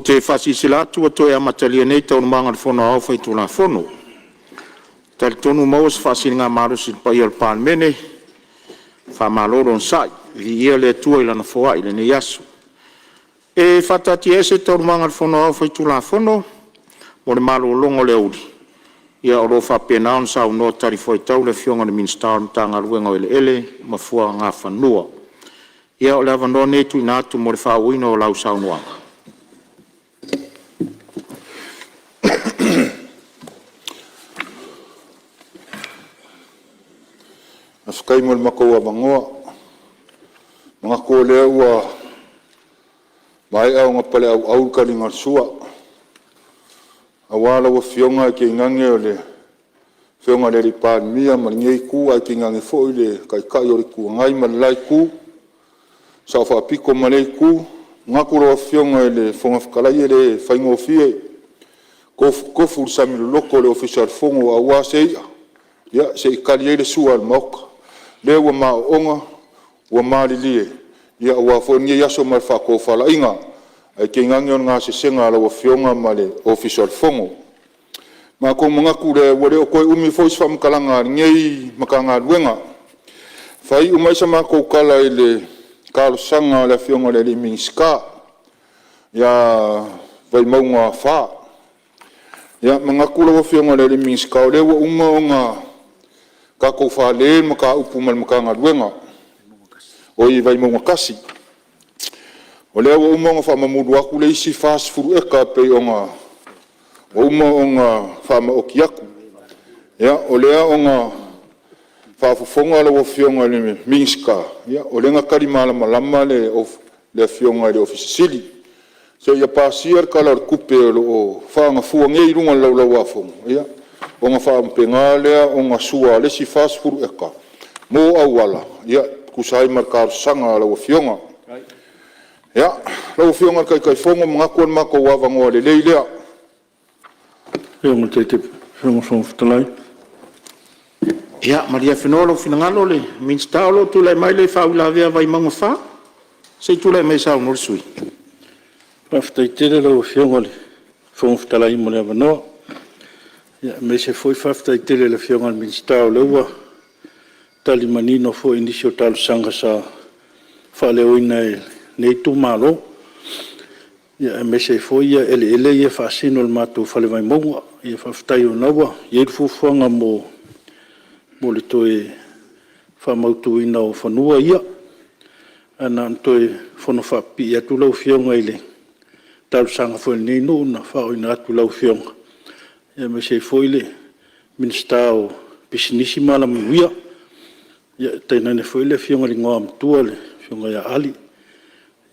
te whasisila tua toi amatalia nei tau manga le whono au whai tula whono. Tali tonu maus whasilinga marusi pai al Palemene, whamaloro on sai, vi ia le tua ilana whoa ile ne yasu. E whatati ese tau manga le whono au whai tula whono, mo le malo longo le uri. Ia oro whapena on sa uno tari whai tau le fionga le ministar tanga ruenga ele ele, ma fua ngā whanua. Ia o le avanoa netu inatu mo le whauina o lau saunuanga. Askai mo le makou avangoa, mga ko lea ua mai au ngapale au ka ringa sua. Awala wa fionga ke ingange o le fionga le Palemene ma ngei ku ai ke ingange fo le kai o le ku ngai ma lai ku. Sa fa piko ma le ku, ngaku ro fionga le fonga fkalai le faingo fie. Ko fu sami loko le official fongo awa sei. Ya sei kali le sua mok. Le wa ma onga wa ma lilie ya wa fo ni ya so ma fa ko fa la inga ai ke ngangi nga se senga la wa fionga ma le official fongo ma ko mga ku le wa le ko umi fo sa mkalanga ngei makanga luenga fai umai sa ma ko kala ile kal sanga la fionga le minska ya vai maunga fa ya mga ku la fionga le minska le wa uma ka ko fa le maka upu mal maka ngaluenga o i vai mo makasi o le o mo fa mamudu aku le isi fast food e ka pe onga o mo fa ma okiaku ya o le onga fa fonga le ofionga le minska ya o le ngakari mala malama le fionga le ofisili so ya pasier kala kupe o fa nga fuanga i runga la wa fo ya onga fa pengale onga sua le si fast food eka mo awala ya kusai markar sanga la fionga ya la fionga kai fongo mga kon mako wavango le leilea mo tete fongo son ftalai ya maria fenolo finangalo le minstalo tu le mai le fa ula via vai manga fa sei tu le mai sa no sui pa ftaitele la fionga le fongo ftalai mo le vano ya me se foi fafta tele le fionga minstalo le wa tali manino fo indisio tal sanga sa fale oina nei tu malo ya me se foi ya ele ya fasino el mato fale vai mo ya fafta yo nawa ye fu fonga mo le toe fa mautu ina o fanua ia ana toe fono fa pi ya tu lo fionga ile tal sanga fo nei no na fa oina tu lo fionga ya me se foi le minstao pisnisi mala muia ya tena ne foi le fionga ringo am tua le fionga ya ali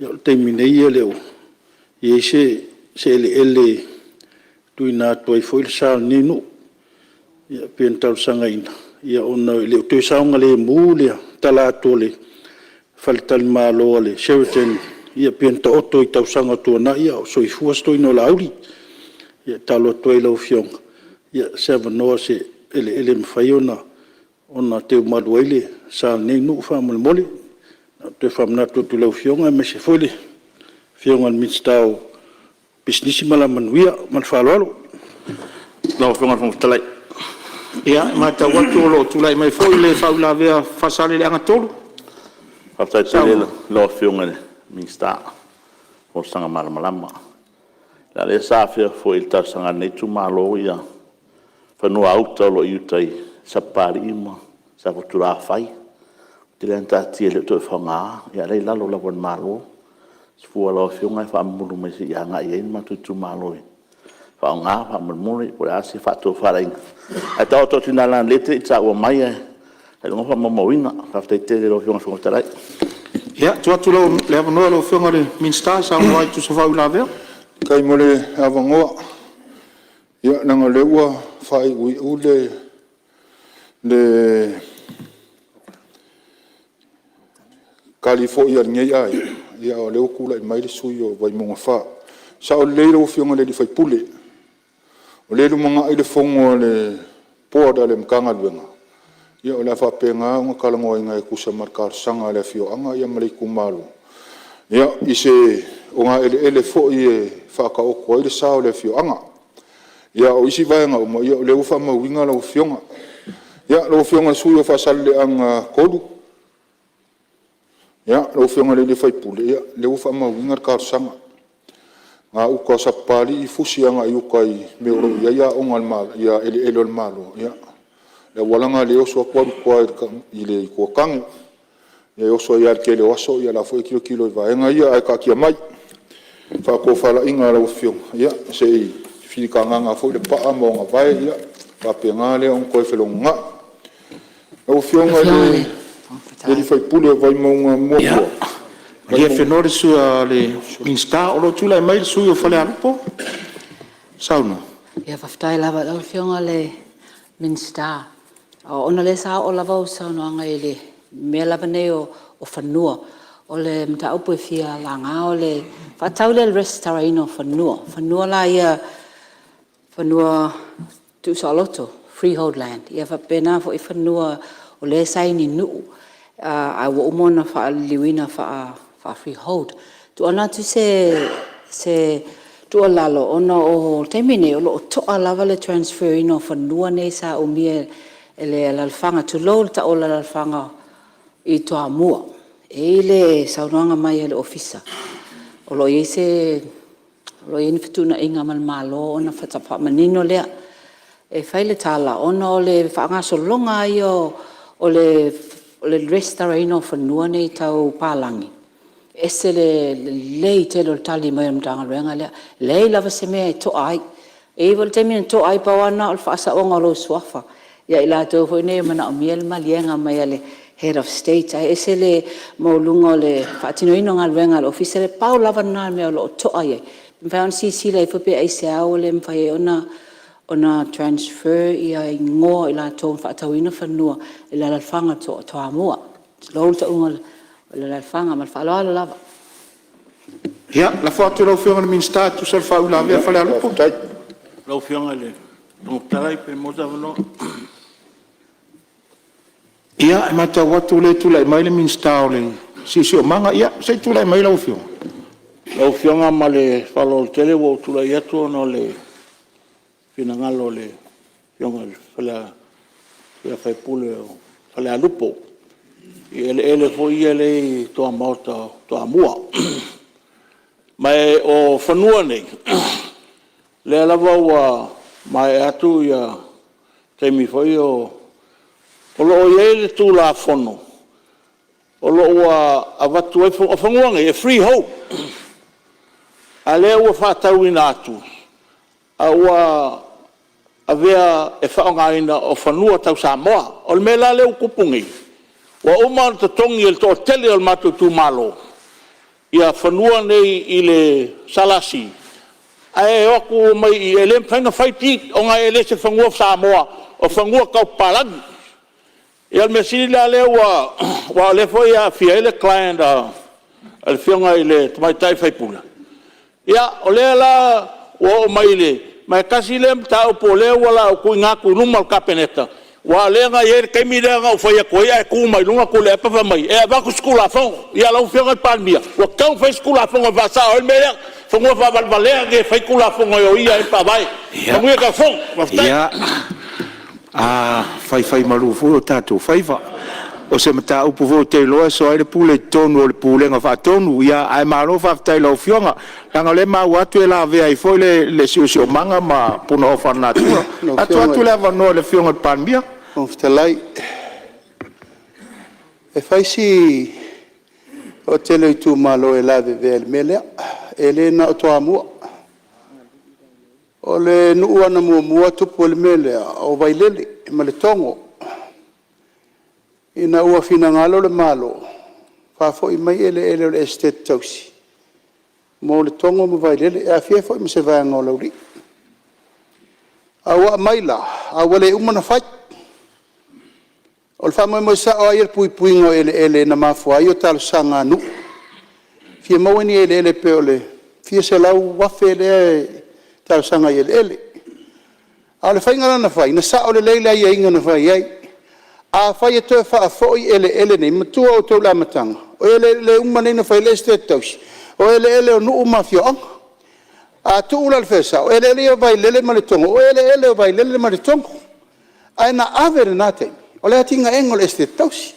ya te minei le o ye se ele tuina toi foi sa nino ya pental sanga ina ya ona le to saunga le mule tala tole faltal malo le Sheraton ya penta oto i tau sanga tu na ya so i fuas to no lauri ya talo toi lo fionga ya seva no se ele mfaiona ona te maduele sa nei no fa mole te famna to tu lo fionga me se fole fionga mitstao business mala manuia man falolo no fionga fon talai ya mata watu lo tu lai mai foi le fa la vea fa sale le angatolo after tele lo fionga mitsta o sanga malama la le sa fe foi il tar sanga nei tu malo ia fa no auto lo yutai saparima sa futura fai tilenta tiele to fanga ya le la lo la bon malo fu lo fionga fa mulu me si ya nga ye ma tu malo fa nga fa mulu po ya si fa to fa ring ata to tinala lete tsa o mai e lo fa mo wina fa te lo fionga fo tarai ya tu lo le no lo fionga le minsta sa vai tu so fa la ver kai mo le avangoa ya nanga le ua fai ui ule le California ngei ai ia o le kula mai le sui o vai monga fa sa o le lo fionga le fai pule o le monga i le fongo le poda le mkanga luenga ia o le fa penga nga kalango inga e kusa markar sanga le fio anga ia male kumalu Ia, i se o ngā ele fo i e whakaoko i le sao le fioanga. Ia, o isi vaenga o ia o le ufa mawinga lau fionga. Ia, lau fionga sui o whasale ang kodu. Ia, lau fionga le whaipule. Ia, le ufa mawinga kārsanga. Ngā uka sapali i fusi anga i uka i me oro ia o ngal malo, ia ele o malo. Ia, le walanga le oso akwaru kwa i le kua kange. Ia oso ia ke le oso ia la foi kilo i vaenga ia ai ka kia mai. Fa ko fala inga lau fionga. Ia, se i whika nganga foi le paa mo ngā vai ia. Pa pe ngā le on koe whelonga. Lau fionga le whaipule vai maunga mua. Ia whenore sua le minsta o lo tula mai le sui o whale alupo. Sauna. Ia whaftai lava lau fionga le minsta. O ona le sa o lava o sauna anga i le mea lava nei o whanua. O le mta upu e fia langa o le whatau le restaurino whanua. Whanua la ia whanua tu sa loto, freehold land. Ia whapena fo i whanua o le saini nuu. A wa umona wha liwina wha freehold. Tu ana tu se tu lalo ona o temine o lo toa lava le transfer ino whanua nei sa o mia ele lalfanga tu lo ta o lalfanga i toa mua. E le saunoanga mai le ofisa. O lo i se lo i nifutuna inga malmalo ona whatapa manino lea. E whaile tala ona o le whaangaso longa i o le restaurino whanua nei tau pālangi. Ese le lei te lo tali mai am tanga ruenga lea. Lei lava se mea i toa ai. E wal te mina toa ai pawana o le whaasa onga lo suafa. Ia i la tau fwoi nei mana o miel malienga mai ale head of state. Ai ese le maulunga o le whaatino ino ngā ruenga le ofisa le pau lava nā mea o lo toa ai. Mwhai on si la i whape ai se au le mwhai ona transfer ia i ngō i la tō whaatau ina whanua i la lalwhanga toa mua. Lou ta unga le lalwhanga ma whaaloa ala lava. Ia, la whaatu lau whionga na minsta tu sal whau la vea whale alupo. Lau whionga le tōngtarai pe moza wano. Ia, e mata watu le tula i mai le minsta o le si o manga. Ia, se tula i mai lau whionga. Lau whionga ma le whalo tele wo tula i atu ono le finangalo le whionga le whaipule o whale alupo. I ele fo i ele toa mauta toa mua. Mai o whanua nei. Le alawa wa mai atu ia teimi foi o lo i ele tu la fono. O lo wa avatu e o whanua ngai e free hope. A le ua whatau ina atu. A ua avea e whaonga ina o whanua tau Samoa. O le mela leo kupungi. Wa uma te tongi el to tele al matu tu malo. Ia whanua nei i le salasi. Ai oku mai i ele mpanga whaiti o ngai ele se whangua Samoa o whangua kau palangi. Ia me sila leo wa le foi a fia ele client al fionga i le tamaitai whaipula. Ia o le la o mai le mai kasi le mtau po le wala o kui ngaku numal kapeneta. Wa lenga yer kemira nga foi a koia ku mai lunga ku le pa mai e va ku skula fon ia la fianga palmia wa kan foi skula fon va sa o me fon va valvalea que foi kula fon o ia e pa vai mo ka fon ia fai malu fu tatu fai va o se mata upu vo te loa so ai le pule tonu o le pule nga fa tonu ia ai malo fa tai lo fionga langa le ma watu e la vea i foi le sio manga ma puno fa natura atu le va no le fionga palmia on ftalai e fai si o tele tu malo e la vea le mele ele na to amu o le nu ana mu tu pole mele o vai lele ma le tongo ina ua fina ngalo le malo fa foi mai ele le estate tausi mo le tongo mo vai lele a fie foi mo se vai ngolo ri awa maila awa le umana fai o le fa mo sa o ir pui ngo ele na mafua io tal sanga nu fie mo ni ele pe ole fie se lau wa fele tal sanga ele ale fai ngana na fai na sa o le leila ia inga na fai ai a fai e toe whaafoi ele nei, matua o tau la matanga. O ele umane na whai le estate tausi. O ele o nuu mafioanga. A tu ula le whesa, o ele o vai lele maritongo, o ele o vai lele maritongo. Ai na avere nā te, o le atinga engo le estate tausi.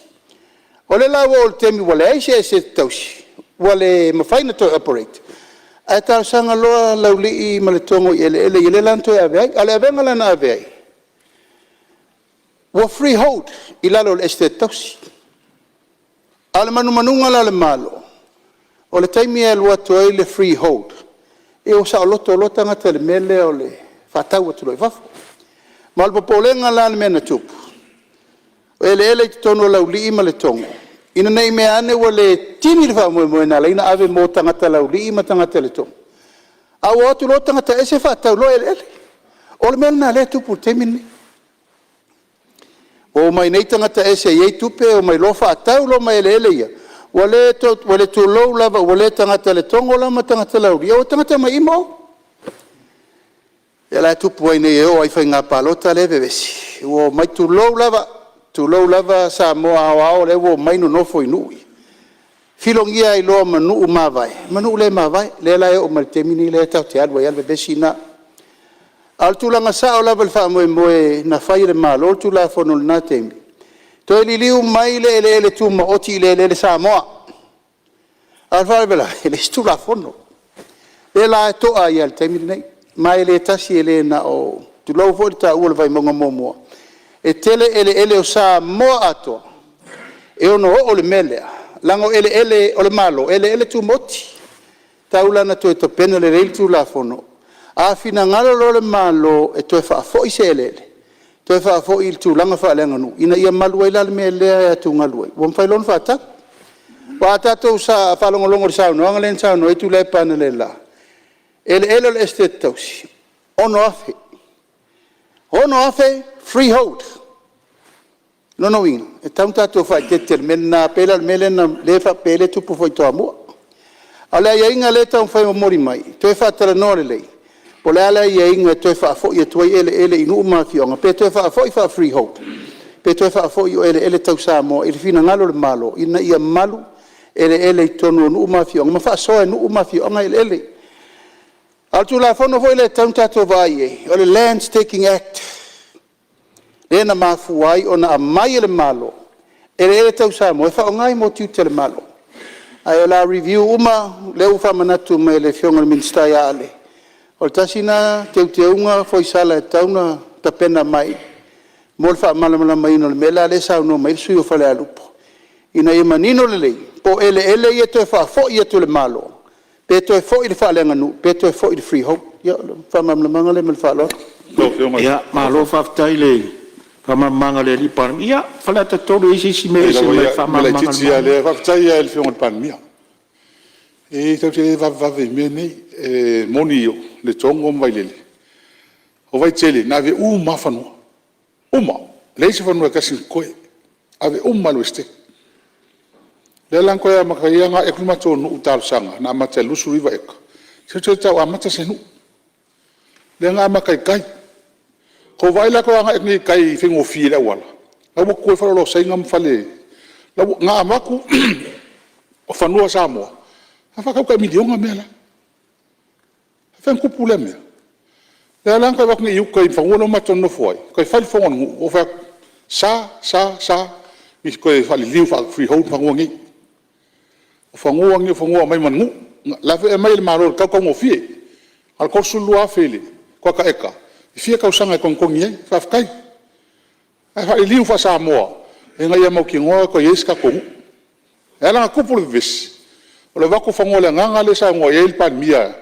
O le lawa o le temi wale aise estate tausi, wale mawhaina toi operate. Ai tau sanga loa lauli I maritongo I ele lanto e aveai, ale avenga lana aveai. Wa freehold I lalo le estate tausi. Ale manunga la le malo. O le taimi e lua toi le freehold. E o sa o loto ngata le mele o le whatau atu loi wafo. Ma le popolenga la le mena tupu. O ele I tono lauli I ma le tongo. Ina nei mea ane wa le tini le whamoe na leina ave mo tangata lauli I ma tangata le tongo. A o atu lo tangata ese whatau lo ele. O le mele na le tupu temini. O mai nei tangata ese iei tupe o mai lo whatau lo mai ele ia. Wale tu lou lava, wale tangata le tongo lama tangata lauri. O tangata mai imo. E la tupu ai nei eo ai whai ngā palota le vevesi. O mai tu lou lava Samoa ao le o mai no nofo I nui. Filongia I loa manu mawai. Manu le mawai, le la e o maltemini le tau te alwa I alwe besi na. Al tulanga sa o lava le wha moe na whai le malo, tu la whanol na temi. Toi liliu mai le tu maoti le Samoa. Alfa vela, ele stula fono. Le la toa I al temi nei. Mai le tasi ele na o tu lau fo ta ua vai monga momoa. E tele ele o Samoa ato. E ono o le melea. Lango ele o le malo, ele tu moti. Taula na to to pena le reil tu la fono. A fina ngalo lo le malo e to fa fo I se ele. Toi fa fo il tu langa fa lenga nu ina ia malu ila me le tu ngalu won fa lon fa ta wa ta to sa fa longo sa no ngalen sa no tu le panele la ele estate tausi ono afe freehold no win e tanta to fa te mena pela melena le fa pele tu po foi to amo ala ia inga le ta fa mori mai toi fa tra no le o le ala ia inga toi whaafo ia toi ele inu umawhionga. Pe toi whaafo I wha freehold. Pe toi whaafo I ele tau Samoa. Ele whina ngalo le malo. Ina ia malu ele I tonu inu umawhionga. Ma wha soa inu umawhionga ele. Altu la whono hoi le tau tato vai e. O le Lands Taking Act. Lena mafuai o na amai le malo. Ele tau Samoa. E wha o ngai mo tiute le malo. Ai o la review uma le ufa manatu me le whionga le minister ia ale. O tasina teuteunga foi sala tauna tapena mai. Mol fa malamala mai no mela le sa no mai sui o fale alupo. Ina e manino le lei. Po ele ia to fa fo ia to le malo. Pe to fo I fa lenga nu, pe to fo I freehold. Ya fa malamala le mel fa lo. Ya malo fa tai le. Fa mamanga le li par. Ya fala ta todo isi si me fa mamanga. Le titi ale fa tai el fion pan mia. E tau te vave mene moni le tongo mai lele. O vai tele na ve mafano. Uma, le se fano ka sin koe. Ave lo este. Le lan koe makaya nga eklumato no utal sanga na mata lusu riva ek. Se tau amata senu. Le nga makai kai. Ko vai la ko nga ekni kai fingo fi la wala. La mo koe fa lo sai ngam fale. La nga amaku o fanua Samoa. Afa kau ka milionga mela. Fen ku puleme. Le lan ko bakni yu ko infangono matono foi. Ko fal fongon o fa sa mi ko fal liu fa freehold fangongi. O fangongi mai manu. La fe mai maro ka ko ngofie. Al ko sulu afele ko ka eka. Fie ka usanga kon kongi fa kai. Fa liu fa Samoa. E ngai mo ki ngo ko yeska ko. Ela ku pulvis. O le wako whangoa nganga le sa ngoa eil pan mia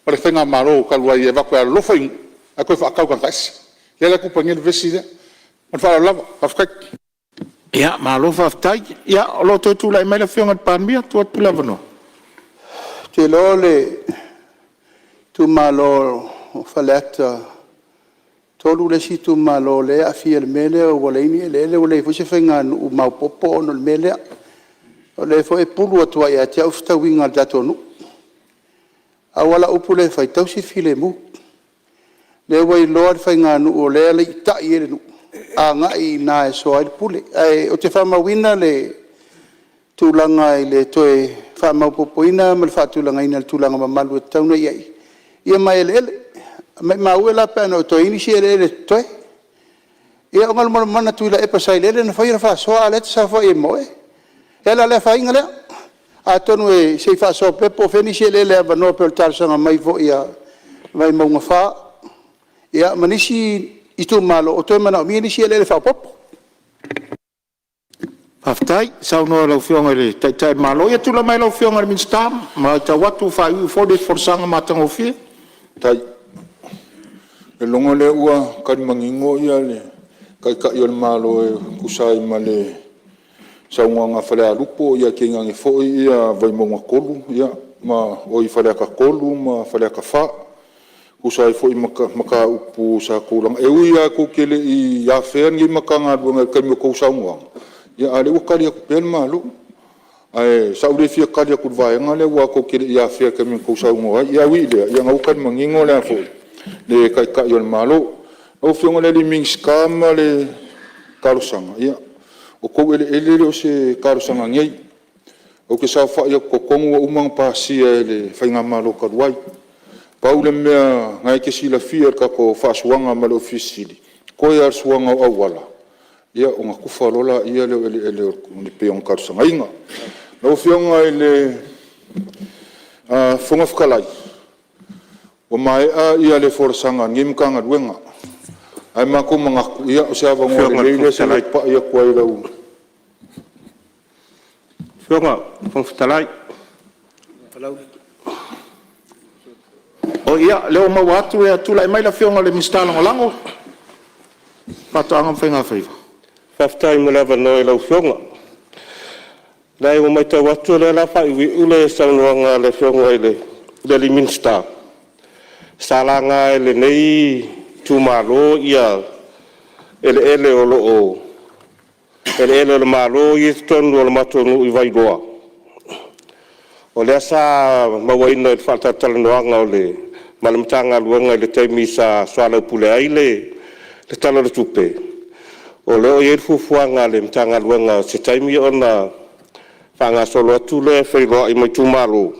o le whenga maro kalua i e wako e lofa ingu a koe whaakau kan kaisi ia le kupa ngel vesi rea man whaala lava whafkai Ya malo fa tai ya lo to tu lai mai le whionga pan mia tu atu lava no. Te lo le tu malo faleta tolu le si tu malo le a fia le mele o wale ini le wale fusi whenga u mau popo no le mele o le fo e pulu atua ia te au fitawinga dato nu. A wala upu le fai tausi file mu. Le wai loa le whainga nu o le ale i tai ere nu. anga I na so ai pule ai o te whamawina le tūlanga I le toe whamaupopoina ma le whatūlanga ina le tūlanga mamalu e tauna iai ia mai ele mai maue la pēna o toi inisi ele toe ia o ngal mana tuila e pasai lele na whaira whasoa a leta sa whai e moe e la le whainga lea a tonu e sei whasoa pepo whenisi ele le avanoa pe o tarsanga mai vo ia mai maunga wha ia manisi I tu malo o toi mana o mi inisi ele le whapopo Aftai, sau no lau fionga le tai malo ia tula mai lau fionga le minsta ma ta watu fa u for this for sanga matango fie Tai. Le longa le ua kari mangingo ia le kai ka ia le malo e kusai ma le saunga whare a lupo ia ke ngangi fo ia vai monga kolu ia ma oi whare ka kolu ma whare ka wha kusai fo I maka upu sa kulang e uia ko kele I ia whea ngi maka ngā duanga kai mo kou saunga ia ale ua kari aku pēn malo ai saure fia kari aku vaenga le ua ko kele ia whea kai mo kou saunga ia ui lea ia ngau kari mangingo lea fo le kai ka ia le malo o fionga le ming skama le karusanga ia o kou ele o se karusanga ngai o ke sa wha ia kokongu o umang pasia le whainga malo karuai pau le mea ngai ke sila fia ka ko whasuanga ma le ofisili ko ia suanga o awala ia o ngā kuwharola ia leo ele o ni peong karusanga inga o fionga ele whunga whakalai o mai a ia le forsanga ngimkanga ruenga ai mako mangaku ia o se avango le leile se le pa ia kuai lau fionga whangwhitalai o ia leo mau atu e atula e mai la fionga le minsta lango patoanga mwhenga whaiva Whaftai mo lewa noi lau fionga. Nei o mai tau atu le la whai ule saunuanga le fionga le li minsta. Salanga ele nei tumalo ia ele o loo. Ele o malo I tonu o le matonu I vailoa. O le asa mawaina I whatatalanoanga o le malamtanga luanga le teimi sa swala pule ai le tala le tupe. O leo I fufuanga le mtanga luanga se taimi o na whanga solo atu le whailoa I mai tumalo.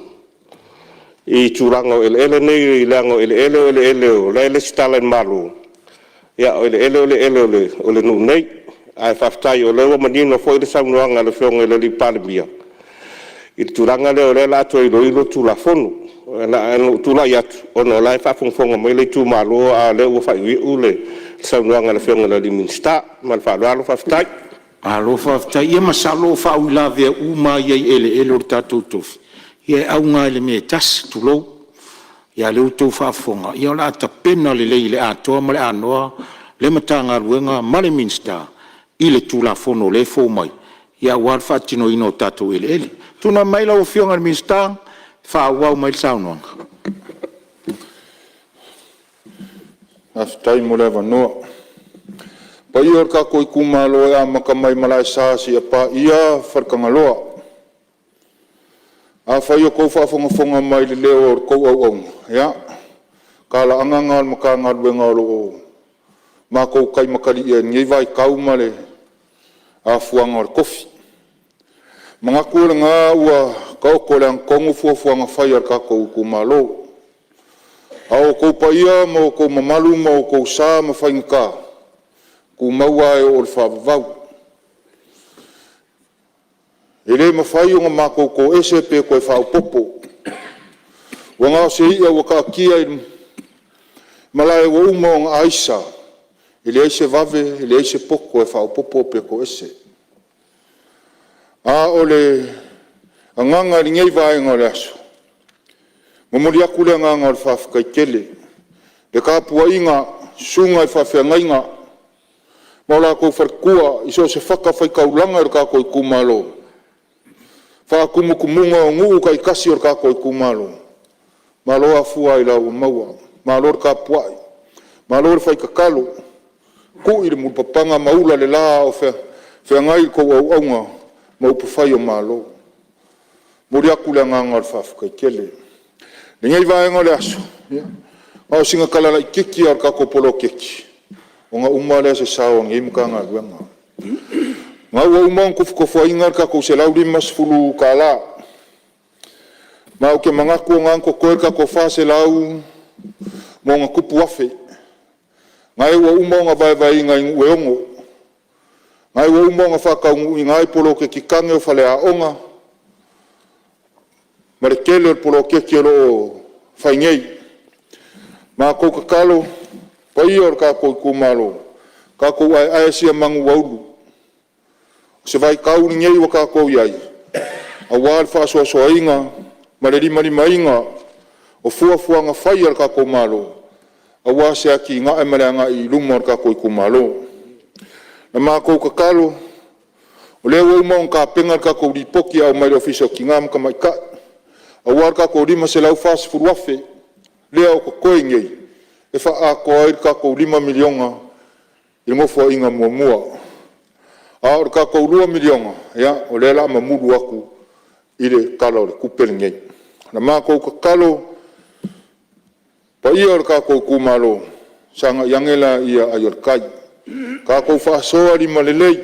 I turanga o ele nei I leango ele o le stala malo. Ia o ele o le nu nei. Ai whaftai o leo manino fo I le saunuanga le whionga I le li Palemene. I turanga leo le la to I loilo tula fonu. Na tula I atu. O no lai whafungfonga mai le tumalo a leo whai ule. Saunuanga le whionga le li minsta. Ma le whaalo whaftai. Alo whaftai ia masalo whaula vea uma iei ele o tatou tofi. Ia au ngā le me tas tulou. Ia leo tau whafonga. Ia la ata pena le le atoa ma le anoa. Le matanga ruenga ma le minsta. I le tula fono le fo mai. Ia wal whatino ino tatou ele. Tuna mai lau whionga le minsta. Whawau mai le saunuanga. Aftai mo lewa noa. Pa ia ka koi kumalo e amaka mai malai sasi a pa ia wharkangaloa. A whai o kou whafonga mai le leo o kou au. Ia. Kala angangal maka ngadwenga o loo. Ma kou kai makari ia ngai vai kau male. A fuanga o kofi. Mga kua ngā ua kau ko le ang kongu fuanga whai ar ka kou kumalo. A o kou pa ia ma o kou mamalu ma o kou sa ma whainga ku maua e o le whavavau. E le mawhai o ngā mākou ko ese pe koe whaupopo. Wa ngā se ia wa ka kia i malai wa uma o ngā aisa. E le eise vave, e le eise poko e whaupopo pe ko ese. A o le anganga ri ngei vai ngā le aso. Mamori aku le anganga o le whawhikai kele. Le kāpua inga, sunga i whawhia ngainga. Maula kou wharkua, iso se whakawhai kaulanga o kako I kumalo. Whakumukumunga o nguu kai kasi o kako I kumalo. Malo a fua I lau maua. Malo o kapuai. Malo o whai kakalo. Ku I le mulpapanga maula le la o whea ngai kou au aunga. Maupufai o malo. Mori aku le nganga o whawhikai kele. Le ngei vaenga le aso. O singa kalala I keki ar kako polo keki. o ngā umale se sao ngi muka ngā luenga. Ngā ua umang kufu ingar ka ko se lau limas fulu ka la. Ma o ke mangaku o ngā koe ka ko wha se lau mo ngā kupu afe. Ngai ua umang ngā vai ngā ingu e ongo. Ngai ua umang ngā whakaungu i ngai polo ke kikange o whale a onga. Ma re kele o polo ke ki o whaingei. Ma kou kakalo, pai or ka kou kumalo, ka kou ai sia mangu waulu. Se vai kauni ngei wa ka kou iai. A wāl whaasua soa inga, ma le lima inga, o fua ngā whai ar ka kou malo. A wā se aki ngā e mareanga i luma ar ka kou kumalo. Na ma kou kakalo, o leo au maung ka pengar ka kou ripoki au mai ofisio ki ngā mka mai ka. A wār ka kou lima se lau whaas furuafe, lea o koe ngei, e wha a koa air ka kou 5 milionga, i ngofua inga mua. A or ka kou 2 milionga, ya, o lea la mamuru aku, i le kala o le kupere ngei. Na maa kou kakalo, pa ia or ka kou kumalo, sanga yangela ia ai or kai. Ka kou wha soa lima lelei,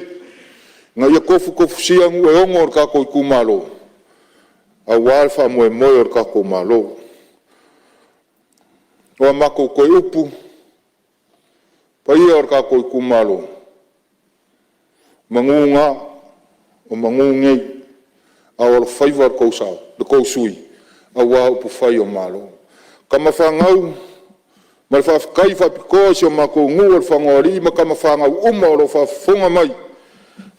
nga ia kofu siangu e ongo or ka kou kumalo, a wāl wha moe or ka kou malo. O a mako koe upu, pa ia or ka koe kumalo. Mangunga, o mangungei, a ora whaivar kou sao, le kou sui, a wā upu whai o malo. Ka mawhangau, ma le whawhikai whapikoa si o mako ngu o le whangaori, ma ka mawhangau o le whawhonga mai,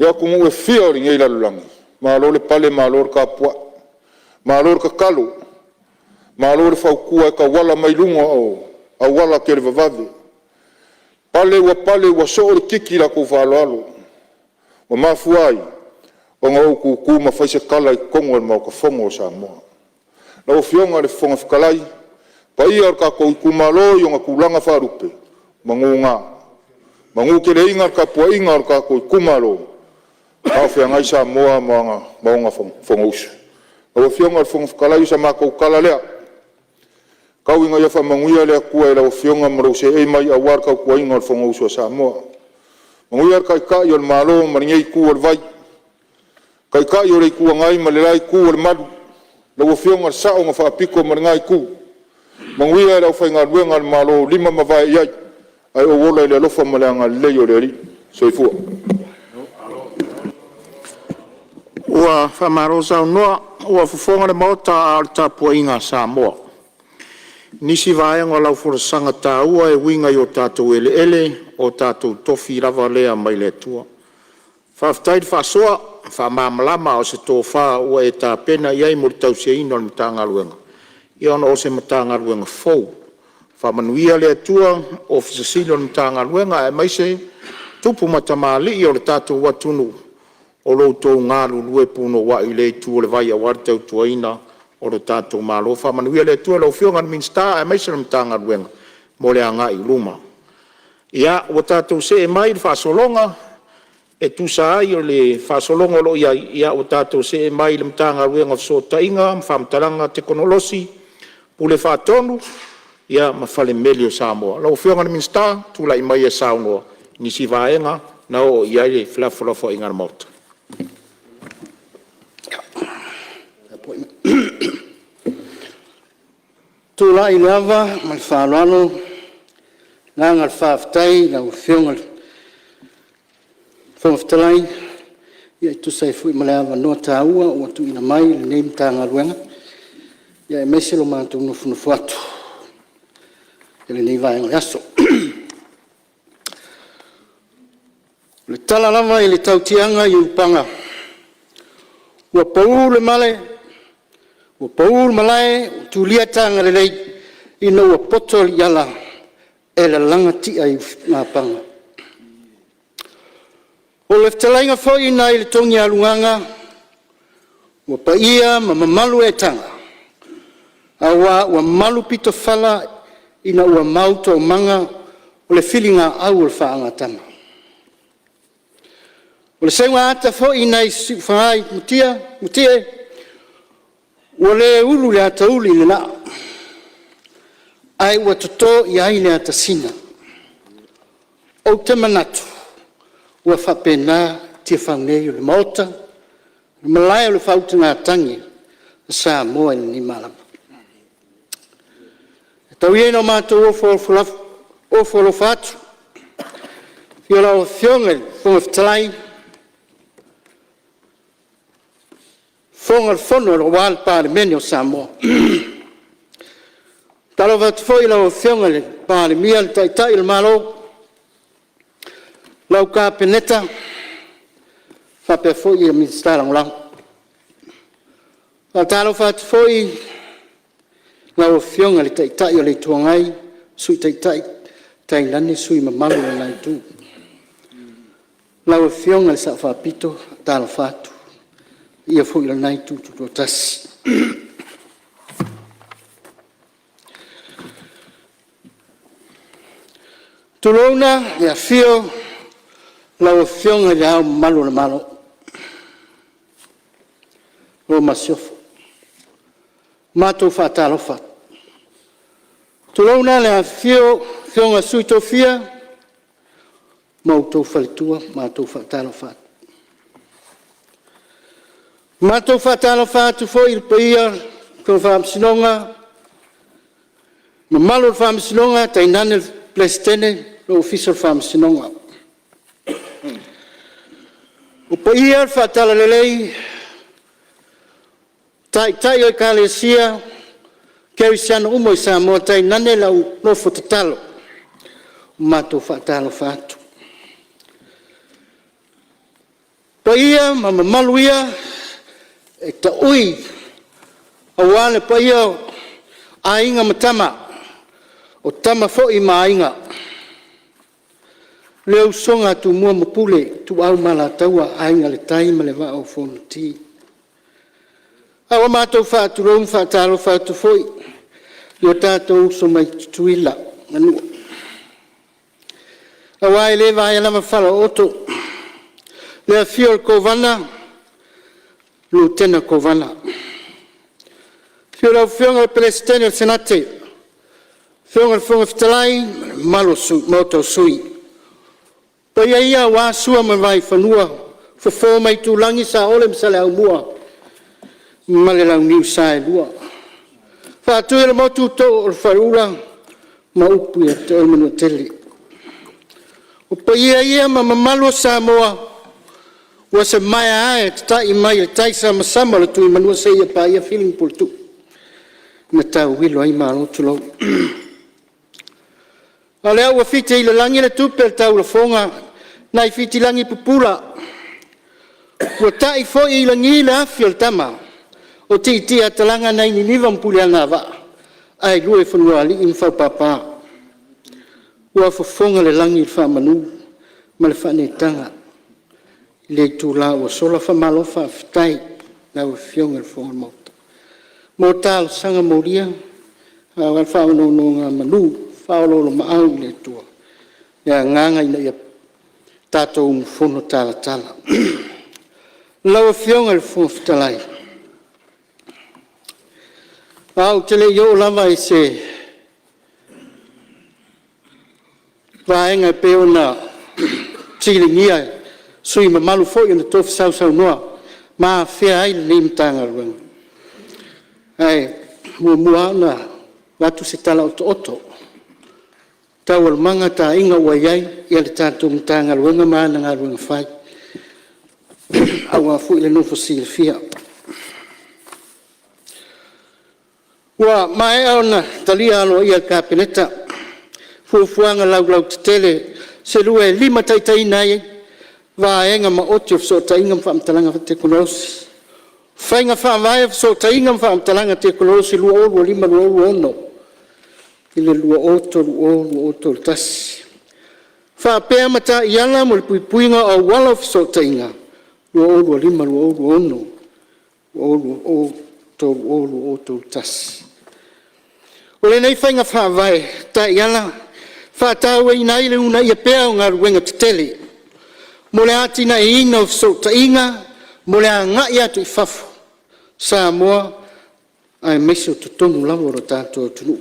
ia ku ngu e whia o ri ngei lalulangi. Malo le pale, malo le ka pua, malo le ka kalo, malo le whaukua e ka wala mai lunga o a wala ke le vavave. Pale wa so o le kiki la kou whaloalo. O mafuai, o ngā uku ma whaise kala i kongo le mau ka whongo o Samoa. Na o fionga le whonga whakalai, pa ia ar ka kou i kumalo i o ngā kulanga wharupe, mangunga. Mangu ke le ingar ka pua ingar ka kou i kumalo, a whiangai Samoa maunga whonga usu. Na o fionga le whonga whakalai sa mā kou kala lea, kau inga ia whamanguia lea kua e lau fionga marau se ei mai a war kau kua inga o le whonga usu a Samoa. Manguia ar kai o le malo maringei kua le vai, kai o le kua ngai ma le lai kua le madu, lau fionga le sao ngā whaapiko maringai kua. Manguia e lau whainga ruenga le malo 5 mawai iai, ai o wola i le alofa ma le anga lei o le ari, soifua. Ua whamaro sau noa, ua fufonga le maota a le tapua inga Samoa. Nisi vaenga lau furasanga tā ua e winga i o tātou ele, o tātou tofi lava lea mai le tua. Whaftaid whasoa, whamamalama o se tō wha ua e tā pena iai mo le tau se ino le matanga ruenga. I ona o se matanga ruenga fau. Whamanuia le tua, o fisasilo le matanga ruenga e mai se tupu matamali i o le tātou watunu. O lo tō ngāru lue puno wa i le tua le vai a wartau tua ina, o le tātou malo. Whamanuia le tua lau whionga ni minsta e mai se le matanga ruenga, mo le anga i luma. Ia, o tātou se e mai le whasolonga, e tusa ai o le whasolonga lo ia o tātou se e mai le matanga ruenga so tainga, mwhamtaranga teknolosi, pu le whatonu, ia ma Palemene o Samoa. Lau whionga ni minsta, tula i mai e saunoa, nisi vaenga, na o ia le flafolofo inga na mauta. Tula i lava, ma le whālalo, ngā ngā whāwhtai, lau whionga whawhtalai, ia i tusai fui ma le awa noa tā ua, ua tu ina mai, le neim tā ngā ruenga, ia e meselo mātou nufu atu, ele nei vai ngā aso. Le tala lava i le tautianga i upanga, ua pau le male, ua paul malae tu lia tanga le lei ina ua poto yala e le langa ti ai ngā panga. O le ftalainga foi ina i le tongi alunganga ua pa ia ma mamalu e tanga. Awa ua malu pito fala ina ua mauto o manga o le filinga au o le whaanga tama. O le sewa ata foi ina i whaai mutie ua le ulu le ata uli le na. Ai ua toto i ai le ata sina. o te manatu, ua whapena tia whaunei o le maota, le malai o le whautanga tangi, Samoa ni malama. Tau iena o mātou o wholo whātu, whiola o whionga fonga whitalai, fonga whono o wāle Palemene o Samoa. Talo whatu whoi lau o whionga le Palemene le taitai le malo, lau ka peneta, whapea whoi i a ministarang lang. Talo whatu whoi lau o whionga le taitai o le tuangai, sui taitai, tainani sui mamalu le nai tū. Lau o whionga le sa whapito, talo whatu, ia whoi le nai tū tuto tasi. Tulona, ia whio, lau o whionga le au malu le malo. Lo masiofo. Mātou whātalo whāt. Tulauna le a whionga sui tofia, mātou whalitua, mātou whātalo whāt. Mātou whātalo whātu fo i paia, kua whaamsinonga, ma malo le whaamsinonga, tainane plestene, lo official whaamsinonga. O paia whātalo lelei, tai o Kalesia, keu siano umo i Samoa, tai nane lau nofo tatalo, mātou whaatalo whātu. Paia, mama maluia, e ta ui, awale paia, ainga matama, o tama fo i mainga. Leo songa tu mua mapule, tu au mala taua, ainga le taima le va o Fonotaga. Awa mātou whāturong whātalo whātu foi, i o tātou so mai tuila, anua. Awa e le vai alama whala oto, le a whio kovana, lu tena kovana. Whio rau whionga Palestine o Senate, whionga whonga whitalai, malo sui, moto sui. Pa ia wā sua mai vai whanua, whawho mai tūlangi sa ole msale au mua, male lau niu sae lua. Whātu e le motu tō o le whaurura, ma upu e te omanu tele. O pa ia ma mamalo Samoa, wa se mai ae te tai mai le tai sa masama le tui manua se ia pa ia feeling pultu. Na tau wilo ai malo tulau. A lea ua fite i le langi le tupe le tau la fonga, nai fiti langi pupula. Ua tai fo i langi le afi al tama. O ti atalanga nei ni niva mpuleanga wa. Ai lue whanua ali in whau papa. Ua whafonga le langi il whamanu. Ma le whanetanga. Le tūla ua sola whamalofa fitai. Na ua fionga le whonga mauta. Mōtāl sanga mauria. Awa whamanu ngā manu. Whaololo maau le tua. Ia nganga ina ia tātou mfono tala. Lawa fionga le whonga fitalai. Au te le yo lava i se vaenga peo na tilingia sui ma malu fo i na tofu sau noa ma fea ai le mtanga ruanga. Ai, mua na watu se tala oto. Tau al manga ta inga ua iai i ale tātou mtanga ruanga maa na ngā ruanga whai. Au a fu i le nufo si le fia. Wa mai ona talia alo ia kapineta fuanga lau te tele se lue lima taitai nai va enga ma otio so tainga fam talanga te konosi fainga fa vai so tainga fam talanga te konosi lu o lima lu ono ile lu oto tas fa pe mata yala mo puinga o wala so tainga lu lima lu ono o tas. Ole nei whainga whawai, ta iala, whātau e nai le una ia pēo ngā ruenga te tele. Mo le ati na e ina o so ta inga, mo le a ngai atu i whafo. Samoa, ai meso te tonu lawa ro tātou tunu.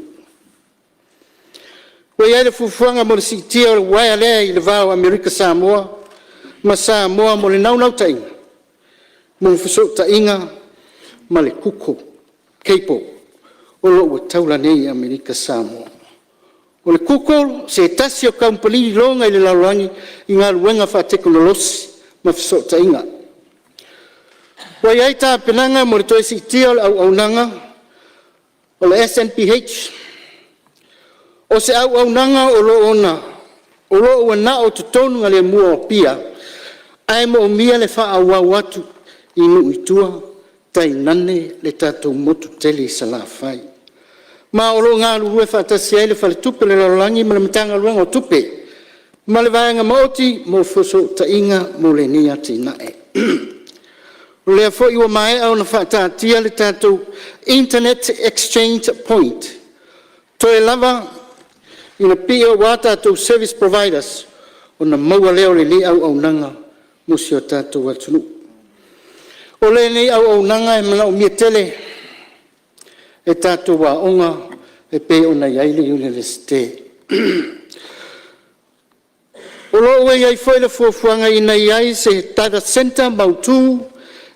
Wa ia le fufuanga mo le sitia o le waia lea i le vao Amerika Samoa, ma Samoa mo le naunau tainga, mo le fesok tainga, ma le kuko, keipo, o lo ua taula nei Amerika Samoa. O le kuko se tasi o kampani longa i le laurangi i ngā ruenga wha teknolosi ma fesok tainga. Wa ia i tā penanga mo le toi sitia o le au nanga, o le SNPH, o se au nanga o lo ona, o lo ua na o tutonu ngale mua o pia, ai mo mia le wha au watu inu itua, tai nane le tātou motu tele sa la whai. Ma o lo ngā lurue whatasi ai le whale tupe le larangi ma le matanga luenga o tupe, ma le vaenga maoti mo foso ta inga mo le nia tinae. Lea fo iwa mai au na whatatia le tātou Internet Exchange Point. Toe lava ina pia wa tātou service providers o na maua leo le li au nanga musi o tātou atunu. O le ni au nanga e mana o mia tele e tātou wa onga e pe o na yaile universite. O lo ue iai foi le fuafuanga ina iai se data center mautu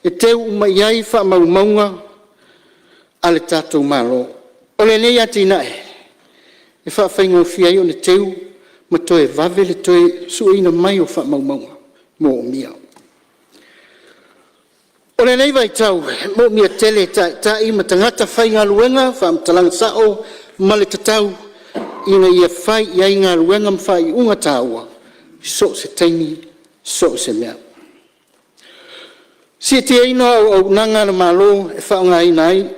e te uma iai wha maumaunga a le tātou malo. O le nei ati nae, e wha whaingo fiai o le teu, ma toe vave le toe suina mai o wha maumaunga, mo o mia. O le nei vai tau, mo mia tele ta i matangata whai ngā luenga, wha mtalang sao, ma le tatau, ina ia whai iai ngā luenga mwhai unga tāua, so se taini, so se mea. Si te ino au nanga na malo e whaonga inai,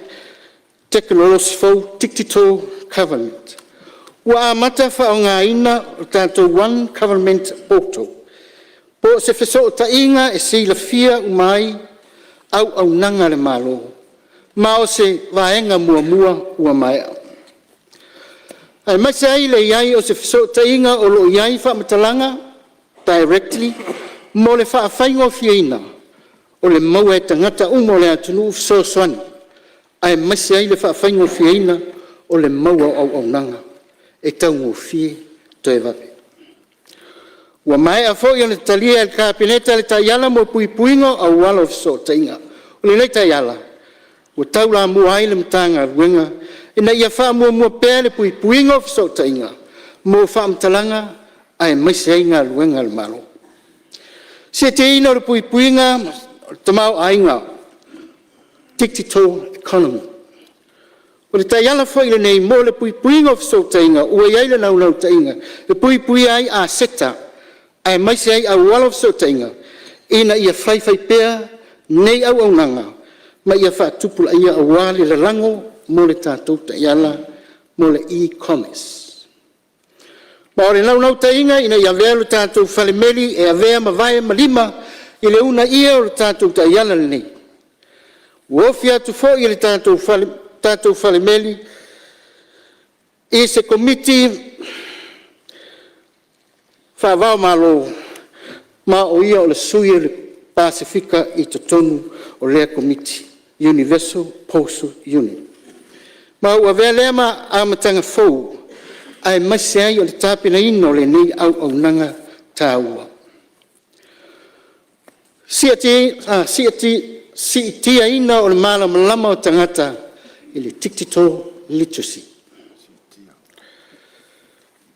technology fau tiktito government. Wa amata whaonga ina o tātou one government auto. Po se wheso ta inga e si la fia umai au nanga le malo. Ma o se vaenga mua ua mai. Ai mase ai le iai o se wheso ta inga o lo iai wha matalanga directly mo le wha whaingo fia ina. O le maua e tangata umo le atunu so swani. Ai masi ai le whaafaigo fiaina o le maua au nanga. E taungo fie to e vape. Ua mai a fo le talia el kapineta le taiala mo puipuingo au wala so tainga. O le nei taiala. Ua taula mua ai le mtanga ruenga. Ina ia wha mua pēr le puipuingo so tainga. Mo wha mtalanga ai masi ai ngā ruenga le malo. Se te ina le puipuinga tamau ainga tiktito economy. O le taiala foi le nei mo le puipuinga of so tainga, ua iai le nau tainga, le puipui ai a seta, ai maisi ai a wala of so tainga, ina ia fai pea, nei au nanga, ma ia wha tupula ia a wale le lango, mo le tātou taiala, mo le e-commerce. Ma o le nau tainga, ina ia vea le tātou Palemene, e a vea ma vai ma lima, i le una ia o le tātou taiala le nei. Uofi atu fo i le tātou Palemene, i se komiti whaavao malo, ma o ia o le sui o le Pasifika i totonu o lea komiti, Universal Postal Union. Ma ua vea lea ma amatanga fou, ai masi ai o le tāpina ino le nei au nanga tāua. Si tia ina o le malama o tangata i le tiktito literacy.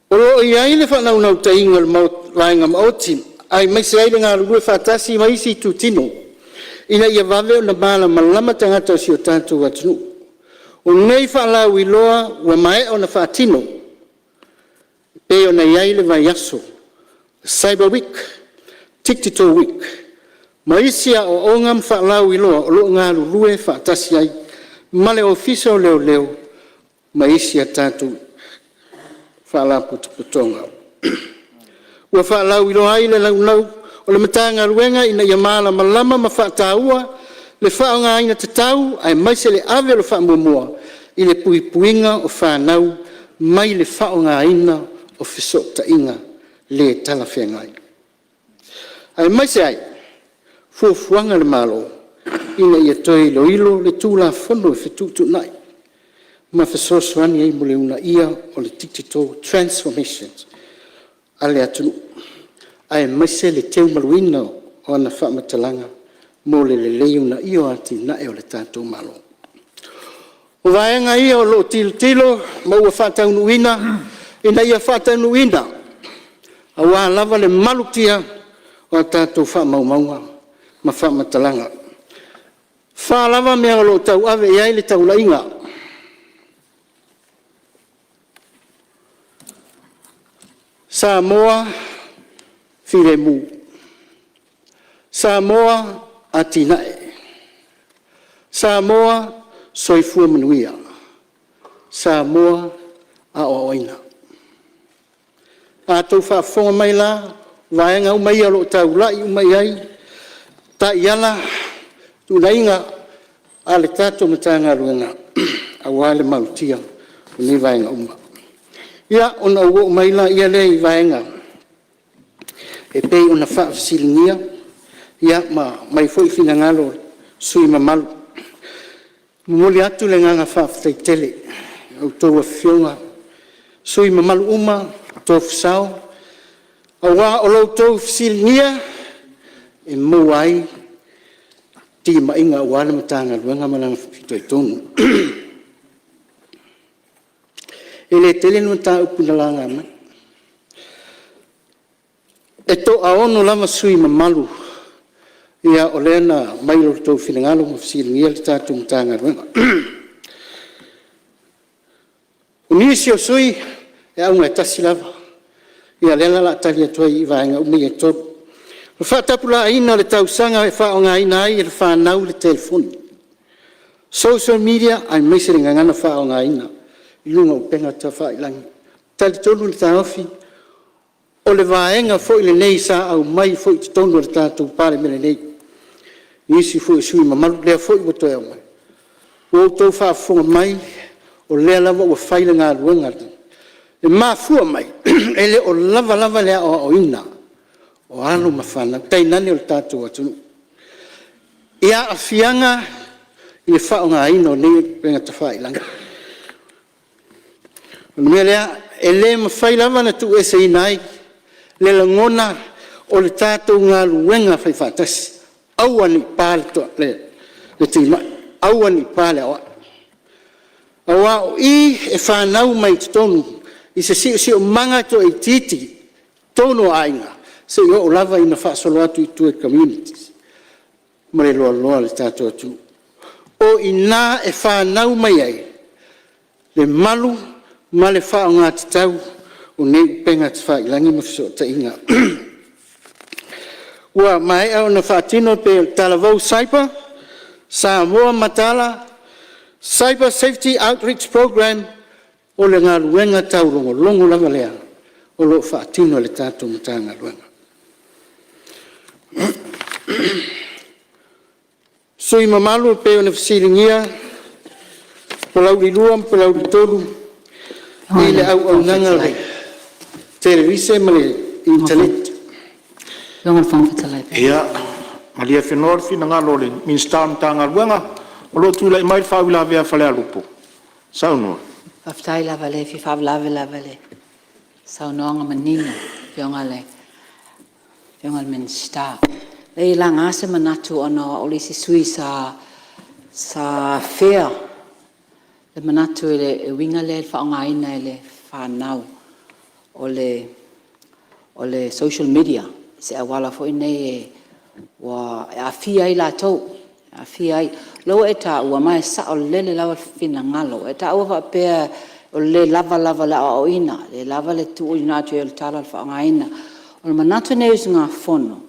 O lo i aile whanau tainga le lainga maoti, ai maisi aile ngā rurue whatasi maisi tu tino, ina ia vave o na malama tangata o si o tātou atunu. O nei whalau i loa ua mai o na whatino, pe o na iaile vai aso, Cyber Week, Tiktito Week, maisia o ongam whalau i loa o lo ngā rurue whatasi ai, male ofisa o leo, maisia tātou whalau putuputonga. Ua whalau i loa ai le lau, o le matanga ruenga ina ia malama ma whataua, le whaonga aina tatau, ai maise le ave lo whaamumua, i le puipuinga o whanau, mai le whaonga aina o whisokta inga, le tala whengai. Ai maise ai, fuafuanga le malo, ina ia toi ilo le tūla whono e whitutu nai. ma fesoasoani ai mo le una ia o le titito transformations a le atunu ae maise le teu maluina o ana faamatalaga mo le lelei una ia o atinaʻe o le tatou malo o vaega ia o loo tilotilo ma ua faataunuina ina ia faataunuina auā lava le malutia o a tatou faamaumauga ma faamatalaga faalava mea o loo tauave i ai le taulaʻiga Samoa filemu Samoa atinaʻe Samoa soifua manuia Samoa aʻoaʻoina atou faafofoga mai la vaega uma ia loo taulaʻi uma i ai taʻiala tunaiga a le tatou matagaluega auā le malutia o nei vaega uma ia ona ua mai la ia le i vaega e pei ona faafasiligia ia ma mai foʻi finagalo sui mamalu momoli atu le gaga faafetaitele outou afioga sui mamalu uma tofasao auā o loutou fasiligia e maua ai timaʻiga auā le matagaluega ma laga fitoitonu e le tele no taupuna laga mai e toʻaono lava sui mamalu ia o lea na mai lo tou finagalo ma fasiligia le tatou matagaluega o nisi o sui e auga e tasi lava ia lea laatali atu ai i vaega uma ia tolu o faatapulaʻaina o le tausaga e faaogāina ai e le fanau le telefoni social media ai maise le gagana faaogāina i luga upega tafailagi talitonu le taofi o le vaega foʻi lenei sa au mai foʻi totonu o le tatou palemene nei isi foʻi sui mamalu lea foʻi ua toe auga ua outou faafofoga mai o lea lava ua fai le galuega e mafua mai e le o lavalava le aʻoaʻoina o alo ma fanau tainane o le tatou atunu ia afiaga i le faaogāina o nei pega tafailagi ona mea lea e lē mafai lava na tuueseina ai le lagona o le tatou galuega fai faatasi aua ni pā le timaʻi aua ni pā le aoaʻi auā o i e fanau mai totonu i se siʻosiʻo maga to e titi tonu o aiga seʻi oo lava ina faasolo atu i tue communities ma le loaloa le tatou atu o inā e fanau mai ai le malu ma le faaogā tatau o nei upega tafailagi ma fesootaʻiga ua maeʻa ona faatino pe talavou cyber Samoa matala cyber safety outreach program o le galuega taulogologo lava lea o loo faatino le tatou matagaluega sui mamalu pe ona fasiligia palaulilua ma palaulitolu i le auaunaga o le televise ma le internet ia ma lia fenoa le finagalo o le minista matagaluega o loo tulaʻi mai le faawilavea falealupu saunoa Aftai lava le fi faavlave lava le saunoaga manino fioga le minista le laga se manatu ona o le sisui sa fair le manatu e winga le faaogāina e le fanau o le social media se awala foʻi nei ua e afia ai latou afia ai lo e taʻua ma e saʻo lele lava finagalo e taʻua faapea o le lava le aʻoaʻoina le lava le tuuina atu e le tala le faaogāina o le manatu nei usuga fono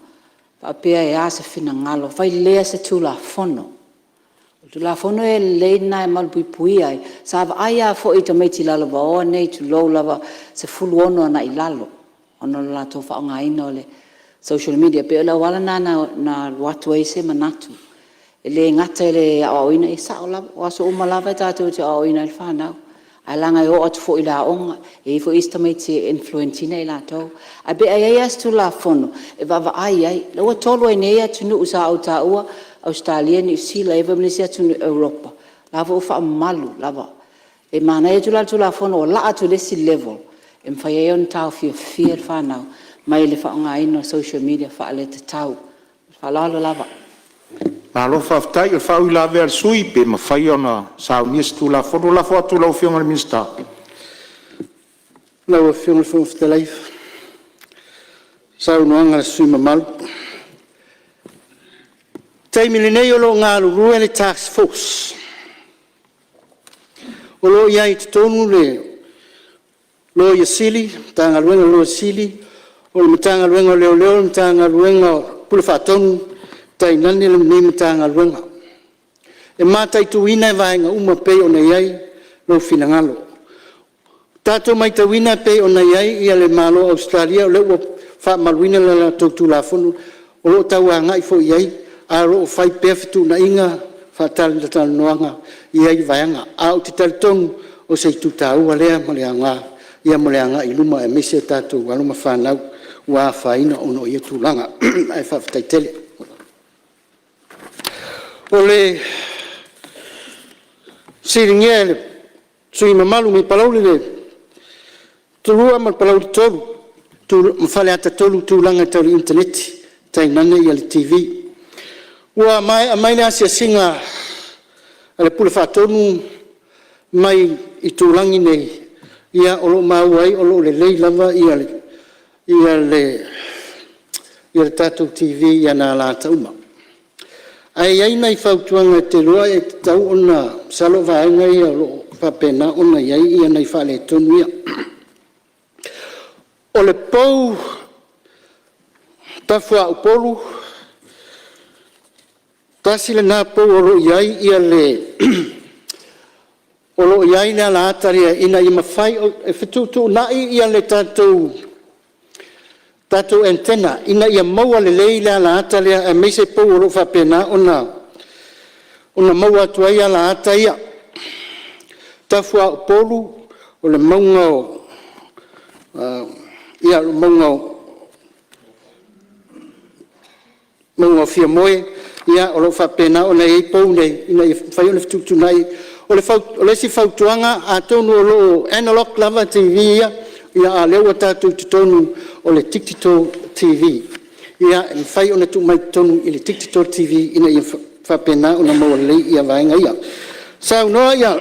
faapea e a se finagalo fai lea se tulafono o tulafono e lelei na e malupuipuia ai sa vaai a foʻi tamaiti lalo vaoa nei tulou lava se fuluono ana i lalo ona lo latou faaogāina o le social media pe o le auala na watu ai se manatu e le ngata e le aʻoaʻoina e saʻo lava o aso uma lava e tatou te aʻoaʻoina i le fanau ae laga e oo atu foʻi laʻoga e i foʻi isi tamaiti e influentina i latou ae pe ai ai ase tulafono e vaavaai ai laua tolu ai nei atunuu sa au taʻua australia niusila eva ma lesi atu europa lava ua faamamalu lava e mana e tula fono o laa tu lesi level e mwhai e on tau fia whanau mai le whaonga ino social media wha le te tau whalalo lava Malo whaftai o whau la vea sui pe ma whai ona sao nis tula fono la fo atu lau whionga le minsta. Lau a whionga le whawhita laif. Sao noanga le sui mamalu. Taimile nei o lo ngā lurua le task force. O lo iai te tonu le lo ia sili, tanga luenga lo sili, o le matanga luenga leo leo, le matanga luenga pula whatonu, tai nani le ni matanga luenga. E mātai tu ina e vaenga uma pei o nei ai, lo finangalo. Tato mai ta wina pei o nei ai, ia le malo Australia, o le ua wha maluina la tautu la fonu, o lo tau a ngai fo iai, a ro fai pefitu na inga fa tal tal noanga ia i vaanga au te tal tonu o se tu tau alea maleanga ia maleanga i luma e mise tatu waluma fa nau wa faina ono ia tulanga ai fa taitele ole siringele sui mamalu mi palauli le tulua mal palauli tolu tu mfale ata tolu tulanga tau internet tai nane ia le TV Ua mai na sia singa ale pula whatonu mai i tūrangi nei ia olo mauai olo le lei lava ia le tatou TV ia nā la tauma. Ai aina i whautuanga te roa e te tau ona salo vaenga ia olo whapena ona iai ia nei whale tonu ia. O le pou tawhua upolu Tasi le nā pou oro iai ia le oro iai nā la ataria ina i mawhai e whitutu nai ia le tātou antena ina ia maua le lei la ataria e meise pou oro whapena ona maua tua ia la ata ia. Tawhua o polu o le maunga ia le maunga fia moe ia o lo fa pena o nei pou nei ina i fai o le tutu nei o le si fautuanga a tonu o lo analog lava TV ia a lewa tatu tonu o le tiktito TV ia i fai o le tu mai tonu i le tiktito TV ina i fa pena o na mo le ia vaenga ia sa no ia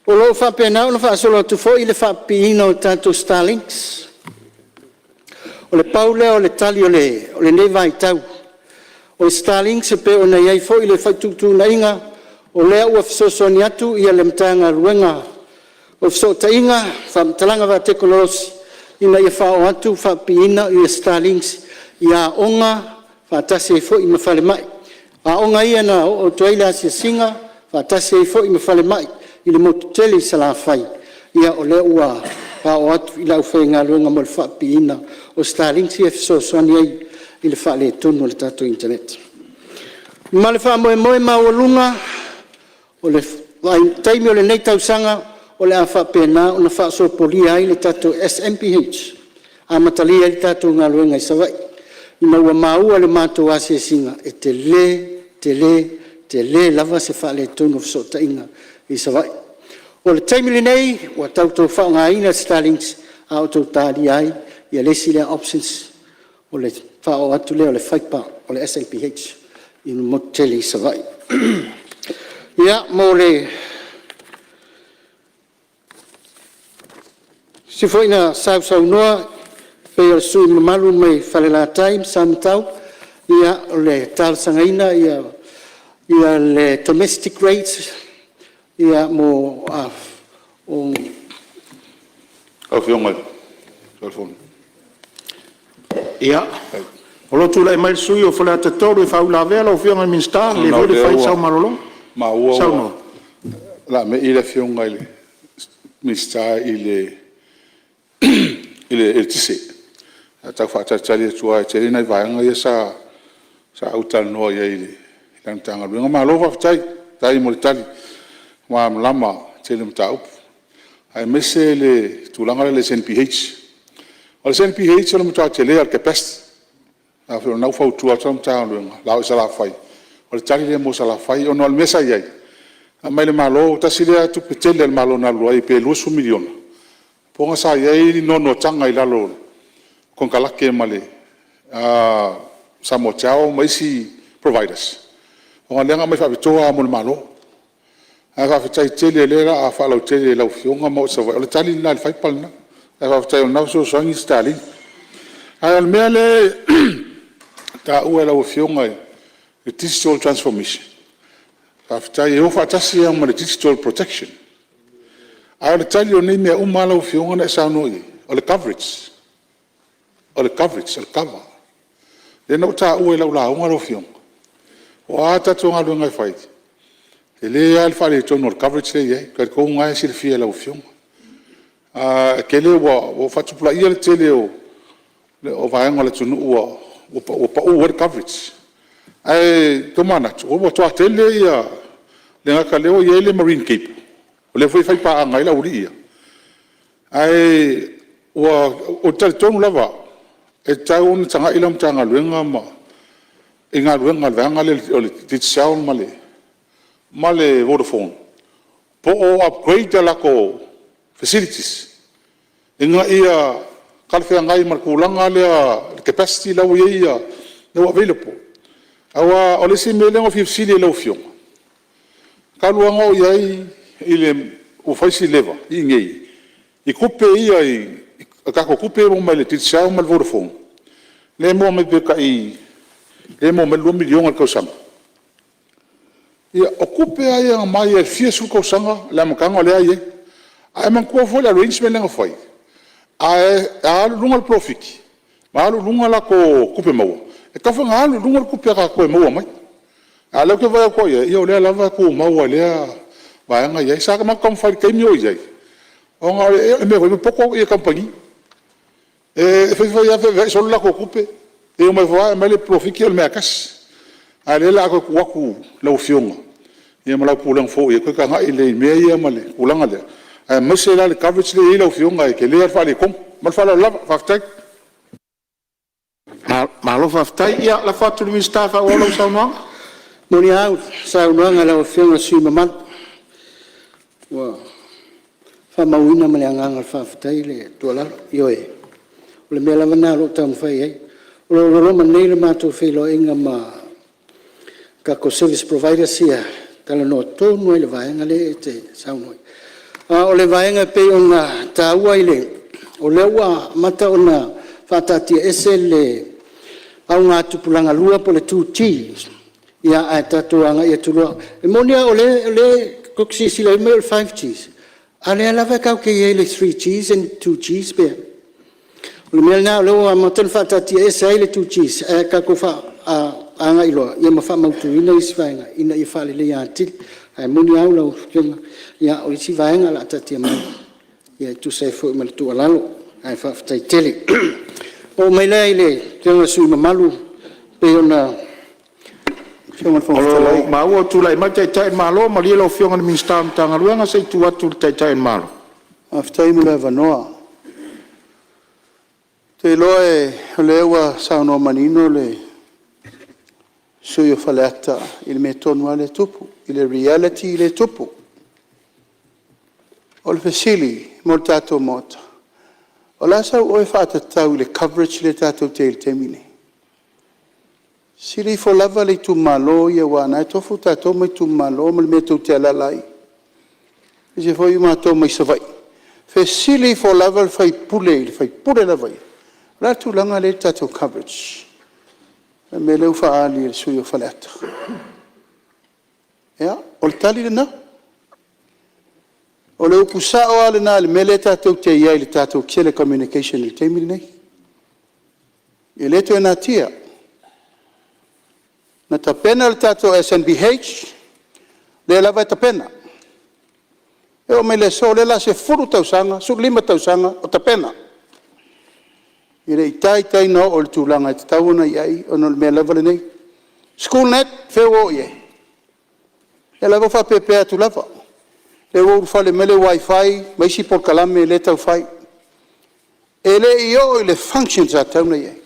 o lo fa pena o na fa solo tu fo i le fa pino tatu Starlinks o le paule o le tali o le nei vai tau o Starlink se pe ona iai fo i le whaitutu na inga o lea ua fisosoni atu ia le mtanga ruenga o fisota inga whamtalanga wa teknolosi ina ia whao atu whapiina i Starlink ia onga whatase fo i mawhale mai a onga ia na o tuaila si singa whatase fo i mawhale mai i le motuteli sa la whai ia o lea ua whao atu i lau whainga ruenga mo le whapiina o Starlink ia fisosoni ai i le whaale tonu le tato internet. Ma le wha moe maua o le taimi o le nei tausanga o le a wha pēnā o na wha so polia ai le tato SMPH a matalia le tato ngā luenga i sawai. I maua maua le mātou asia singa e te le lava se whaale tonu o so tainga i sawai. O le taimi le nei o tautou wha ngā ina Starlinks a o tau tāri ai i a lesi le options o le whao atu leo le whaipa o le SLPH i moteli savai. Ia, mo le si foi na sau noa pe o sui malu mai whale la time samtau ia o le tal sangaina ia le domestic rates ia mo o Awhionga, telefon. Ia. O lo tula e mai sui o whala te toro e whau la vela o whionga minsta, le vore whai sau marolong. Ma ua Sau no. La me i le whionga i le minsta i le tise. Tau whaatari atua e tere nei vaenga ia sa autal noa ia i le tanga ruenga. Ma lo whaftai, tai mo le tali. Ma lama tere mta upu. Ai mese le tulanga le SNPH. O le SNPH o le mta tele al capacity. A whero nau whautua tau mta ruenga. Lau isa la whai. O le tali le mo sa la whai o no al mesa iai. Mai le malo, tasi lea tu petele le malo na lua i pe lusu miliona. Ponga sa iei nono tanga i lalo kon kalake male. Samoa chao maisi providers. Ponga lenga mai whapitoa mo le malo. A whawhitai tele lera a whalau tele lau fionga mo sa vai. O le tali na le whaipalna. A whawhitai o nau so sangi stali. A al mea le ta ua lau fionga the digital transformation. Whawhitai e o whaatasi ang ma le digital protection. A le tali o nei mea lau fionga na e sauno i. O le coverage. O le coverage, o le cover. Le nau ta ua lau unga lau fionga. O a tatu ngā runga i whaiti. E le al whare tono o coverage le iei. Kai kou ngai siri fia lau fionga. Ke le o whatupula ia le tele o vaenga le tunu o pa ua le coverage. Ai tomana, o toa tele ia le ngaka leo iei le marine cape. O le fai pa anga ila uri ia. Ai o tali tonu lava e tau ni tanga ila mtanga luenga ma e ngā luenga vanga le o le titsau ma le Vodafone. Po o upgrade la ko facilities. E ngā ia kalwhea ngai markulanga le capacity lau ia lau available. Awa o le si me lengo fifsili lau fionga. Kaluanga o iai i le o faisi leva i ngei. I kupe ia i kako kupe mo mai le titsau ma le Vodafone. Le mo me beka i le mo me 2 miliona al kausanga. Ia o kupe ai mai e fia su kausanga le makanga le ai. Ai man kua foi arrangement lengo foi. Ai lunga le profit. Ma lunga la ko kupe mo. E ka fa ngalu lunga le kupe ka ko mo mai. Ala ke vai ko ia o le lava ko mo le vai nga ia sa ka ma kom fai ke mi o ia. O nga e me ko poko e compagnie. E fe ia fe so la ko kupe. E o mai vai ma le profit ke o me akas. Ale la ko waku lo fionga. Ia mala pulang fo ia ko ka ngai le me ia male pulang ale. Ai mese la le coverage le lo fionga ke le fa le kom. Mal fa la fa tak. Malo whaftai ia la whatu mi staff a olo saunga. Moni au, saunga la fionga sui maman. Wa. Fa mauina male anga whaftai le tuala ioe. O le mea wana lo tam fai ai. O lo manei le mato filo inga ma kako service provider sia tala no tonu le vaenga le te saunoi. O le vaenga pe ona taua ile. O le wa mata ona fatati esele au ngā tupulanga lua po le 2T. Ia ai tatuanga ia tulua. E monia o le koksi sila ime o le 5Gs. Ale alava kau ke ie le 3Gs and 2Gs pe. O le mea nā o leo a matan fatati esele le 2Gs. E kako fa anga iloa. Ia mawha mautu ina isi vaenga. Ina i whale le iantil. Ai monia au lau kenga. Ia o isi vaenga la atatia mai. Ia tu sai fo ima le tua lalo. Ai whaftai tele. O mai lei le kenga sui mamalu. Pe ona... Ma ua tu lai mai tai malo ma li lo fionga ni minsta tanga luenga sei tu atu tai malo. Aftai mu le vanoa. Te loe lewa sauno manino le suyo falata il metonu le tupu, il reality le tupu. O le fesili moltato mota. O la sa o fata tau le coverage le tato te temine. Sili fo lava le tu malo ia wana e tofu tato mai tu malo mal metu te alalai. Je fo ima to mai savai. Fe sili fo lava fai pule la vai. La tu langa le tato coverage. Me leu fa ali il suyo falata. Ya, ol tali na. O le upusa o ale na le mele tato te ia le tato kele communication le temili nei. Ile to na tia. Na tapena le tato SNBH, le lava tapena. E o me le so le la se furu tausanga, su 5 tausanga o tapena. I le itai no o le tūlanga i te tauna iai, o no le mea lava le nei. Schoolnet, feo o iei. E lava wha pepea tu lava. Le uru wha le mele wifi, maisi por kalame le tau whai. E le i o i le functions a tauna iei.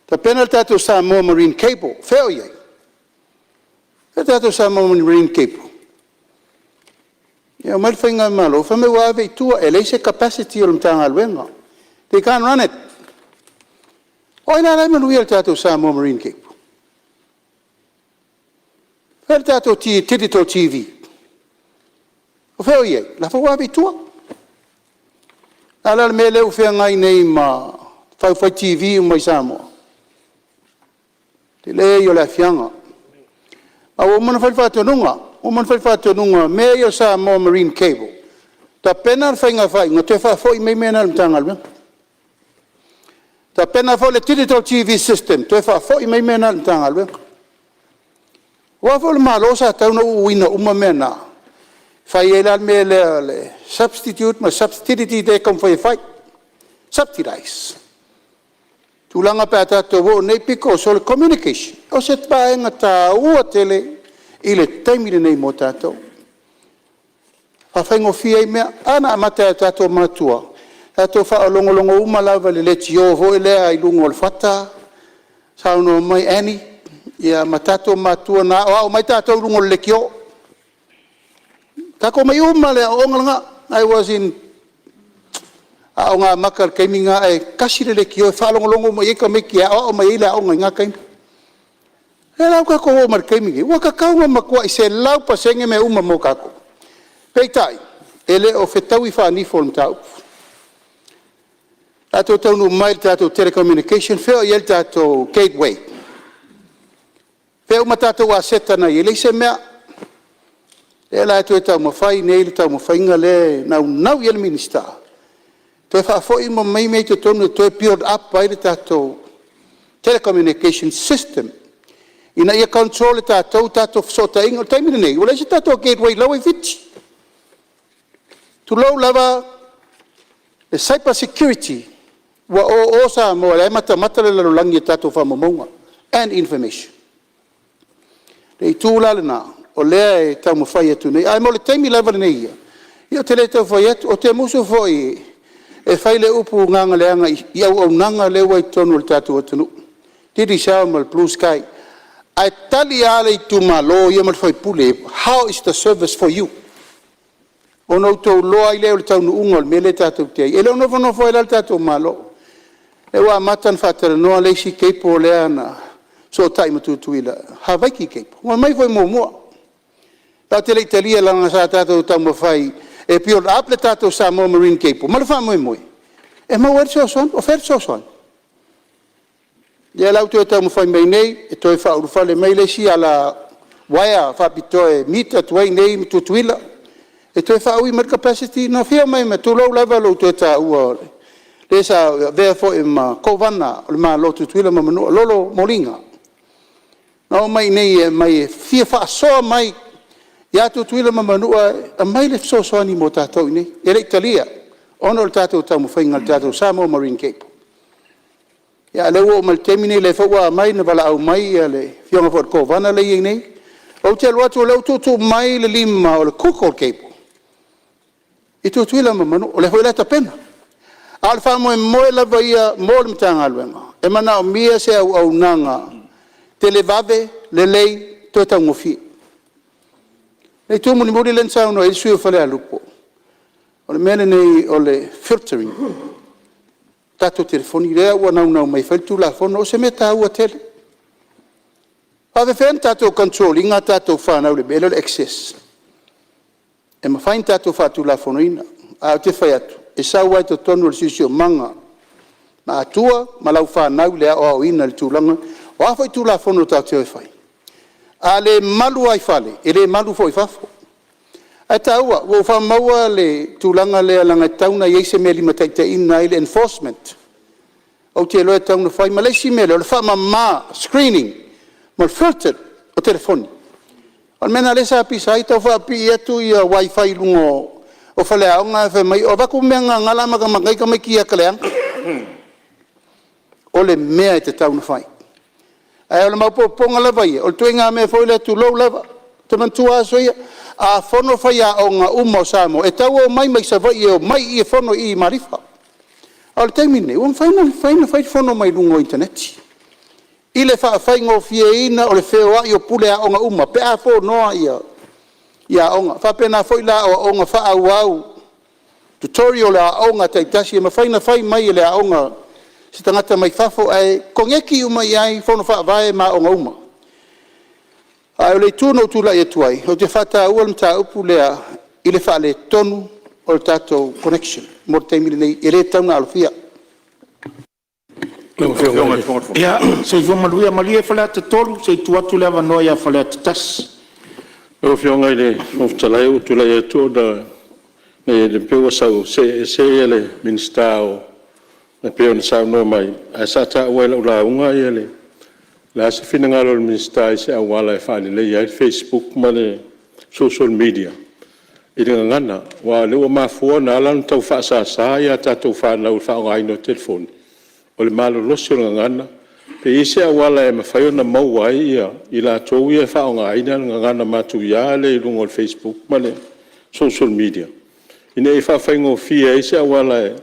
Ta pena tato Samoa marine cable, feo iei. E tātou Samoa Marine Cape. Ia mai whainga malo, whame wawe tua, e leise capacity o mtanga alwenga. They can't run it. Oi nā rai manuia le tātou Samoa Marine Cape. Whai le tātou digital TV. O wheo iei, la wawe tua. Ala le me leu whea ngai nei ma whai TV o mai Samoa. Te le i o le fianga. A o mana whai whatonunga. O man fai whatonunga, me i o Samoa Marine Cable. Ta pena ar whainga whai, ngā te whafoi mei mea nā mtanga alwea. Ta pena whao le digital TV system, te whafoi mei mea nā mtanga alwea. Wafo le malo sa tauna uina uma mea nā. Whai e lan me le substitute, ma substitute te kam whai whai. Subsidize. Tūlanga pēr tātou wo nei piko so le communication. O se tāenga tā ua tele, i le taimire nei mo tātou. Whawhaingo fia i mea, ana amata tātou matua. Tātou wha longo uma lava le leti o vo e lea i lungo le whata. Sauno mai ani, ia ma tātou matua na, o mai tātou lungo le leki o. Tako mai uma le o ngalanga, I was in, o ngā maka keiminga e kasi le leki o, wha longo mai eka meki o mai ila o ngā kaimi. E lau kako o mar keimingi. Ua ka kaunga makua i se lau pasenge me uma mo kako. Peitai, ele o whetau i whanifo le tau. Tātou taunu mai tātou telecommunication, wheo i el tātou gateway. Wheo ma tātou a setana i ele se mea. E la e tau mawhai, nei le tau mawhainga le nau i el minista. Toi whafoi mo mai mei te tonu, toi build up ai le tātou telecommunication system. Ina ia control tātou whasota inga o taimina nei. Wala se tātou gateway lau e viti. Tu lau lava le cyber security wa o Samoa le mata le lalulangi tātou whamamonga and information. Le i tūla le nā o lea e tau mawhai atu nei. Ai mo le taimi lava nei ia. Ia te le tau whai atu o te musu whai e whai le upu nganga leanga i au nanga le wai tonu le tātou atanu. Tiri sao mal blue sky. Ai tali ale I tumalo ia mal fai pule. How is the service for you? Ono tau loa I leo le tau nuunga me le tātou te ai. E leo nofa nofa le tātou malo. E wa matan whatara noa leisi keipo lea na so taima tutuila. Hawaiki keipo. Wa mai fai mua. Tau te lei talia langa sa tātou tau mawhai. E pio ap le tātou Samoa Marine keipo. Malafa moe. E mau er soson, o fer soson. Ia lau teo tau mawhai mai nei, e toi whaurufale mai leisi ala waia whapitoe mita tuai nei tutuila. E toi whaui mar capacity na whia mai me tūlau lava lau teo tā ua. Le sa vea fo e ma kovana, le ma lo tutuila ma manua, lolo moringa. Na o mai nei e mai whia whaasoa mai, ia tutuila ma manua, a mai le fsosoani mo tātou nei. E rei talia, ono le tātou tau mawhai ngal tātou Samoa Marine Cape. Ia le o mal temine le fawa mai na bala au mai le fionga fo ko vana le nei o te lo atu le tu mai le lima o le koko keipo e tu tuila manu o le foi la pena al fa mo la vaia mo le mtanga alwenga e mana o mia se au nanga te le vave le lei to ta ngofi e tu mo ni mo le lensa no e sui fa le alupo o le mene nei o le filtering tato telefoni rea ua nau mai whaitu la fono o se me tā ua tele. Pave when tato control, inga tato whanau le belo le access. E ma whain tato whatu la fono ina, a te whai atu. E sa wai to tonu le sisio manga, ma atua, ma lau whanau le ao ina le tūlanga, o a whaitu la fono tā te whai. A le malu ai whale, e le malu fo I whafo. A taua, wo wha maua le tūlanga le alanga tauna i eise meli mataita ina i le enforcement. O te loa tauna whai, ma leisi mele, o le wha ma screening, ma filter o telefoni. O mena le sa pisa i tau wha pi atu I a wifi lungo o whale aonga e mai, o waku mea ngala maka makai ka mai kia kaleanga. O le mea I te tauna whai. Ai o le maupoponga lava ia, o le tuinga mea fo le tu lou lava, te mantua aso ia, a fono whaia o ngā uma o Samoa, e tau o mai sa vai o mai I fono I marifa. O le taimine, o whaina fono mai lungo interneti. I le whaafaiga o fiaina o le wheoa'i o pule a onga uma, pe a po noa ia onga. Whapena foi la o onga whaauau, tutorial la onga taitasi, ma whaina whai mai le a onga, se tangata mai whafo ai, kongeki uma iai, whono whaavae ma onga uma. Ai o le tūno tūla e tuai, o te whata ua mta upu lea, i le wha le tonu o le tātou connection, mo te taimile nei, e re tauna alofia. Ia, se vonga luia malia e whalea te tolu, se tu atu lewa noa ia whalea te tas. O fionga i le whoftalai o tula e tō da le pewa sau se ele minsta o le pewa na sau noa mai. A sa ta ua ila ula unga i ele. La se fina ngalo le minsta i se awala e whaali le ia Facebook ma le social media. I ringa ngana, wa le ua mafua na alan tau wha sa ia tātou wha lau wha o ngaino telefoni. O le malo losi o ngana, pe ise awala e mawhaio na mauai ia, i la tau ia wha o ngaina ngana matu ia le rungo o Facebook ma le social media. Ine e whawhaingo fia ise awala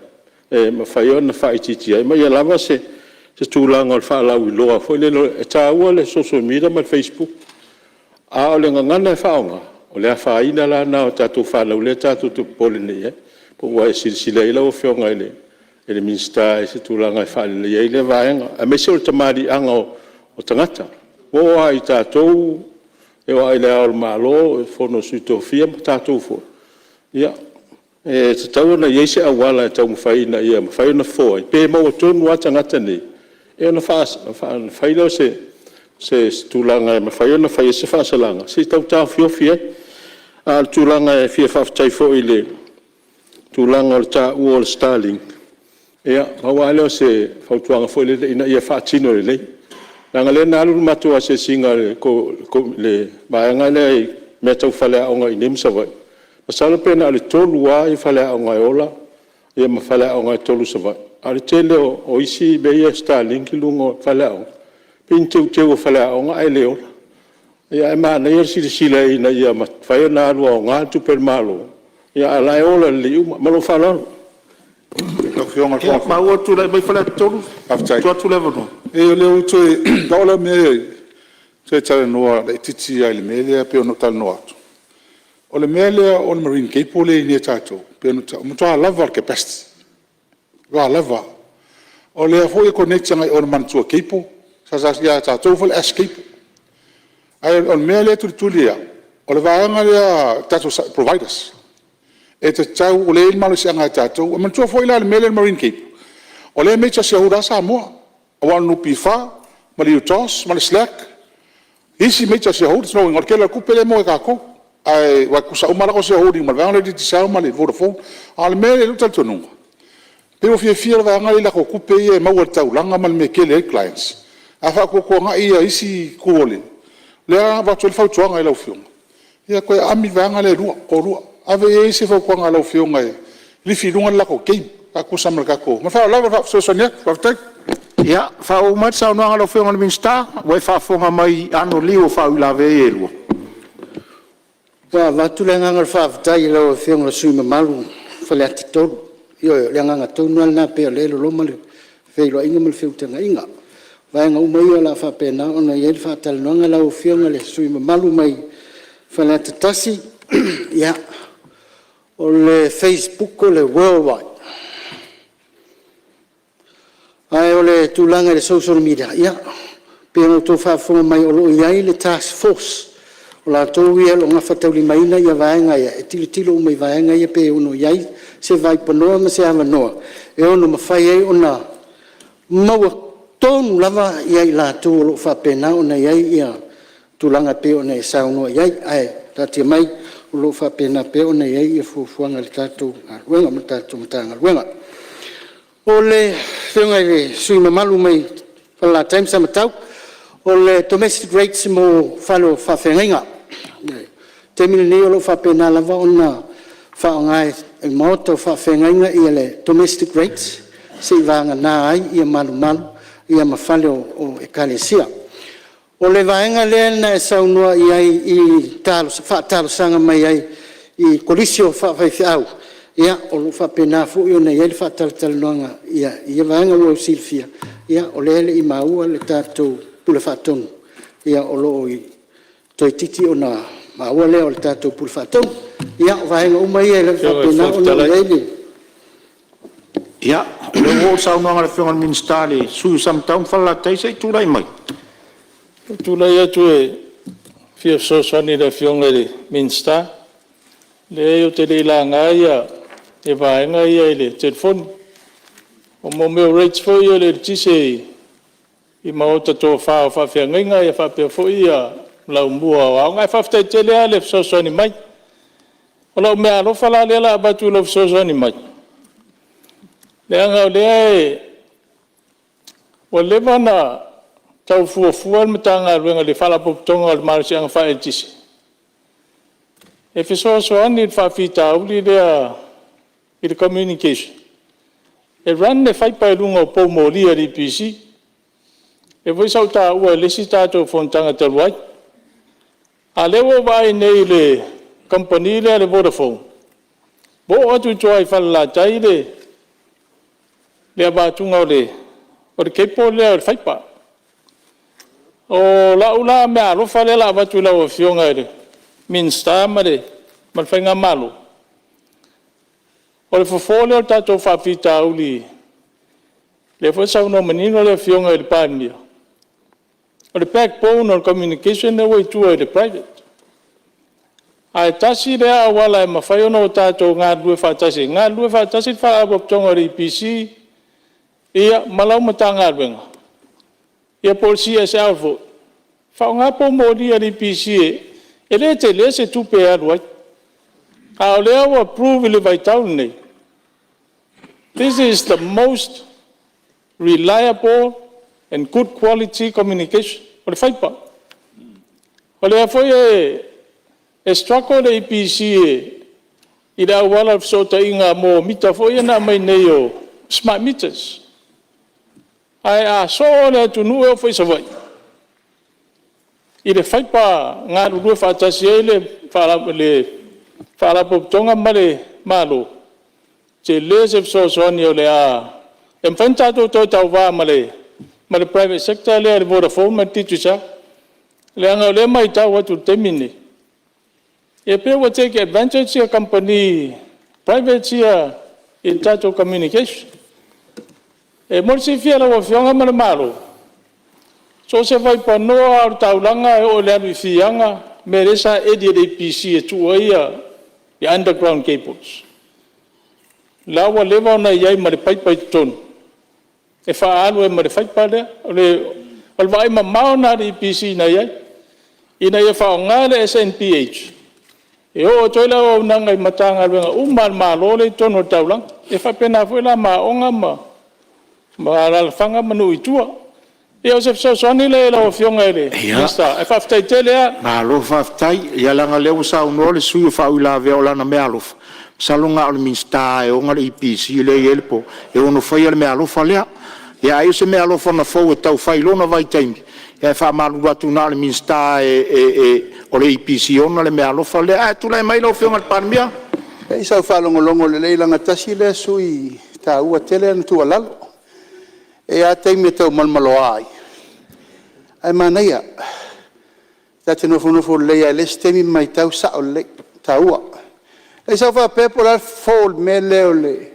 e mawhaio na wha ititi ai, ma ia lava se tūlanga o le wha lau i loa, fo le e tā ua le social media ma le Facebook. A o le ngana e wha o ngā, o le a wha ina la na o tātou wha lau le tātou tu pole nei, po ua e sirisila ila o whionga ile. Ele minsta e se tūlanga e whaale le le vaenga. A mese o le tamari anga o tangata. O ai tātou, e o ai le ao le malo, e whono sui tofia, ma tātou fo. Ia, e te tau na iei se awala e tau mwhaina ia, mwhaina fo ai. Pe mau o tonu a tangata nei. E ona whaila o se tūlanga e mwhaina whaia se whaasalanga. Se tau tāu fiofia, a tūlanga e fia whaftai fo i le tūlanga o le tā ua o le Starlink. Ia, hawa leo se fautuanga foi le ina ia fatino le. Langa le na alu matua se singa le baanga le meta fale onga inim savai. Pasalo pena ale tolu wa i fale onga ola, ia ma fale onga tolu savai. Ale tele o isi be ia Starlink lungo fale onga. Pintu teu fale onga ai le ola. Ia ma na ia sila ina ia ma fai na alu onga tu per malo. Ia ala ola le uma malo falalo. Ma ua tūlai mai whalea te tolu, tua tūlai wano. E o leo toi, kaola me, toi tala noa, le titi ai le melea, pe ono tala noa atu. O le melea, o le marine keipo le inia tātou, pe ono tala, mutoa lava al capacity. Wa lava. O lea fo e connect ngai o le mantua keipo, sa ia tātou fo le as keipo. Ai o le melea tuli ia, o le vaanga lea tātou providers. E te tau o le ilmalo si anga tātou, e mantua fo ila le mele marine cape. O le mecha si ahura Samoa, o anu pifa, ma le utos, ma le slack. Isi mecha si ahura, sino ingar kela kupele mo e kako. Ai, wa kusa umarako si ahura, ma le vanga le ditisau, ma le Vodafone, a le mele lutal tonunga. Pero fia le vanga le lako kupe e maua tau langa ma le mekele clients. A fa koko nga ia isi kuole. Lea watu le fautuanga e lau fionga. Ia koe ami vanga le rua, ko rua. Ave e se fo kwanga lo fionga e li fi lunga la ko ke ka ku samel ka ko ma fa la fa so sonia fa tek Ia, fa o mai sa no ngalo fionga min sta, we fa fonga mai ano liu fa ula ve elu. Wa tu le nganga fa tai lo fionga sui ma malu fa le atito yo le nganga tu no na pe le lo male fe lo inga mal fiu tanga inga va nga umai la fa pena ona ye fa tal no ngalo fionga le sui ma malu mai fa le tasi ya o le Facebook o le worldwide. Ai o le tūlanga le social media, ia. Pēno tō whaafonga mai o lo iai le task force. O la tō ia lo ngā whatauli maina ia vaenga ia. E tilo mai vaenga ia pē ono iai se vai panoa ma se ama noa. E ono mawhai ei ona maua tōnu lava iai la tō o lo whapena ona iai ia tūlanga pē ona e saunoa iai. Ai, tatia mai o lo whapena pe ona iei e fuafuanga le tātou aruenga ma tātou matanga aruenga. O le whiunga le sui mamalu mai whala time sa matau, o le domestic rates mo whalo whawhenga. Te mini ni o lo whapena lava ona whaongai e maoto whawhenga i le domestic rates, se i vanga nā ai ia malu malu, ia mawhale o e kalesia. O le vaenga lea na e saunua i ai i talo sanga mai ai i kolisio whawhaifi au. Ia o lo whapena fu i o nei ele whatalanoanga ia vaenga lo silfia. Ia o le ele i maua le tātou pula whaatonu. Ia o loo i toi titi o na maua leo le tātou pula whaatonu. Ia o vahenga umai e le whaapena o na leile. Ia, le o saunoanga le whionga minista le sui samtaun whala teisa I tūrai mai. Tūlai atu e fia sosani le whionga le minsta. Le o te leila ngā e vahenga ia le telefoni. O mo meo rates fo ia le tise I maota tō whao whawhiangainga ia whapea fo ia lau mua o au. Ngai whawhtai te lea le sosani mai. O lau mea alofa la lea la abatu lau sosani mai. Lea ngau lea e o lewa na tau fuafua le matanga ruenga le whalapoputonga o le marasi anga whae tise. E fisoasoani le whawhita auli lea I le communication. E ran le whaipai lunga o pou molia le PC. E voi sau tā ua lesi tātou Fonotaga taluai. A lewa vai nei le company le Vodafone. Bo atu toa I whalalatai le abatunga o le keipo le whaipa. O laula mea alofa le la abatu la o fionga le minsta ma le whainga malo. O le fofole o tātou whawhita auli le whasau no manino le fionga le Palemene. O le backbone o le communication le wai tua le private. Ai tasi lea awala e mawhai ono o tātou ngā lue whatasi. Ngā lue whatasi whaaboptonga le PC ia malau mata ngā ruenga. Ia polisi e se alvo. Whao ngā po mōri le PC e le te le se tupe aruai. A o lea wa approve le vaitau nei. This is the most reliable and good quality communication. O le whaipa. O lea foi e strako le IPC I le awala fsota inga mo mita foi na mai nei o smart meters. Ai a so le tunu e foi savai. I le whaipa ngā rurua whatasi e le whalapoputonga male malo. Te le se fsosoani o le a. E mwhaintato tau tau wā male private sector le Vodafone ma titusa. Le anga le mai tau atu temine. E pe wa take advantage a company private ia in tato communication. E morsi fia la wa fionga male malo. So se vai pa noa au taulanga o le anu fianga meresa edi de PC e tua ia the underground cables. Lawa lewa na iai ma le paipai tonu. E wha anu e ma le whaipa lea. O le vai ma mao na le PC na iai. Ina ia wha o ngā le SNPH. E o toila o nanga I matanga luenga. Umal ma lo le tonu o taulang. E wha pena fuela ma onga ma alalfanga manu I tua. E o se fsosoni le la o fionga ele. Mista. E wha ftai te lea. Ma alofa ftai. Ia langa leo sa uno le sui wha ui la veo lana me alofa. Salonga o le minsta e onga le IPC le elpo. E ono whai le me alofa lea. Ia ai se me alofa na fau e tau whai lona vai taimi. Ia wha malu atu na le minsta o le IPC ona le me alofa lea. Tu lai mai lau fionga le Palemene. E isa whalongolongo le leilanga tasi le sui ta ua tele na tua lalo. E a taimi tau malmalo ai. Ai manaia. Tate nofo leia le stemi mai tau sa o le ta ua. E sa wha pepo la fold me leo le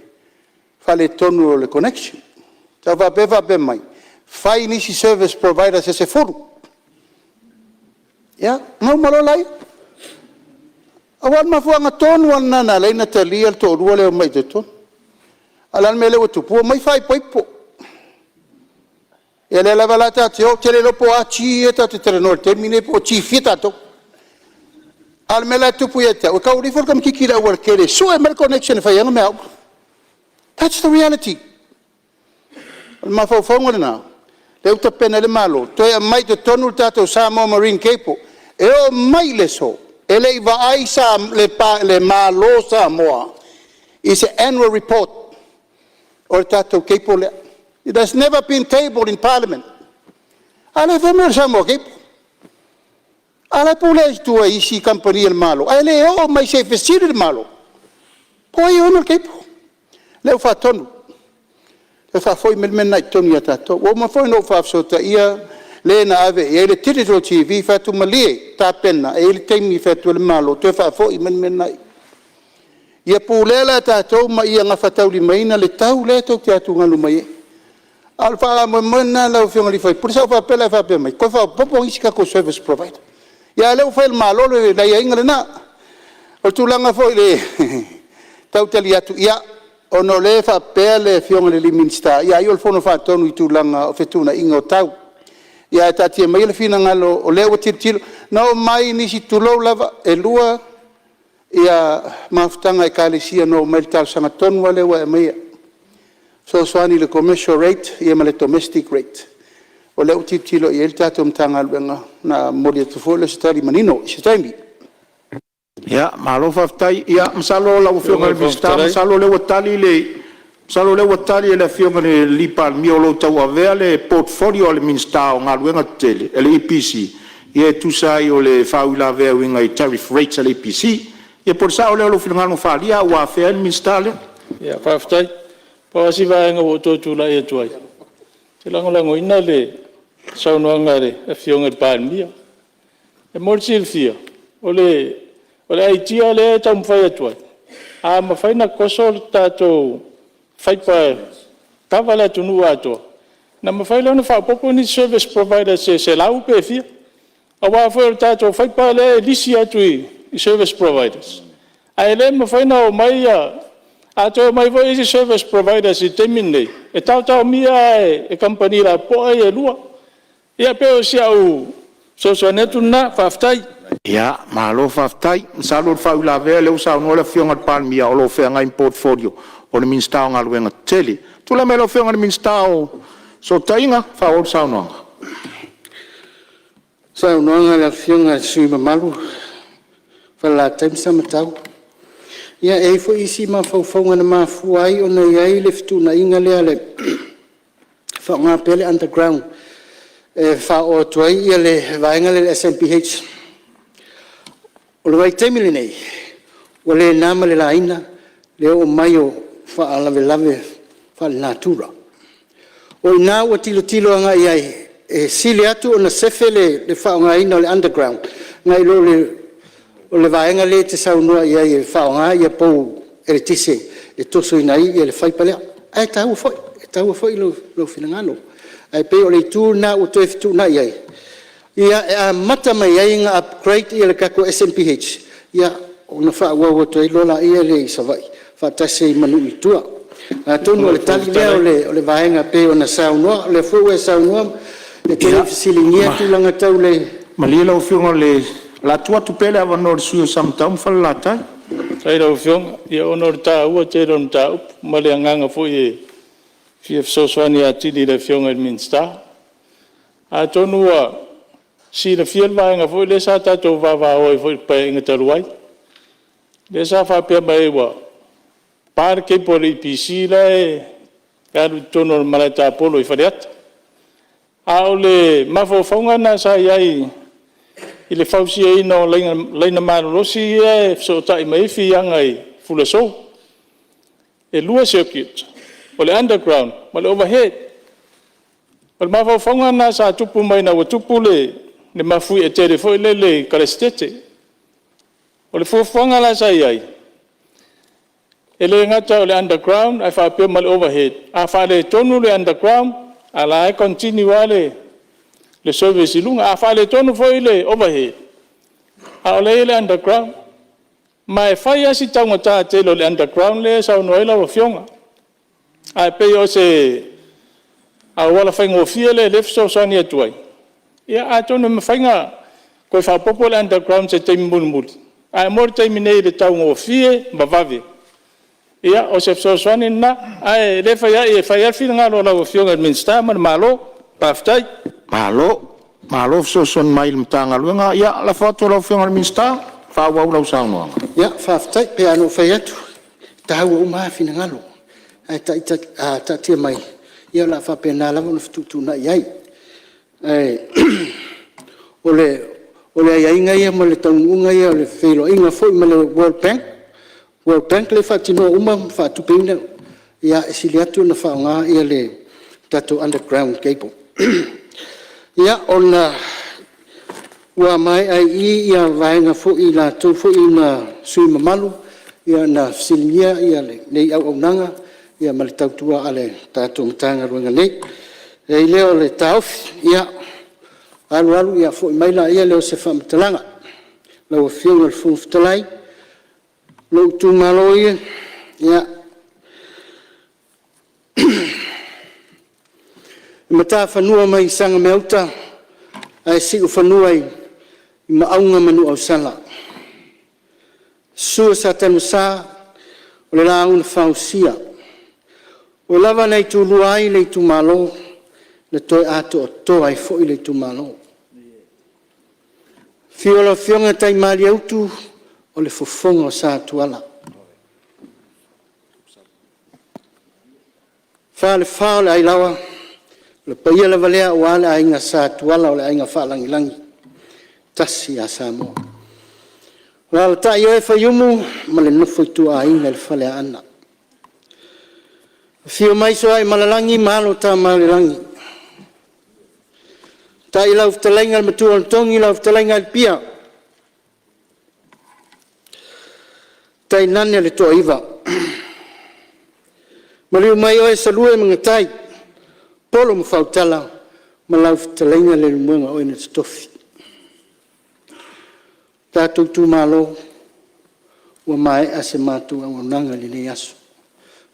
whale tonu o le connection. Sa wha pe mai. Whai nisi service provider se furu. Ia, mau malo lai. Awan mafuanga tonu al nana leina te lia al tōrua leo mai te tonu. Alan me leo tupua mai whai poipo. Ia le lava la tate o te le lopo a chi e tate tere no te mine po chi fita to. Al me la tupu e te. O kau rifol kam kikira ua kere. So e mer connection whai anga me au. That's the reality. Al mawhauwhaunga le nao. Le uta pena le malo. Toi a mai te tonu tato Samoa Marine Capo. E o mai le so. E le iwa ai sa le malo Samoa. Is an annual report. O tato Capo le. It has never been tabled in Parliament. Ale whamea Samoa Capo. Ale pule tua isi company el malo. Ale o mai se fesiri el malo. Poi o Capo. Le ufa tonu. E wha foi mena I tonu ia tato. O ma foi no wha fsota ia le na ave e le digital TV fatu malie ta penna e le taimi fatu le malo te fa fo i men nai ia pulela ta to ma ia nga fatau li maina le tau le to te atu ngalu mai alfa mo mena la fiona li foi por sa fa pela fa pe mai ko fa popo isika ko service provider ia le fa el malo le la ia ingre na o tulanga foi le tau tali atu ia ono le fa pele fiona le minsta ia io il fono fa tonu tulanga o fetuna ingo tau ia tati mai le fina ngalo o le o titilo no mai ni si tulo lava e lua ia maftanga e kalisia no mai tal sanga tonu wale wa mai so swani le commercial rate ia male domestic rate o le o titilo ia tato mtanga lenga na moli to fo le stari manino sitambi ia malo faftai ia msalo la ufio le bista msalo le watali le Salo le watali le fionga le lipa miolo tau avea le portfolio le minsta o ngā luenga tele, le EPC. Ie tusai o le whauila avea winga i tariff rates le EPC. Ie por sao le alo whilangano whalia o awhea le minsta le. Ia, whaftai. Pawasi vaenga o tōtu la e tuai. Te langolango ina le saunoanga le fionga le pānmia. E morsil fia. O le aitia le tau mwhai atuai. A mawhaina koso le tātou fai pa tavala tunu ato na mafai lona fa popo ni service provider se lau pe fia awa foi tato fai pa le lisi atu I service providers ai le mafai na o mai ato mai voi service providers I temine e tau mia e company la po e lua ia pe o sia u so netu na faftai ia malo faftai salo fa ula ve le usa no le fionga pan mia o lo fe nga in portfolio o le minsta o ngaluenga tele. Tula me lo whionga le minsta o so tainga fa o saunoanga. Saunoanga la whionga sui mamalu. Whala taimsa matau. Ia e fo isi ma faufaunga na mafuai o na iai le fitu na inga lea le fa ngā pele underground. Fa o tuai ia le vaenga le SMPH. O le vai taimile nei. O le nama le laina le o maio fa lave fa natura o ina o tilo anga iai e sile atu ona sefele le fa nga ina le underground ngai lo le vaenga le te saunua iai e fa nga ia po e tise e toso ina I le fai pale ai tau foi lo finangano ai pe o le tu na o te fitu na iai ia mata mai ai nga upgrade ia le kako SMPH ia ona fa wa to lo la ia le savai fatase manu itua tonu le tali le o le vaenga pe ona saunoa le fuwe saunoa le te silinia tulanga tau le malila o fionga le la tua tupele ava nor suyo samtam fal lata sai ro fiong ia onor ta ua te ron ta male nganga fu e fief so swani ati le fionga el minsta a tonu si le fiel vaenga fu le sa ta to va o fu pe ngataluai le sa fa pe mai wa par que por IPC le karu tono malata polo I fariat aule mafo fonga na sa yai ile fausi ai no leina marosi e so tai mai fi yangai fulaso e lua circuit ole underground ole overhead ole mafo fonga na sa tupu mai na tupu le mafu e tere foi le kalestete ole fo fonga la sa yai ele ngata o le underground ai fa pe mal overhead a fa le tonu le underground ala e continue le service lunga a fa le tonu foi le overhead a le underground mai fa ya si tanga ta te le underground le sa no ela o fionga ai pe o se a wala fa ngo fiele le so so ni tuai ia a tonu me fa nga ko fa popo le underground se te mbulmul ai mor te mine le tau ngo fie bavave ia o se soani na ai le fa ia fina lo la fionga minsta malo paftai malo soson mail mtanga luenga ia la foto lo fionga minsta fa wa lo sauno ia paftai pe anu fa ia tu ta u ma fina ngalo ai ta tia mai ia la fa pe na la no tu na iai ai ole ai ngai mo le tau ngai le felo inga foi mo le World Bank le fatino fa tupinga ia siliatu na fa nga ia le tato underground cable Ia ona ua mai ai ia vaenga fo'i la tau fo'i na sui mamalu ia na silingia ia nei au nanga ia mali tautua ale tātou matanga ruenga nei. E leo le taofi ia alu ia fo'i maila ia leo se whamatalanga. Lau a whionga le whungwhitalai. Lau tu malo ia mata whanua mai sanga meuta ai siku whanua i maunga manu au sala. Sua sa tanu sa o le laun whausia. O lava nei tu luai le tu malo le toi ato o toa i fo'i le tu malo. Fiola fionga tai mali autu o le fofonga o sa tuala. Wha le ai lawa le paia le valea o ale ainga sa tuala o le ainga whaalangilangi. Tasi a Samoa. La le tai oe whaiumu ma le nufo i tu a inga le whale ana. Fio mai so ai malalangi malo ta malalangi. Tai lau ftalenga le matua tongi lau ftalenga le pia. Tai nane le toa iwa. Mariu mai oe salue mga tai. Polo mawhautala ma lau ftalenga le lumunga oe na tofi. Tātou tū malo ua mai ase mātou au nanga li nei aso.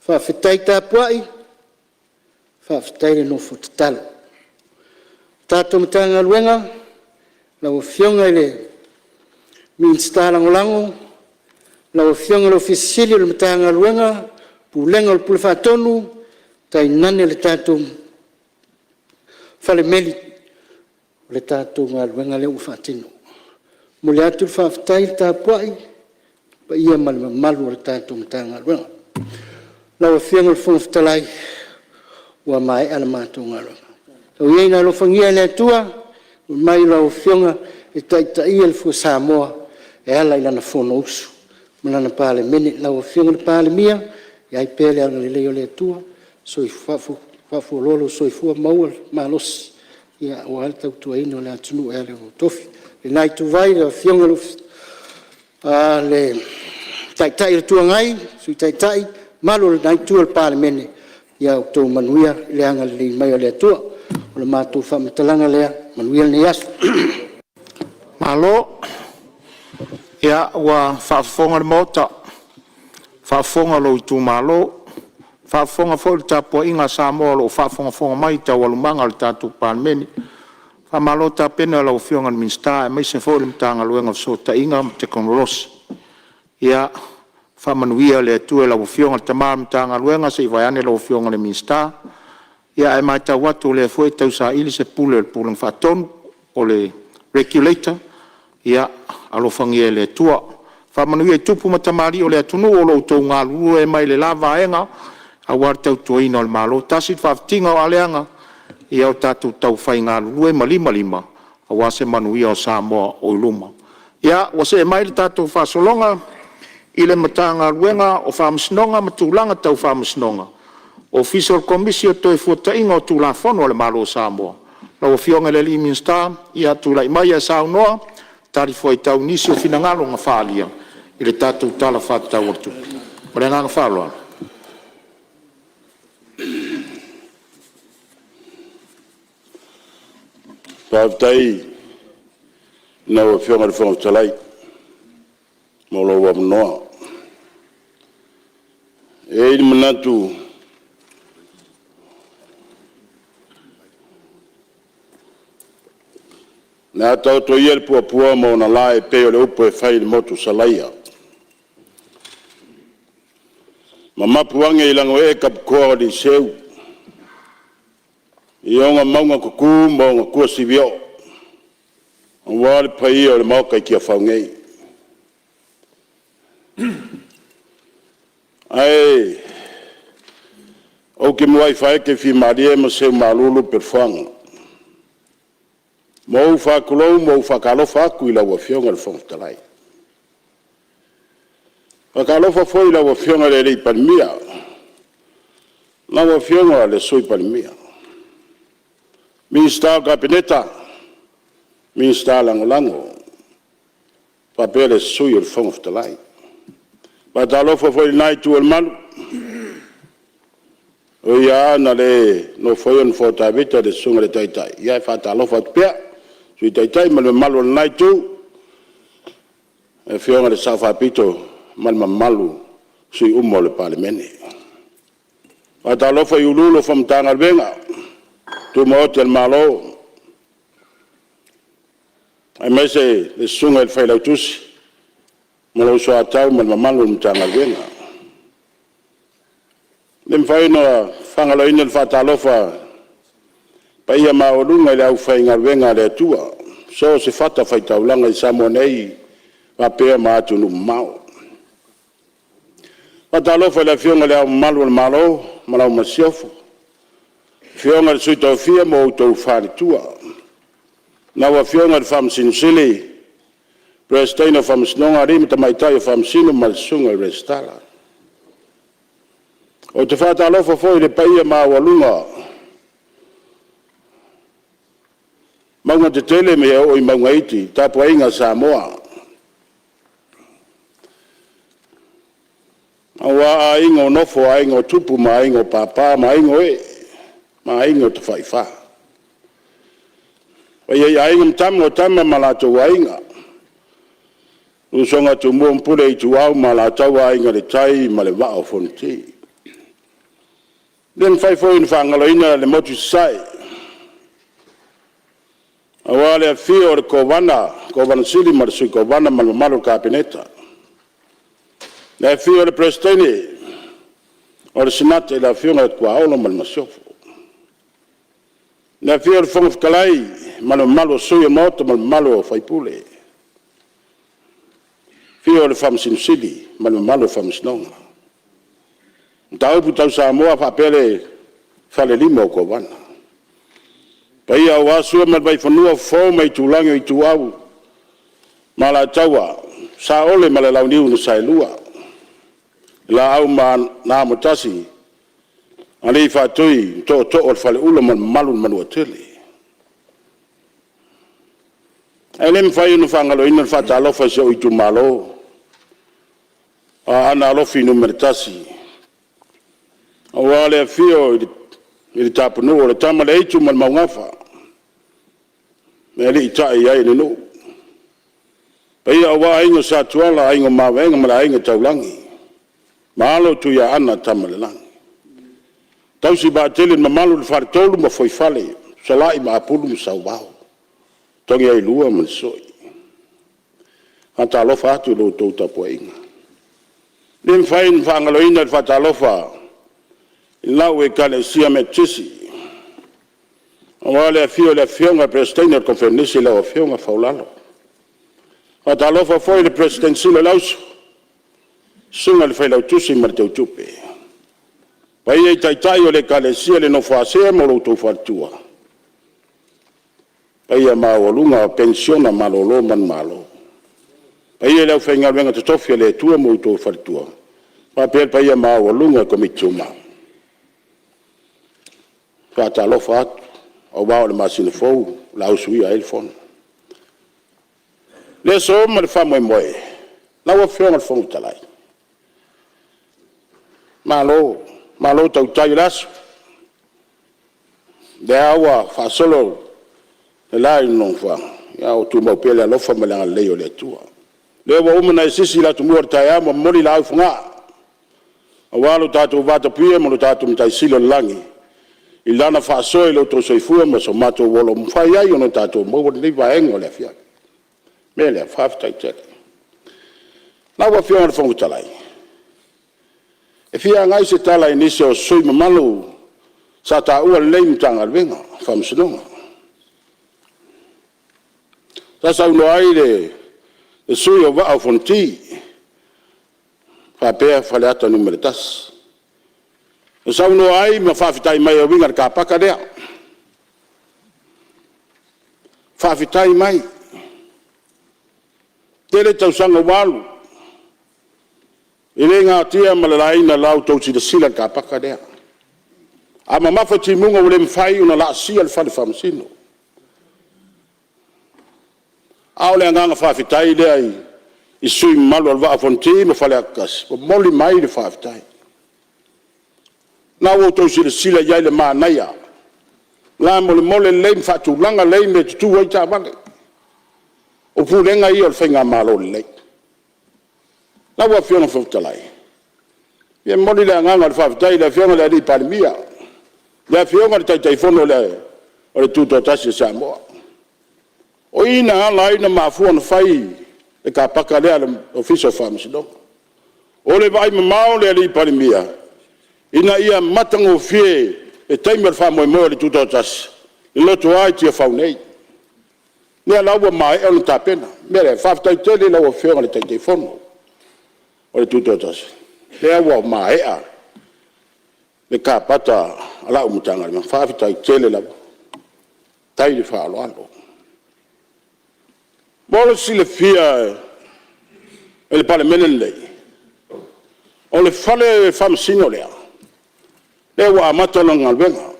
Whawhetai tā puai, whawhetai le nofo tatalo. Tātou matanga luenga, lau a whionga i le minsta langolango, lau a whionga le ofisili le matanga luenga, pulenga le pule whatonu, tai nane le tātou Palemene, le tātou ngā luenga le uwhatino. Mole atu whawhetai tā puai, pa ia malu le tātou matanga luenga. Lau a whionga le whungwhitalai, ua mai ala mātou ngā luenga. Tau iei nā lofangia nea tua, mai lau whionga e taita ia le fua Samoa, e ala i lana whono usu. Malana Palemene, lau a whionga le Palemia, e ai pēle anga le leo le tua, so i whafu lolo, so i fua maua malos, ia o al tau tua ino le atunu e ale o tofi. Le nai tu vai, le whionga le taitai le tua ngai, sui taitai, malo le nai tua le Palemene, ia o tau manuia, le anga le mai o le tua, o le mātou whamatalanga lea, manuia le asu. Malo, ia ua whaafonga le mota, whaafonga lo i tu malo, whaafonga fo le tāpua inga Samoa lo whaafonga mai tau alumanga le tātou Palemene, whamalo tā pena lau whionga le minsta, e mai se fo le mtanga luenga so ta inga te konrosi. Ia whamanuia le tue lau whionga le tamā mtanga luenga se i vaiane lau whionga le minsta. Ia e mai tau watu le fwe tau sa ili se pule le puleng whatonu o le regulator. Ia alofangia le tua. Whamanuia i tupu matamari o le atunu o lo tau ngā lulu e mai le lava enga. A war tau tuaina o le malo. Tasit whaftinga o aleanga. Ia o tātou tau whai ngā lulu e malima. A wase manuia o Samoa o iluma. Ia wase e mai le tātou whasolonga. I le matanga luenga o whamasnonga matulanga tau whamasnonga. Official Commission toi fuatainga o tula fono le malo Samoa. Lau whionga le li minsta, ia tula mai e saunoa, tari foi tau nisi o finangalo nga whalia. I le tātou tala whatau o tupi. Mare ngā whaloa. Pātai, nau a whionga le whangatalai. Molo wa mnoa. E ili manatu na tau to iel pua mo na la e pe o le upo e fai le motu salaia. Mama puange ilango e kapkoa di seu. Ionga maunga kuku maunga kua sivio. Wale pai o le mauka i kia whaungei. Ai, o ke mwai whae ke whi maria ma seu malulu per whanga. Mou whakulou, mou whakalofa aku i laua whionga le whangtalai. Whakalofa fo i laua whionga le rei Palemene. Laua whionga le soi Palemene. Minsta Capineta, Minsta Langolango, Papel is so your phone of the light. But I love for the night to a man. O ia na le no foi on fo tabita de sunga de taitai. Ia fa ta lo fa pea. Sui taitai mal malu nai tu. E fionga de sa fa pito mal malu sui umo le Palemene. Fa ta lo fa yulu fo mtanga venga. Tu mo tel malo. Ai mese le sunga el fa la tusi. Malo so atau mal malu mtanga venga. Lem fai no fangalo ina fatalofa pa ia maolunga le au fai ngalwenga le tua so se fata fai taulanga I Samoa nei pa pea maatu no mau fatalofa le fionga le au malu malo malau masiofo fionga le Aso Tofi mo to fali tua na wa fionga le fam sinsili prestaino fam snonga rim tamaitai fam sinu malsunga restala o te whata alofa foi le paia mawalunga. Maunga te tele me o I maunga iti, tapua inga Samoa. Awa a ingo nofo, a ingo tupu, ma ingo papa, ma ingo ma ingo te whaiwha. Wai a ingo tama malato wa inga. Usonga tu mua mpule I tu au malato wa inga le tai, ma le wao fonti. Then fai foi in fangaloina le motu sai. Awale a fio de Kovana Sili Marsu Kovana Malmalo Capineta. Le fio de Prestene or Senate la fiona Quaolo Malmasofo. Le fio de Fong of Kalai Malmalo Suya Moto Malmalo Faipule. Fio de Fam Sin Sili Malmalo Fam Snonga. Tau putau Samoa papele fale limo ko wana. Pai au asua mai fanua fo mai tulangi I tuau. Mala taua sa ole mala launiu no sailua. La au na motasi. Ali fatui to o fale ulo man malun manua tele. Elem fai no fangalo ina fata lo fa so I tu malo. Ana lo finu mertasi. Awale fio I tapu no le tama le itu man maungafa. Me li itai ai ni no. Pai awa ingo sa tuala ingo mawenga mala ingo taulangi. Malo tu ya ana tama le langi. Tau si ba tele mamalo le fartolu ma foi fale. Salai ma apulu ma saubao. Tongi ai lua man soi. Anta alofa atu lo tau tapu inga. Lim fain fangaloina fata alofa. Lau e kale sia me tisi. Awale a fio le fionga prestainer konfernisi lau a fionga faulalo. Ata alofa foi le presidensi le lausu. Sunga le fai lau tusi marteu tupe. Pai e taitai o le kale sia le no fasea mo loutou fartua. Pai a mawalunga pensiona malolo man malo. Pai e lau fai ngalwenga tutofi le tua mo loutou fartua. Pai a mawalunga komituma. Fata lofa atu, au wao le masine fou, la usui a elfon. Le so ma le famo e moe, la wa fionga le fongu talai. Malo tau tai lasu. Le awa fa solo, le lai non fa, ya o tu mau pele alofa ma langa leo le tua. Le wa umana sisi la tu muar tayama, mori la au funga. Awalo tatu vata pia, mo tatu mtai silo langi. Ilana faso ilo to soifua ma so mato wolo mfai ai ono tato mo ni vaengo le fia. Mele faf tai tete. Na wa fia on fongu talai. E fia ngai se talai ni so soi mamalu sa ta ua leim tanga venga fam sinonga. Sa sa uno ai le sui o va fonti. Fa pe fa le ata numero tas. O sa uno ai ma whawhitai mai o wingar ka paka rea. Whawhitai mai. Tere tau sanga walu. I re ngā tia malarai na lau tau si da sila ka paka rea. A mamafa timunga ule mfai una la sia le fale famasino. A ole anganga whawhitai le ai i sui malu alwa a fonti ma fale akas. O moli mai le whawhitai. Na o tau sila iai le maa naia. La mole le mfatu langa le me tutu wai ta vale. O pulenga i o whainga malo le. Na wa fiona whawhitalai. Ia moli le anganga le whawhitai le fiona le ali Palemene. Le fiona le tai fono le tuto tasi Samoa. O ina ala ina mafua na fai le ka paka le ala official farmers do. O le vai mamao le ali Palemene. Ina ia matango fie e taimar fa mo le tuto tasi. I loto ai tia faunei. Ni lawa mai e on tapena. Mere fa tai tele lawa fiona le tai fono. O le tuto tasi. Le awa mai a. Le ka pata ala umutanga le fa tai tele la. Tai le fa alo. Bolo si le fia el Palemene lei. O le fale famsino lea. Le wa matolo ngalbenga.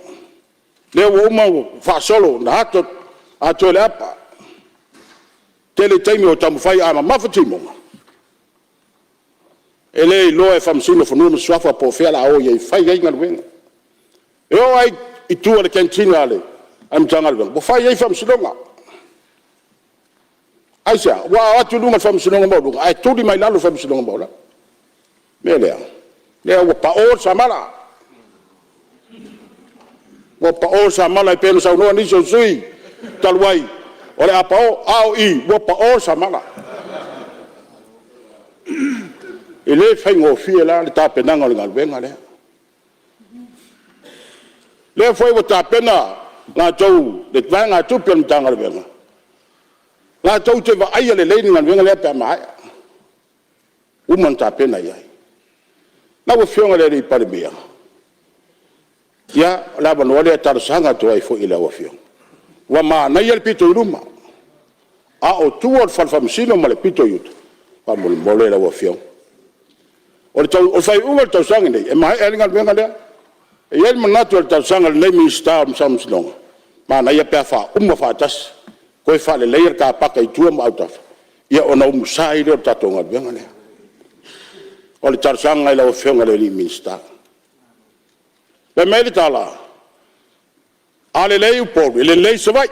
Le wa uma fa solo na ato le apa. Tele taimi o tamu fai ama mafatimo. Ele lo e famsino fonu swafa po fela o ye fai ye ngalbenga. E o ai itu le cantina le. Am tangalbenga. Bo fai ye famsino nga. Aisha, wa atu lunga famsino nga mo. Ai tudi mai lalu famsino nga mo la. Melea. Le wa pa o samala. Wa pa o samala peno sa no ni so sui talwai ole apa o au I wa pa o samala ele faingo fiela le tapenanga le ngalbenga le foi wa tapena la tou le vanga tu pen tangal benga la tou te va ai le leini ngalbenga le pa mai man tapena yai na wa fionga le Palemene. Ya la banole tar sanga to ai fo ila wa fiong wa ma na yel pito luma a o tuor fal famsino ma le pito yut pa mol mole la wa fiong o fai un to sanga nei e mai elinga benga le e yel manatu to sanga le mi sta sam slong ma na ya pa fa fa tas ko fa le leer ka pa kai tu ma auta ya ona musai le ta tonga benga le o le tar sanga la wa fiong le mi sta. Pe mele tala. Ale lei upo, ele lei savai.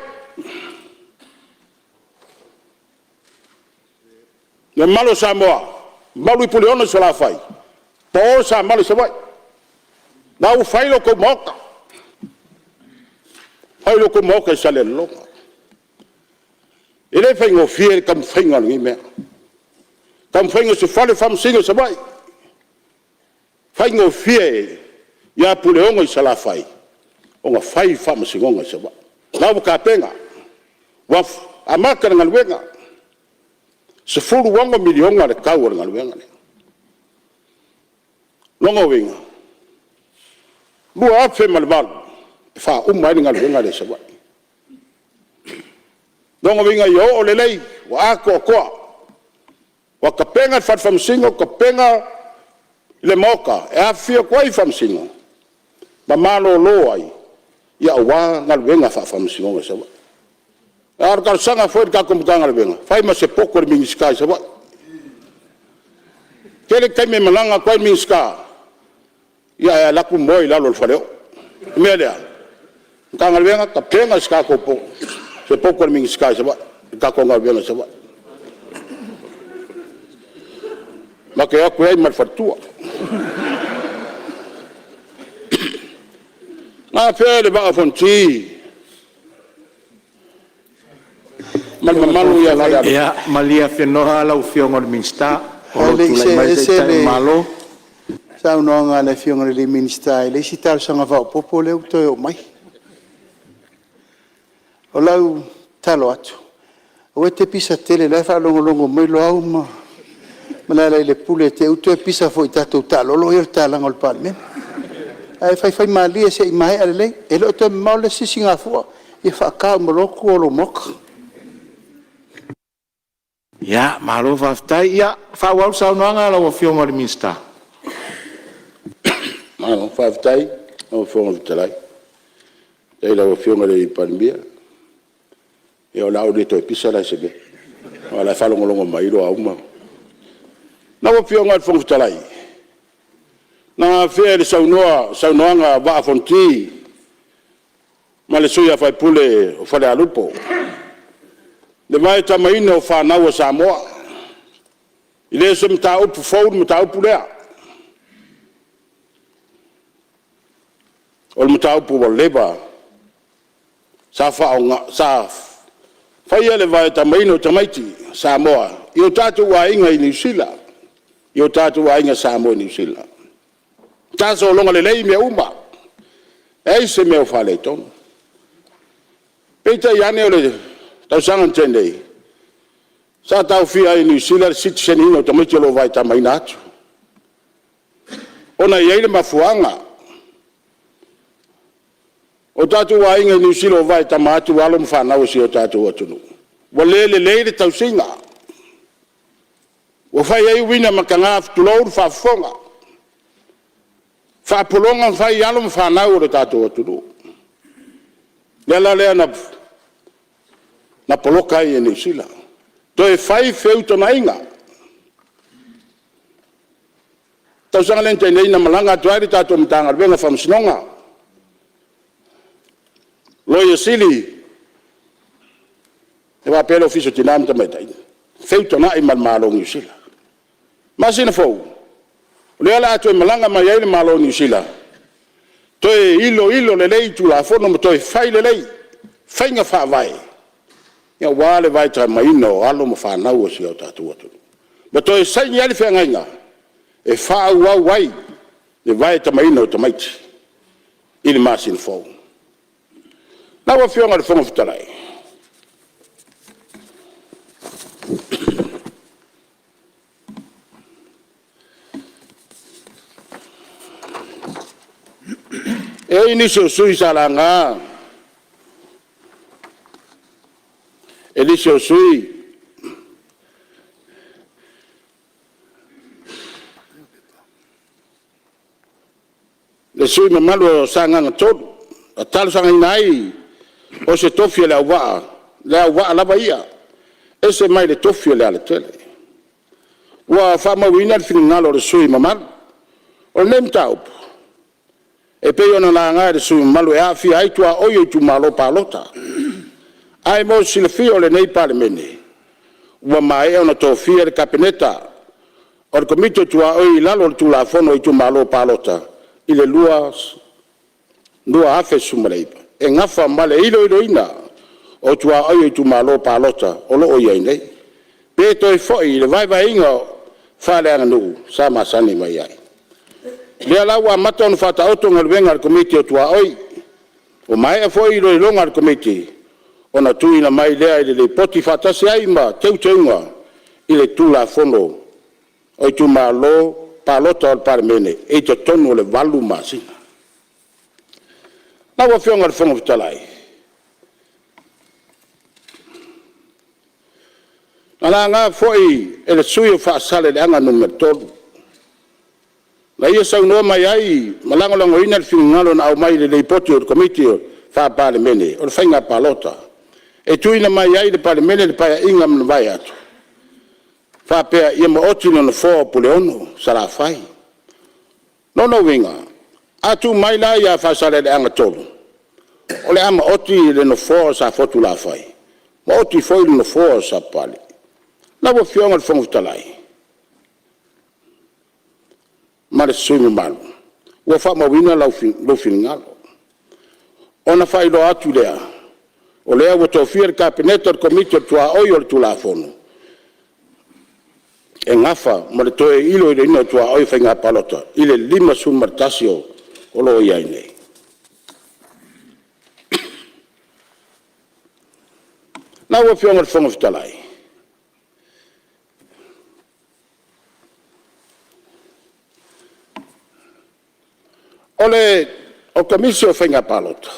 Le malo Samoa, malo ipuleona sala fai. Po sa malo savai. Na u fai lo ko moka. Fai lo ko moka sale lo. Ele fai ngo fier kam fai ngo ngi me. Kam fai ngo se fale fam singo savai. Fai ngo fier ya puleonga isala fai onga fai fama singonga seba na buka penga wa amaka ngalwenga se fulu wanga milionga le kawar ngalwenga longa wenga lu afe malbal fa umma ngalwenga le seba longa wenga yo olelei wa ko wa kapenga fat fam singo kapenga le moka e afia kwai fam singo ma malo lo ai ya wa ngal venga fa fam singo sa ar kal sanga foi ka kom ngal venga fai ma se pokor mi ska sa kele kai me malanga kwai mi ska ya la ku moi la lo faleo melia ngal venga ka penga ska ko po se pokor mi ska sa ka ko ngal venga sa ma ke aku ai mal fatua ma fele ba fonti mal malu ya la ya malia fenoha la ufiongo minsta o tu la mai sai malo sa no nga le fiongo le minsta le sitar sanga va popole o to mai o la talo atu o te pisa tele la fa longo mai lo au ma mana le pule te o to pisa foi tato talo lo yer tala ngol Palemene ai fai mali se mai ale e lo to mal le singa fo e fa ka mo lo ko lo mok ya malo fa tai ya fa wa sa no nga la fiongo minsta malo fa tai o fonga vitalai. Ei la fionga le Palemene. E o lao de to pisa la sebe. O la falo ngolongo mai ro auma. Na o fionga le fonga vitalai. Na fea le saunoanga va fonti. Ma le suia fai pule o fale alupo. Le vai tamaina o whanau o Samoa. I le se mta upu fau mta upu lea. O le mta upu o leba. Sa fai le vai tamaina o tamaiti Samoa. I o tatu wa inga i New Zealand. I o tatu wa inga Samoa i New Zealand. Taso o longa le lei mea uma. Ei se mea o whale tonu. Peita iane o le tau sangan tendei. Sa tau fia i New Zealand citizen ino tamaiti o lo vai tamaina atu. Ona i eile mafuanga. O tatu wa inga i New Zealand o vai tamaina atu walo mwhanau si o tatu atunu. Wa lele leile tau singa. Wa fai ei wina makanga aftulour whafonga. Whapolonga fai alo mwhanau o tatu atunu. Lela lea na poloka i New Zealand. Toi fai feu tona inga. Tau sanga lente nei na malanga tuari tato mtanga venga famsinonga. Loia sili. E wa pelo fiso tinam tameta. Feu tona i malmalo New Zealand. Masina fou. Lela atu malanga mai ele malo New Zealand. Toi ilo le lei tu la fono toi fai le lei. Fainga fa vai. Ya wale vai ta mai no alo mo fa na o si o tatu atu. Ba toi sai ni ali fa ngainga. E fa wa wai. Le vai ta mai no ta mai. Ili masin fo. Na wa fionga le fonga fitalai. E ini so sui salanga. Elisio sui. Le sui mamalo sanga ngatot. Atal sanga inai. O se tofi le awa. Le awa la baia. Ese mai le tofi le ale tele. Wa fama wina le finingalo le sui mamalo. O nem taup. E pe ona la nga le sui mamalo e afi ai tua oyo tu malo palota. Ai mo silfio le nei Palemene. Wa mai ona tofia le kapineta. O komito tua oi lalo tu la fono i tu malo palota. Ile lua afe sumaleipa. E ngafa male ilo ina. O tua oi tu malo palota. O lo oi ai nei. Pe toi foi le vai inga fale anga nu. Sama sani mai ai. Le alawa mata onu fata oto ngalwenga le komito tua oi. O mai e foi ilo ilonga le komito. Ona tuina mai lea ile le poti fatasi ai ma teuteunga ile tula fono o tu malo palota al Palemene e te tonu le valu masina. Na wa fionga le fonga vitalai. Na nga foi ele sui fa sale le anga numero tolu. Na ia sau no mai ai malango lango ina le fingalo na au mai le poti o komiti fa Palemene o fainga palota. E tuina mai ai le Palemene le paia inga mna vai atu. Fa pea ia ma otino na fo pule ono, sara fai. Nono winga, atu mai la ia fa sare le anga tolu. O le ama oti le no fo sa fotu la fai. Ma oti foi le no fo sa pali. Na wo fionga le fonga vitalai. Ma le sumi malu. Wo fa ma wina lo finingalo. Ona fai lo atu lea. O lea wa tofia le kapineta le komito tua oi o le tula fono. E ngafa, ma le toe ilo i le ina tua oi whainga palota. I le 5 sumartasio o lo iai nei. Na wa fionga le fonga vitalai. O komisio whainga palota.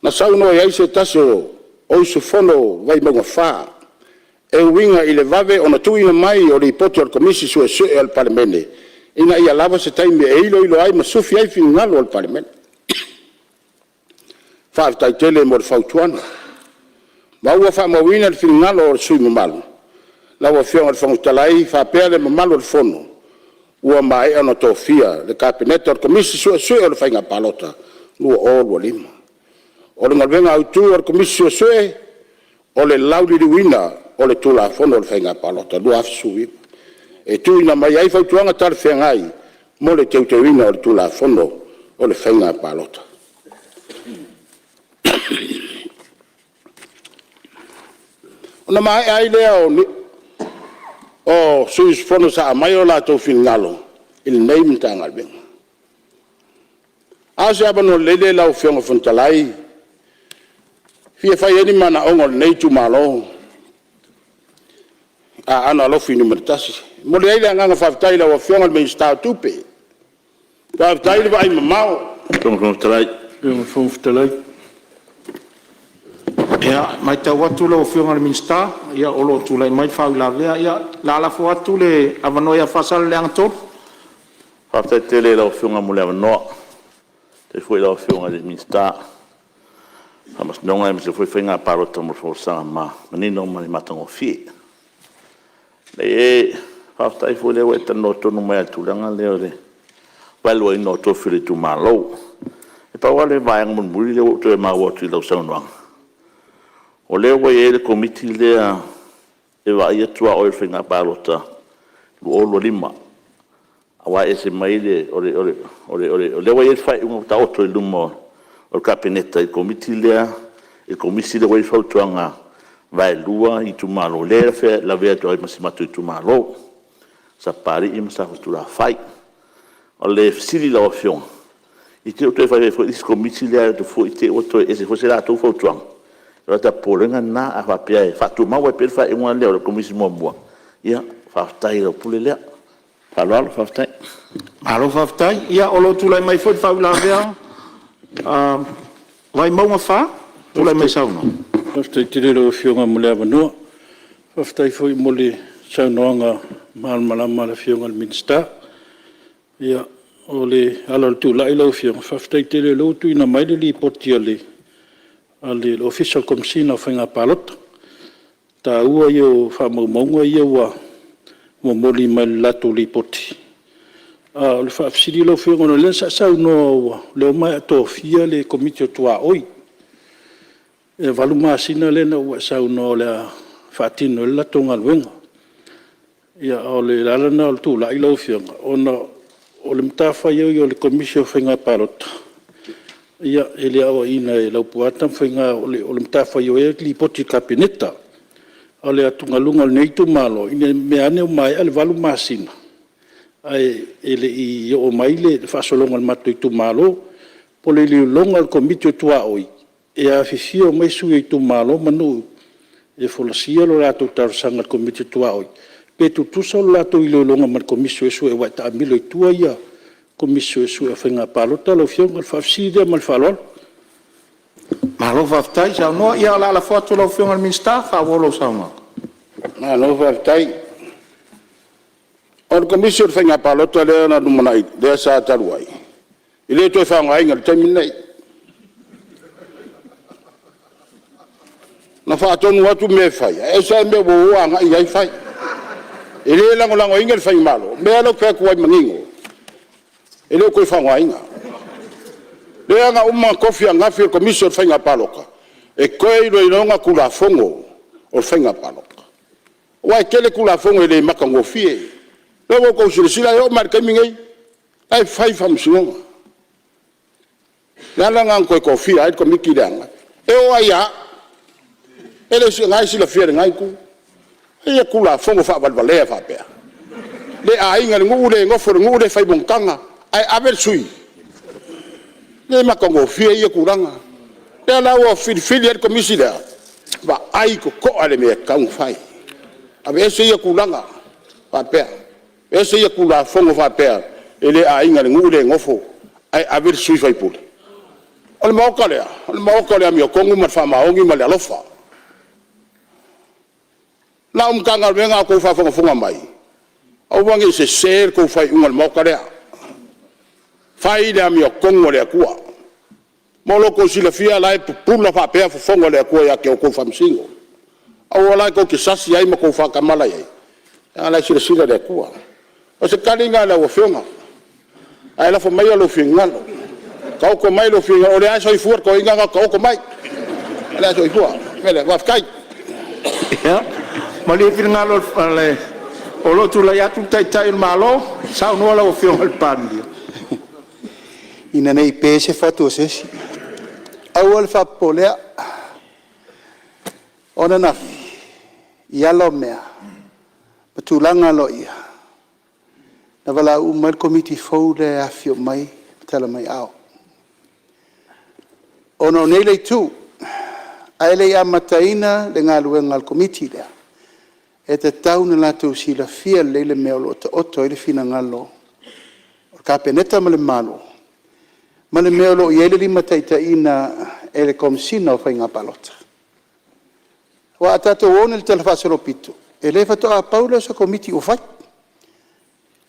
Na sauno e aise tasio o isu fono vai monga wha. E winga i le vave o na tuina mai o le ipoti al komisi sue al Palemene. ina ia lava se taimi e ilo ai ma sufi ai finagalo o le palemene faafetaitele mo le fautuana ma ua faamauina le finagalo o le sui mamalu laua fioga le fagotalai faapea le mamalu o le fono ua maeʻa ona tofia le kapeneta o le komisi suʻesuʻe o le faiga palota lua o lua lima o le galuega autū o le komisi suʻesuʻe o le lauliliuina o le tulafono o le faiga palota lua afesuiva e tuina mai ai fautuaga talefeagai mo le teuteuina o le tulafono o le faiga palota ona maeʻa ai lea o suisofono saʻamai o latou finagalo i lenei matagaluega a se avanoa lelei le laufioga fonotalai fia fai ai ni manaʻoga o lenei tumālo ana alofi ni matasi mo le ai le agaga faafetai le auafioga le minista tupe faafetai le vaai mamao Fonotalai. Ia, mai tau atu le ofionga le minsta, ia olo tu lai mai whau la vea, ia la alafo atu le avanoa ia whasale le angatoro. Whaftai tele la ofionga mo le avanoa, te fui la ofionga le minsta, hamas nonga e mse fui whainga parota mo fosanga ma, manino mani matango fie. Le e, whaftai fui le weta no tonu mai atulanga leo le, walua ino tofi le tu malo. E pa wale vaianga mo muri le woto e maua tu i lau saunuanga. O leo wai e le komiti lea e wa ia tua oe whainga pārota lu olo lima. A wa e se mai le o leo wai e whai unga ta oto e luma o le kapeneta i komiti lea e komisi le wai whautuanga vai lua i tu malo lea whea la vea tu ai masimatu i tu malo. Sa pari i masa hutu la whai. O le siri la o fionga. I te oto e whai e isi komiti lea tu fu i te oto e se fose la tau whautuanga. Rata polenga na a whapea e whatu mau e perwha e ngā leo le komisi mua mua. Ia, whaftai rau pule lea. Whaloalo whaftai. Malo whaftai, ia olo tu lai mai fwoi whau la vea. Vai maunga wha, tu lai mai sauna. Whaftai tire rau fionga mo le avanoa. Whaftai fwoi mo le saunoanga malmalama le fionga le minsta. Ia, o le ala tu lai lau fionga. Whaftai tire rau tu ina mai li potia le. Ale official commissioner whainga palota. Ta ua iau whamaunga iau a moli mai lato li poti. Le whaafsiri lau whingona le sa no leo mai ato fia le komiti o tua oi. E walu maasina le na ua sa no le whaatino le lato ngaluenga. Ia o le lalana o le tu lai lau whinga. O le mtafa iau le komisi o whainga palota. Ia ele awa ina e lau puata whainga o le mtafa io e li poti kapeneta. O le atungalunga le neitu malo. Ine me ane o mai ale walu masina. Ai ele i o mai le whasolonga le matu i tu malo. Po le li longa le komiti o tua oi. E a fifio mai sui i tu malo manu. E folasia lo rato tarusanga le komiti o tua oi. Pe tu tusa lo rato i le longa ma le komisi o sui e waita amilo i tua ia. Komisi su e whainga palota lo fionga le whafside ma le whalol. Malo whaftai, sa noa ia la whatu lau fionga le minsta, whawolo saunga. Malo whaftai. O le komisi o le whainga palota lea na numanai, lea sa taruai. I lea toi whaunga inga le taiminei. Na whaatonu atu me whai, e sa me woa nga i ai whai. I lea lango inga le whainga malo, mea lo kia kuwai mangingo. E leo koe whangainga. Lea nga uma kofi a ngafi o komisi o whainga paloka. E koe ilo inonga kula fongo o whainga paloka. Wai kele kula fongo ele maka ngofie. Leo wako usirisila eo marika mingei. Ai whai whamusinonga. Lea nga koe kofia ai komiki leanga. Eo aia. Ele si ngai sila fiere ngai ku. Ea kula fongo whabalbalea whapea. Le a inga ngule ngofo ngule whai bongkanga. Ai aver sui. Le makongo fie ia kuranga. Le la o fili er komisi da. Ba ai ko ale me kaung fai. Ave ese ia kuranga. Pa pe. Ese ia kula fongo fa pe. Ele a inga ngule ngofo. Ai aver sui fai pule. Al maokale mi kongu ma fa maongi ma le alofa. La kanga venga ko fa fongo mai. Au wangi se ser ko fai ungal mokarea. Fai le ami o kongo le akua. Molo ko sila fia lai pula fa pea fongo le akua ya ke o ko famsingo. Au lai ko kisasi ai ma ko fa kamala ai. Ala sila le akua. O se kalinga la o fionga. Ai la fo mai lo finga. Kau ko mai lo finga o le ai so ifuar ko inga kau ko mai. Ala so ifuar. Mele wa kai. Ya. Mali finga lo ale. O lo tu la ya tu tai malo, sa no la o fionga al pandi. Ina nei pese fatu sesi. Awal fa polea. Ona na. Yalo mea. Patulanga lo ia. Na wala umal komiti fou le afio mai, tala mai au. Ono nele tu. Aile amataina le ngalu ngal komiti lea. E te tau na latu sila fia leile mea lo te oto ele fina ngalo. Ka peneta male malo. Male mea lo iele lima taitaina ele komsina o fai ngā palota. Wa atato wone le telefasero pito. Ele fato a Paulo sa komiti o fai.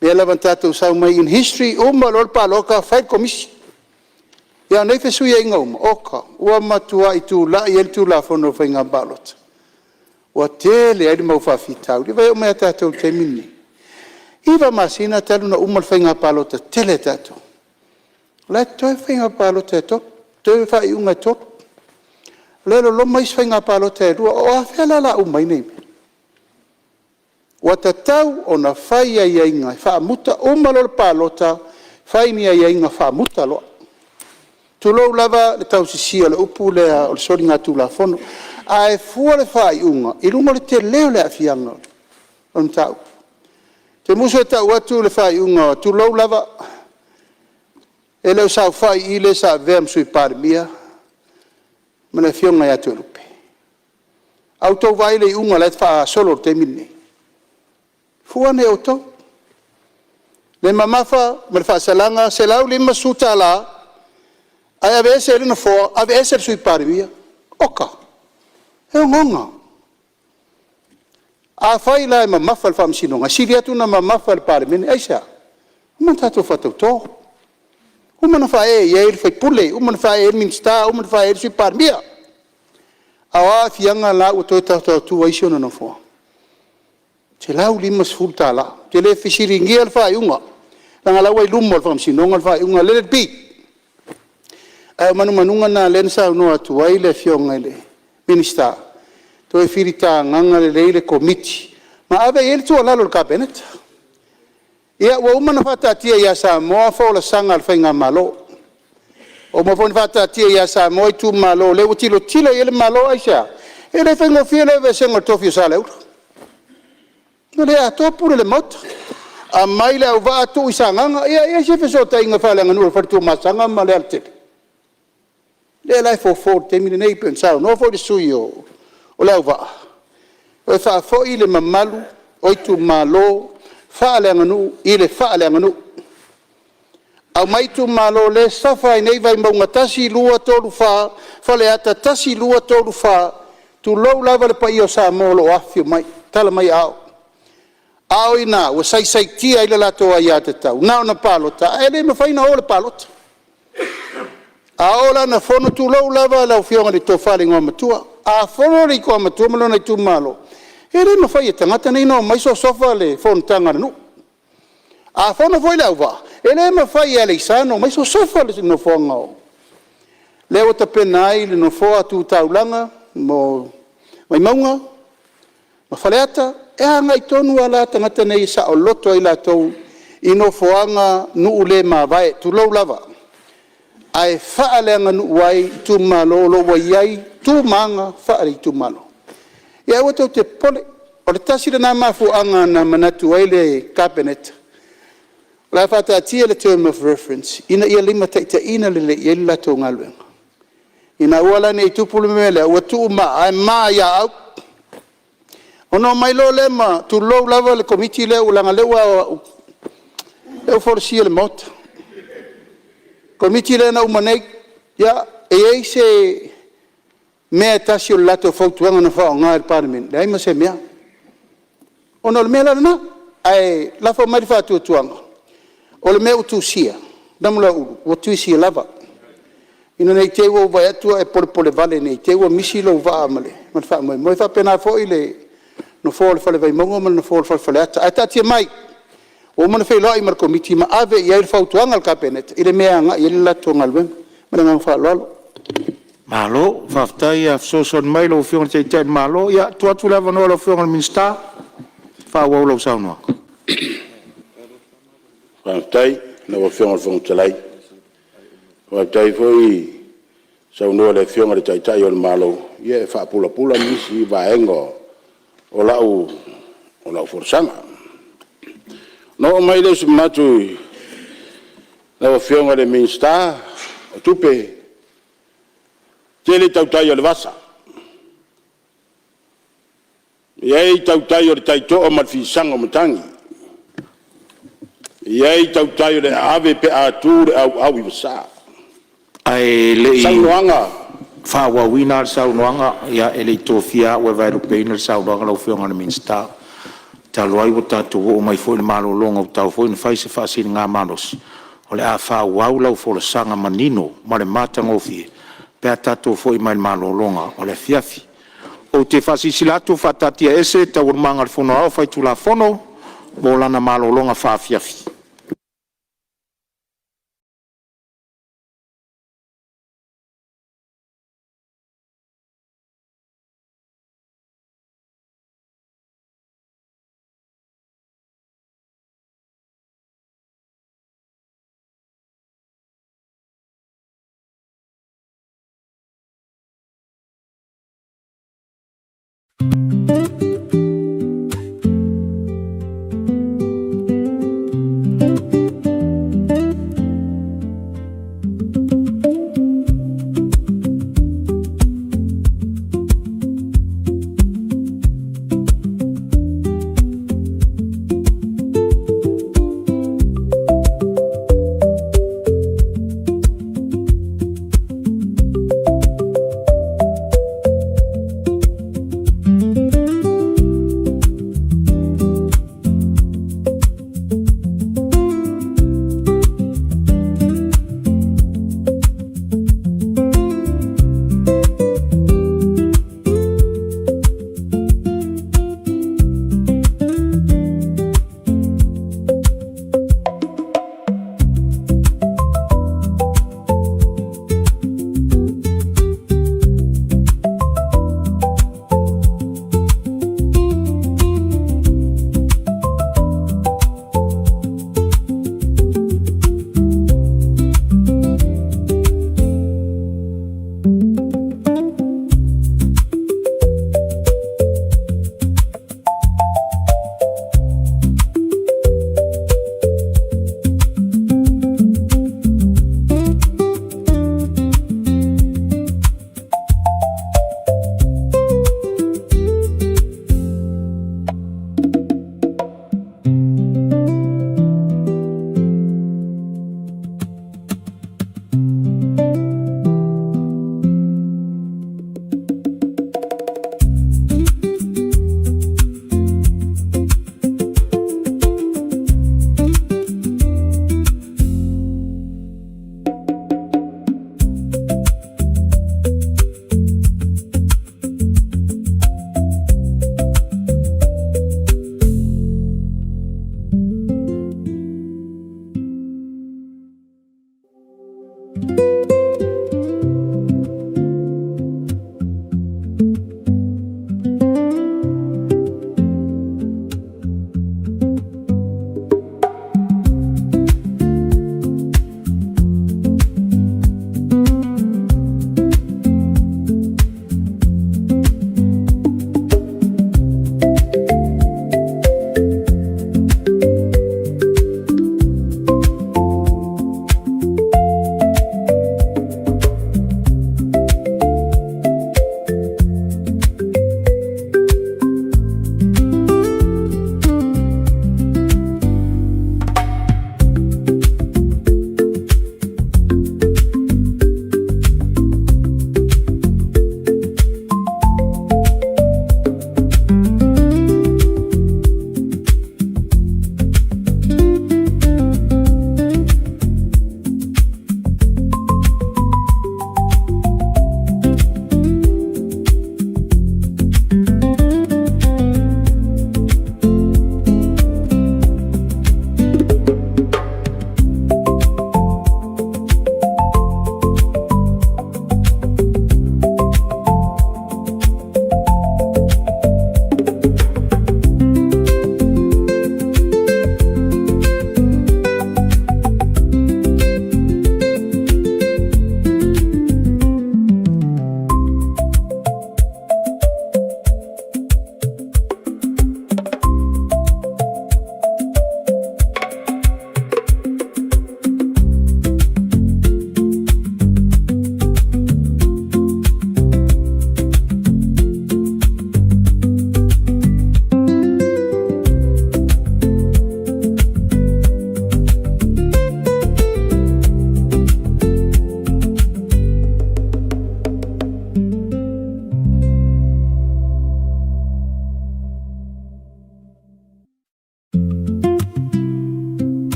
Mea lavantato sau mai in history uma lor paloka fai komisi. Ia nei fesu ia inga uma. Oka. Ua matua i tu la i el tu la fono fai ngā palota. Wa tele ai mau fa fitau di vai o me tatou te mini iva masina talu na umal fenga palota tele tatou la toi fenga palota to toi fa unga to le lo mai fenga palota do o afela la umai nei wa tatau ona fai ia inga fa muta umal palota fai ni ia inga fa muta lo tu lo lava le tau sisia le upu le o soringa tu la fono ai fuore fai unga i lungo le te leo le afianga on tau te muso tau atu le fai unga tu lo lava e leo sa fai i le sa vem sui parmia mana fionga ya tu lupe auto vai le unga le fa solo te minne fuane auto le mamafa me fa salanga se lau lima sutala ai avese le no fo avese sui parmia oka e ngonga a fai la ma mafal fam sinonga siria tu na ma mafal Palemene aisa uma tato fato to uma na fae e ele foi pule uma na fae minsta uma na fae sui parmia awa fianga la o to tato tu ai sono no fo te la ulima sfulta la te le fisiringi al fa unga la la wai lumo fam sinonga fa unga let it be manu manunga na lensa no atu ai le fionga le Minister, to e firita nganga le leile komiti. Ma ave ele tu ala lo cabinet. Ia wa umana fata tia ia Samoa fa la sanga al fainga malo. O mo fon fata tia ia Samoa tu malo le utilo tilo ele malo aisha. Ele fainga fiele ve sengo Tofi sale. No le ato pure le mot. A mai le va tu isanga ia se fe so tainga fa la nganu fa tu masanga male alte. Le lai fo te mine nei pensao no fo de suio o le va o fa fo ile mamalu o tu malo fa le nganu ile fa le nganu au mai tu malo le safa nei vai mo tasi lua tolu fa le ata tasi lua tolu fa tu lo lava le pa io sa mo lo afio mai tala mai au ina o sai tia ile la to ia te tau na palota ele me fa ina o le palota aola na fono tu lo lava la fionga le tofali ngoma tua a fono ri ko ma tu malo na tu malo ere no fai tangata nei no mai so sofa le fontanga no a fono foi la va ele ma fai ele sano mai so sofa le no fonga le o te penai le no fo tu taulanga mo mai maunga ma faleata e ngai tonu ala tangata nei sa o loto ila to ino foanga nu le ma vai tu lo lava ai faalenga nu wai tu malo lo wai tu manga faali tu malo ia wato te pole o le tasi na mafu anga na manatu ai le cabinet la fata tia le term of reference ina ia lima ta ina le ia la to ngaluenga ina wala nei tu pulu mele o tu ma ai ma ya au ono mai lo lema tu lo lava le committee le ulanga le wa e forsi le mot Komiti le na umanei ya e se me tasio lato fotuanga na fa nga Palemene dai ma se mea ono le mela na ai lafa mai fa tu tuanga o le me utu sia damula o tu sia lava ina nei te wo vai atu e pole vale nei te wo misi lo va amale ma fa mo fa pena fo ile no fo le fale vai mongo ma no fo le fale ata ata ti mai o mana fe lo ai mar komiti ma ave ia il fautu angal kapenet ile me anga ile la tongal ben ma nga fa lo Malo, whaftai a soson mai lo whionga te te malo, ia tuatu lava no lo whionga minsta, whawau lo saunua. Whaftai, na wa whionga whonga talai. Whaftai foi, saunua le whionga le taitai o le malo, ia e whapula nisi vaengo o lau forsanga. No mai le sumatu, na wa whionga le minsta, o tupe, tele tautai o le vasa. Iei tautai o le taito o malfisanga o matangi. Iei tautai o le ave pe atu le au i vasa. Ai le Saunoanga. whawawina le saunoanga, ia e le tofia ue vai rupeina le saunoanga lo whionga le minsta. Talo ai o tatu o mai foi le malo longa o tau foi le faise fasini ngā manos. O le a whawau lau fo le sanga manino, ma le matangofie. Pe tato foi mai malo longa o le fiafi o te fasisilato fatatia ese ta urmanga le fono au fai tu la fono mo lana malo longa fa fiafi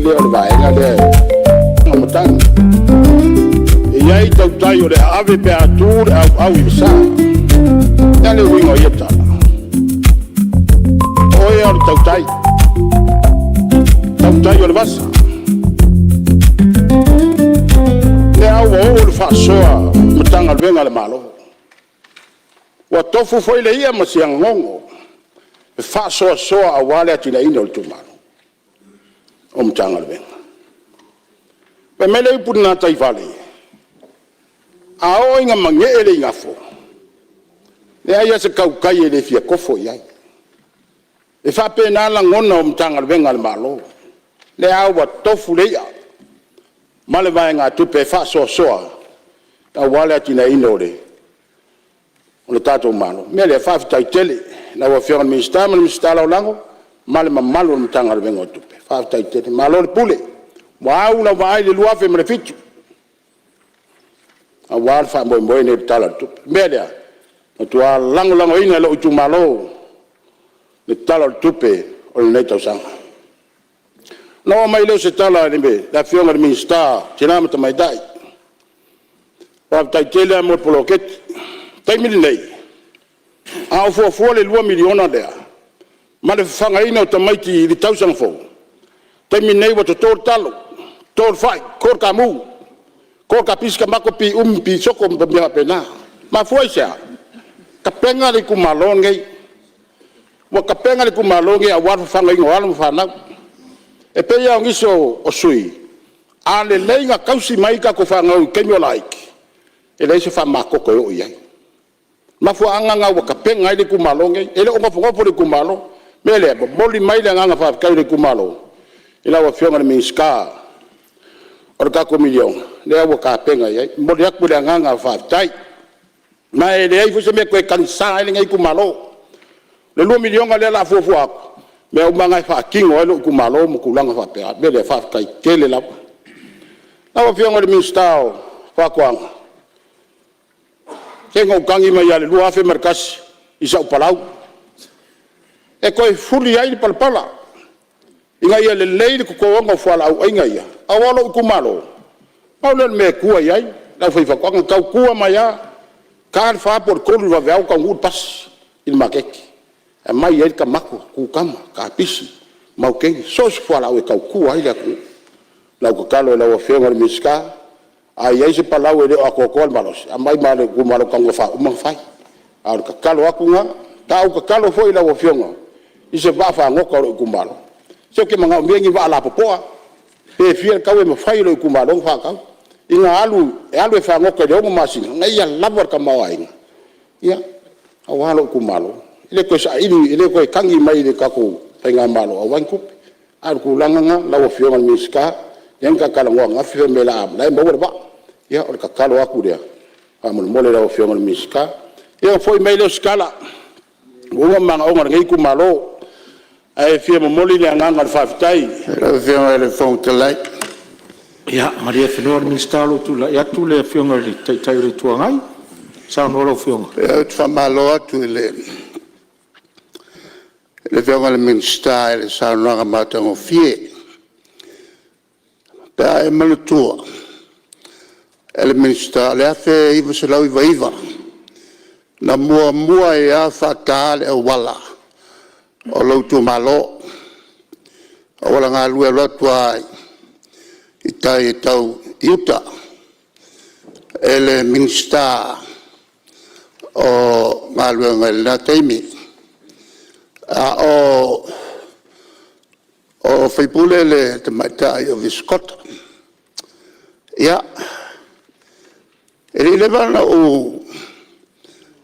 le o le vaenga le ngamatanga e iai tautai o le ave pe atu le au i sa ia le uinga ia tala o ia o le tautai o le vasa le au o le whaasoa matanga le venga le malo wa tofu foi le ia masiang ngongo e whaasoa a wale atina ina o le tumalo o matanga le venga pe mele i puna tai vale a o inga mange ele inga fo le aia se kaukai e le fia kofo iai e whapena la ngona o matanga le venga le malo le au wa tofu le ia ma le vai ngā tupe whaasoa a wale atina ina o le tātou malo mea le whaafitai tele na wa whianga minister ma le minister lau lango ma le mamalo le matanga le venga o tupe whaafitai tele malo le pule wa au na wa ai le luafe ma le fitu a wale wha moe ne le tala le tupe mea lea na tua lango ina lo utu malo le tala le tupe o le nei tausanga no mai leo se tala ni me la fiona de minister tina mata mai dai wa tai tele mo poloket tai mi nei a fo le 2 miliona dea ma le fanga ina o tamaiti di tausang fo tai mi nei wa to talo tor fai kor kamu kor kapiska makopi pi soko mbia pena ma foi sa kapenga le kumalonge wa kapenga le kumalonge a wa fanga ina wa fa na e pe ia ngiso o sui a le leinga kausi mai ka ko fanga o kenyo like e le se fa makoko o ia ma fu anga nga wa kapenga ile kumalonge ele o ngofo le kumalo mele bo moli mai le nga fa ka le kumalo ila wa fiona mi ska o ka ko milion le wa kapenga ia mo le ku le nga fa tai ma ele ai fu se me ko kansa ile ngai kumalo le 2 milion le la fu ako me o manga fa kingo lo ku malo mo kulanga fa pe be le fa kai tele la wa fianga le minister fa kwang tengo kangi mai ale lua fe markas isa palau e ko fuli ai palpala inga ia le leile ko ngo fa la au inga ia awalo ku malo paulen me ku ai la fa kwang ka ku mai ya kan fa por ko lu va au ka ngut pas il makeki e mai e ka mako ku kama ka pisi mau ke so so fala o ka ku ai la ku la ko kalo la o fenga miska ai ai se pala o le a ko ko malos a mai male ku malo ka ngofa o mafai a ka kalo aku nga ta o ka kalo foi la o fenga i se va fa ngoko ku malo so ke manga mbengi va la popoa e fiel ka we mafai lo ku malo fa ka inga alu e fa ngoko de o masina ngai ya labor ka mawai ya awalo ku malo ile ko sa ini ile ko kangi mai le kako penga malo awan ku al ku langa la o fiona miska yang ka kala nga fi me la la mo ba ya o ka kala aku dia amol mole la o fiona miska ya foi mai le skala o manga o ngai ku malo ai fi mo mole le nga fa fitai la fiona le fon te like ya maria fiona miska lo tu la ya tu le fiona le tai ri tu ngai sa no lo fiona ya fa malo atu le venga le minister le sa no mata ngo fie pa e malutua le minister le afe i se lau iva na mua e a fa ka le wala o lo tu malo o wala nga lu lo tua i tai tau yuta ele minister o malu ngal na taimi o faipule le te maita o viskota ya ele levana o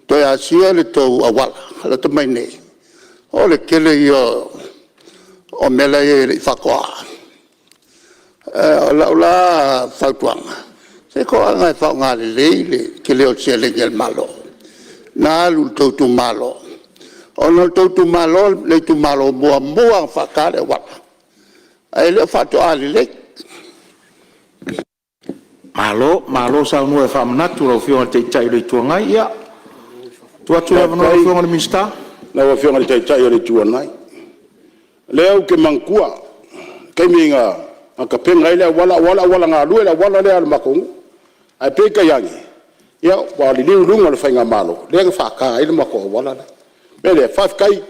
to ya sia le to awala le to mai nei o le kele yo o mela e fakwa la fakwa se ko nga fa nga le kele o chele gel malo na lu to tu malo ono to tu malo le tu malo mua fakare wa ai le fato ali le malo sa no e fa manatu lo fiona te tai le tu ngai ya tu atu le no fiona le mista la wa fiona te tai le tu ngai le au ke mankua ke minga Aka penga ile wala ngalu ile wala le al makong. Ai peka yangi. Ya wali lunga le fainga malo. Le fa ka ile mako wala. Mele fa kai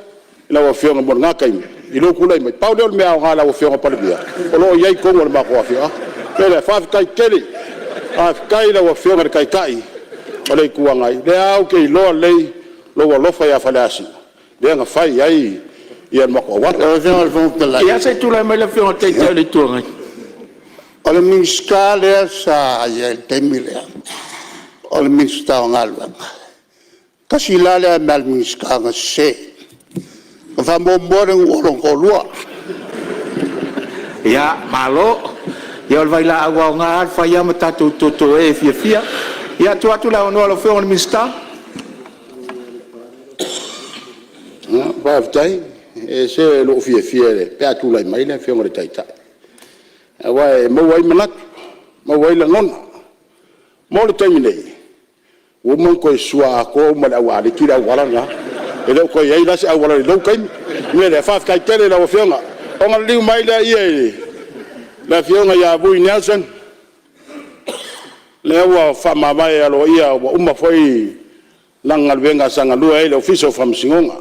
la wa fionga mon ngakai. Ilo kula mai pau le me nga la wa fionga Palemene. Olo yai ko mo mako afia. Mele fa kai kele. Kai la wa fionga kai. Ole kuangai. Le au ke lo le lo wa lo fa ya falasi. Le nga fai ai ia mako wala. Ia se tu la mai la fionga te te le tuanga. Ole minska le sa ia te mile. Ole minsta ngalwa. Kasi la le mal minska nga se. Fa mo moreng olong kolua. Ia malo. Ia vai la agua nga fa ia mata tu e fia. Ia tu atu la no lo fionga minsta. Ba tai e se lo fia le pe atu la mai le fionga tai tai. Wa mo wai manat mo wai la non mo le terminate wo mo ko sua ko mo la wa le kila wala nga e lo ko ye la se wala lo kai me le fa kai tele la fionga o nga liu mai la ye la fionga ya bu Nelson le wa fa ma mai alo ia wa uma foi langa venga sanga lu e le office of famsinga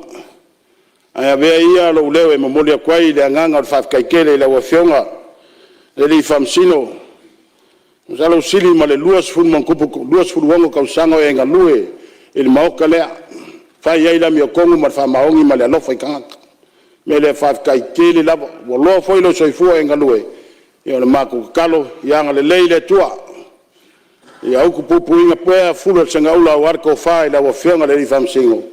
aya be ia lo lewe mo le kwai le nganga fa kai kele la fionga le famsino salo sili male luas fun man kupu luas fun wango ka sango e nga lue il maoka le fa ia ila mi kongu ma fa maongi male lo fa kanga me le fa kai kele la wo lo foi lo soifu e nga lue ia le maku kalo ia nga le leile tua ia ku pupu inga pe fulo sanga ula warko fa ila wo fenga le famsino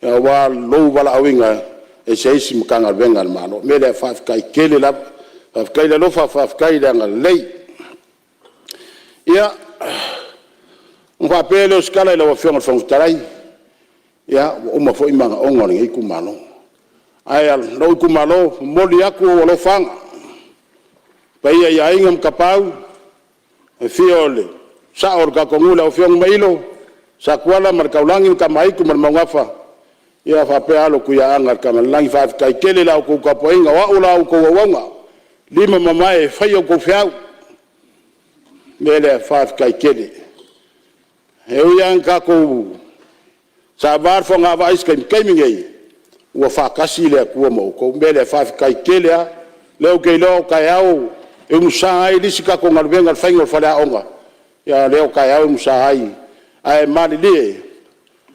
ia wa lo wala awinga e seisi mkanga venga malo me le fa kai kele la kai la lofa fa kai la ngalei ia ngwa pelo skala la wa fionga fontarai ia uma foi manga onga ngi kumalo ai lo kumalo moli aku lo fanga pai ia ingam kapau e fiole sa orga kongula o fiong mailo sa kuala markaulangi kamai ku marmangafa ia fa pe alo ku ya anga kamalangi fa kai kele la ku kapoinga wa ula ku wonga lima mamae fai o kofiau mele fa kai kele eu yang ka ko sabar fo nga vai skai kaimingei wa fa kasi le ku mo ko mele fa kai kele a leo ke lo kai au e musai disika ko ngalvenga faingo fala onga ya leo kai au musai ai mali le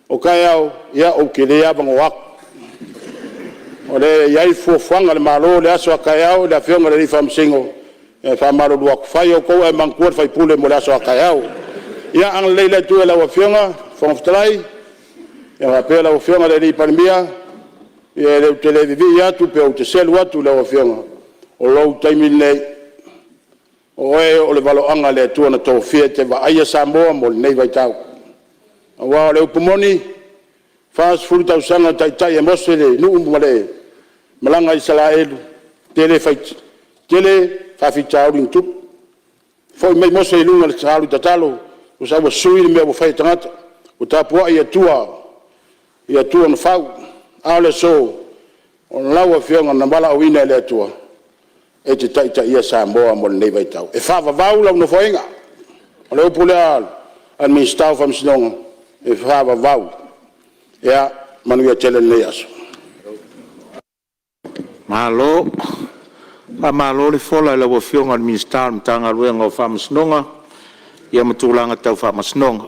o kai au ya o kele ya bangwa ole yai fo fanga le malo le aso kayao le fionga le famsingo e fa malo do fai o ko e mankuor fai pule mo le aso kayao ya ang leila tu la fionga fonftrai ya pela o fionga le Palemene e le televivi ya tu pe o te sel wa tu la fionga o lo taimine o e o le valo anga le tu na to fiete va ai Samoa mo nei vai tau wa le pumoni fast food tau sanga tai e mosele nu male malanga Israel tele fight tele fa fichau intu foi mai mo sei lunga tsalu tatalo o sa wa sui me o fai tangata o tapo ia tua no fau ale so on lawa fionga na bala wina le tua e te tai ia Samoa mo nei vai tau e fa vaula no foinga o le pula al ministau fam sinonga e fa vau ya manu ia tele le aso Malo, malo le fola la wa fionga al ministar mtanga luenga o famasnonga, ia matulanga tau famasnonga,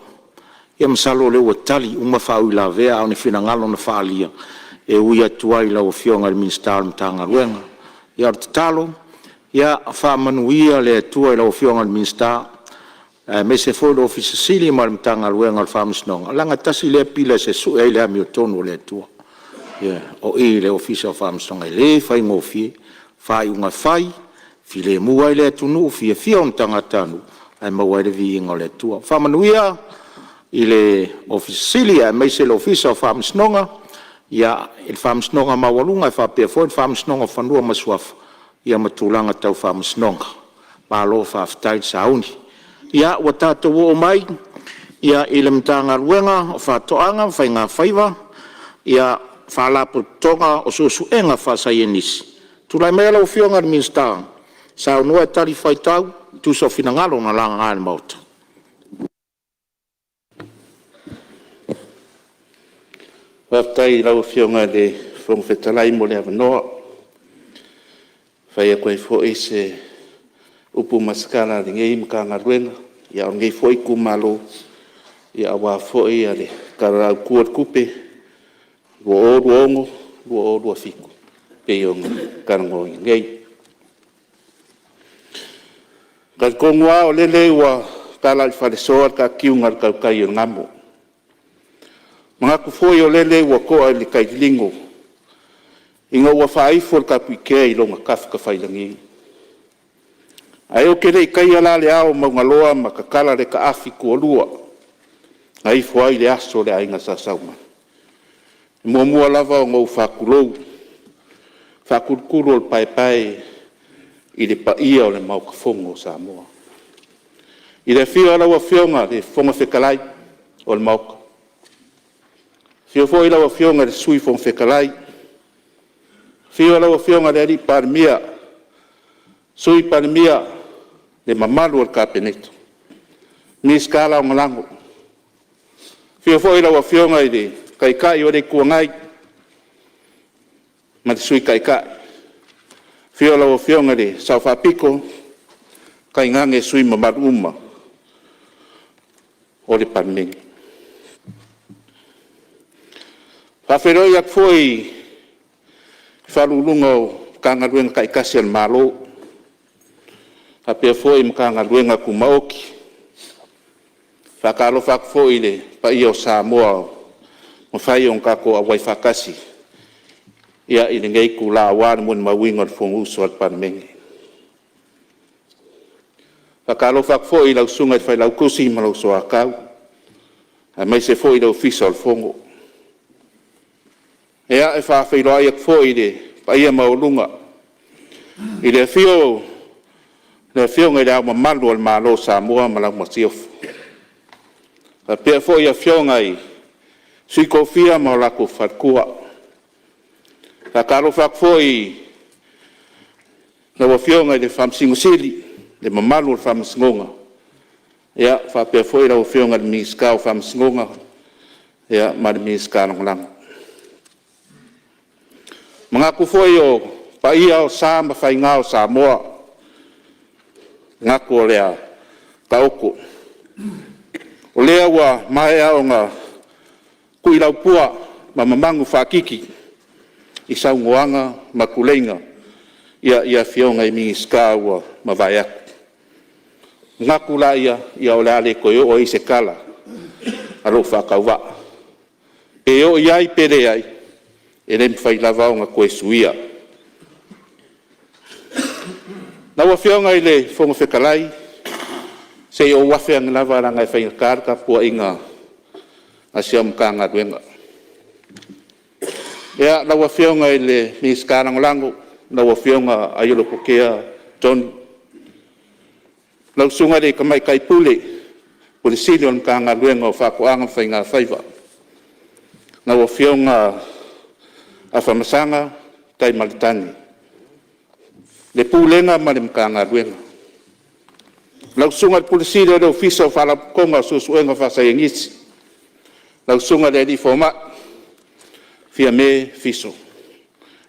ia masalo le wa tali uma fau la vea au ne finangalo na faalia, e uia tuai la wa fionga al ministar mtanga luenga, ia talo, ia famanuia le tuai la wa fionga al ministar, me se foi lo ofisa sili ma mtanga luenga al famasnonga, langa tasi le pila se su e le amiotonu le tua. O le ofisa o famasonga le fai ngofi fai unga fai file mua le tunu fia on tangatanu ai maua le vi inga le tua famanuia ile ofisilia mai se le ofisa o famasonga ia il famasonga mawalunga fa pe fo famasonga fanua masuafa ia matulanga tau famasonga palo fa ftai sauni ia wa tatu o mai ia ile mtanga ruenga fa toanga fai nga faiva ia fala putonga o susu enga fa sayenis tulai mela o fionga minister Sa unua e tali whaitau, tu so fina ngalo na langa ngāne mauta. Whaftai rau whionga le whongwhetalai mo le awanoa. Whai a koe fwoi se upu maskana ri ngei mkanga ruenga. Ia o ngei fwoi kumalo. Ia awa fwoi a le karau kuat kupe. Rua o ruongo, rua o rua fiku. Pe ionga karango i ngei. Ka kongua o lele ua kala i wharesoa ka kiunga kau kai o ngamo. Mga kufoi o lele ua koa li kai lingo. Inga ua whaifo ka puikea i longa kafka whailangi. Ai o kere i kai ala le ao maungaloa ma ka kala le ka afi kua lua. Ai fuai le aso le ainga sa sauma. Mua mua lava o ngau whakulou. Whakulukuru o le pai i le paia o le maukafongo o Samoa. I le whio ala ua whionga le whonga whekalai o le mauka. Whio fo i lawa whionga le sui whonga whekalai. Whio ala ua whionga le ari Palemene. Sui Palemene le mamalu o le kapeneto. Ni skala o ngalango. Whio fo i lawa whionga i le kaikai o le kuangai. Ma le sui kaikai. Whio lawa whionga le sauwhapiko. Kai ngange sui mamalu uma. O le Palemene. Whawheroi ak fwoi whalulunga o kangaruenga kai kasi al malo. Hapea fwoi mkangaruenga ku maoki. Whakalo whak fwoi le paia o Samoa. Mwhai o nkako a wai whakasi. Ia i ngei ku la wana mwen mawinga le whongu uso al Palemene. Whakalo whak fwoi lau sunga i whai lau kusi ma lau soa kau. A mai se fwoi lau fisa al whongu. Ea e whawhairoa i ak fwoi le paia maulunga. I le whio ngai le au mamalu al malo Samoa ma lau masiofu. Ka pia fwoi a whio ngai sui kofia ma lako wharkua. Ka karo whak fwoi na wa whio ngai le whamsingosili le mamalu al whamsingonga. Ea whapia fwoi la wa whio ngai le miska o whamsingonga. Ea ma le miska langolango. Mga kufoi o paia o Sama whainga o Samoa. Ngaku o lea kaoko. O lea wa maea o ngā kuiraupua ma mamangu whakiki. I saungoanga ma kuleinga. Ia whionga i mingi ska ua ma vaiaku. Ngaku la ia o lea le koe o i se kala. Alo whakauwa. E o iai pere ai. E rem whai lava o ngā koe suia. Na ua whionga i le whonga whekalai, se o wafe ang lava ranga i whainga kārka pua inga a sia mkanga ruenga. Ea na ua whionga i le mis kārangolango, na ua whionga a yolo pokea Tony. Lau sunga re ka mai kai pule, po le sili o mkanga ruenga o whakoanga whainga whaiva. Na ua whionga a whamasanga tai Malitani. Le pūlenga ma le mkanga ruenga. Lau sunga le pulisiri o le ofisa o whalakonga o susuenga whasaiangisi. Lau sunga le li foma fia me fiso.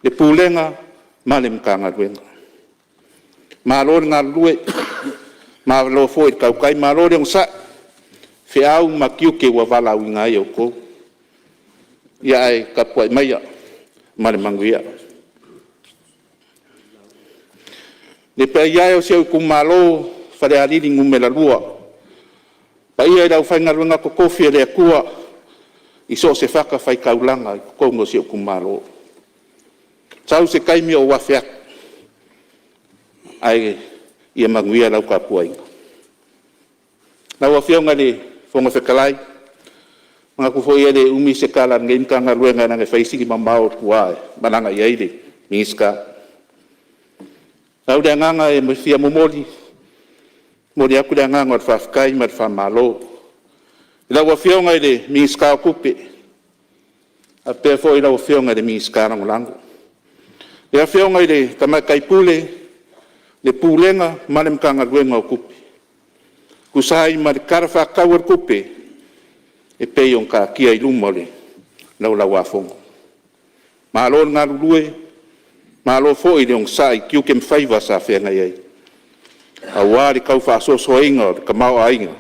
Le pūlenga ma le mkanga ruenga. Ma lori ngā lue, ma lo fo i kaukai, ma lori ang sa, fia au ma kiuke wa wala au ngā iau kou. Ia ai kapua i maia. Mare manguia. Le pe ia o seu kumalo fare alili ngumela lua. Pa ia lau whainga runga ko kofi le akua. I so se whaka whai kaulanga i kongo seu kumalo. Tau se kaimi o wawhiak. Ai ia manguia lau ka puainga. Lau wawhionga le whonga whekalai. Mga kufo ia le umi se kala ngei mkanga ruenga nange whaisiki mamao tuae, mananga ia ile, mingiska. Tau le anganga e mwhia momoli, mori aku le anganga o whafkai ma whamalo. Ila ua whionga ile mingiska o kupe, a pia fo ila ua whionga ile mingiska rangolango. Ila whionga ile kamakai pule, le pulenga ma le mkangaluenga o kupe. Kusai ma le karafa kaua kupe e pei on ka kia i lumole lau lau afongo. Ma alo ngā lulue, ma alo fo i le on sai kiu kem faiva sa whenga iei. A wāri kau whaasoso inga o le kamau a inga.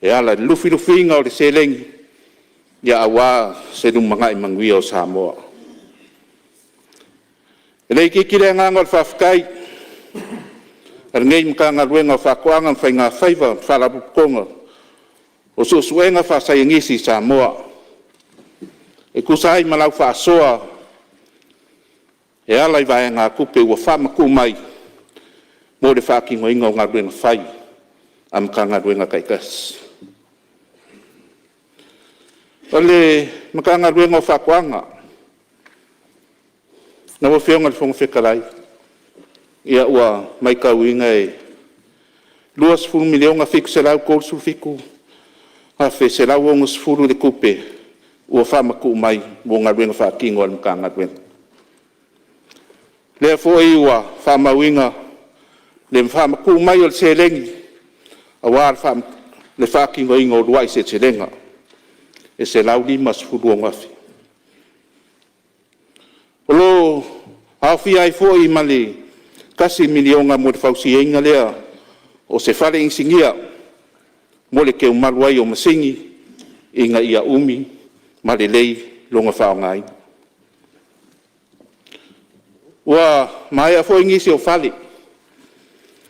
E ala lufi inga o le selengi, ia a wā se lumangai manguia o Samoa. E lei kikire nganga o le whawhikai, ar ngei mkangaluenga o whakoanga mwhai ngā whaiva, whalapukonga, o suenga whasai ngisi Samoa. E kusai malau whaasoa, e ala i vai ngā kupe ua whamaku mai, mo le whakingo inga o ngā ruenga whai, am ka ngā ruenga kaikas. O le maka ngā ruenga o whakoanga, na wa whionga le whonga whekarai, ia ua mai kau inga e 2 milionga whiku se lau kōrsu whiku, ha whe se lau onga sifuru le kupe, ua whamaku mai mo ngā ruenga whakingo al maka ngā ruenga. Lea fo i ua whamauinga, le whamaku mai o le selengi, a wāra le whakingo ingo ruai se selenga, e se lau 5 sifuru o ngafi. Olo, hawhi ai fo i mali, kasi milionga mo le whausi inga lea, o se whare insingia, mo le keu maluai o masingi, inga ia umi, ma le lei longa whao ngai. Ua mai a fo ingisi o whale,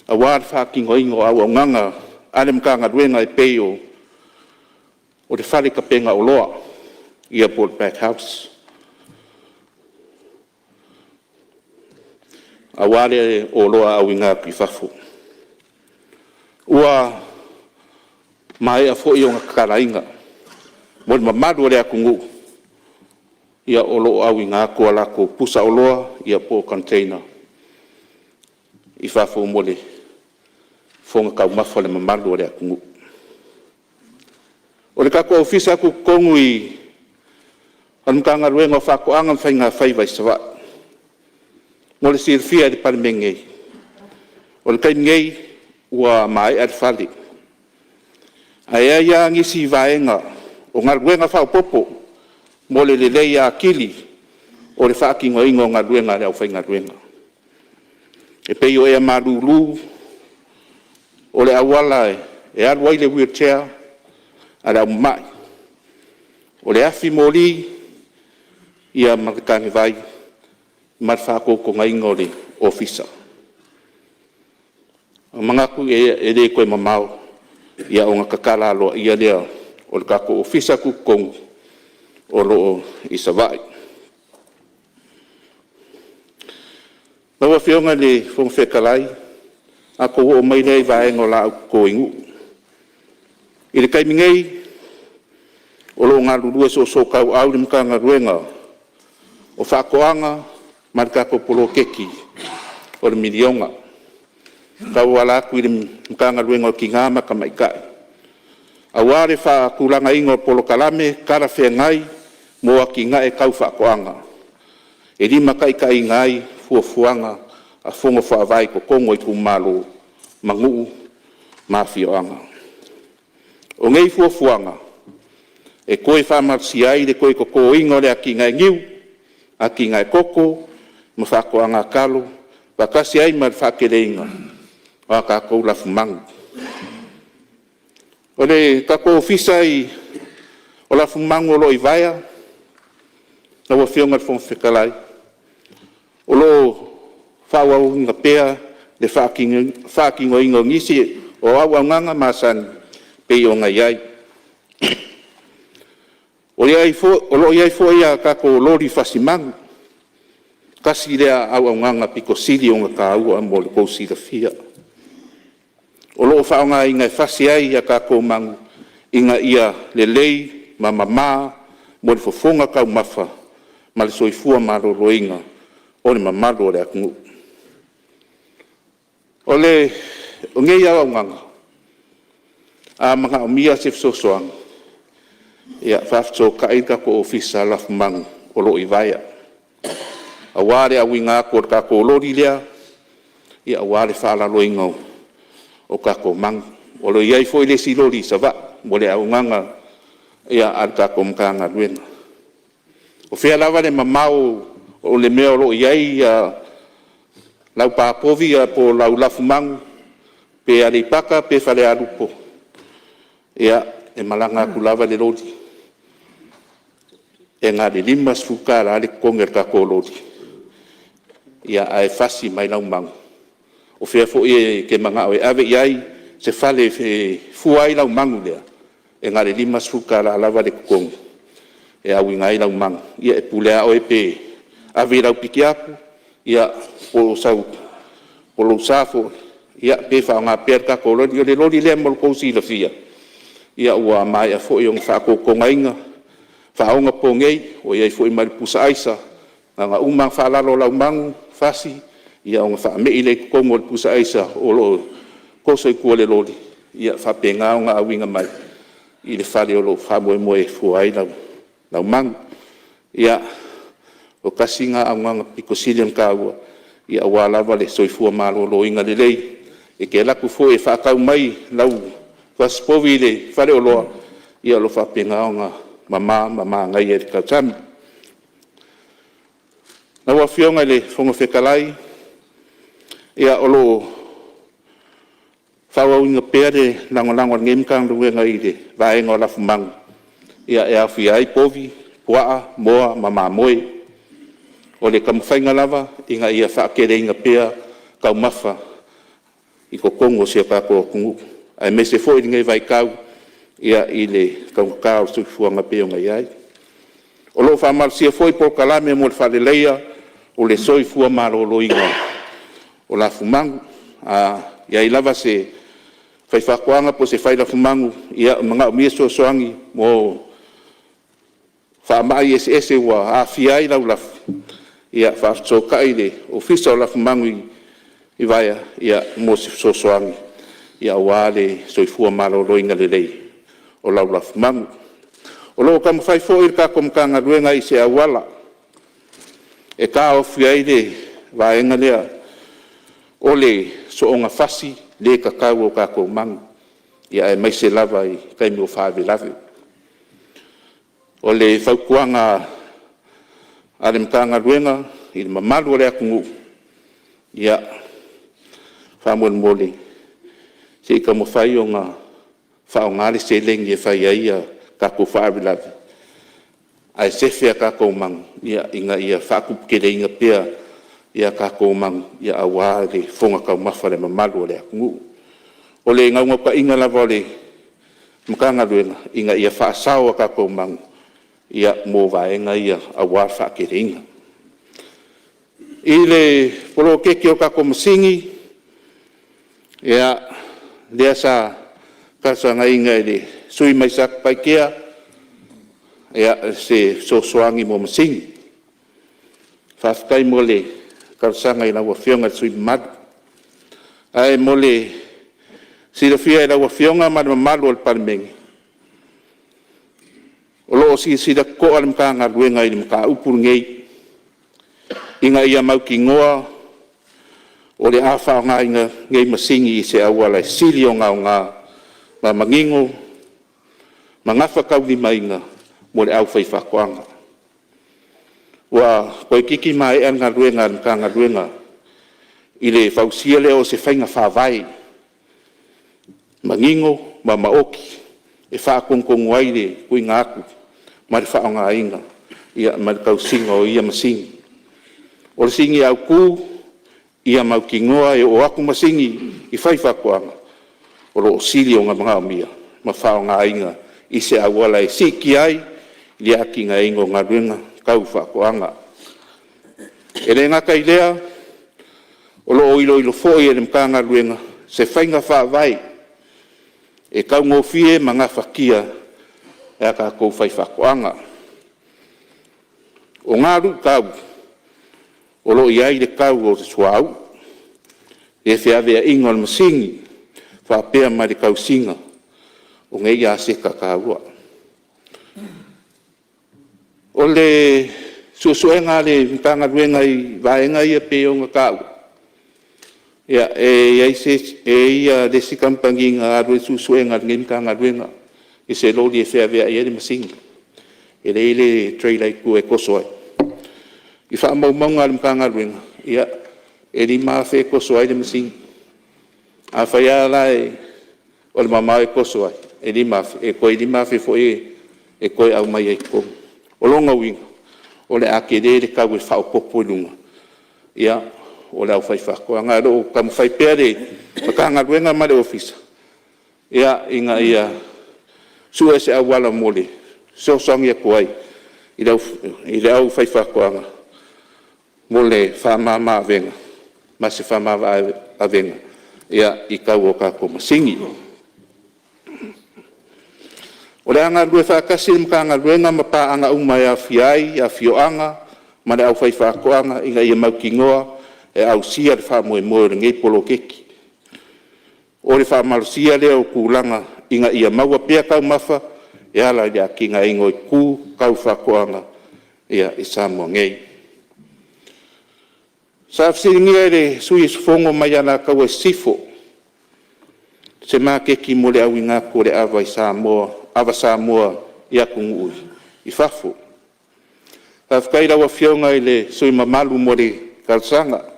a wār whakingo ingo au au nganga, ale mkanga ruenga e peo, o le whale ka penga o loa, ia po le back house. A wāre o loa au inga ki whafo. Ua mai a fo i o ngakarainga, mo le mamadu le akungu, ia o lo au inga kua lako pusa o loa, ia po container. I whafo mo le fonga kau mafo le mamadu le akungu. O le kako ofisa ku kongu i anukanga ruenga whako anga whainga whaiva i sawa. Mo le sirfia le Palemene. O le kai ngei ua mai at whale. Aia ia ngisi vaenga o ngā ruenga whao popo mo le lelei a kili o le whaakingo ingo ngā ruenga le au whainga ruenga. E pei o ea maruru o le awala e arwai le wheelchair a le au mai. O le afi moli ia makakangi vai mar whaakoko ngā ingo le ofisa. Mga ku e le koe mamau ia o ngā kakala aloa ia lea o le kako ofisa ku kongu o loo i savai. Nawa whionga le whongwhekalai a ko o mai nei vaenga o la au ko ingu. I le kaimingei o loo ngā lurua so kau au le mka ngā ruenga o whakoanga marikako polo keki o le milionga. Kau ala aku i le mka ngā ruenga o ki ngāma ka maikai. A wāre wha kulanga ingo polo kalame kara whea ngai mo a ki ngae kau whakoanga. E lima kai ngai fuafuanga a fongo whaavai ko kongo i kumalo mangu mawhioanga. O ngei fuafuanga e koe whamarsi ai le koe koko ingo le a ki ngai ngiu, a ki ngai koko, ma whakoanga kalo, wakasi ai ma whakere inga, a ka kou lafu mangu. O le kako ofisa i o lafu mangu o lo i vaia, na wa whionga le whongwhekalai. O lo whawau inga pea le whakingo ingo ngisi o au nganga masani pei o ngai ai. O lo iai fo ia kako lori whasimangu, kasi lea au nganga piko sili o ngā kāua mo le kousi da fia. O lo whaonga inga whasi ai ia kako mangu inga ia le lei ma mama mo le fofonga kau mafa ma le soifua maroro inga o le mamalo le akungu. O le o ngei au nganga a mga omia se fsosoanga ia whafto kaika ko ofisa lafu mangu o lo i vaia. A wāre a winga ko kako lori lea ia ua le whaalaloinga o kako mang. O lo iai foi le silori sa va, mo le aunganga ia al kako mkanga luenga. O whea lava le mamau o le mea o lo iai lau pāpovi po lau lafu mangu, pe aripaka pe whale arupo. Ia e malanga ku lava le lori. E ngā le limas fukara ale konger kako lori. Ia ai fasi mai lau mangu. O whea fo ke manga o e ave iai se whale fuai lau mangu lea. E ngā le limas fukara lava le kongu. E au ingai lau mangu. Ia e pulea o e pe ave lau piki aku. Ia o sau o lo safo. Ia pe wha ngā perka ko lori. Ia le lori lea mol kousi la fia. Ia ua mai a fo iong wha kokonga inga. Whaonga po ngei, o iai fo i maripusa aisa, nga umang whaalalo lau mangu, fasi, ia o ngā whaamei le kukongo le pusa aisa, o lo koso i kua le lori, ia whapenga o ngā awinga mai, i le whare o lo whamoe moe fuai lau mangu, ia o kasinga a ngā piko siliam kāua, ia wālawa le soifua malo lo inga le lei, e ke laku fo e whaakau mai, lau waspovi le whare o loa, ia lo whapenga o ngā mama ngai e ka tami. Na wa fionga le fonga whekalai, ia olo whawa inga pere lango ngemkang ruenga i le vaenga o lafu mangu. Ia e awhi ai povi, puaa, moa, mama moe. O le kamwhainga lava, inga ia whaakere inga pea kau mawha i ko kongo sia kako kungu. Ai mese fo i ngai vai kau, ia i le kaukau suifuanga peonga iai. O lo whamal sia foi po kalame mo le whaleleia o le soifua maro loinga o la fumangu. Ia i lava se whaiwhakoanga po se whai la fumangu ia mga umia soangi mo whaamai ese wa a fiai lau lafu. Ia whaaftokai le ofisa o la fumangu i vaia ia mo se soangi. Ia wale soifua maro loinga le lei. O lau lafu mangu. O loo kam whai fo i ka komkanga ruenga i se awala. E ka ofi ai le vaenga lea o le soonga fasi le kakau o ka mangu. Ia e mai se lava i kaimi o whaave lave. O le whaukuanga ale mkanga ruenga i le mamalu o le akungu. Ia whamuan mole. Se i ka mo whai o ngā whao ngāle se lengi e whai aia kako whaawilawe. Ai sefea kako mangu, ia inga ia whakupukere inga pea, ia kako mangu, ia awa le whonga kau mawhare mamalu o le akungu. O le ngaunga ka inga lava o le mkanga ruenga, inga ia whaasawa kako mangu, ia mō vaenga ia awa whakere inga. I le polo keke o kako masingi, ia lea sa kasa ngai ngai le sui mai sak pai kia ia se soangi mo masingi whafkai mo le karsanga i lawa fionga sui mad ai mo le sirafia i lawa fionga mad malu al Palemene o loo sida ko al mkanga ruenga i mka upur ngei inga ia mau ki ngoa o le awha o ngā inga ngei masingi i se awala sili o ngā ma mangingo, mangafa kau ni mainga, mo le au whaiwhakoanga. Wa koe kiki mai e ngā ruenga, ngā ruenga, i le whausia leo se whainga whawai. Mangingo, ma maoki, e whaakongkongo ai le kui ngāku, ma le whao ngā inga, ia ma le kau singa o ia masingi. O le singi au kū, ia mau ki ngoa e o aku masingi i whaiwhakoanga. O lo sili o ngā mga omia, ma whao ngā inga, i se awala e siki ai, li aki ngā ingo ngā ruenga, kau whakoanga. E re ngā kai lea, o lo ilo fōi e le mga ngā ruenga, se whainga whawai, e kau ngōwhie ma ngā whakia, e a kā kou whai whakoanga. O ngā ru kau, o lo iai le kau o te suau, e whiawea ingo al masingi, whapea mai le kau singa, o ngei a se kakaua. O le susuenga le mtanga ruenga i vaenga i a pe o ngā kau. Ia e se ia de si kampangi nga adu susu nga ngim ka nga duenga. I se lo di fe ave ia de masing. Ele trailer ku e koso ai. I fa mau mau ngal ka nga duenga. Ia e di ma fe koso ai de masing. A fa ia la o le mama e koso ai. E di ma e ko di ma fe fo e ko au mai e ko. O longa winga. O le akede le ka we fa o popo lunga. Ia o le au fai whako. Anga ro kam fai pere, ka anga ruenga ma le ofisa. Ia inga ia sua se awala mole, so songi a kuai, i le au fai whako anga. Mole whama ma venga, ma se whama a venga. Ia i kau o kako masingi. O le anga rue whakasi mka anga ruenga ma pa anga umai a fiai, a fioanga, ma le au fai whako anga, inga ia mau kingoa, e au sia le wha moe moe ngei polo keki. O le wha malusia leo kūlanga inga ia maua pia kau mafa, e ala ia kinga ingo i kū kau whakoanga ia i Samoa ngei. Sa fsiringia le sui sufongo mai ana kau e sifo, se mā keki mo le au inga ko le ava i Samoa ia kungu ui, i whafo. Whafkaira wa fionga i le sui mamalu mo le kalsanga,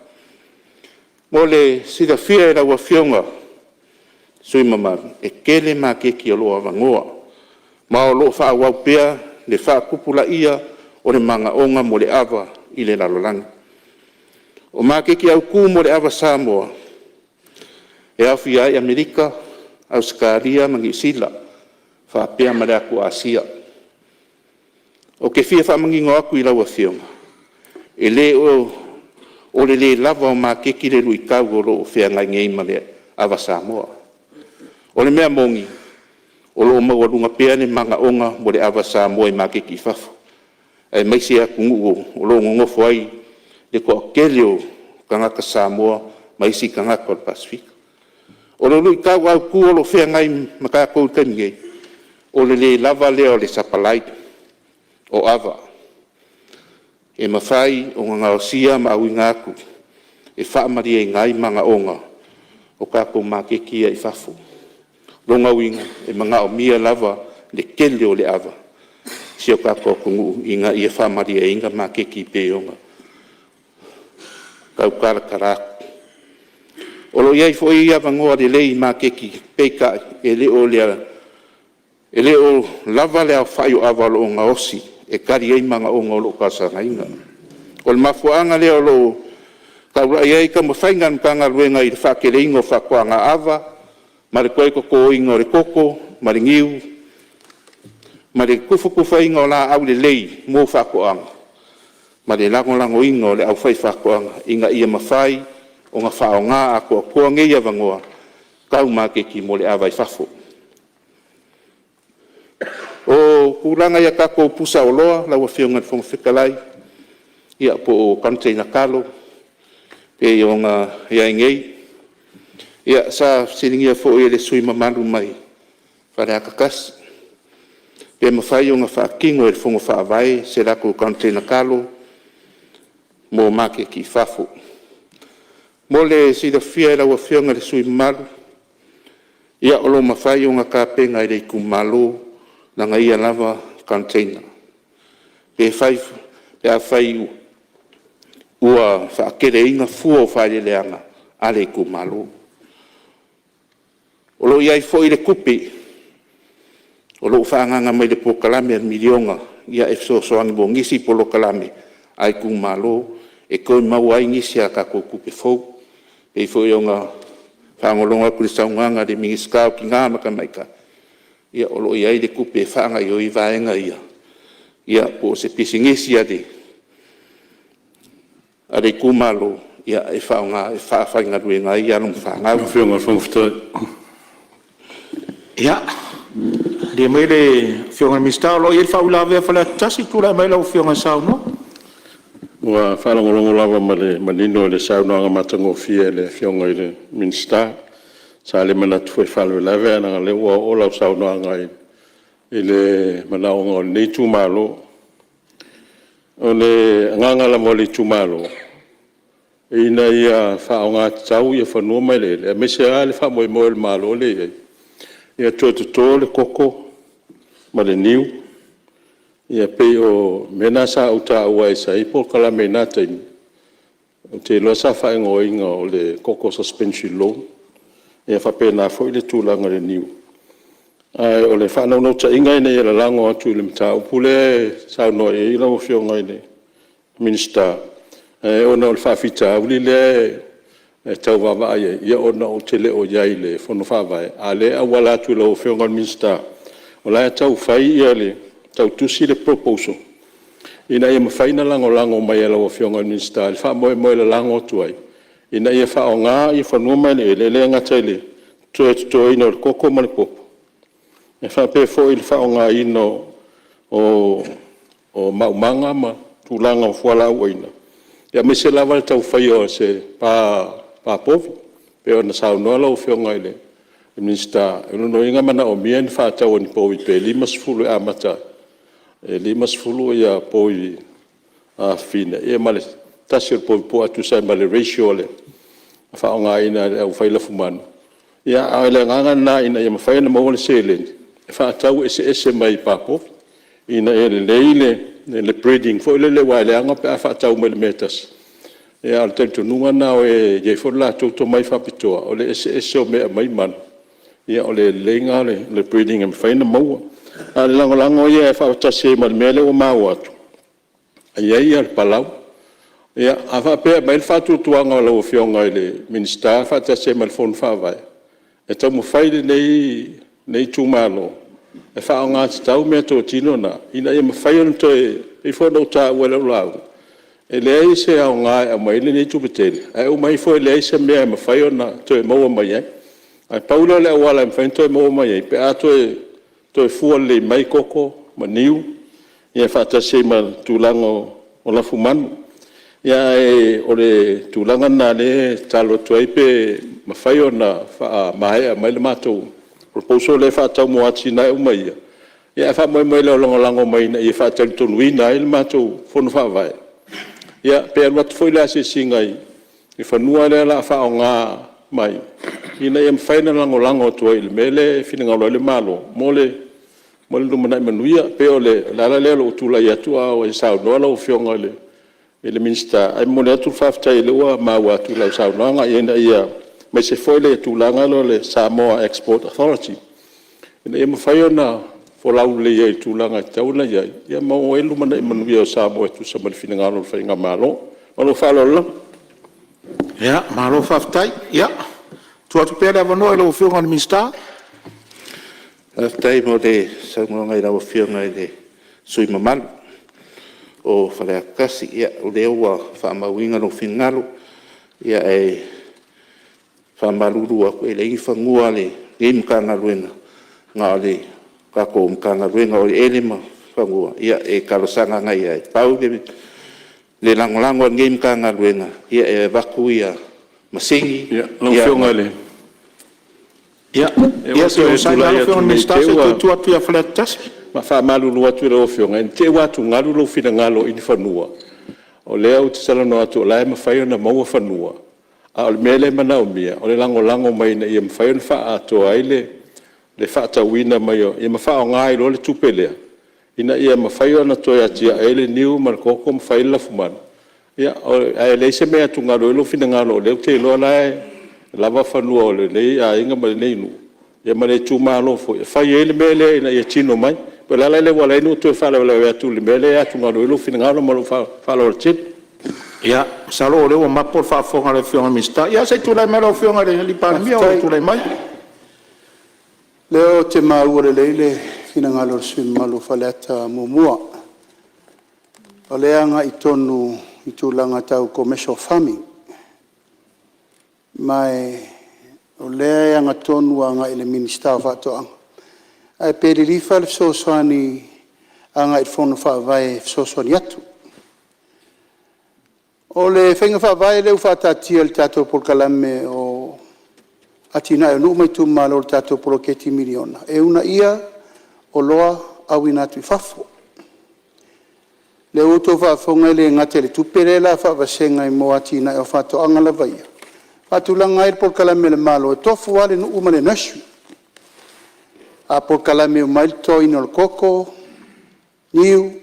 mo le sida fia e rawa fionga sui mamaru e kele ma keki o loa vangoa ma o loo wha wau pea le wha kupula ia o le manga onga mo le ava i le lalolanga o ma keki au ku mo le ava Samoa e au fia i Amerika Australia mangi sila wha pea ma le aku Asia o ke fia wha mangi ngo aku i rawa fionga e le o le lava o ma keki le lui kau o loo whea ngai ngei ma le ava Samoa. O le mea mongi, o loo maua lunga pea ne manga onga mo le ava Samoa i ma keki fafu. E maisi a kungu o loo ngofo ai le ko kele o kangaka Samoa, maisi kangaka o le Pasifika. O le lui kau au ku o loo whea ngai maka kou tani ngei. O le lava leo le sapalai o ava. E mawhai o ngā osia ma au ingaku, e whaamaria i ngai manga onga, o kako mā kekia i whafu. Longa winga, e mga o mia lava, le kele o le ava. Si o kako kungu, inga ia whaamaria inga mā keki pe onga. Kau kara karaku. O lo iai fo ia vangoa le lei mā keki peika e le o lava le au whai o ava lo o ngā osi. E kari ei manga o ngolo kasanga inga. O le mafuanga leo lo kaura iei ka mawhaingan kanga ruenga i le whakere ingo whakoanga ava, ma le koe koko ingo le koko, ma le ngiu, ma le kufa ingo la au le lei mō whakoanga, ma le lango ingo le au whai whakoanga, inga ia mawhai o ngā whao ngā a kua ngei avangoa, kau mā keki mo le ava i whafo. O kuranga ia kako pusa o loa, lau a whionga whonga whikalai, ia po o kanteina kalo, pe i o ngā ia ngei, ia sa siringia fo i le sui mamalu mai, whare akakas, pe mawhai o ngā whaakingo e le whonga whaavai, se rako kanteina kalo, mō make ki whafo. Mō le sida whia e lau a whionga le sui mamalu, ia o lo mawhai o ngā kāpenga i le kumalo, nanga ia lava container. Pe a whai ua whaakere inga fua o whaere leanga ale ku malo. O lo iai fo i le kupe, o lo whaanganga mai le po kalame a milionga, ia e soangi bo ngisi po lo kalame ai ku malo, e koe mau ai ngisi a kako kupe fau, e fo i o ngā whaangolonga kuri saunganga de mingi skau ki ngā makamaika. Ia olo ia i le kupe whaanga i o i vaenga ia. Ia po se pisingisi ade. Ade kumalo ia e whaonga e whaawhainga ruenga i anum whaanga. Whionga whangwhtai. Ia. Le mai le whionga mista lo i le whaula vea whala tasi kura mai lau whionga sao no? Ua whalangolongo lava ma le manino le saunoanga matango fia le whionga i le minsta. Sa le mana tu foi falo la ve na le o la sa no ngai ile mana o ni tu malo o le nganga la mo le tu malo ina ia whaonga tau ia whanua mai le me se ale wha moe moe le malo le ia tō le koko ma le niu ia pei o mena sa uta ua e sa ipo kala me nā taimi o te loa sa whaengo inga o le koko suspension loan ia whapena fo i le tūlanga le niu ai o le whanau no ta inga ina ia la lango atu le mta upule sa no e ila o fionga ine minister ona o le whawhita uli le tau wawa ai ia ona o te le o iai le whono whawai a le awala atu la o fionga minister o la tau whai ia le tau tusi le proposal ina ia mawhaina lango mai ala o fionga minister le wha moe le lango tuai ina ia wha o ngā ia whanua mai le ngatai le to ina o le koko ma le popo e wha pe fo i le wha o ngā ino o maumanga ma tūlanga o fuala ua ina ia me se lava le tau whai o se pa povi pe o na sao noa lau fionga i le minister no inga mana o mia ni wha tau ni povi pe 5 e amata 5 ia povi a fina ia male tasir povi po atu sai male ratio le wha o ngā ina au whaila fumanu ia a le nganga na ina ia mawhaina mawale se le wha tau ese mai pa povi ina e le leile le breeding fo le wale anga pe fa tau me metas e al tento nunga na o e je fo la to mai fa pitoa o le ese o me mai man ia o le lenga le breeding em fa na mo a lango ia fa ta se mal mele o mau atu ia palau ia a fa pe mai fa tu tuanga lo fionga le minister fa ta se mal fon fa vai e tau mo fai nei tu malo e wha o ngā tau mea tō tino na, ina ia mawhai anu tō e whanau tā ua lau lau. E lea i se au ngā e mai le nei tūpetele. E o mai fo e lea i se mea e mawhai anu tō e maua mai ai. Ai paula le awala e mawhai tō e maua mai ai. Pe a tō e fua le mai koko, ma niu, ia whata se ma tūlanga o la fumanu. Ia e o le tūlanga nā le talo tō e pe mawhai anu wha mai a mai le mātou. Proposal le fa tau mo ati na umai ia fa mo le longo mai na ia fa tau tonu ina il mato fonu fa vai ia pe wat foi la se singai i fa nua le la fa nga mai ina ia faina lango to il mele fina le malo mole lu mana manuia pe ole la lo tu la ia tu o sa no lo fionga le minister ai mo le tu fa tai le wa ma wa tu la sa no nga ia mai se foi le tūlanga lo le Samoa Export Authority. Ina ia mawhai ona fo lau le iai tūlanga tauna iai. Ia mau elu mana i manuia o Samoa tu sa malifina ngalo le whainga malo. Malo whalola. Ia, malo whaftai. Ia. Tu atu pēra wanoa e lau whiunga ni minister. Whaftai mo le saunga i lau whiunga i le sui mamalu. O whalea kasi. Ia, o le ua whaamawinga no whingalo. Ia e whamarurua koe le ingi whangua le mkanga ruenga ngā le kako mkanga ruenga o le elema whangua ia e karosanga ngai ai pau le langolango ngai mkanga ruenga ia e waku ia masingi ia whiunga le ia se o sai ngā whiunga minister se tu atu ia whaletasi ma whamarurua tu le o whiunga en te watu ngaru lo whina ngalo ini whanua o lea o te salano atu o lae mawhai ona maua whanua a le mele mana o mia o le lango mai na ia mawhai ona wha ato ai le wha tawina mai o ia mawha o ngai lo le tupelea ina ia mawhai ona toi atia ai le niu ma le koko mawhai la fumana ia ai le se mea tu ngaro ilo fina ngaro o leo te ilo lae lava whanua o le nei a inga ma le nei nu ia ma le tu malo fo ia whai e le mele ina ia tino mai pe lala le wala inu tu e whala wala atu le mele atu ngaro ilo fina ngaro ma lo whala o le tino ia salo o leo mapo whaafonga le whiunga minister ia sei tūlai mai lau whiunga le lipanemia o tūlai mai Leo te mau le leile fina ngalo sui malu whaleata mumua. O leanga i tonu i tūlanga tau commercial farming. Mai o leanga tonu anga i le minister whatoanga. Ai peri rifa le fsoswani anga i whono whaavai fsoswani atu. O le whenga whaavai leu whatatia le tato polkalame o atina e mai tu malo le tato poloketi miliona. E una ia o loa awina tu fafo. le o to fa fonga le ngate le tupere la fa vasenga I mo ati na o fa to angala vai fa tu langa ir por kala me le malo to fu ale no umane nashu a por kala me mal to inol koko niu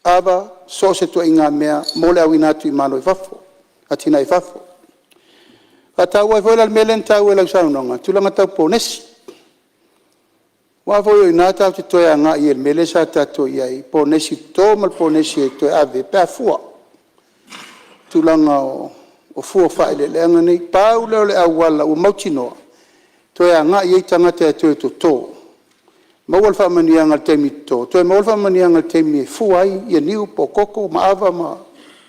aba so se to inga mea mo le awina tu I malo I fafo ati na I fafo ata wa vola le melen ta wela sa no tu langa ta ponesi wa vo yo nata te to ya nga I mele sa ta to ya I ponesi to mal ponesi to ave pa fu tu langa o fu fa ile le nga nei paulo le awala o mautino to ya nga I tanga te to mawal fa mani anga temi to mawal fa mani anga temi fu ai ia niu po koko ma ava ma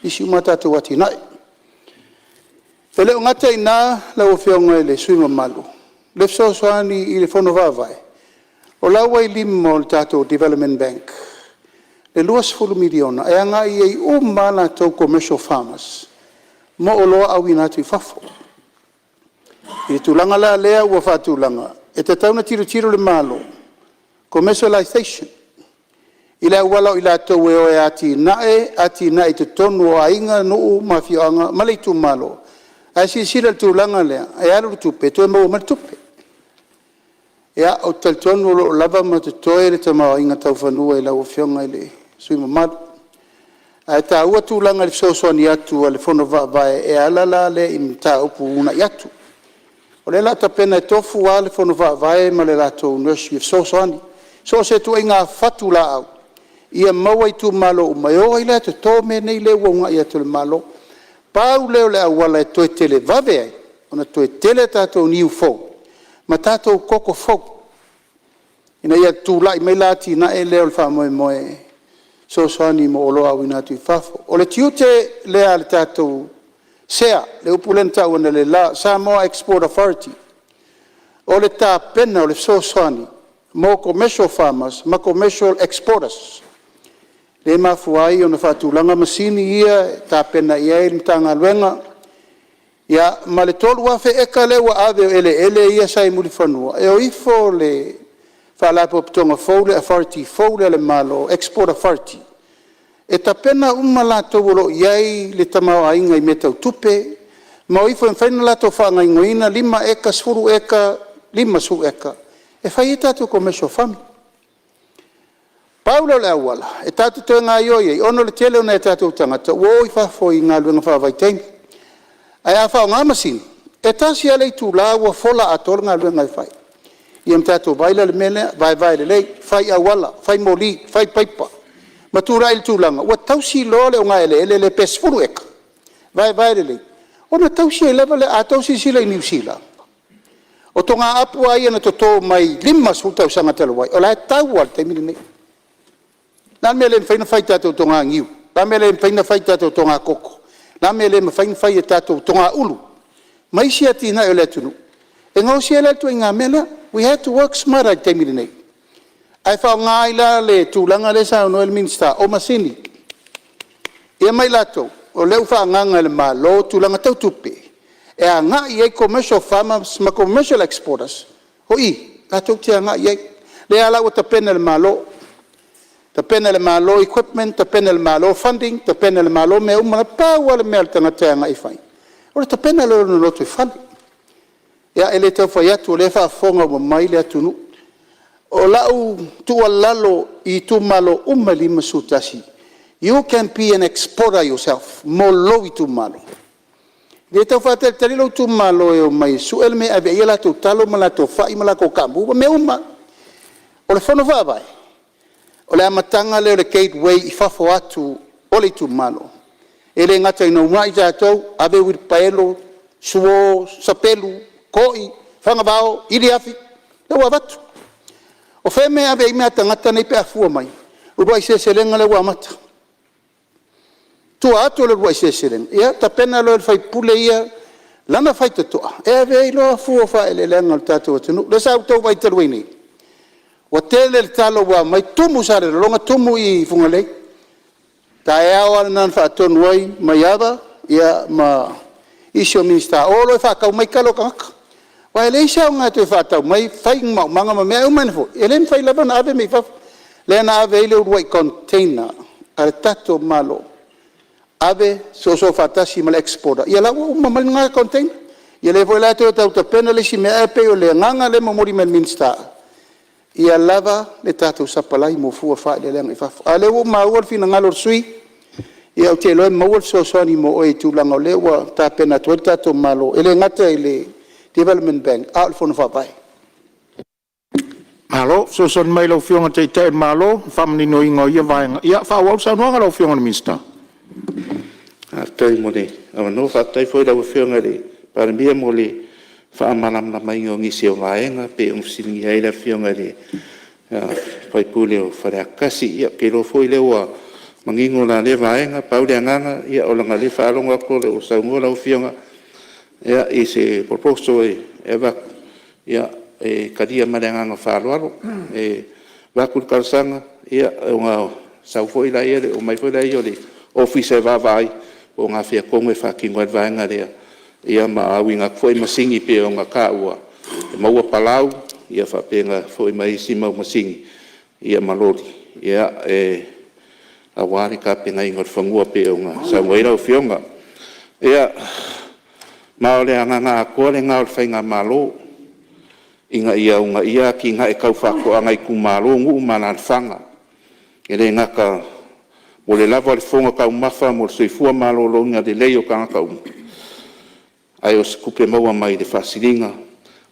isi mata to wati nai ele ngata ina la o fionga le suima malu le so soani I le fono vai o la wai limo le tato development bank le luas fulu miliona e anga I umana to commercial farmers mo o loa awina tu fafo I tulanga la lea ua fatulanga e te tauna tiro le malo commercialization ila wala ila to we o ati na te tonu o ainga no mafioanga malitu malo asi sila tulanga le e alu tupe to mo tupe ya o tal tonu lo lava ma te toe le tama inga tau fanua ila o fionga ile sui mamad a ta ua tulanga le so ni atu le fono va e ala la le imta upu una yatu o le la tapena tofu wa le fono va e ma le la to nurse so ni so se tu inga fatu la au ia maua tu malo mayo ila te to me nei le wonga ia tu malo pau le le wala to tele vave ona to tele tato niu fo ma tato koko fo ina ia tu la me lati na e le fa mo so ni mo lo au ina tu fafo o le tiute le al tato sea le upulenta ona le la Samoa Export Authority o le ta pena o le so ni mo commercial farmers, ma commercial exporters. Le mafuai ona fatulanga masini ia ta pena ia I mtanga luenga. Ya ma le tolu afe eka le wa ave ele ia sai muli fanua. E o ifo le fala poptonga fole authority fole le malo export authority. E ta pena umala to wolo iai le tamao ainga I meta tupe. Ma o ifo en la to fanga ingoina 5 eka sfuru eka 5 su eka. E fai tatu commercial farm. Paulo le awala, e tatu te ngā ioie, ono le tele ona e tatu tangata, wo I fafo I ngā luenga whawai teimi. Ai a whao ngā masini, e tasi alei tu la ua fola atol ngā luenga I fai. I am tatu vaila le mele, vai le lei, fai awala, fai moli, fai paipa. Ma tu rai le tu langa, ua tausi lo le o ngā ele le pesfuru eka. Vai le lei. Ona tausi e lewa le a tausi sila I New Zealand. O tonga apu ai ana to mai 5 sulta usanga telo wai. O la tau al te mini nei. Na mele faina faita to tonga ngiu. Na mele faina faita to tonga koko. Na mele faina faita to tonga ulu. Mai sia tina ele tunu. E ngau sia le to inga mela, we had to work smart al te mini nei. Ai fa ngai la le tulanga le sa no el minsta o masini. E mai lato, o leu fa nganga le malo tulanga tau tupe. E a ngā I commercial farmers ma commercial exporters. Hoi, ato te a ngā I le ala o tapena le malo. Tapena le malo equipment, tapena le malo funding, tapena le malo me umana pāua le mea le tangata a ngā I whai. O le tapena le no loto I whali. Ea ele tau whai atu o le whaafonga o mai le atunu. O lau tua lalo I tu malo lima sutasi. You can be an exporter yourself. Mo lo I tu malo. Le tau whātel tari lau tu malo e o mai su el me ave ia la tu talo ma la tu whai ma la ko kambu me uma. O le whono whawai. O le amatanga leo le gateway I whafo atu o le tu malo. E le ngata ina umai tātou ave wirpaelo, suo, sapelu, koi, whangawao, iri afi. Leo avatu. O wheme ave I mea tangata nei pe afua mai. Urua I se selenga leo amata. Tua atu le rua I se sereng. Ia, ta pena lo le fai pule ia, lana fai te toa. E ave I loa fua fai le lenga le tātou atunu. Le sa utau vai te ruini. Wa tele le talo wa mai tumu sare, longa tumu I fungalei. Ta e awa nan fa atonu ai, mai ava, ia ma isio minista. O lo e fa kau mai kalo kangaka. Wa ele isa o ngā tu e fa tau mai, fai ngau manga ma mea umane fo. Ele fai lava na ave mei fa. Le na ave ile urua I container. ale tato malo ave so fatasi mal exporta ia la mal nga contain ia le voila to ta pena le si me pe o le nganga le momori men minsta ia lava le tato sapalai mo fu fa le le fa ale o ma o fina ngalo sui ia o te lo mo so ni mo o tu la ngole wa ta pena to tato malo ele ngata ele development bank al fon fa pai Malo, so son mai lo fionga te malo, famni no ingo ia vaenga. Ia fa wau sa noanga lo fionga ni minsta. Tei mo le, awa no whatai foi lau whionga le, para mia mo le, whaamanam na mai o ngisi o vaenga, pe silingi hei la whionga le, pai pule o whareakasi, ia ke lo foi lewa, mangingo na le vaenga, paule anganga, ia o langa le whaalonga ko le o saungo lau whionga, ia i se proposto eva, ia kadia maranganga whaaloaro, wakul kalsanga, ia o ngā sau foi la ia le, o mai foi la ia le, office e vavai, o ngā whia kongo e whakingo at vaenga rea, ia ma awi ngā foi masingi pe o ngā kāua, e maua palau, ia whapenga foi mai si mau masingi, ia malori, ia a wāre ka penga ingot whangua pe o ngā sauwaira o whionga, ia maole anga ngā kore ngā o whainga malo, inga ia unga ia ki ngā e kau whako angai ku malo ngu mana whanga. E re ngā ka mo le lava le whonga kau mawha mo le soifua malo lo ngā le leo ka ngā kau. Ai o kupe maua mai le whasiringa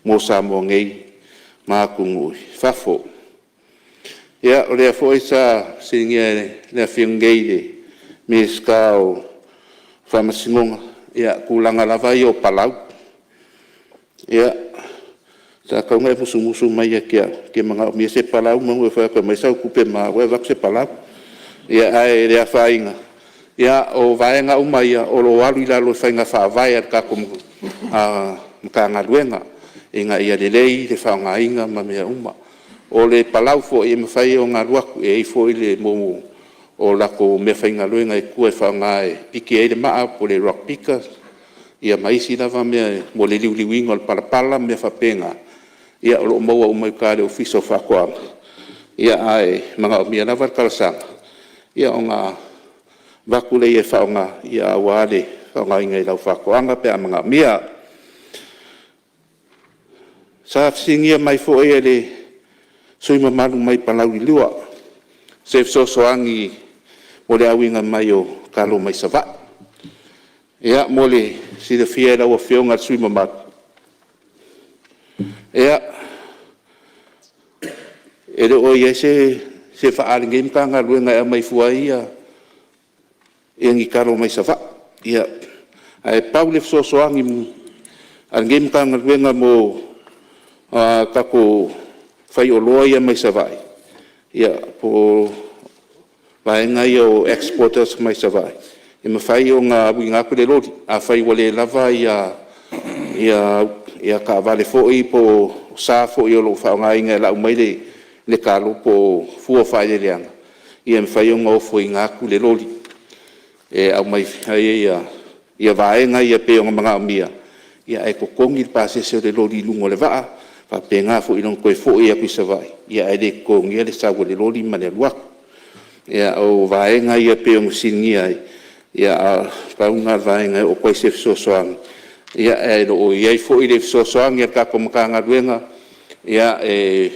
mo sa mo ngei mā kungui. Whafo. Ia o lea fwoi sa singia lea whiongei le me ska o whamasingonga. Ia kulanga lava i o palau. Ia sa kau ngai musu mai ke mga mi se palau mo fa ko mai sa kupe ma we va se palau ia ai le fainga ia o vaenga mai o lo alu ila lo fainga fa vai ka kom ka nga luenga inga ia le lei le fa nga inga ma me uma o le palau fo e me fai o nga luaku e fo ile mo o la ko me fainga luenga e ku e fa nga e piki e le ma po le rock pickers ia mai si lava me mo le liuliwinga o pala me fa penga ia o maua o mai kare o fiso whakoanga. Ia ai mga o mia nawar kalsanga. Ia o ngā wakule e whaonga ia wale whaonga ingai lau whakoanga pe a mga mia. Sa singia mai fo e le sui mamalu mai palau i lua. Se so soangi mo le awinga mai o kalo mai savat. Ia mo le si le fia lau o whionga sui mamalu. Ea ele o ia se whaaringe mka ngā ruenga e mai fua ia e ngi karo mai sa wha ia ai paule fsosoangi aringe mka ngā ruenga mo kako whai o loa ia mai sa vai ia po vaenga ia o exporters mai sa vai e ma whai o ngā winga kule lori a whai wale lava ia ka vale foi po sa foi o lo fa nga inga la umai le kalo po fu fa le yang ia me fai ngo foi nga ku le loli e au mai ia vai nga ia pe ngo manga mia ia e ko kongi pase se le loli lungo le va pa penga foi non ko foi ia pisa vai ia e de kongi le sa le loli ma le lua ia o vai nga ia pe ngo sinia ia pa unga vai nga o ko se so ia e o ia foi le sosoang ia ka kom ka nga ruenga ia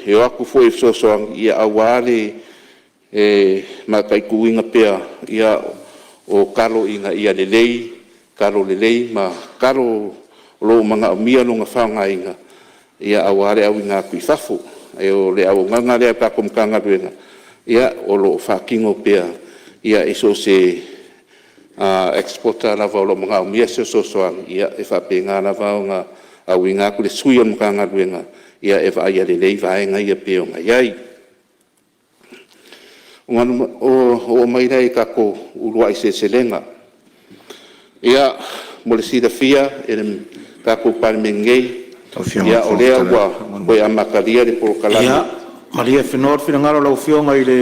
eu aku foi sosoang ia awale ma kai kuinga pea ia o kalo inga ia lelei kalo lelei ma kalo lo manga mia no nga fanga inga ia awale au inga ku fafu e o le au nga le ka kom ka nga ruenga ia o lo fakingo pea ia iso se exporta na valo mga umia so ia e fa penga na va nga a winga ku le suion ka nga wenga ia e va ia le lei va nga ia pe nga ia o mai dai ka ko urua i se selenga ia mo le sida fia e ka ko Palemene ia o le wa ko ia makaria le por kala ia maria fenor fina ngalo lo fionga i le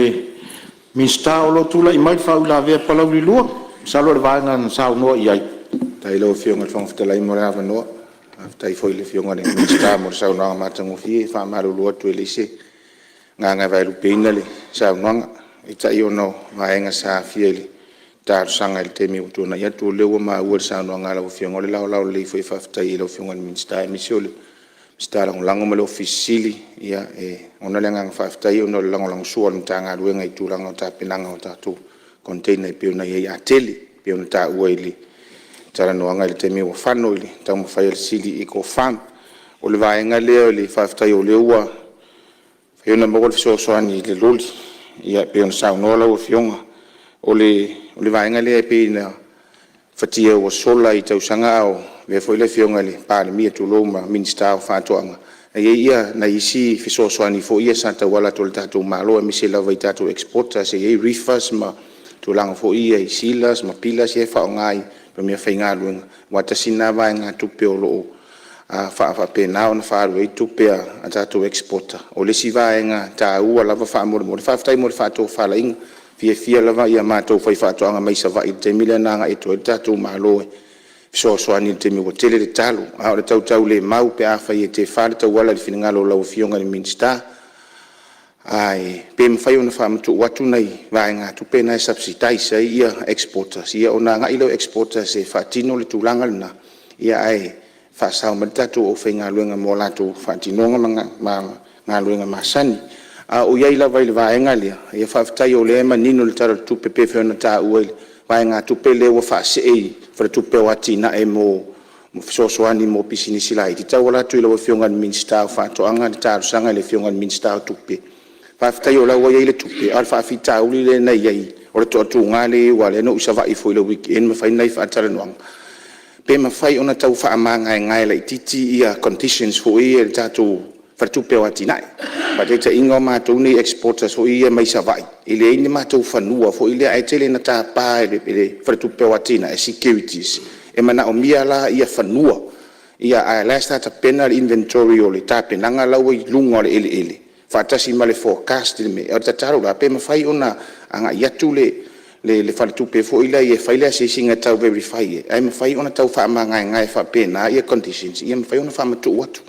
minsta o lo tula i mai fa la ve palau li lua Salo le vaenga sa no ia tai lo fionga fong fitala i mora va no tai foi le fionga ni minsta mo sa no ma tangu fi fa malu lo tu le se nga vai lu pina le sa no i tai ono vaenga sa fieli tar sanga il temi utuna ia tu lewa ma ua sa no ngala ufionga le lao le foi faftai le ufionga min sta emisiole sta lango mo le ofisili ia ona le ngang faftai ona lango lang suon tanga luenga i tulanga ta pinanga o tatu container pe ona ia tele pe ona ta ueli tara no ngala temi o fano ili ta mo fai sili i ko fan o le vaenga le faftai o le ua fe ona mo so soani le loli ia pe ona sa no la ufionga o le vaenga le pe na fatia o sola i tausanga o le foi le fionga le Palemene tu loma minista o fatoanga ia na isi fiso soani fo ia santa wala tol tatu malo e misela vai tatu exporters e refers ma tu lang fo ia silas ma pilas e fa ngai pe me fainga luenga wata sina vaenga tu pe o lo fa pe na on fa ro tu pe a tatu exporter o le si vaenga ta u la fa mo fa tai mo fa to fa laing fia lava ia matou fai faatoaga mai sa vai te milena e to tatu malo so ani te mi hotele le talo a o tau le mau pe a fai te fale tau wala le finangalo lau fionga le minsta ai pe mfai ona fa mtu watu nei vaenga tu pe na subsidize ia exporters ia ona nga ilo exporters e fatino le tulanga na ia ai fa sa tatu o fenga luenga mo latu fatino nga luenga masani o ia ila vai le vaenga lia ia faftai o le manino le tara tu pepe fe ona ta uel vaenga tu pele o fa sei for tu pe watina e mo so ani mo pisini silai ti tau la tu ilo fionga minsta fa to anga ta sanga le fionga minsta tu pe faftai o la o ia ile tu pe alfa fita uli le na ia o le to ngale wale no usava i fo le weekend ma fai nai fa tara no pe ma fai ona tau fa amanga ngai le titi ia conditions fo ia tatu tu pe watina pa te ingo ma tu ni exporters fo ia mai savai ile ni ma tu fanua fo ile ai tele na ta pa ile tu pe watina e securities e mana o mia la ia fanua ia a last ta penal inventory o le ta penanga la o lunga le ile fa ta si male forecast me o ta taro la pe ma fai ona anga ia tu le tu pe fo ile ia fai le se singa tau verify ai ma fai ona tau fa ma ngai fa pena ia conditions ia ma fai ona fa ma tu watu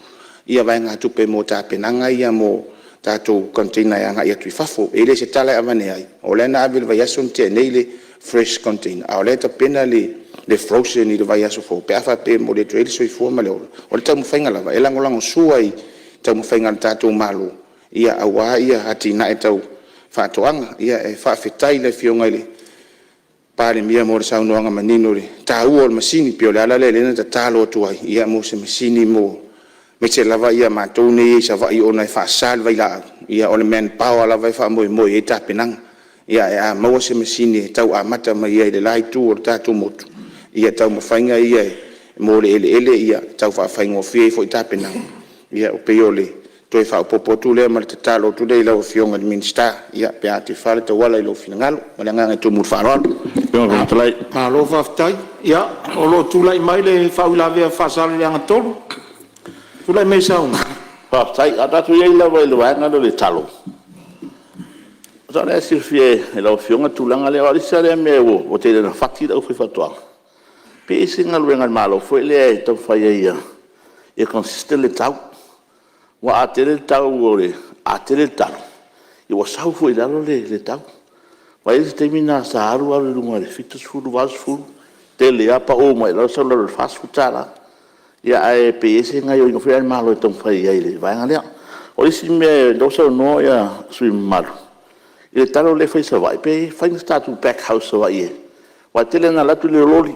ia vaenga tupe mo ta penanga ia mo tatu container yang ia tu fafo ele se tala avane ai o le na abil vai asun te nele fresh container o le ta pena le frozen ni vai aso fo pe afa pe mo le trail so i fo ma le o le ta mo fainga lava elango lango suai ta mo fainga tatu malo ia awa ia hati na etau fa toanga ia e fa fetai le fionga ile Palemene mo sa no nga manino le ta u o masini pe o le ala le na ta talo tu ai ia mo se masini mo me se lava ia matone sa vai ona fa sal vai la ia ole men power lava fa mo e ta penang ia a mo se machine tau a mata mai ia le lai tu o ta tu motu ia tau mo fainga ia mo le ele ia tau fa fainga fie fo ta penang ia o pe ole to fa popo tu le mal talo tu le la fionga minsta ia pe ati fa le to wala lo finangalo ma nga tu mu fa ro ma lo fa tai ia o lo tu lai mai le fa ula ve fa sal le nga tolu Pula me sauna. Pa sai ata tu ia la vai lo vai na le talo. Sa le sirfie e la fionga tulanga le ori sa le me o te na fati da foi fatwa. Pe singa lo ngal malo foi le to fai ia. E consiste le tau. Wa atele tau ore, atele talo. E wa sau foi la le tau. Vai se termina sa aru aru ngore fitus fulu vas fulu. Tele apa o mai la sa lo fast futala. Ia ai PS ngai o ngofia malo tong fai ai le vai ngale o isi me do so no ia sui malo ile talo le fai sa vai pe fai start to back house so vai wa tele na la tu le loli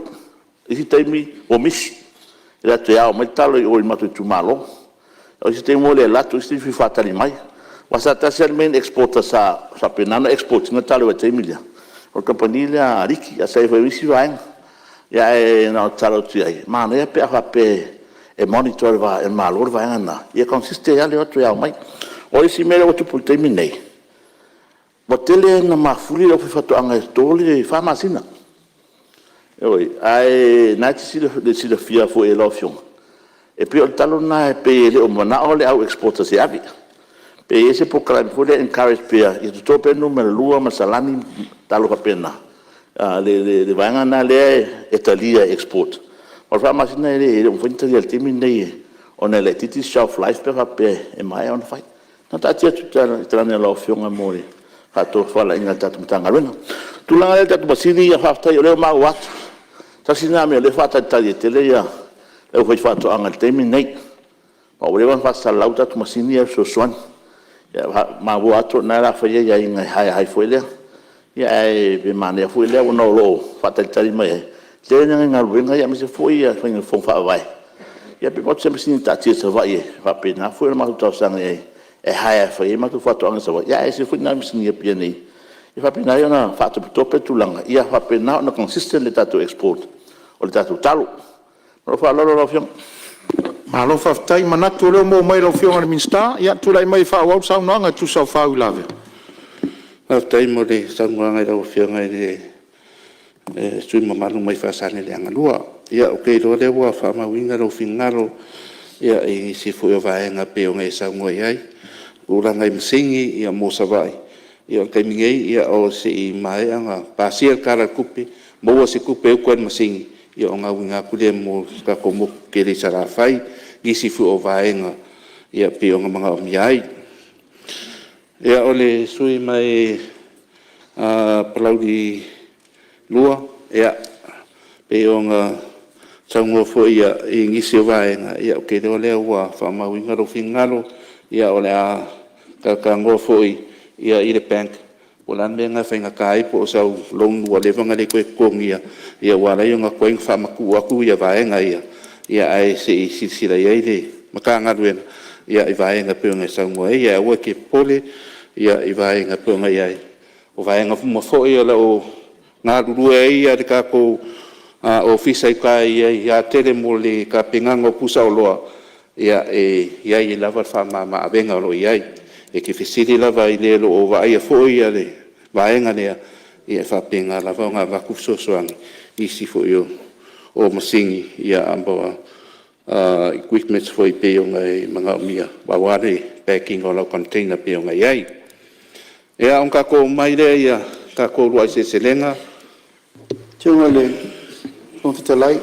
isi taimi o misi ila te ao mai talo o matu tu malo o isi taimi le la tu isi fi fatali mai wa sa ta sermen exporta sa penana export na talo te milia o compagnia riki a sai vai isi vai ia e na talo tu ai ma ne pe a pe e monitor va e malor va ana e consiste ale outro ia mai o isi mele o tu terminei botele na mafuli lo fa to anga tole fa masina oi ai na ti si de fia fo e lofion e pe o talo na pe le o mana ole au exporta se avi pe ese po kala fo le encourage pe e to pe numero lua masalani talo ka pena le va ana le Italia export o fa masina ele o finte del terminei on ele titi shelf life pe e mai on fai na ta tia tu tra ne lofion amore Fato fala inga tatu mtanga luna. Tulanga le tatu basini ya fafta yo leo mau watu. Tasina me le fata tali tele ya. Le foi fato anga temi nei. Ma ule wan fasa lau tatu masini ya so swan. Ya ma watu na la fa ya inga hai foi le. Ya ai be mane foi le no lo fata tali mai. Le nga wenga ya mse foi ya fo fo fa vai. Ya pe pot sempre sin tati se vai. Fa pe na foi ma tu sanga e hai fa ma tu fato anga se vai. Ya se foi na mse ni pe nei. E fa pena yo na fa to pe tulanga. Ia fa pena na consistent le tatu export. O le tatu talo. No fa lo fiong. Ma lo fa tai manatu le mo mai lo fiong al minsta, ya tu lai mai fa wa sa no nga tu sa fa ulave. Tai mo le sa nganga lo fiong ai sui mamalu mai fa sa le anga lua. Ia o ke lo le wa fa ma winga lo fingalo. Ia e si fu yo va nga pe o ngai sa ngoi ai. Ula ngai msingi ia mo sa vai. Ia kai mingei ia o si mai anga pasia kara kupi mo si kupe o kwen masingi ia nga winga kule mo ka komo kele sara fai gisi fu o vaenga ia pe o nga o miai ia ole sui mai palaudi lua ia pe o nga sango fo ia ngisi o vaenga ia ke le wa fa ma winga ro fingalo ia ole a ka ngo fo ia i le bank Polan me nga fainga kai po sa long wa le vanga le ko kongia ia wala yo nga koing fa maku aku ia vaenga ia ai se sila ia ile makanga duena ia i vaenga pe nga sa mo ia wa ke pole ia i vaenga pe nga ia o vaenga mo fo ia la o nga dulu ia de ka ko ofisa kai ia tele mo le ka pingango pusa o loa ia ia i lava fa ma venga lo ia e ke fisiri lava i le lo o vai fo ia le vaenga lea ia fa penga lava nga va kusosoangi isi fo yo o masingi ia amba equipments fo i pe nga manga mia wa ware packing o la container pe nga ia ia on ka ko mai le ia ka ko ruai se selenga Tungale on fitalai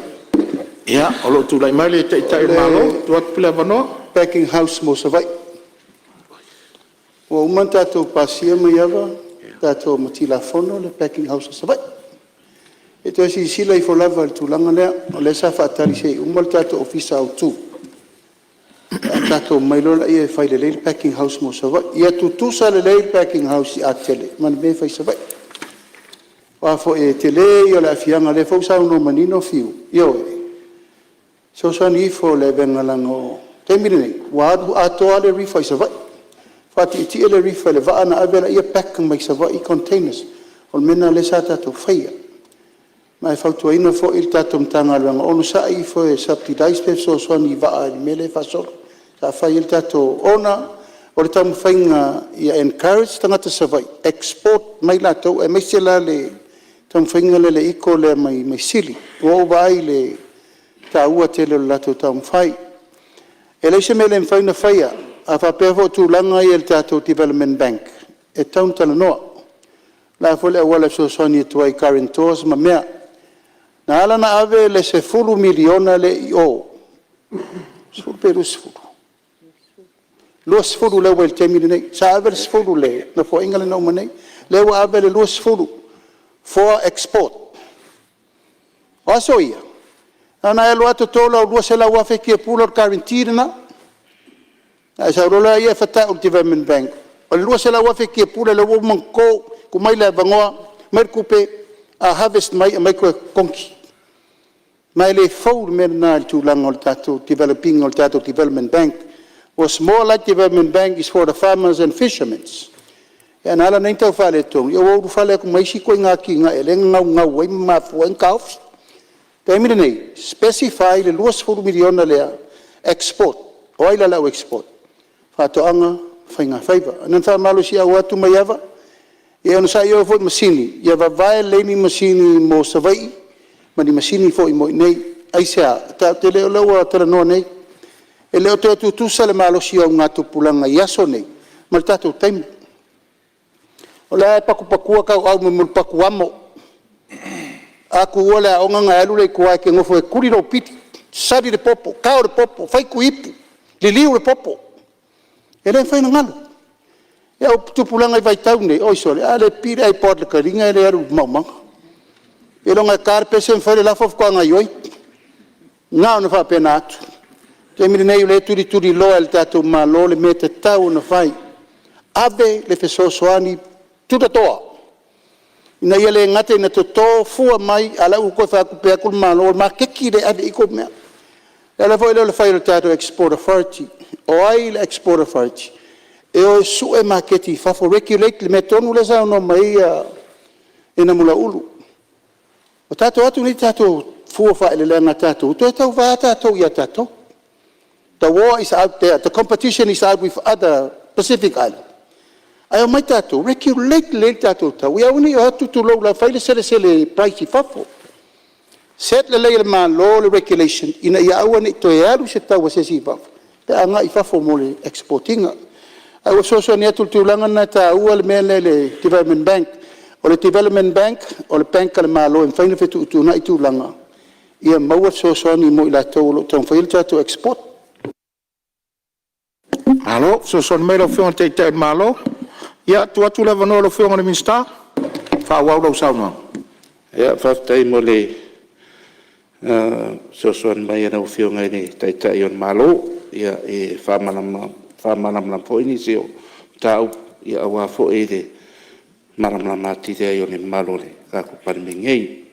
Ya, o lo tu lai mai le tai malo, tu at pila vano. packing house mo sa vai. O umanta to pasia mai ava, tato matila fono le packing house sa vai. E to si sila I fo lava tu langa lea, o le sa fa tali sei umal tato ofisa au tu. Tato mai lola ia fai le leil packing house mo sa vai. Ia tu sa le leil packing house I atele, man me fai sa vai. Wa fo e tele ia la fianga le fo sa no manino fiu. Yo so ni fo le bengalango temine wa ato ale rifa sa vai. Fati ti ele rifa le va ana avela ia pack mai sa vai containers. O mena le sa tato faia. Mai fautu ina fo il tato mtanga langa onu sa I fo e subsidize pe so ni va mele fa so sa fa il tato ona o le tamu fainga ia encourage tangata sa vai export mai la to e mai sela le tamu fainga le iko le mai sili o vai le ta ua tele lato tamu fai e le se mele faina faia a fa pe fo tu langa ia il tato development bank e taun tala noa la fo le wala so ni tuai guarantors ma mea na ala na ave le se fulu miliona le o sul peru sfulu lo sfulu le wel temine nei sa ave sfulu le na fo ingale no mane le wa ave le lo sfulu for export aso ia ana elo atu tola lo se la wa fe ke pulo quarantena a sa rola ia fata o development bank o lo se la wa fe ke pulo le wo manko ku mai la bangoa mer kupe a harvest mai ko konki mai le fold menal tu langol tato developing ol tato development bank was more like development bank is for the farmers and fishermen and ala nem tau fale tong yo wo fale ku mai si ko nga ki nga eleng nga wai ma fo en kauf temine nei specify le luas for million le export oil la export fato anga fainga faiva nan fa malu si awatu mayava e ono sa yo fo masini ia va vai le ni masini mo savai ma ni masini fo I mo nei ai sa ta te le lo tra no nei e le tu sale malo si o ngatu pulanga ia so nei ma tato time ola paku ka au mo paku amo aku ola o nga alu le ko ke ngofo e kuri ro piti sari de popo ka de popo fai ku ipu li liu de popo e le fai ngalo E au tupulanga I vai tau nei, oi sole, ale pira I pot le karinga ele aru maumanga. E longa karpe sem fare la fof kwanga yoi. Nga ona fa pena atu. Ke mi nei le turi loa le tatu malo le mete tau na fai. Ave le feso soani tuta toa. Ina yele ngate na toto fua mai ala u ko fa ku pe ku malo ma keki le ave iko me. Ela foi le fai le tatu export authority. O ai le export authority. E o su e maketi fa for regulate le metonu le sa no mai ina mula ulu. O tatu atu ni tatu fua fa le nga tatu. To tau va tatu ya tatu. The war is out there. The competition is out with other Pacific Islands. Ai mai tatu regulate le tatu tau. Ia uni o tu lo la fa le sele price fafo. Set le le man law le regulation ina ia awani to ia lu se tau se si fafo. Pe anga I fafo mo le exporting. Ai o so ni atu tulanga na ta u le mele le Development Bank. O le Development Bank o le bank le malo en faina fe tu na I tulanga. Ia mau so ni mo ila tau tau fa tatu export. Alo, so mai lo fiona te malo. Ia tu atu le vano lo fiona le minsta. Fa wa lo sauna. Ia whaftai mo le sosoan mai ana o whionga ni taitai on malo. Ia e whamanamna po ini seo tau ia awa fo e le maramna mati te ai o le malo le kako Palemene.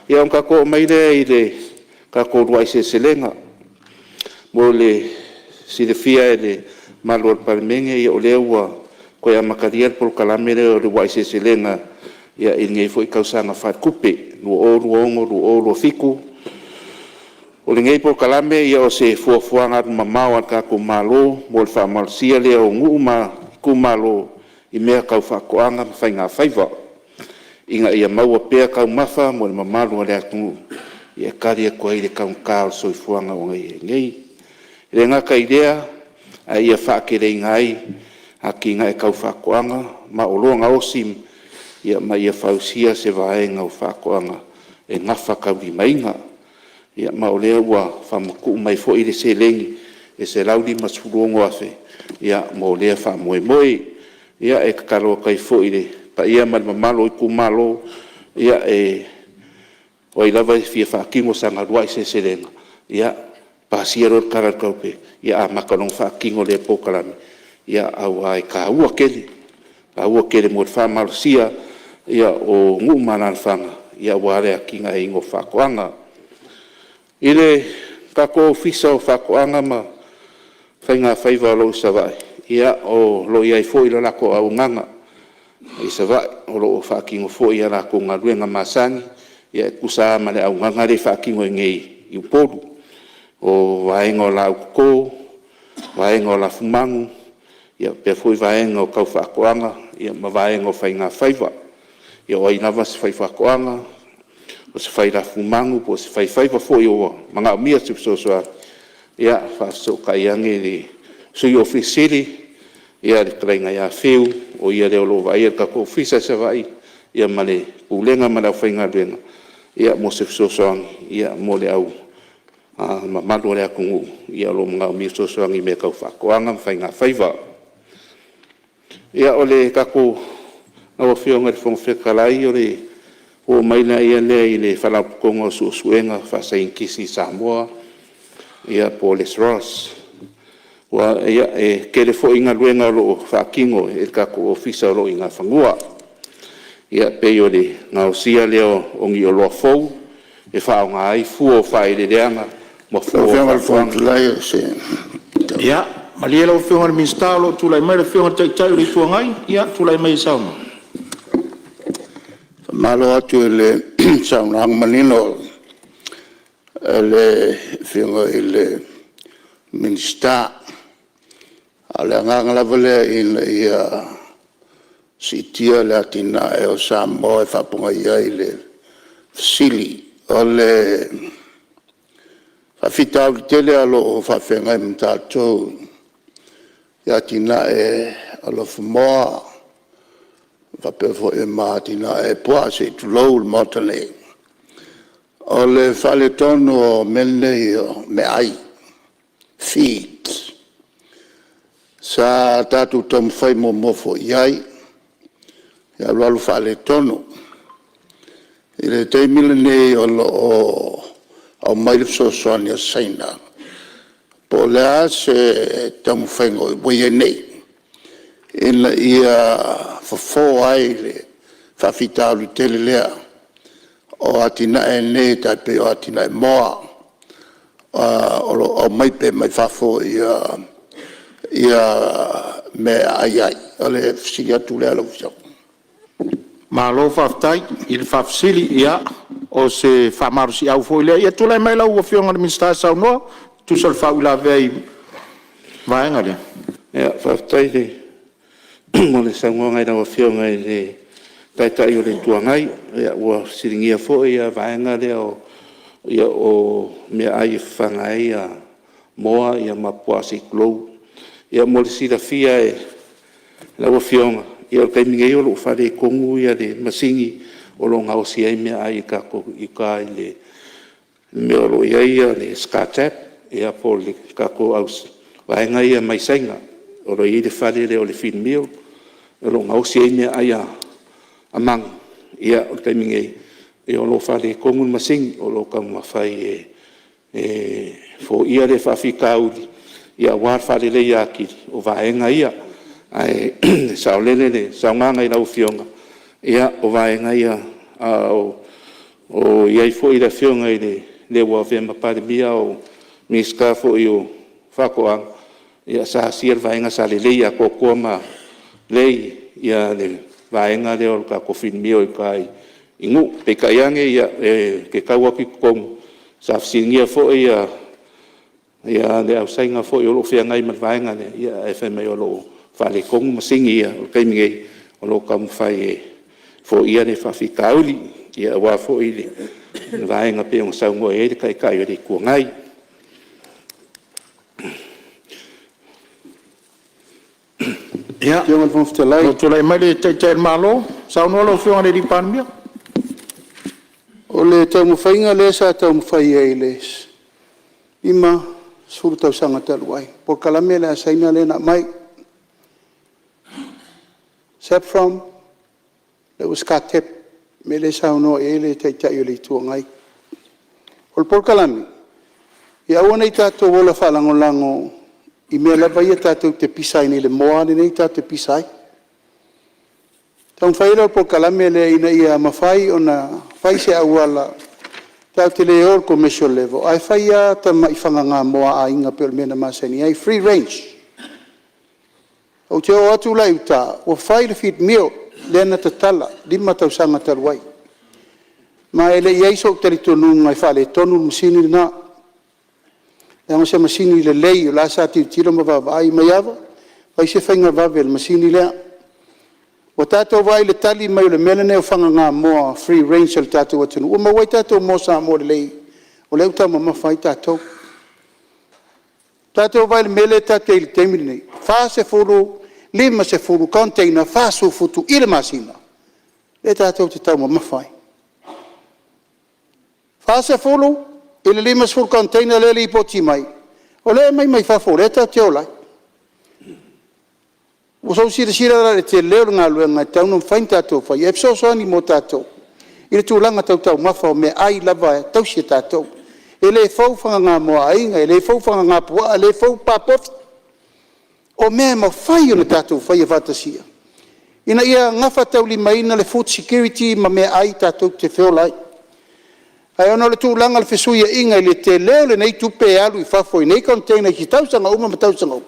Ia on kako mai le i le kako ruai se selenga. Mo le si le fia e le malo o Palemene ia o le ua koe a makariel polo kalamere o le wai se selenga ia i ngei fo I kausanga whakupe luo luo fiku o le ngei polo kalame ia o se fuafuanga mamao an kako malo mo le whamalsia le o ngu ma ku malo I mea kau whakoanga whainga whaiva inga ia maua pea kau mafa mo le mamalu le atu ia karia koe I le kau kao soifuanga o ngei le ngaka idea a ia whaakere ngai haki ngai kau whakoanga ma o loanga osim ia ma ia whausia se vaenga o whakoanga e ngafa kau I mainga ia ma o lea ua whamaku mai fo I le se lengi e se lauli masurongo afe ia mo lea whamoe ia e kakalo kai fo I le pa ia ma mamalo I kumalo ia e o I lava fia whakingo sanga rua I se selenga ia pasiero karat kaupe ia a makalong whakingo le pokalami ia au ai ka ua kele mo whamalsia ia o ngu manan whanga ia wale a kinga e ingo whakoanga ile kako fisa o whakoanga ma whainga whaiva lo savai ia o lo iai fo I la lako au nganga I savai o lo whakingo fo I la ko ngaruenga masani ia kusa ma le au nganga le whakingo ngei I upodu o vaenga o la uko vaenga o la fumangu ia pe foi vaenga o kau whakoanga ia ma vaenga o whainga whaiva ia o ainawa se whai whakoanga o se whai la fumangu po se whai whaiva foi o mga umia sipsosoa ia whafso kaiange le sui ofisiri ia le krainga ia whiu o ia leo lo vai ia kako ofisa se vai ia male pulenga ma la whainga luenga ia mo sipsosoa ia mo le au ma malu le akungu ia lo mga umia sipsosoa ngi me kau whakoanga whainga whaiva ia ole kako o fionga fong fekalai ole o maina ia le I le whalapukonga suenga whasainkisi Samoa ia Polis Ross wa ia e kele fo inga luenga lo whakingo e kako ofisa lo inga whangua ia pe ole ngausia leo ongi o loa fau e whaonga ai fuo whai le leanga mo fuo whakuanga ia malia lo fiona le minsta lo tu lai mai le fiona tai ri tuangai ia tu lai mai sauna Malo atu le sauna ang manino le fiona le minsta ale ngang la vole ia sitia le atina e o Samoa e whapunga ia I le sili ole whawhitau ki tele alo o whawhenga I mtatou ia tina e alo Samoa whapewho e mātina e pua se tulou le motane o le whale tonu o mene I o me ai feet Sa tātou tamu whai mofo iai, ia lalu whaale tono. I le teimile nei o maile sosoani o saina. Po lea se tamu whaingo wai nei. Ina ia fafo ai le whawhitau tele lea. O atina e nei tai pe o atina e moa. O maipe mai whafo ia me ai. O le fsigi atu lea lau fiau. Malo whaftai, i le whafsili ia, o se whamarusi au fo lea. Ia tula mai lau ua whionga le minister sau noa, tu sal whau la vei vaenga lea. Ia, whaftai le, mo le sangoa ngai na ua whionga i le taitai o le tuangai, ia ua siringia fo ia vaenga lea o mea ai whanga ia moa ia mapua si klou. Ia mo le sila fia e la ua whionga. Ia kai mingai o lo whare kongu ia le masingi o lo ngau si ai mea ai kako i ka i le mea lo ia le skatap ia po le kako aus waenga ia mai sainga o lo i le whare le o le fin meo o lo ngau si ai mea ai a mang ia o kai mingai e o lo whare kongu masingi o lo ka mawhai fo ia le whawhikauri ia war whare le ia ki o waenga ia ai sao lele le sao nganga i lau fionga ia o vaenga ia o iai fo i la fionga i le ua vema Palemene o miska fo i o whakoang ia sa sier vaenga sa le leia kokoa ma lei ia le vaenga le o ka kofin mio i kai ingu pe kaiange ia ke kaua ki kong sa fsingia fo ia le au sainga fo i o lo fianga i mat vaenga le ia FMA o lo whale kongu masingi ia, o kai mingei, o lo kamu whai fo ia ne whawhikauli, ia wā fo i le vaenga pe o saungo e kai kai o le kua ngai. Ia, o tulai mai le teitai malo, saunoa lo whionga le ripanmia? O le taumu whainga le sa taumu whai e les. Ima, suru tau sanga taluai. Por kalame le asaina le na mai, Saffron, le uskatep, me le sauno e le teitai o le tuangai. O le porkalami, i awana i tātou wola whalangolango, i mea lava ia tātou te pisai ni le moa ni nei tātou pisai. Taun whaira o porkalami le ina ia mawhai o na whai se awala, tau te le or commercial level. Ai whai a ta mai whanganga moa a inga pe o le mena masani, ai free range. O te o atu lai uta, o whai le fit mio, lena ta tala, lima tau sanga taruai. Ma ele iei so tari tonu ngai whale, tonu masini na. E anga se masini le lei, o la sa tiro ma vava, ai mai ava, whai se whainga vave le masini lea. O tātou vai le tali mai o le melene o whanga ngā moa, free range o le tātou atunu. O mawai tātou mo sa mo le lei, o leu tau mama whai tātou. Tātou vai le mele tātou i le teimini nei. Wha se furu, lima se furu container, whasu futu i le masina. Le tātou te tau mawhai. Wha se furu, i le lima se furu container le li poti mai. O le mai mai whafo, le tātou lai. O sau sira le te leo ngā luenga tau nung whain tātou whai. E pso soani mo tātou. I le tūlanga tau mawhau me ai lava e tau si tātou. E le fau whanga ngā moa ainga, e le fau whanga ngā pua, e le fau papofi. O mea ma whai o le tātou whai e whatasia. Ina ia ngafa tau li maina le food security ma mea ai tātou te whiolai. Ai ono le tūlanga le whesuia inga i le te leo le nei tupe alu i whafo i nei container ki tausanga uma ma tausanga uma.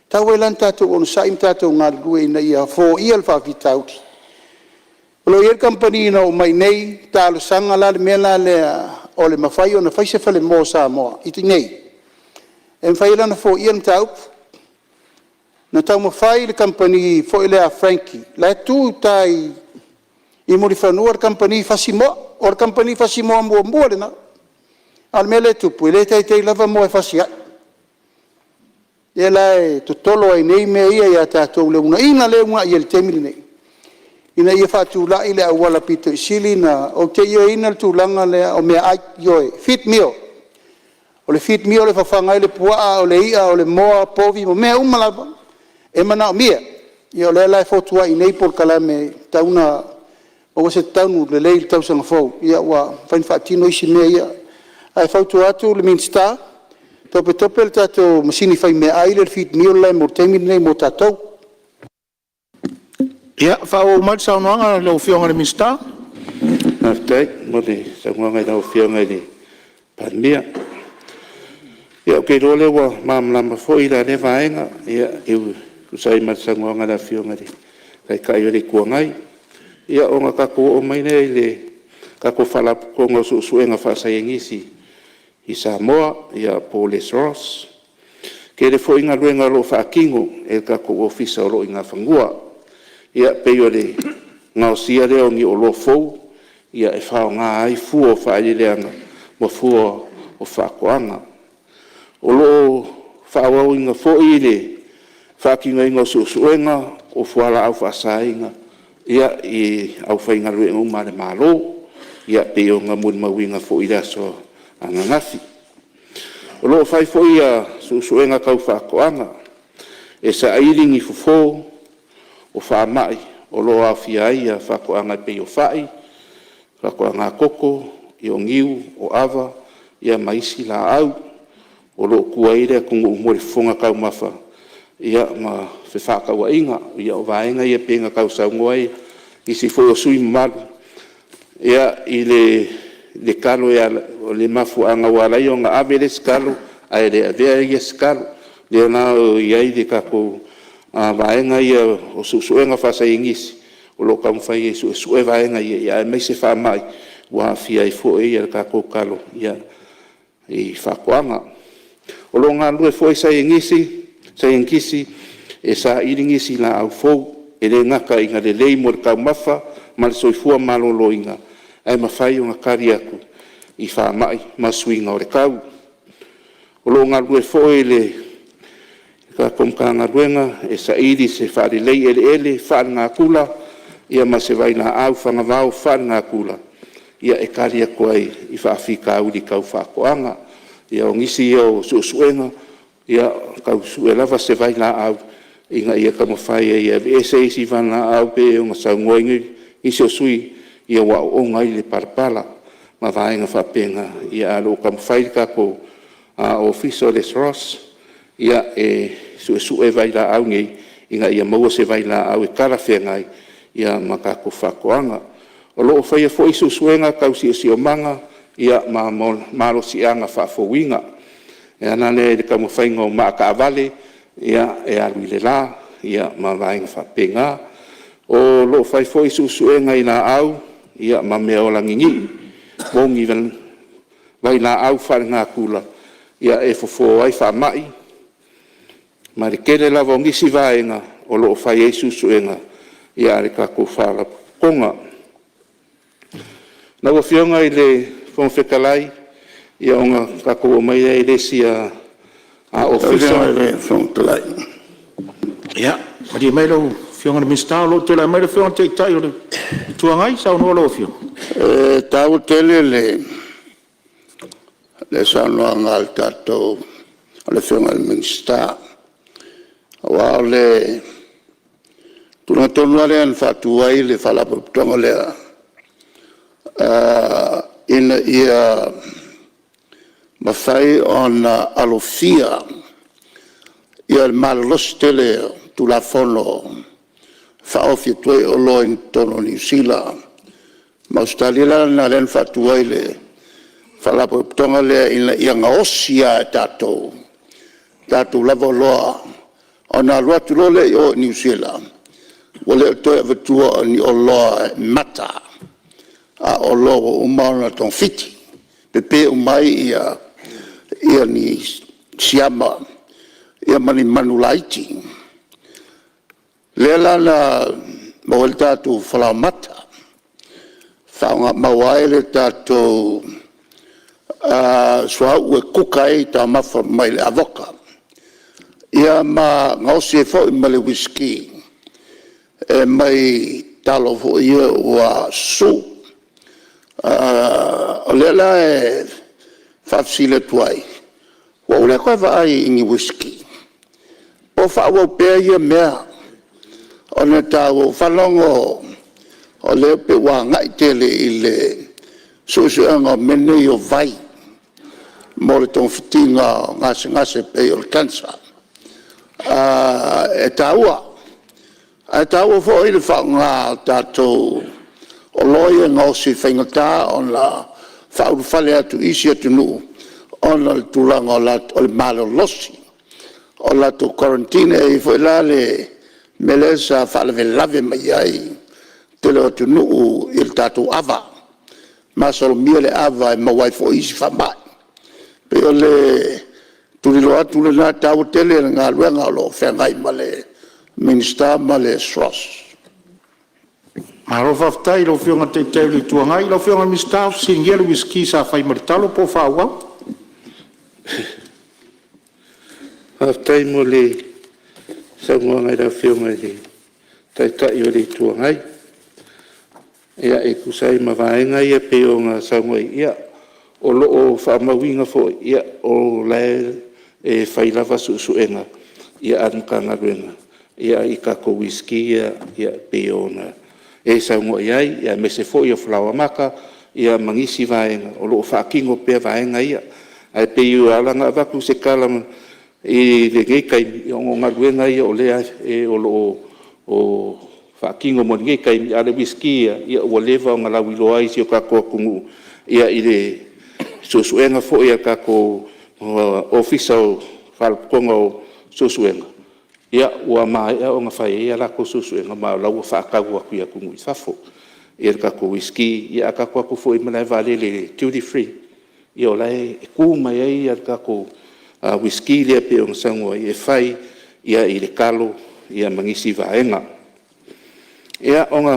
Tau e lan tātou ono saim tātou ngā lue ina ia fō ia le whawhi tauti. Lo ier company ina o mai nei tālo sanga la le mea la le o le mawhai o na whai se whale mō sa moa. Iti nei. E mwhai lana fō ia le taupu. Na tau mawhai le company fo ile a Frankie. La e tū tai i muri whanua le company whasimoa. O le company whasimoa mua le na. Al mea le tupu. Ile tei lava moa e whasia. E lai to tolo ai nei mea ia ia tātou le una. Ina le unga ia le temili nei. Ina ia whātu la ile a wala pito i sili na o te ia ina le tūlanga le o mea ai ioe. Fit mio. O le fit mio le whawhangai le puaa o le ia o le moa povi mo mea umalava. e mana mia ia le la fotua i nei por kala me tauna o se taunu le le tau sanga fo ia wa fain fatino isi me ia ai fotua atu le minsta tope le tato masini fai me ai le fit mio le mo temi nei mo tatou Ia, whao mai saunoanga lo whionga le minsta. Naftai, mo le saunoanga i lau whionga i le Palemene. Ia, ke role wa mamlama fo i la le vaenga, ia, iu kusai mai saunoanga la whionga le kai o le kuangai. Ia, o ngā kako o mai nei le kako whalapukonga suenga whasaiengisi i Samoa, ia Paulus Ross. Ke le fo inga luenga lo whaakingo, e kako ofisa o lo inga whangua. Ia peo le ngau sia leo ngi o lo fou, ia e whao ngā ai fua o whaeleanga, mo fua o whakoanga. O lo whaawau inga fo i le whakinga inga suenga o fuala au whaasainga, ia i au whainga ruenga umare malo, ia peo ngā mun mawinga fo i raso anga ngafi. O lo whai fo ia suenga kau whakoanga, e sa airingi fufo, o whaamai, o loa awhia ia whakoanga pe o whai, whakoanga koko, i o ngiu, o awa, ia maisi la au, o lo kuaire kungu umore whonga kau mawha, ia ma whewhakaua inga, ia o vaenga ia penga kau saungoai, i si fo o sui malu, ia i le kalo ia o le mafu anga walai o ngā awe le skalo, ai le avea ia skalo, le na o iai le kako, vaenga ia o suenga whasaiengisi o lo kamwhai e sue vaenga ia e meise whamai wa whia i fo e ia ka kōkalo ia i whakoanga. O lo ngā lue fo e saiengisi e sa iringisi la au fou e le ngaka inga le lei mo le kaumawha ma le soifua malolo inga ai mawhai o ngā kari aku i whamai ma suinga o le kau. O lo ngā lue fo e le ka komkanga ruenga e sa iri se whaare lei ele whaare ngā kula ia ma se waina au whangawau whaare ngā kula ia e karia koe i whaafika uri kau whakoanga ia o ngisi ia o suenga ia kau sue lava se waina au inga ia ka mawhai ia e se isi vana au pe o ngā saungoingi isi o sui ia wa o ngai le parpala ma vaenga whapenga ia alo ka mawhai kako ofiso les Ross ia e sue vai la au ngai inga ia maua se vai la au e kara whengai ia makako whakoanga. O loo whaia fo isu suenga kausi o manga ia maro si anga whaafowinga. E anane e kamu whainga o maa ka avale ia e alui le la ia ma vainga whapenga. O loo whai fo isu suenga i la au ia ma mea o langingi. Wongi vai la au whare ngā kula ia e fofo ai whamai. Ma le kere lava o ngisi vaenga o loo whai e susuenga i are kako whala konga. Na wawhionga i le whonwhekalai i a onga kako o mai e resi a ofisa. Whawhionga i le whonwhekalai. Ia, mari mai lau whionga na minsta o lo te la mai lau whionga te tai o le tuangai sao noa lau whionga. Tau tele le sanoa ngal tatou le whionga le minsta. Wa le tuna tonu le an fatuai le fala tonga le ina ia mafai on alofia ia malos tele tu la fono fa ofi tue o lo in tono New Zealand ma Australia na len fatuai le fala tonga le ina ia ngaosia tato lavo loa ona ruatu lole o New Zealand. Wale toi avatua ni o loa mata. A o loa umana ton fiti. Pepe umai ia ni siama. Ia mani manulaiti. Lela na mawal tatu whala mata. Whaunga mawai le tatu swa ue kuka e ta mafa mai le avoka. Ia ma ngausi e fo i male whisky e mai talo fo ia ua su o lela e whafsile tuai wa ule koe wa ai ingi whisky o po whaua pēr ia mea, o na tāu whalongo o leo pe wā ngai tele i le susuanga mene o vai, mo le tōng whitinga ngase pe o le kansa. E tāua fo i le whaunga tātou o loia ngausi whaingatā o la whauru whale atu isi atu nuu, o na le tūlanga o le malo losi, o la tu quarantine i fo la le melesa whalave lave mai ai, te leo atu nuu i le tātou ava, masolo mia le ava e mawai fo isi whamai. Pe o le tulilo atu le nā tāu tele ngā luenga lo whengai ma le minister ma le SROS. Maro whaftai lo whionga te teo li tuangai, lo whionga minister singia le whisky sa whai maritalo po whaua. Haftai mo le Samoa ngai rau whionga le taitai o le tuangai. Ia e kusai mawaenga ia pe o ngā Samoa ia o loo whaamawinga fo ia o lae e whailawa suenga ia anukanga ruenga. Ia i kako whisky ia pe o ngā e Samoa iai, ia mese fo ia flawa maka, ia mangisi vaenga, o loo whaakingo pia vaenga ia. Ai pe iu alanga avaku se kalama i le ngeikai o ngā ruenga ia o lea e o loo o whaakingo mo ngeikai ale whisky ia ua lewa o ngā lawilo ai si o kako kungu. Ia i le susuenga fo ia kako ofisa o whalkonga o susuenga. Ia ua mai o ngā whai ia lako susuenga ma lau whaakagu aku ia kungu i thafo. Ia kako whisky, ia kako aku fo i manai vale le duty free. Ia o lai e kū mai ai ia kako whisky lea pe o Samoa i e whai, ia i le kalo, ia mangisi vaenga. Ia o ngā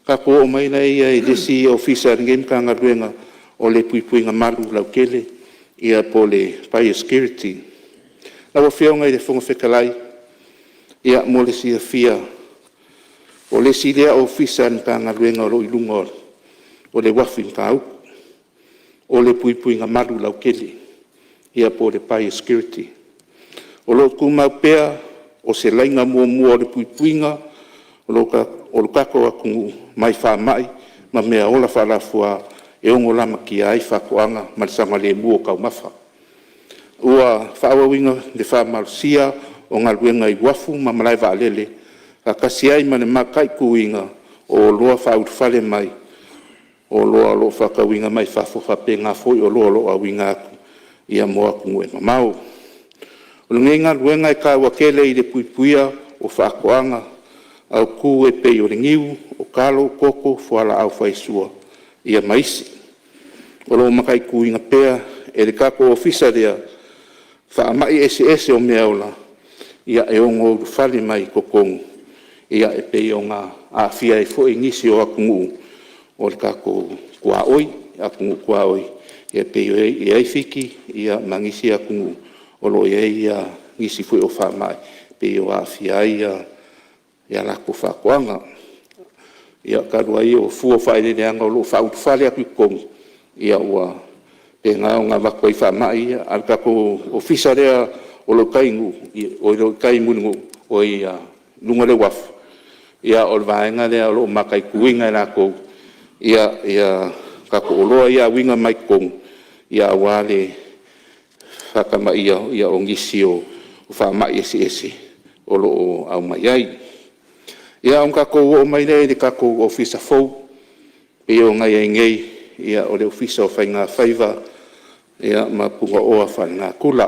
kako o mai nei ia i lesi ofisa ngem ka ngā ruenga o le puipuinga malu lau kele, ia po le biosecurity. Lau whionga i le whonga whekalai, ia mo le sia fia, o le si lea ofisa ka ngā ruenga o i lunga o le wafin ka au, o le puipuinga malu lau kele, ia po le biosecurity. O lo kumau pea, o se lainga mua o le puipuinga, o lo kako aku mai whamai, ma mea ola whalafua e ongo lama ki ai whakoanga, ma le sanga le mua kau mawha. Ua whaawawinga le whamarusia o ngā ruenga i wafu, ma malai waalele, ka kasi ai mane makai kuinga o loa whaurwhale mai, o loa lo whakawinga mai whafo whape ngā foi o loa awinga aku, ia moa kungue mamau. O le ngā ruenga i ka wakele i le puipuia o whakoanga, au ku e pei o le ngiu, o kalo, koko, fuala au whaisua, ia maisi. O lo makai kuinga pea, e le kako ofisa rea, whaamai ese o mea ola, ia e ongo uru whale mai kokongu, ia e pei o ngā awhia e fo e ngisi o akungu, o le kako kua oi, akungu kua oi, ia pei o e aifiki, ia mangisi akungu, o lo ia ngisi fo o whaamai, pei o awhia ia lako whakoanga. Ia karua i o fua whaereanga o lo whautwhale aku i kongu. Ia ua pe ngā o ngā wako i whamai ia. Al kako ofisa rea o lo kaingu, o lo kaimungu o i lunga le wafu. Ia o le vaenga rea o lo makai kuinga i lako. Ia kako o loa ia winga mai kongu. Ia wale whakama ia o ngisi o whamai esi o lo au mai ai. Ia on kako o mai nei de kako ofisa fou e o ngai ngei ia o le ofisa o whainga whaiva ia mapunga oa whainga kula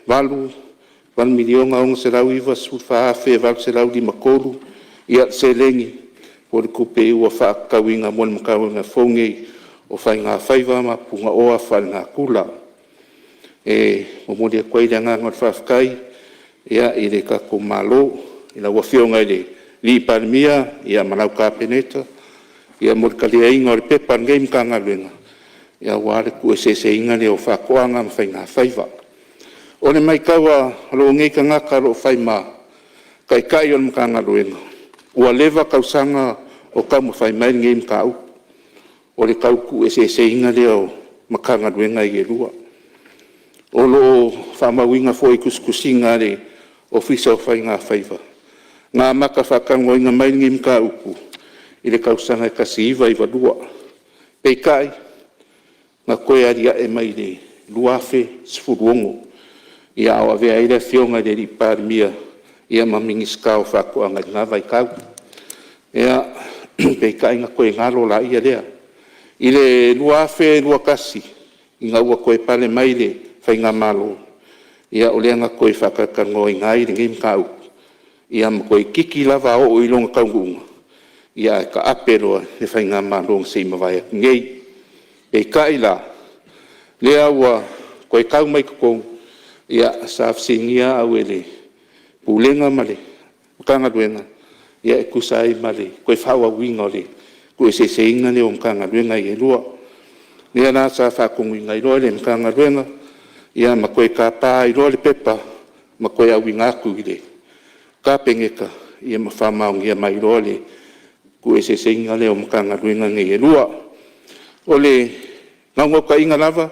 valu 1 milionga o se lau iwa sulfa afe valu se lau di makolu ia se lengi po le kupe ua whaakawinga mon makawinga fongi o whainga whaiva mapunga oa whainga kula o mori a kwaile nganga whafkai ia i le kako malo ina ua whionga i le li Palemene ia malau kapeneta ia morikalia inga o le pepa ngei mkanga luenga ia wale ku e sese inga le o whakoanga ma whainga whaiva. O le mai kaua lo ngei ka ngaka lo whaima kai o le mkanga luenga ua lewa kausanga o kau ma whaimai ngei mkau o le kau ku e sese inga le o makanga luenga i e lua. o lo whamauinga fo i kuskusinga re ofisa o whainga whaiva. Ngā maka whakangoinga mai ngim ka upu i le kausanga kasi iwa i walua. Pei kai, ngā koe aria e mai le luafe sifuruongo i a awa vea ira fionga le ri Palemene ia mamingi skao whakoanga i ngā vai kau. Ea, pei kai ngā koe ngaro la ia lea. I le luafe lua kasi i ngā ua koe pale mai le whainga malo. Ia o lea ngā koe whakakango i ngā i ngim ka upu. Ia ma koe kiki lava o i longa kaungunga. Ia e ka aperoa e whainga malo se i mawai aku ngei. E kai la, lea ua koe kau mai kukou, ia sa afsingia au ele pulenga male, mkanga duenga, ia e kusai male, koe whaua winga le, koe se inga le o mkanga duenga i e lua. Lea nā sa whakongu inga i loa le mkanga duenga, ia ma koe ka pā i loa le pepa, ma koe au inga aku i le. Ka pengeka, ia ma whamaungia mai loa le, koe se inga le o mkanga duenga ngi e lua. O le ngaungoka inga lava,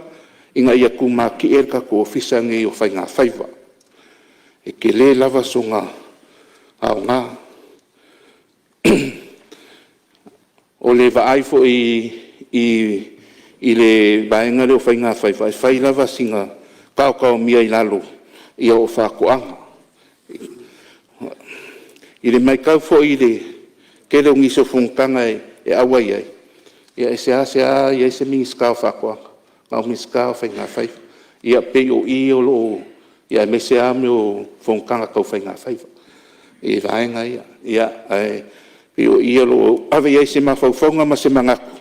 inga ia kumaki erka ko ofisa ngi o whainga whaiva. E ke le lava so ngā au ngā. O le vaaifo i le vaenga le o whainga whaiva, e whai lava singa kau mia i lalo i o whakoanga. I le mai kau fo i le kere o ngiso fungtanga e awai ai. Ia e se ia se mingi skao whakoanga. Ngau mingi skao whainga whaiva. Ia pei o i o lo ia me se ame o fungtanga kau whainga whaiva. E vaenga ia pei o i o lo ave ia se mawhauwhaunga ma se mangaku.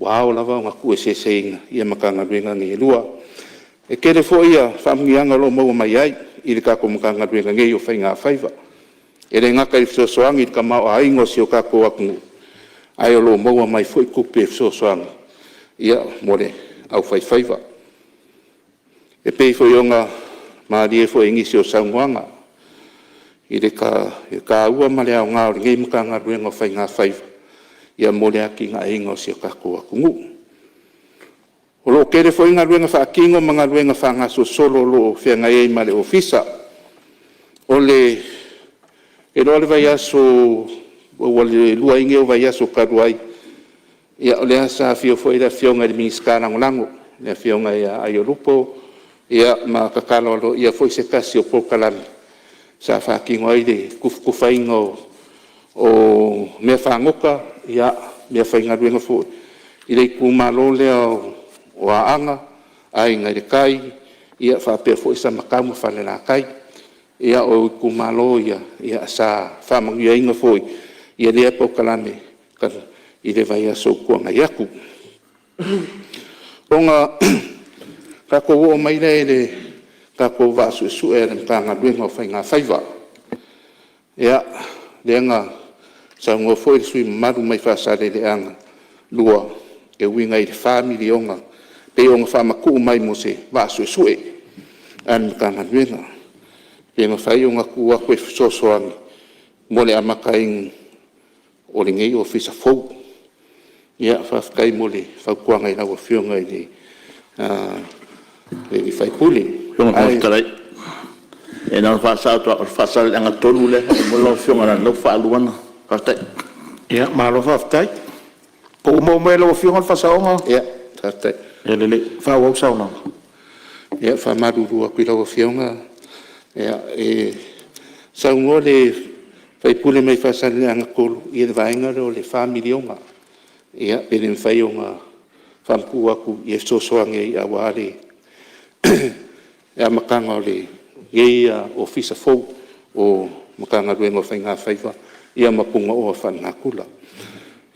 Wao lava o ngaku e se inga. Ia makanga ruenga ngi lua. E kere fo ia whamungianga lo maua mai ai. I le kako makanga ruenga ngi o whainga whaiva. E le ngaka i fisosoangi i ka mao a ingo si o kako akungu. Ai o lo maua mai fo i kupe e fisosoangi. Ia more au whaiwhaiva. E pei fo i onga maari e fo i ngisi o saunguanga. I le ka ua male au ngā ori ngei makanga ruenga o whainga whaiva. Ia more aki ngā ingo si o kako akungu. O lo kere fo i ngā ruenga whaakingo ma ngā ruenga whangaso solo lo whianga e male ofisa. O le e roa vai aso o le lua inge o vai aso karuai. Ia o le asa fio foi la fionga de minskana ngolango. Le fionga ia ai o lupo. Ia ma kakalo lo ia foi se kasi o pokalami. Sa whakingo ai de kufaingo o mea whangoka. Ia mea whainga ruenga fo. I rei kumalo le o aanga. Ai ngai de kai. Ia whapea foi sa makamu whale la kai. Ia o kumalo ia sa whamangia inga foi. Ia lea pokalame i le vai aso kua ngai aku. Onga kako o mai le kako vasu su e le mkanga duenga o whainga whaiva. Ia leanga sa ngō foi sui maru mai whasare le anga lua e winga i le whamiri onga pe onga whamaku mai mo se vasu su e an mkanga duenga. Pena whai o ngaku a koe fisosoangi. Mole a makaing o le ngei o fisa fau. Ia whawkai mole whaukuanga i lau a whionga i le whaipuli. Whionga whawkarai. E nā whasare anga tonu le. Mo lau whionga na lau whaaluana. Whawtai. Ia, malo whawtai. Ko umo me lau whionga whasaonga. Ia, whawtai. Ia lele, whawau sauna. Ia whamarurua kui lau a whionga. Ia, saungo le whaipule mai whasare anga kolu. Ia le vaenga reo le whamilionga. Ia, pere mwhai o ngā whampu aku i e sosoange i aware. Ia makanga o le ngei ofisa fau o makanga ruenga o whainga whaiva. Ia mapunga o a whananga kula.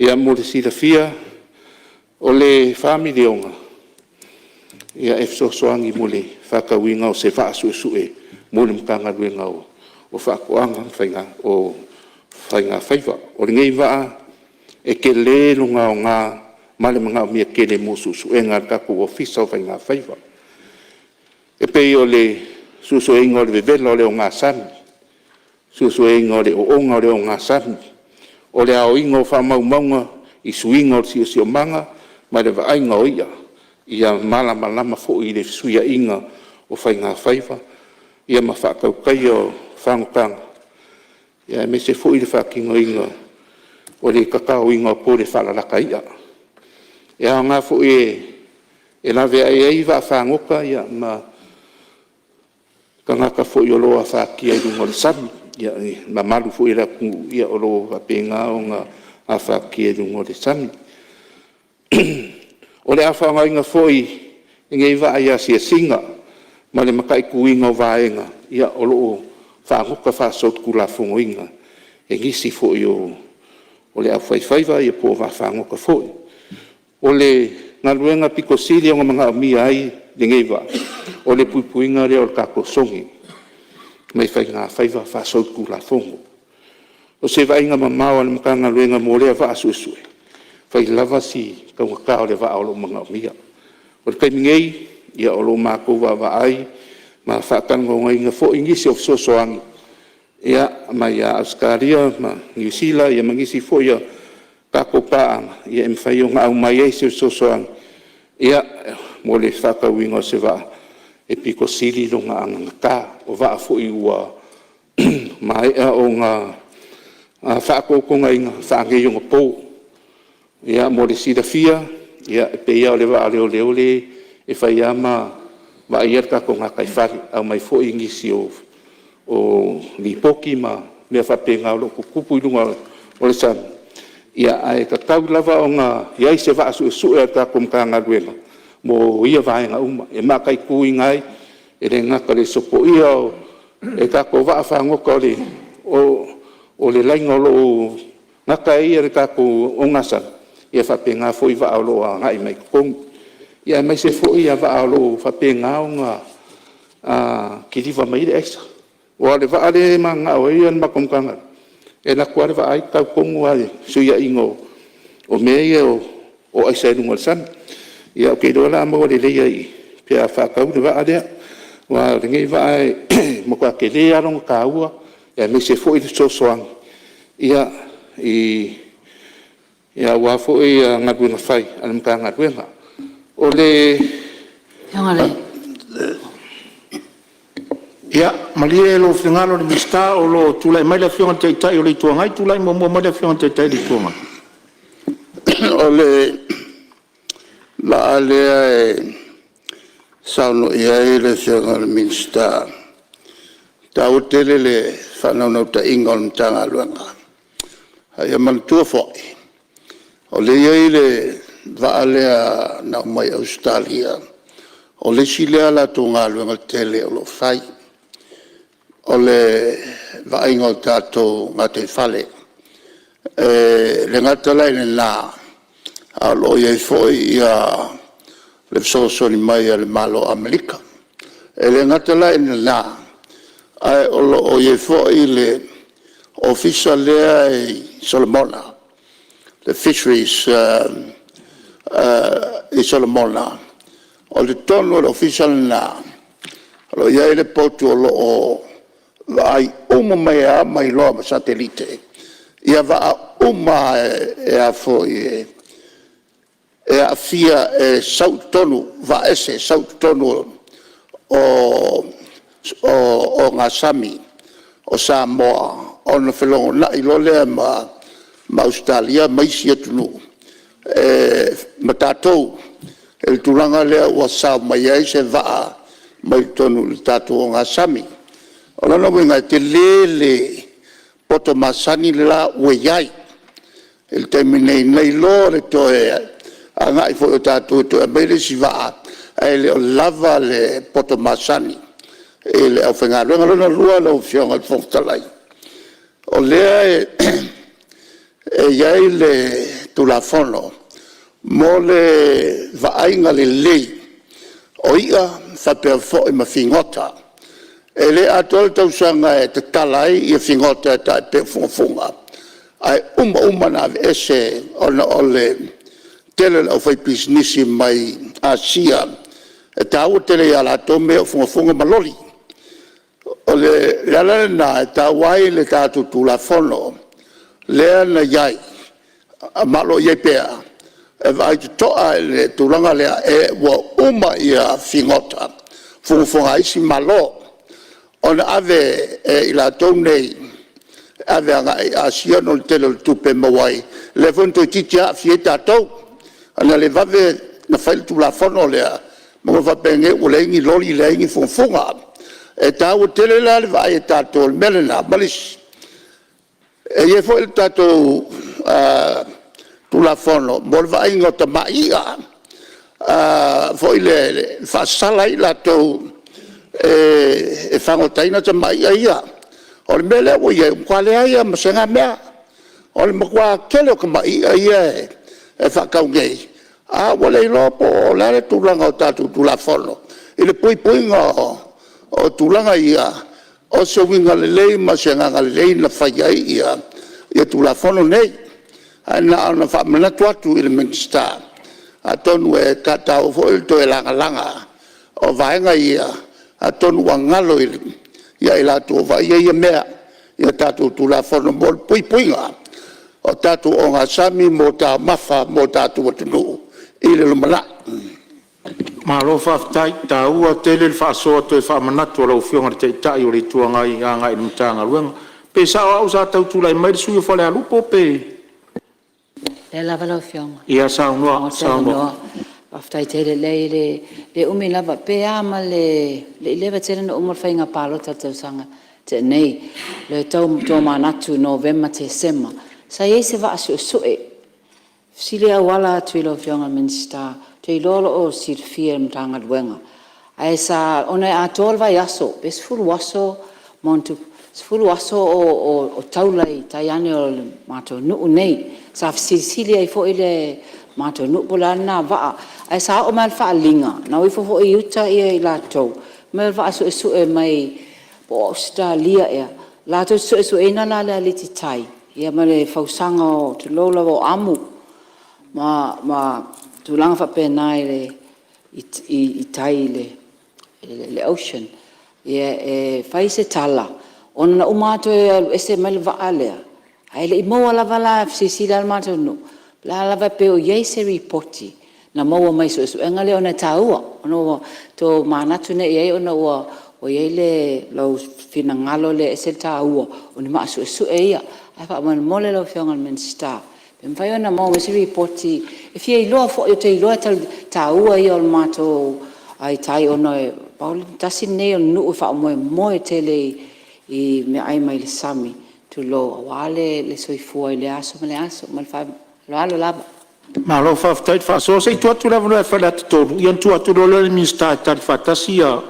Ia mo le sida fia o le whamilionga. Ia e sosoange mo le whakawinga o se whaasu sue. Mo le makanga ruenga o whakoanga o whainga whaiva. O le ngei waa e ke le lunga o ngā male mga mia ke le mususu e ngā kaku ofisa o whainga whaiva. E pei o le susu e ingo le vevela o le o ngā sami. Susu e ingo le o onga o le o ngā sami. O le ao ingo whamau maunga i suinga o si o manga ma le va ainga o ia. Ia malama fo i le suia inga o whainga whaiva, ia ma whakaukai o whangokanga. Ia me se fo i le whakingo inga, o le kakao inga po le whalalaka ia. Ia ngā fo e la vea e iwa whangoka, ia ma ka ngaka fo i o loa whakia i rungo le sami, ia ma malu fo i la ku ia o loa wapenga o ngā a whakia i rungo le sami. O le a whanga inga fo i ngei wa ia sia singa, ma le makai kuinga o vaenga, ia o loo whangoka whasot kula fongo inga, e ngisi fo i o le au whaiwhaiva ia po whangoka fo i. O le ngā luenga piko sili o ngā mga mia ai le ngei wa, o le puipuinga rea o le kako songi, mai whai ngā whaiva whasot kula fongo. O se vainga mamau le maka ngā luenga mo lea wa asusue, whai lava si kaungaka o le wa o lo mga mia. O le kaimingei, ia o lo mako wa ai, ma whakango ngai ngā fo ingisi o sosoangi. Ia mai a Australia, ma New Zealand, ia mangisi fo ia kako paanga, ia mwhai o ngā au mai eise o sosoangi. Ia mo le whakawinga o se wa e piko sili lo ngā anganga o wa fo i ua mai o ngā whakakokonga inga whangei o ngā pō. Ia mo le sidafia, ia pe ia o le wa leo leo le e whai ama wa ia kako ngā kaifari au mai fo i ngisi o lipoki ma mea whapenga o loko kupu i lunga o le sami. Ia ai ka tau lava o ngā iai se wa asu e su e kako mga ngā ruenga mo ia vaenga uma e makai kui ngai e le ngaka le sopo ia o e kako wa whangoka o le lainga o lo ngaka ia le kako o ngasan ia whapenga fo i wa o lo a ngai mai kong. Ia mai se fo ia wa o lo whapenga o ngā kiriwa mai le eisa. O le wa ale ma ngā o ia makomkanga. E la kuare wa ai tau kongu ai suia ingo o mea o aisa e lunga le sami. Ia o kei dola mo le leia i pia whakau le wa alea. Wa ringei wa ai mo kwa ke lea ronga ka ua. Ia mai se fo i le sosoang. Ia wa fo i ngaduenga whai alamka ngaduenga. O le... Ia, malia e lo whingalo ni mista o lo tulai mai la whionga teitai o le tuanga i tulai mo mai la whionga teitai le tuanga. O le la alea e sauno ia e le whionga le minsta. Ta o tele le whanau ta inga o le mtanga luanga. Hai a mantua fwoi. O le ia i le va alea na mai Australia. O le silea la tunga luanga tele o lo whai. O le vainga o tātou ngā te whale. Le ngata lai le nā, a lo iei foi ia le sosoni mai a le malo Amerika. Le ngata lai le nā, ai o lo o iei foi le ofisa lea e Solomona, le fisheries e Solomona. O le tonu le ofisa le nā, lo iei le potu o lo o ai uma mea mai loa ma satelite. Ia va uma e a foi e a fia e sautonu, va ese sautonu o ngā sami, o Samoa, o na whelongo na i lolea ma Australia, maisi atunu. Ma tātou, e tulanga lea ua sao mai ai se va mai tonu le tātou o ngā sami. O lana winga te lele poto masani la weyai. El terminei nei lo le toe a ngai fo o tātou to e meire si waa e le o lava le poto masani. E le au whenga runga lana rua la o fionga le whoftalai. O lea e iai le tulafono mo le vaainga le lei o ia whapea fo i mawhingota. E le atol tausanga e te talai i a whingota e tae pe funga. Ai uma na ese ona o le tele o whai pisnisi mai Asia. E tau tele i ala tome o funga maloli. O le lalana e tawai le tātu tulafono. Lea na iai. A malo iai pea. E vai te toa le tulanga lea e wa uma i a whingota. fonga isi malo ona ave I la nei ave asia no tele tupe mawai le fonto titia fieta to ana le vave na fai tu la fono le mo va penge o le ngi loli le ngi fonga e ta o tele la vai e ta to melena balis e ye fo il tato tu la fono mo va ingo ta maia fo ile fa sala ila to e fango taina ta maia ia o le mele o ye kwale ia masenga mea o le makwa kele o ka maia ia e fa kaungei wale lopo o lare tulanga o tatu tu la fono ile pui o tulanga ia o se winga le lei masenga le lei na fai ia tu la fono nei ana fa mena tuatu ile Minsta atonu e tata o fo il to e langa o vaenga ia atonu wangalo ia ila to va ia mea ia tatu tu la fono bol puinga o tatu o ngasami mo ta mafa mo tatu o tunu ile lo mala malo fa tai ta ua tele fa so to fa manatu lo fionga te tai o le tuanga I anga I mtanga luenga pe sa o sa tau tu lai mai su fo le alupo pe Le lava lo fionga. ia sa no After tele le umi lava pe ama le leva tele no umor fainga palo tatu sanga te nei le tau manatu November te sema sa ye se va asu sile wala tuilo fionga Minsta te lolo o sir fier mtanga luenga ai sa ona atolva yaso bes full waso montu full waso o taulai taiane o mato nu nei sa sili ai fo ile mato nu polana va ai sa o mal fa linga na wi fo I uta I la to mel va asu e mai po Australia e la to su ina la liti tai ia male fausanga o te lola o amu ma tu langa fa penai le I tai le ocean ia fai se tala ona umato e se mal va alea ai le mo la vala sisila al mato no la va pe o ye se reporti na mo mai so engale ona taua ono to manatu ne ye ona o ye le lo finangalo le se taua oni ma so ia ai fa mo le lo fionga Minsta ben fai ona mo se reporti if ye lo fo yo te lo taua I ol mato ai tai ona paul tasin ne no fa mo tele I me ai mai le sami tu lo wale le soifua le aso mal fa lo lava malo fa tai fa so sei tu la vono fa la to ia tu lo le Minsta ta fa tasia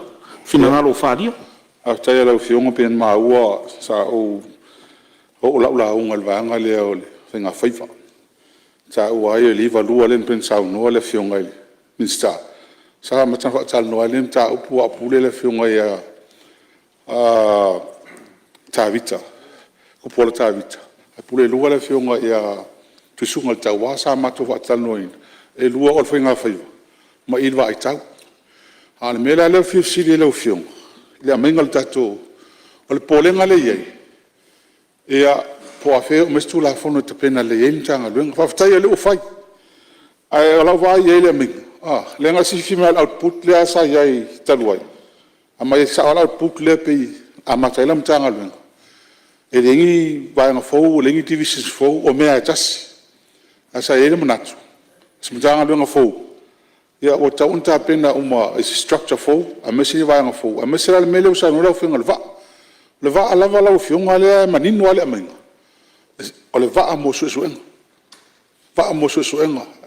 finangalo fadio tai la fionga pen ma ua sa o la ungal vanga le o finga faifa sa ua ia liva lua len pen sa no le fionga ile Minsta sa ma ta fa tal no len ta upu apule le fionga ia tavita ko pola tavita apule lua le fionga ia tu sunga ta wa sa ma to fa tal no e lua o finga faifa ma il va ita al mela le fiu sili le fionga le amenga le tato o le polenga le ye ia po afe o mestu la fono te pena le yentanga luenga fa ftai le o fai ai la va ye le amenga le nga si female output le asa ye talwai ama ye sa output le pe ama taila mtanga luenga e lengi va nga fo lengi divisions fo o mea tas asa ye le manatu smtanga luenga fo ia o taunta pena uma is structure fo a mesi va nga fo a mesi le mele usa no la finga le va ala va la finga le manino ale amenga o le va mo suenga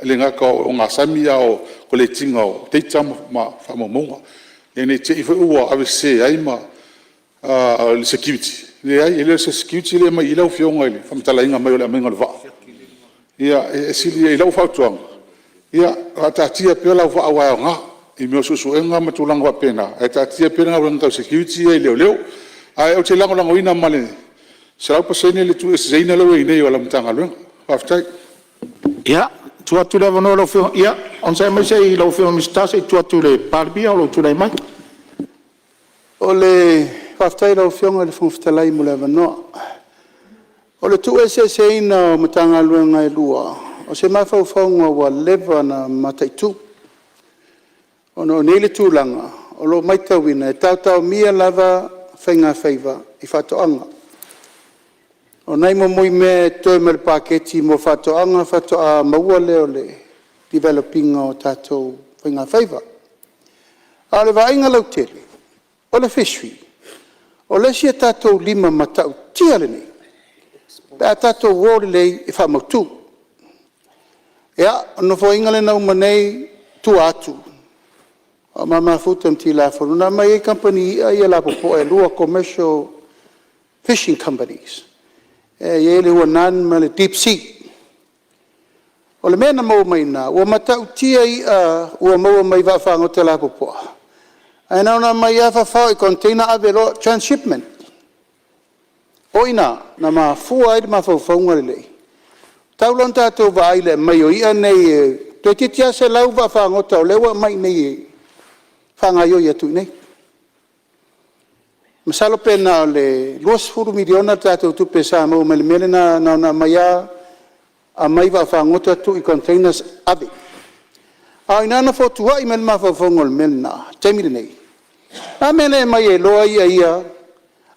le nga ka o nga samia o ko le tinga o te tama ma fa mo monga e ne te fo o ave se ai ma le security le ai le security le mai la finga le fa mtala inga mai le amenga le va ia e sili e la fa tuanga ia atatia pe la va wa nga I me suenga ma tulanga wa pena e tatia pe nga nga security e leo ai o te lango ina male sa pa sene le tu e zeina le we nei wala mtanga lo aftai ia tu le vono lo fio ia on sai mai sei lo fio Minsta sei tu le parbi o lo tu le mai o le aftai lo fio le funftalai mo le vano o le tu e se ina mtanga lo nga lua o se mai fa wa leva na mataitu ono nele tulanga o lo mai tauina, e tau mia lava whainga whaiva i whatoanga. O nei mo mui me toi me le paketi mo whatoanga, whatoa maua leo le developing o tātou whainga whaiva. A le wainga lau tele, o le fishery, o le sia tātou lima matau tia le nei. Pea tātou wōre lei i whamautu. Ia, no whainga le nau manei tu atu. O mama futam ti la whanu. Nā mai e company ia la popo e lua commercial fishing companies. E le hua nan ma le deep sea. O le mena mau mai nā, ua matau tia i ua mau mai wa whango te la popo. Ai nau nā mai a whawhau i container ave lo transshipment. Oina, na ma fua ai ma whawhaunga le lei. Taulon tātou wa aile mai o ia nei, toi titia se lau wa whango tau lewa mai nei e whangai o ia tui nei. Masalo pena o le luas furu miliona tātou tupe sa mau mele mele na mai a mai wa whango tau i containers ave. A ina na fotua i mele ma whawhaunga le mele na, temile nei. A mele mai e loa ia,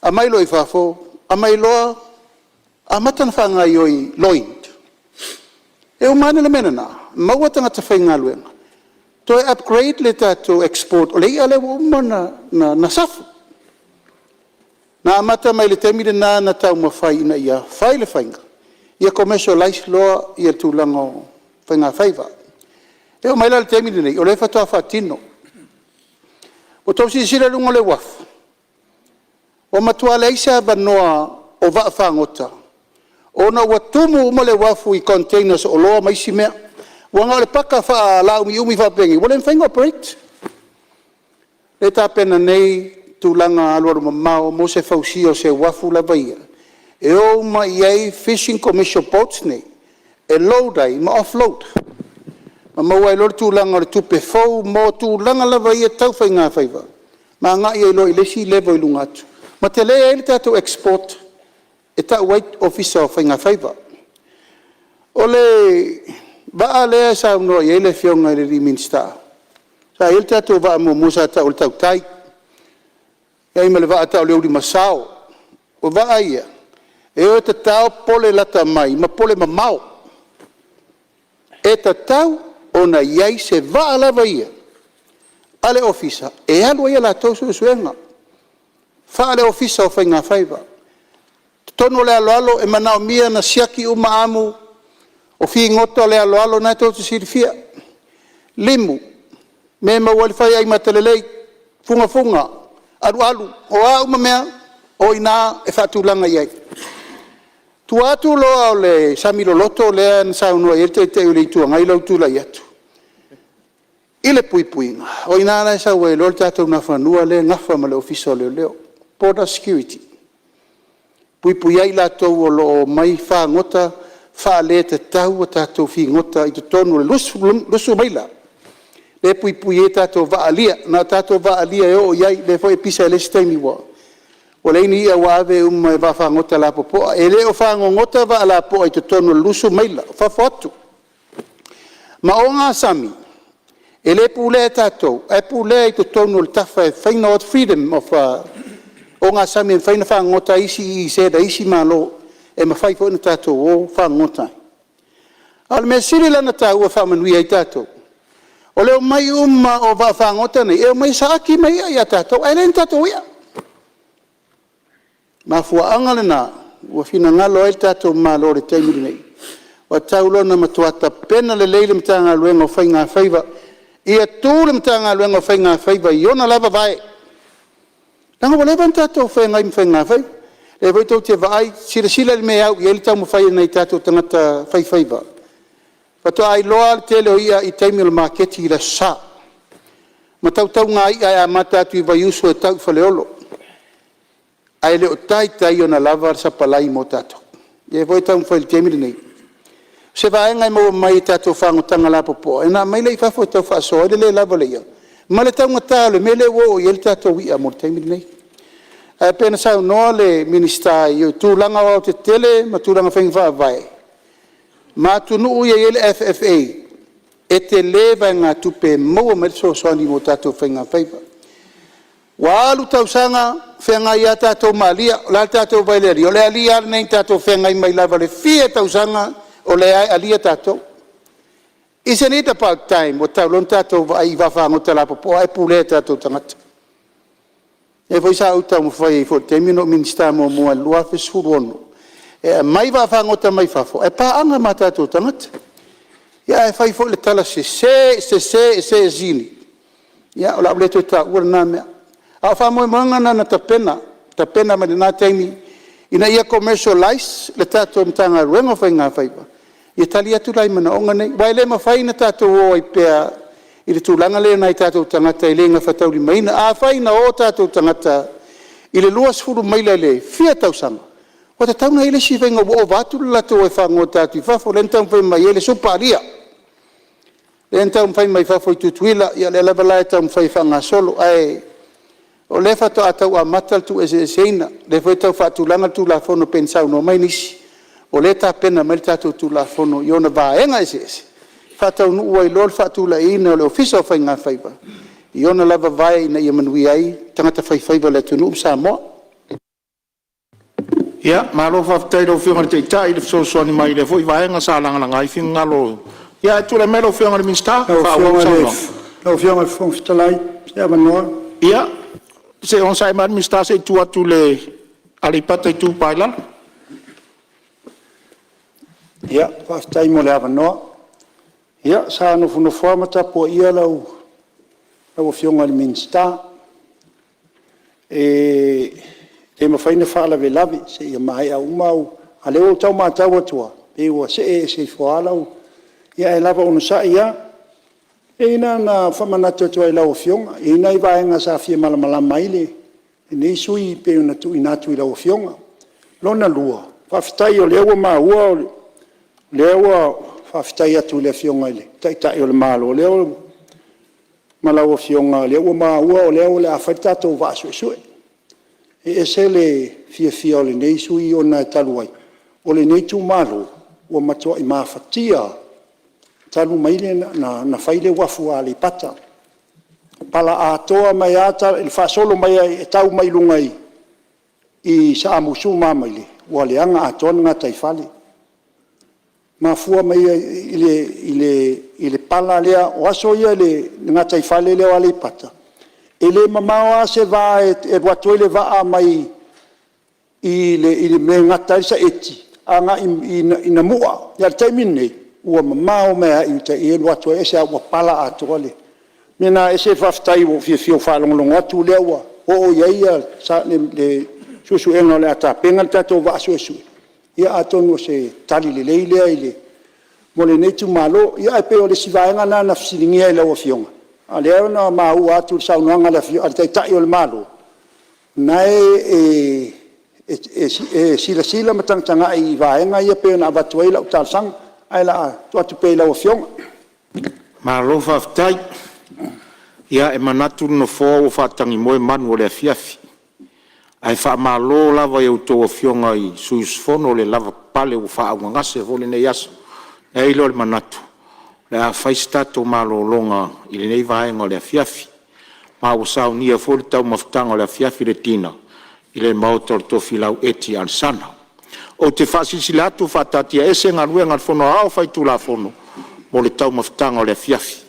a mai lo i whafo, a mai loa, a matan whangai o i loint. E umane le mena na, maua tangata whainga luenga. Toi upgrade le tātou export, o le ia le umana na safu. Na amata mai le temire na tau mawhai ina ia, whai le whainga. Ia commercialize loa ia tūlango whainga whaiva. E o maila le temire nei, o le whatoa whatino. O tau si sira lungo le wafu. O matua le isa vanoa o vaa whangota. Ona ua tumu uma le wafu i containers o loa maisi mea. Wanga le paka wha lau mi umi whapengi. Wale mwhainga operate. Le tā pena nei tūlanga aluaru mamao mo se whausi o se wafu la vaia. E o ma iei fishing commercial boats nei. E load ai ma offload. Ma maua e lor tūlanga le tupe fau mo tūlanga la vaia tau whainga whaiva. Ma ngā i lo i lesi levo i lunga atu. Ma te lea ele tātou export. E ta white officer o whainga whaiva. O le vaa lea sa unua i ele whionga i le rimin star. Sa ele tātou vaa mo musa tau le tau tai. Ia ima le vaa tau le uri masao. O vaa ia. E o te tau pole lata mai, ma pole ma mau. E ta tau ona iai se vaa lava ia. Ale officer. E alua ia la tau suenga. Faa le officer o whainga whaiva. Tono le alo e manao mia na siaki uma amu o fi ngoto le alo na tau te sirifia. Limu. Me mawali whai ai matalelei. Funga. Alu. O a uma mea. O ina e whatulanga iai. Tu atu loa o le samiro loto lea na saunua i te ule i tua ngai lau tula i atu. Ile puipuinga. O ina na e sa ue lor tātou na whanua le ngafa ma le ofisa o leo. Border security. Pui ai la tau o lo mai whangota, whaale te tau o tātou whi ngota i te tonu le lusu maila. Le pui e tātou vaalia, na tātou vaalia e o iai, le fo e pisa e le steimi wa. O le ini ia wawe e wa whangota la popoa, e le o whangongota wa la poa i te tonu le lusu maila, whawhatu. Ma o ngā sami, e le pule e tātou, e pule i te tonu le tawha e whaina o freedom of o ngā sami e whaina whangota isi i seda isi malo e mawhai fo ina tātou o whangota. Ale mea siri lana tāu a whamanui ai tātou. O leo mai o whangota nei, e o mai saaki mai ai a tātou, e len tātou ia. Ma fua angale nā, ua whina ngalo ai tātou malo re teimiri nei. Wa taulo na matuata pena le leile mta ngā luenga o whainga whaiva, ia tūle mta ngā luenga o whainga whaiva, i ona lava vai. Nanga wale ban tātou whainga i mwhainga whai. E vai tau te vai, sila le mea au, i ele tau mwhai nei tātou tangata whaiva. Pato ai loa te leo ia i teimi o marketi i la sa. Ma tau ngā i ai a mata atu i vai uso e tau whaleolo. Ai leo tai o na lava sa palai mo tātou. E vai tau mwhai le teimi nei. Se vai ngai mo mai tātou whangotanga la popo. E nā mai lei whafo e tau whaaso, e le lava leia. Ma le tau ngata le mele wo i ele tātou i a mo teimi nei. E pena sau noa le minista i o tūlanga o te tele, ma tūlanga whainga vai. Ma tunu ia ele FFA e te leva ngā tupe maua me so soani mo tātou whainga whaiva. Walu tausanga whenga ia tātou malia, o la tātou vaileri, o le alia nei tātou whenga i mai lava le fia tausanga, o le ai alia tātou. Isn't it about time, o tau lon tātou ai wawhango te lapo, po ai pule tātou tangata. E foi sa uta mo fai fo termino minister mo mo lua fe surono. E mai wawhango te mai fafo, e pa anga ma tātou tangata. Ia e fai fo le tala se zini. Ia o la ule to ta ua na mea. A wha moe moanga na tapena ma na taimi. Ina ia commercialize le tātou mtanga ruenga fai ngā fai pa. Ia tali atu lai mana onga nei. Wai le ma fai na tātou o ai pea. I le tūlanga le nai tātou tangata i le ngā whatauri maina. A whai na o tātou tangata i le luas furu maila le fia tausanga. Wata tauna i le si whainga o vātu le lato e whango tātou i whafo. Le ntau mwhai mai e le soparia. Le ntau mwhai mai whafo i tutuila. Ia le labalai tau mwhai whanga solo. Ai, o le whato atau a matal tu e seina. Le whai tau whatulanga tu la whono pensau no mai nisi. O le tā pena mai tātou tu la whono i ona vāenga e se. Fatau nu wai lol fatu la ina o le ofisa o whai ngā whaiba. I ona lava vai ina i manui ai, tangata whaiba le tunu Samoa. Ia, malo whaftai ro whionga te tai le fsosoni mai le fwoi vaenga sa langa ngai whionga lo. Ia, tu le mero whionga le minsta? Lau whionga le whongfitalai, se awa noa. Ia, se on sai man minsta se tu atu le alipata i tu paila. Ia, whaftai mo le awa noa. Ia, sa no formata po ia lau whionga le minsta. E mawhaina whaala ve lavi, se ia mai au mau. A leo tau mātau atua, pe ua se whaalau. Ia e lava ono sa ia. E ina na whamanatu atua i lau whionga. E ina i vaenga sa fia malamalama ile. E nei sui pe una tu inatu i lau whionga. Lona lua. Whawhitai o lewa maa ua o lewa whawhitai atu le whionga ile. Tai o le malo o lewa malau whionga lewa maa ua o lewa le awhaitato vasu e sue. E se le fia o le nei sui o na taluai. O le nei tu malo, o matua i mawhatia, talu maile na whaile wafu a le pata. Pala atoa mai ata, il whasolo mai e tau mai lungai i sa amusu mamaile, o le anga atoa nga taifale. Mafua mai i le pala lea, o aso ia le nga taifale lea a le pata. E le mamawa se va e watu le va mai i le me ngata sa eti anga ina mua ya taimine ua mamao mea i te e watu e sa wa pala atole mena e se faftai o fio falonglong atu le ua o ia sa le susu enga le ata penga tato va susu ia atonu se tali le ile mo le netu malo ia pe o le sivaenga na fsilingia le o fionga aleo na mau atu saunoanga la fio altai tai o le malo nai sila matangtanga i vaenga ia pe na batuai la utalsang ai la tu atu pe la o fionga malo whaftai ia e manatu no fo o whatangi moe manu o le afiafi ai wha malo lava i auto o fionga i suisfono le lava pale o wha au ngase vole nei aso e ilo le manatu le a whaistato malo longa i le nei vaenga o le afiafi ma o sao nia fo le tau maftanga o le afiafi le tina i le Aso Tofi lau eti al sana o te whasisilatu whatatia ese ngarue ngar fono ao whaitu la fono mo le tau maftanga o le afiafi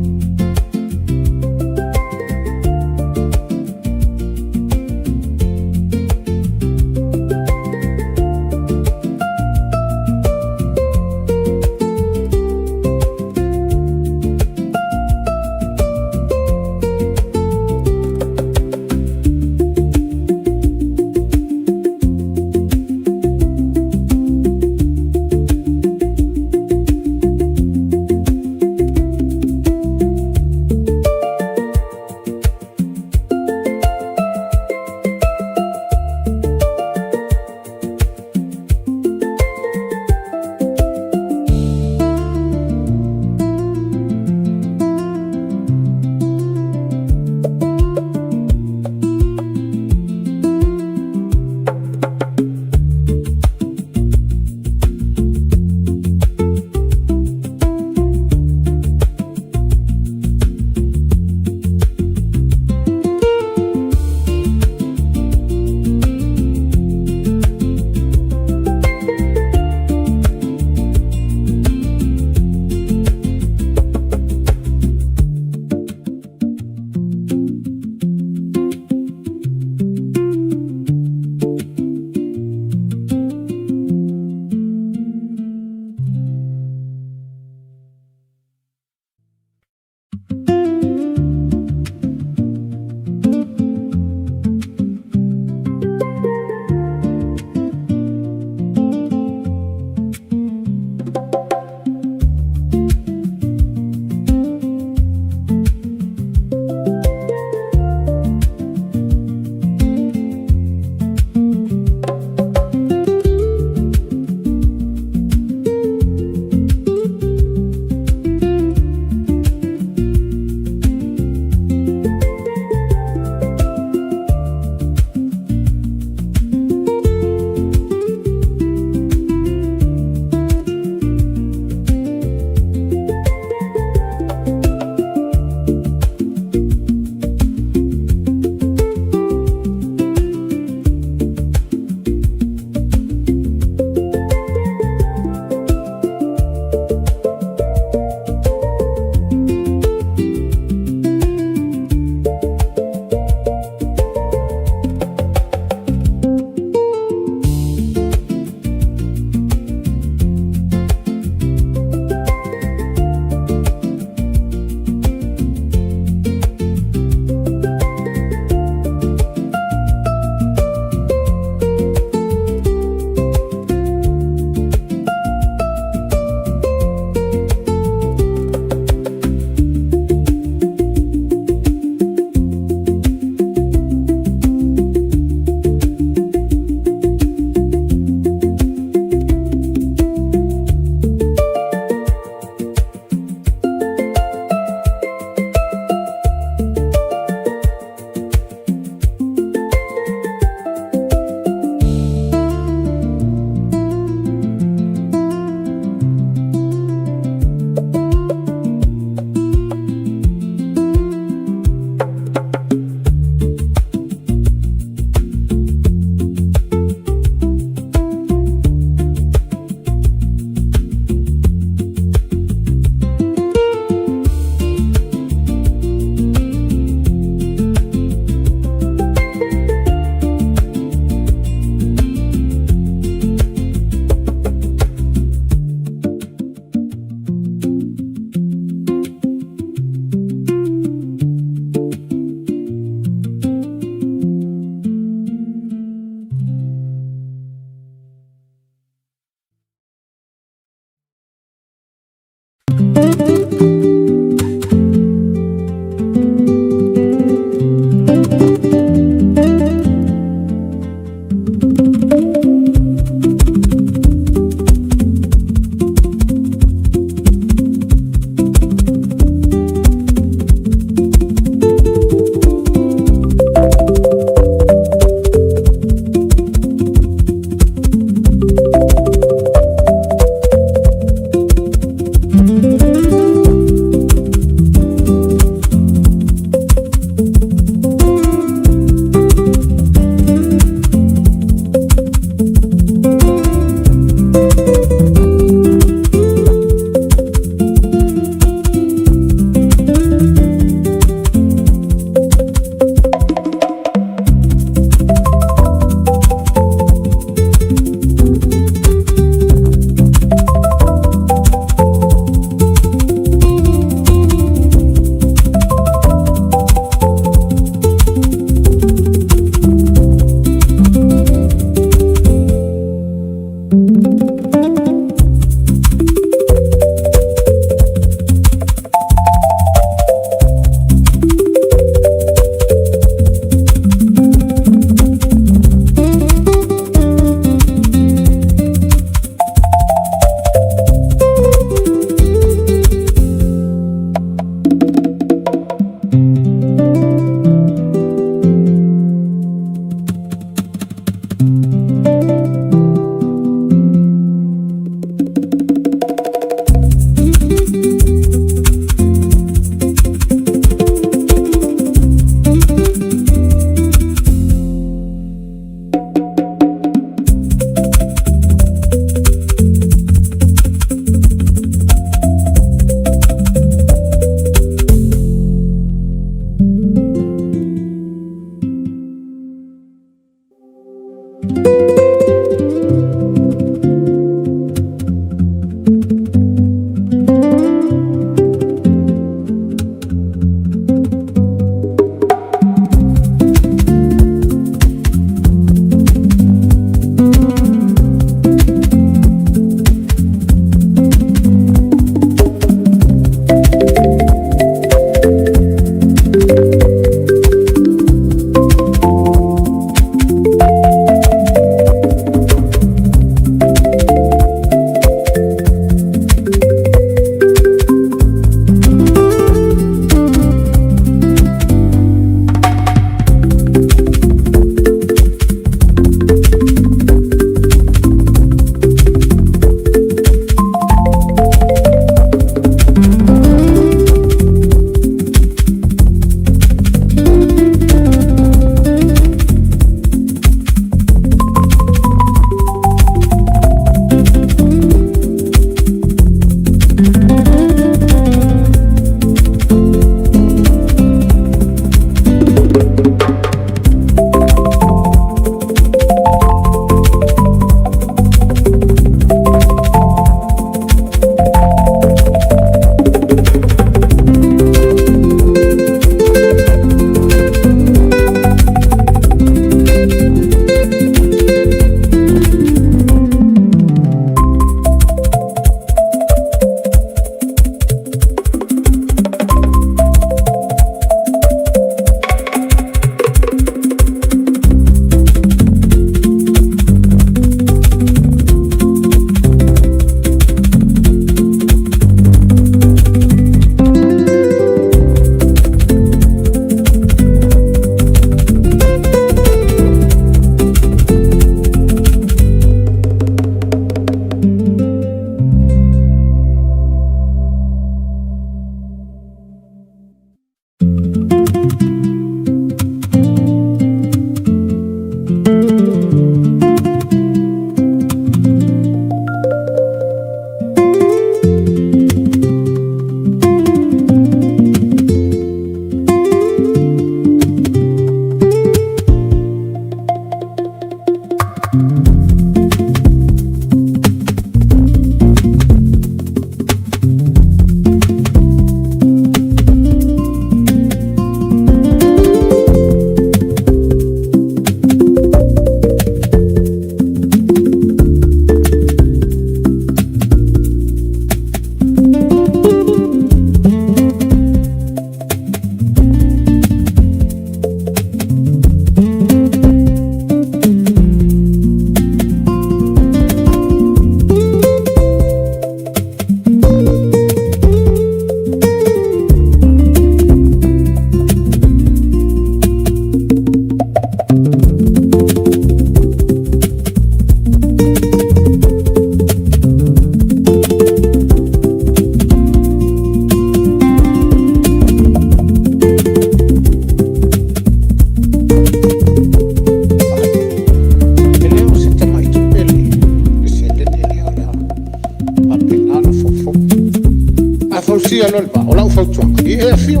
sia lo ba ola fa tu e fio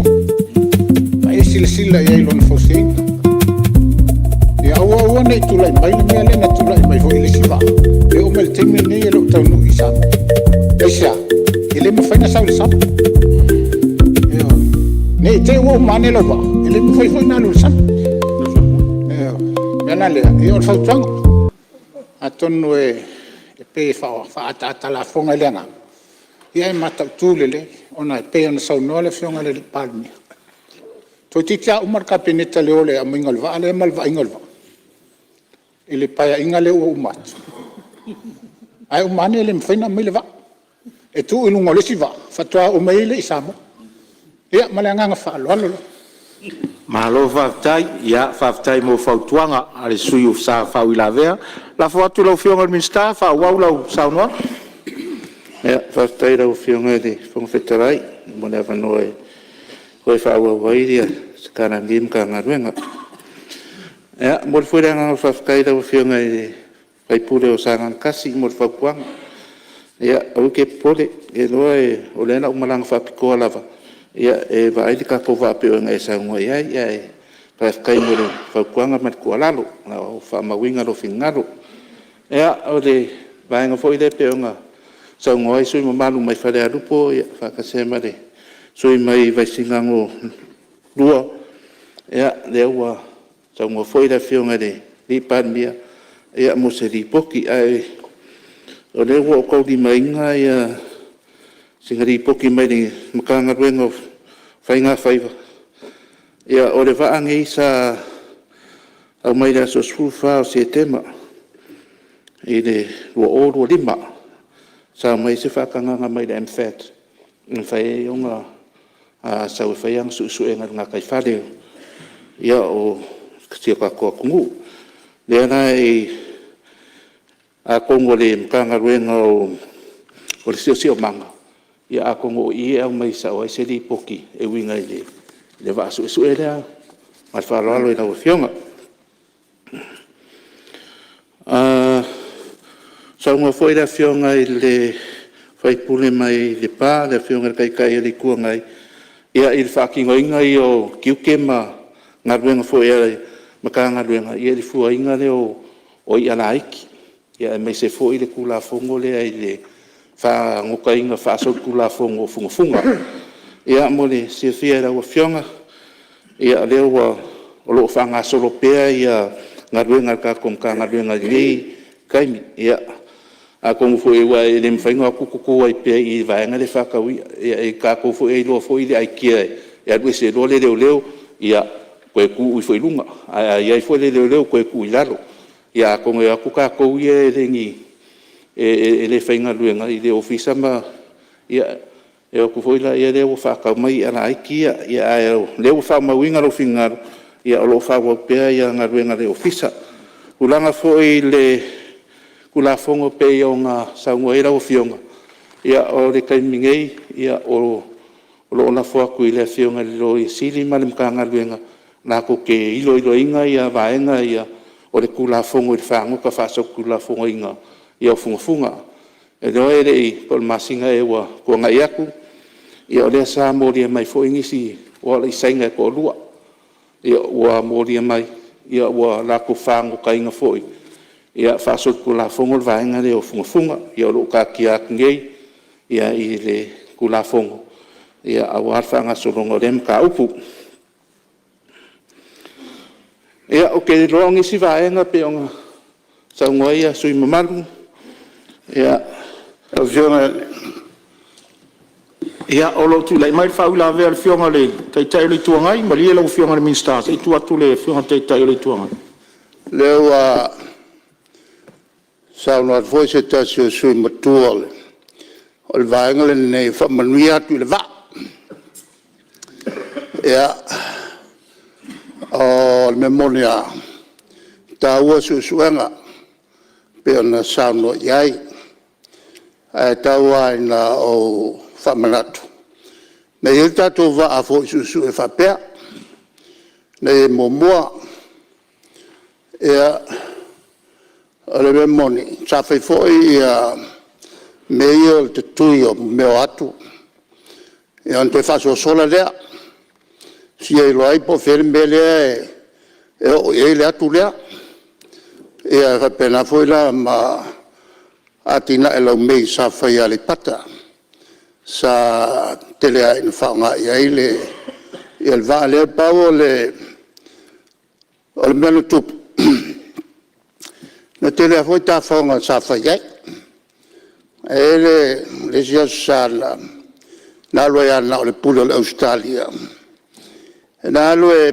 ai sila e lo fo sin e awa nei tu lai mai me le na tu lai mai fo ile siva e o mel temi nei lo tau no isa isa ele me fai na sa sa nei te wo mane lo ba ele me fai na lo sa mena le e o fa tu atonu e pe fa ata la fonga le na ia mata tulele ona pe ona sa no le fonga le palmi to titia umar ka peneta le ole amingal va le mal va ingol va ele pa inga le o mat ai o mane le mfena mile va e tu i lungo le si va fa toa o meile isamo ia malanga fa lo Malo faftai, ia faftai mo fautuanga ale suyu sa fawila vea. La foatu lau fionga minsta fa wau lau saunwa. Ia faftai lau fionga de fongfetarai mo le vanoe. Koe fa wai dia sekarang lim ka ngaruenga. Ia mo fuera nga faftai lau fionga de pai pure o sangan kasi mo fakuanga. Ia o ke pole e loe o lena umalang fapiko lava. Ia e vai di ka ko va pe nga sa ngo ia ia pa kai mo fa kuanga mat ko lalo na o fa ma winga ro fingalo ia o de vai nga foi de pe nga sa ngo ai sui mo malu mai fa le alupo ia fa ka se ma de sui mai vai singa ngo lua ia de wa sa ngo foi de fe nga de li pan mia ia mo se di poki ai o de wo ko di mai nga ia singari poki mai ni makanga ruengo fainga faiva ia o le vaangi sa au mai da so sufa o se tema i le o lima sa mai se fakanga mai da mfat in fai onga a sa fai ang su nga kai fale ia o se ka ko kungu le na i a kongo le makanga ruengo o le sio manga ia ako ngo i au mai sa o se li poki e winga le va su era ma fa lo na fionga sa ngo foi da fionga le fai pule mai le pa le fionga kai le ku ngai ia il fa ki ngoinga o kiukema ngarwenga foi era maka ngarwenga ia le fu inga le o ia laiki ia mai se foi le kula fongo le ai le fa ngoka inga fa so kula fongo funga ia mole se fiera o fionga ia le o lo fa nga solo pe ia ngarwenga ka kom ka ngarwenga ni kai ia a kom fu e wa le mfainga ku ai pe i va nga le fa ka wi ia e ka ko fu e lo fu i ai kia ia du se lo le ia ko ku i foi lunga ia foi le ko ku i lalo ia ko nga ku ka ko ia le ni ele fainga luenga i le ofisa ma ia e o ku foi la ia le o fa ka mai ana ikia ia le o fa ma winga ro finga ia o fa wo pe ia nga luenga le ofisa ulanga foi le kula fongo pe ia nga sa ngoira o fionga ia o le kai mingei ia o lo na fo ku ile fionga lo i sili ma le mkanga luenga na ko ke ilo inga ia vaenga ia o le kula fongo i fa ngo ka fa so kula fongo inga ia funga e do ere i pol masinga e wa ko ngai aku ia le sa mori mai fo ingisi o le sainga ko lua ia wa mori mai ia wa la ko fango kainga foi ia fa so ko la fongo vainga le o funga ia lo ka kia ngei ia i le ko la fongo ia awar fanga so longo dem ka upu ia o ke lo ngisi vainga pe onga sa ngoia sui mamalu ia fionga ia o lo tu lai mai fa ula ve al fionga le tai tai le tuangai ma le lo fionga le minsta e tu atu le fionga tai tai le tuangai le wa sa no voice ta su matual ol vaenga ne fa manuia tu le va ia o memoria ta wa su suanga pe na sa no yai tawa na o famanatu na yelta to va a fo su e fa pe ne momoa ale me moni sa fe foi meio te tuio meu atu Ia on te whaso sola lea. Sia I loa I po where me lea o le atu lea. Ia whapena foi la ma atina e lau mei sa whai ale pata. Sa tele ai na whaonga ia I le ia le vaa lea pau o le menu tupu. Na tele a foi ta whaonga sa whai ai. Le sia sa na loe ana o le pula o le Australia. Na loe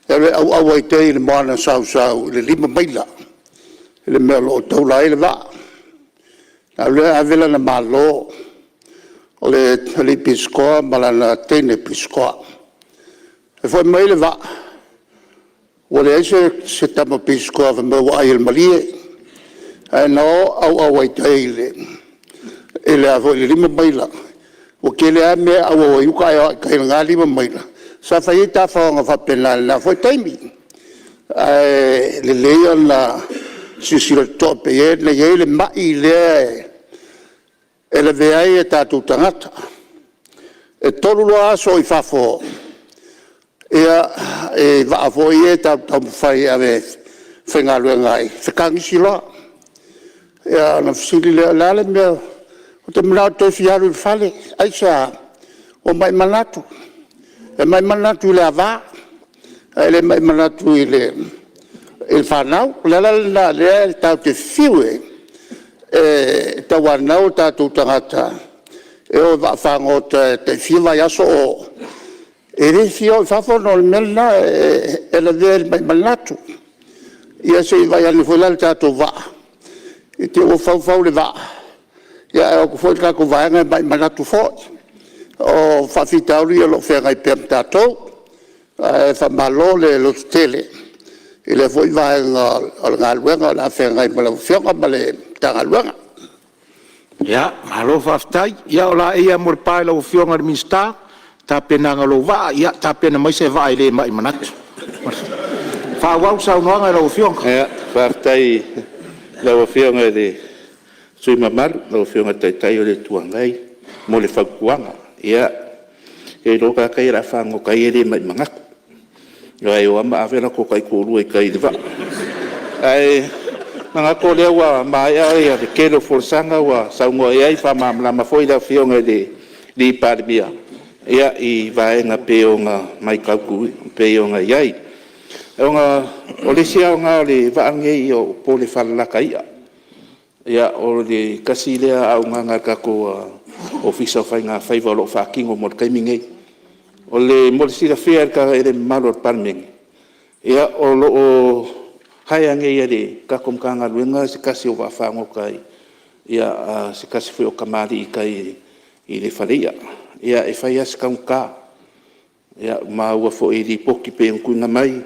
au ai te I le moana sau le 5 maila. Le mea lo tau lai le vaa. Na loe avela na malo o le piskoa mala na tene piskoa. E foi mai le vaa. O le aise se tama piskoa va mea wa ai le malie. E no au ai te ele a foi le 5 maila. O ke le a mea au yuka ai ngā 5 maila. Sa whai ta whaonga whapena na foi taimi. Le lea na sisira tope e na ye le mai le e le veai e tātou tangata. E tolu loa aso I whafo. Ea e waafo I e tātou whai ave whengalue ngai. Whekangisi loa. Ea na whisiri lea lale mea. O te mnau te whiaru I whale. Aisa o mai manatu. E mai manatu I le avā. E le mai manatu I le whanau. Lala na lea tau te whiue. E ta wanau tātou tangata. E o whango te whiwai aso o. E re whio I whawhono le mena e la vea mai manatu. Ia se I vai ane whailale tātou wā. I te o whau le wā. Ia e o kufoi kako vaenga mai manatu fōi. O whawhitauri e lo whengai pēm tātou. E whamalo le lotu tele. I le foi vaenga o ngā luenga o la whengai malau whionga ma le tanga luenga. Ia, malo whaftai. Ia o la ia mor pai lau whionga le minsta. Ta penanga lo va. Ia, ta pena mai se vai le mai manatu. Whawau sau noanga lau whionga. Ia, whaftai lau whionga le sui mamaru, lau whionga tai o le tuangai, mo le whaukuanga. Ia, e roka kai ra whango kai e le mai mangaku. Ia e o ama awera ko kai kōrua I kai lewa. Ai, mangako lea wa mai ai a te kero forsanga wa saungo e ai whamamlama foi lau whionga le Palemene. Ia I vaenga peonga mai kauku, peonga iai. O le sia o ngā o le vaangei o po le whalalaka ia. Ia o le kasi lea au nganga kako ofisa whai ngā whaiva lo whakingo mo kaimingei. O le molisira whea ka e le maru o Palemene. Ia o lo o haiangei e le kakomkanga ruenga se kasi o whaango kai. Ia se kasi whi o kamari I kai I le wharia. Ia e whai as kaunka. Ia maua fo e li poki pe unkunga mai.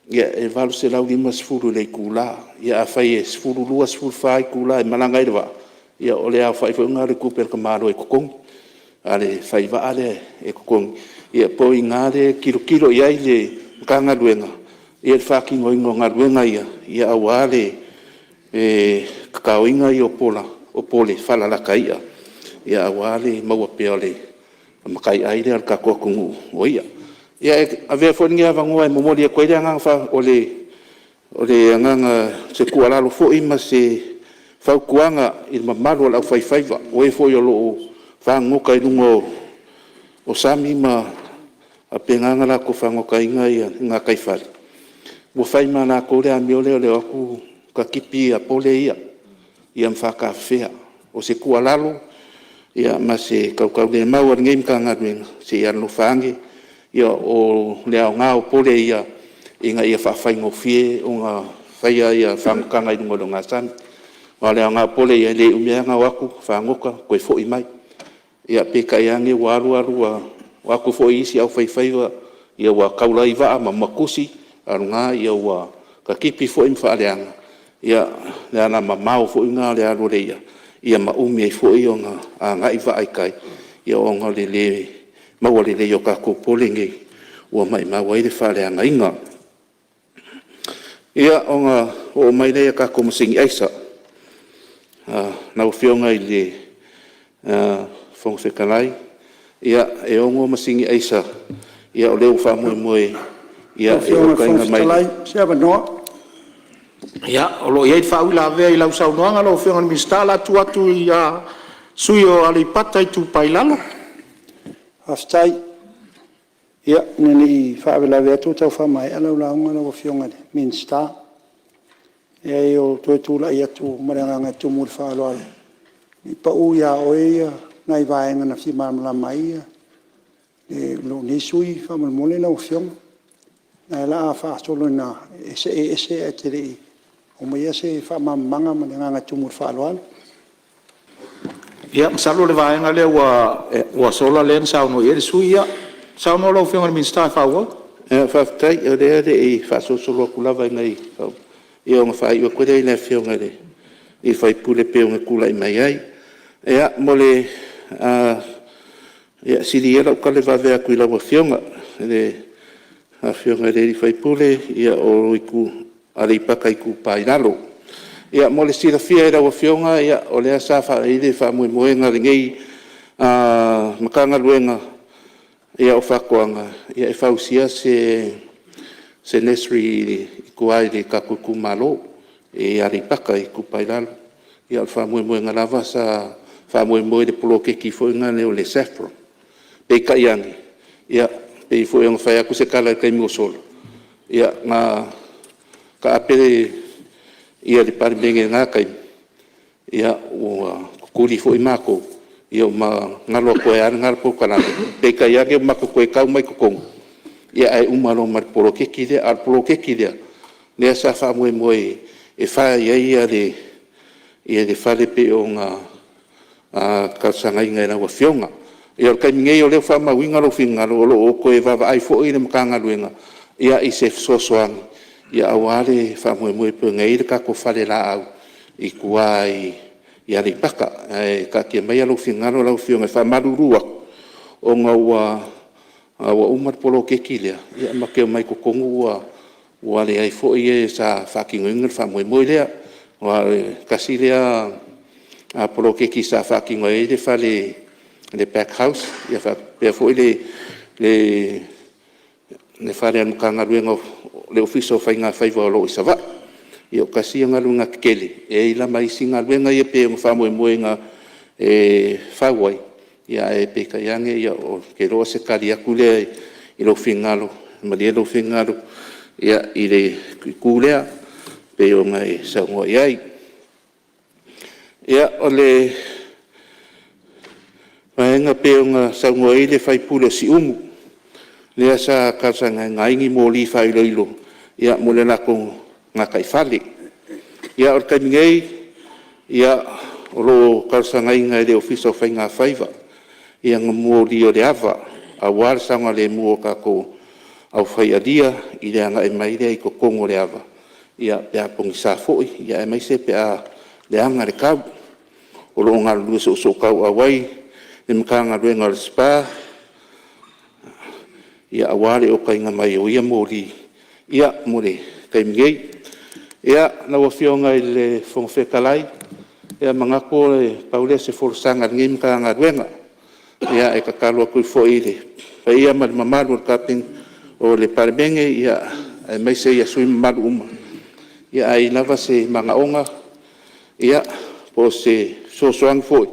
Ia e valu se lau 5 sifuru le kula. Ia a whai e sifuru 2 sifuru whai kula e malanga I rewa. Ia o le au whai whaunga re kuper kamaro e kukongi. A le whai waa le e kukongi. Ia po I ngā le kilo iai le kanga ruenga. Ia le whakingo ingo ngā ruenga ia. Ia awa le kakao inga I o pole whalalaka ia. Ia awa le maua peo le makai aile al kako kungu o ia. Ia a vea whaningi a vangoa e momori a koere anga wha o le anganga se kualalo fo ima se whaukuanga I mamaru al au whaiwhaiva. O e fo I o loo whangoka I lungo o sami ma a penganga la ko whangoka inga ia ngā kaifari. Mo whaima nā kore a miole o le aku ka kipi a pole ia. Ia mwhaka whea. O se kualalo ia ma se kaukau le mau ar ngei mkanga ruenga. Se ia no whange. Ia o le au ngā o pole ia. Inga ia whawhaingo fie o ngā whaia ia whangokanga I lungo ngā sami. O le au ngā pole ia le umeanga waku whangoka koe fo I mai. Ia peka iange waru waku fo isi au whaiwhaiwa. Ia wa kaulai waa ma makusi. Arunga ia wa ka kipi fo I mwhaaleanga. Ia le ana ma mau fo I ngā le aro reia. Ia ma umi ai fo I o ngā ngai waa ai kai. Ia o ngā le maua le o kako pole ngei. Ua mai maua I le whaaleanga inga. Ia o ngā o mai lea kako masingi aisa. Nau whionga I le whongwhekalai. ia e ongo masingi aisa ia o leo wha moe ia e o o kainga mai se ava no Ia, o lo iei whau la vea i lau saunoanga lo whionga ni minsta la tu atu i sui o alipata i tu pailalo. aftai ia nini fa vela ve tu tau fa mai ala la nga no fionga min sta e o tu la ia tu maranga tu mur fa lo i pa u ya o ia nai vai nga na fi la mai e lo ni sui fa mal mole na fiong na la fa solo na ese e tere o mai se fa manga nga tu mur fa lo Ia, msalo le vaenga le ua sola len sauno i sui ia. Sauno lo whionga ni minsta whau whaftai o rea e whasosolo kulawa ngai i o ngā whai ua korea i nā whionga re i whai pule peo ngā kula i mai ai ea mole ia siri ela ukale wawea kui lawa whionga re a whionga re i whai pule ia o iku aripaka iku painalo ia mole sira fia e lawa whionga ia o lea sa wha ide wha mui moenga ringei makanga luenga ia o whakoanga, ia e whausia se nesri i kuai le kakuku malo, e aripaka i kupailalo. Ia o whamoe ngā lava sa whamoe de polo keki fwoi leo le saffron. Pei ka iangi, ia pei fwoi ngā whai aku se kala kai mo solo. Ia ngā ka apere ia le Palemene ngā kai, ia o kukuri fwoi mako. Ia ma ngalo koe ar ngal po kana pe ka ia ke mako koe kau mai kokong ia ai umaro mar polo keki de ar polo keki de ne sa fa moe e fa ia de fa le pe o nga ka sanga inga na wa fionga ia ka ngei o le fa ma winga lo finga lo o koe va ai fo i le mkanga luenga ia i se so soang ia awale fa moe pe ngei ka ko fa le la au i kuai ia ni paka ka ke mai alo fingaro lau fionga fa marurua o nga wa umar polo ke kilia ia ma ke mai ko kongu wa le ai fo ie sa fucking ngel fa moi lea wa kasilia a polo ke ki sa fucking ai de fa le pack house ia fa pe fo le fa le kanga luengo le ofiso fa inga fa lo isava ia o kasi nga lunga kele e ila mai singa luenga ia pe fa moe e fawai ia e pe ka yange ia o ke ro se kali akule i lo fingalo ma dia lo fingalo ia i le kulea pe o ngai sa ngo ia o le nga pe o nga sa ngo i le fai pulo si umu le sa ka sa ngai ngi mo li fai lo ilo ia mo le na ko nga kai fali ia o kai ngei ia o lo kalsanga inga de ofiso fai nga faiva ia ngamu li o le ava a war sanga le mu ka ko au fai adia i le anga e mai le ko kongo le ava ia pe a pong sa foi ia e mai se pe a le anga le kau o lo nga lu so kau awai le mkanga le nga spa ia awale o kai nga mai o ia mo li ia mo le kai ngei ia na wa fionga i le fonfekalai ia mangako le paule se forsanga ngim ka nga ruenga ia e kakalo ku fo ile pa ia mal mamalu kaping o le Palemene ia e mai se ia sui malu uma ia ai lava se mangaonga ia po se soang foi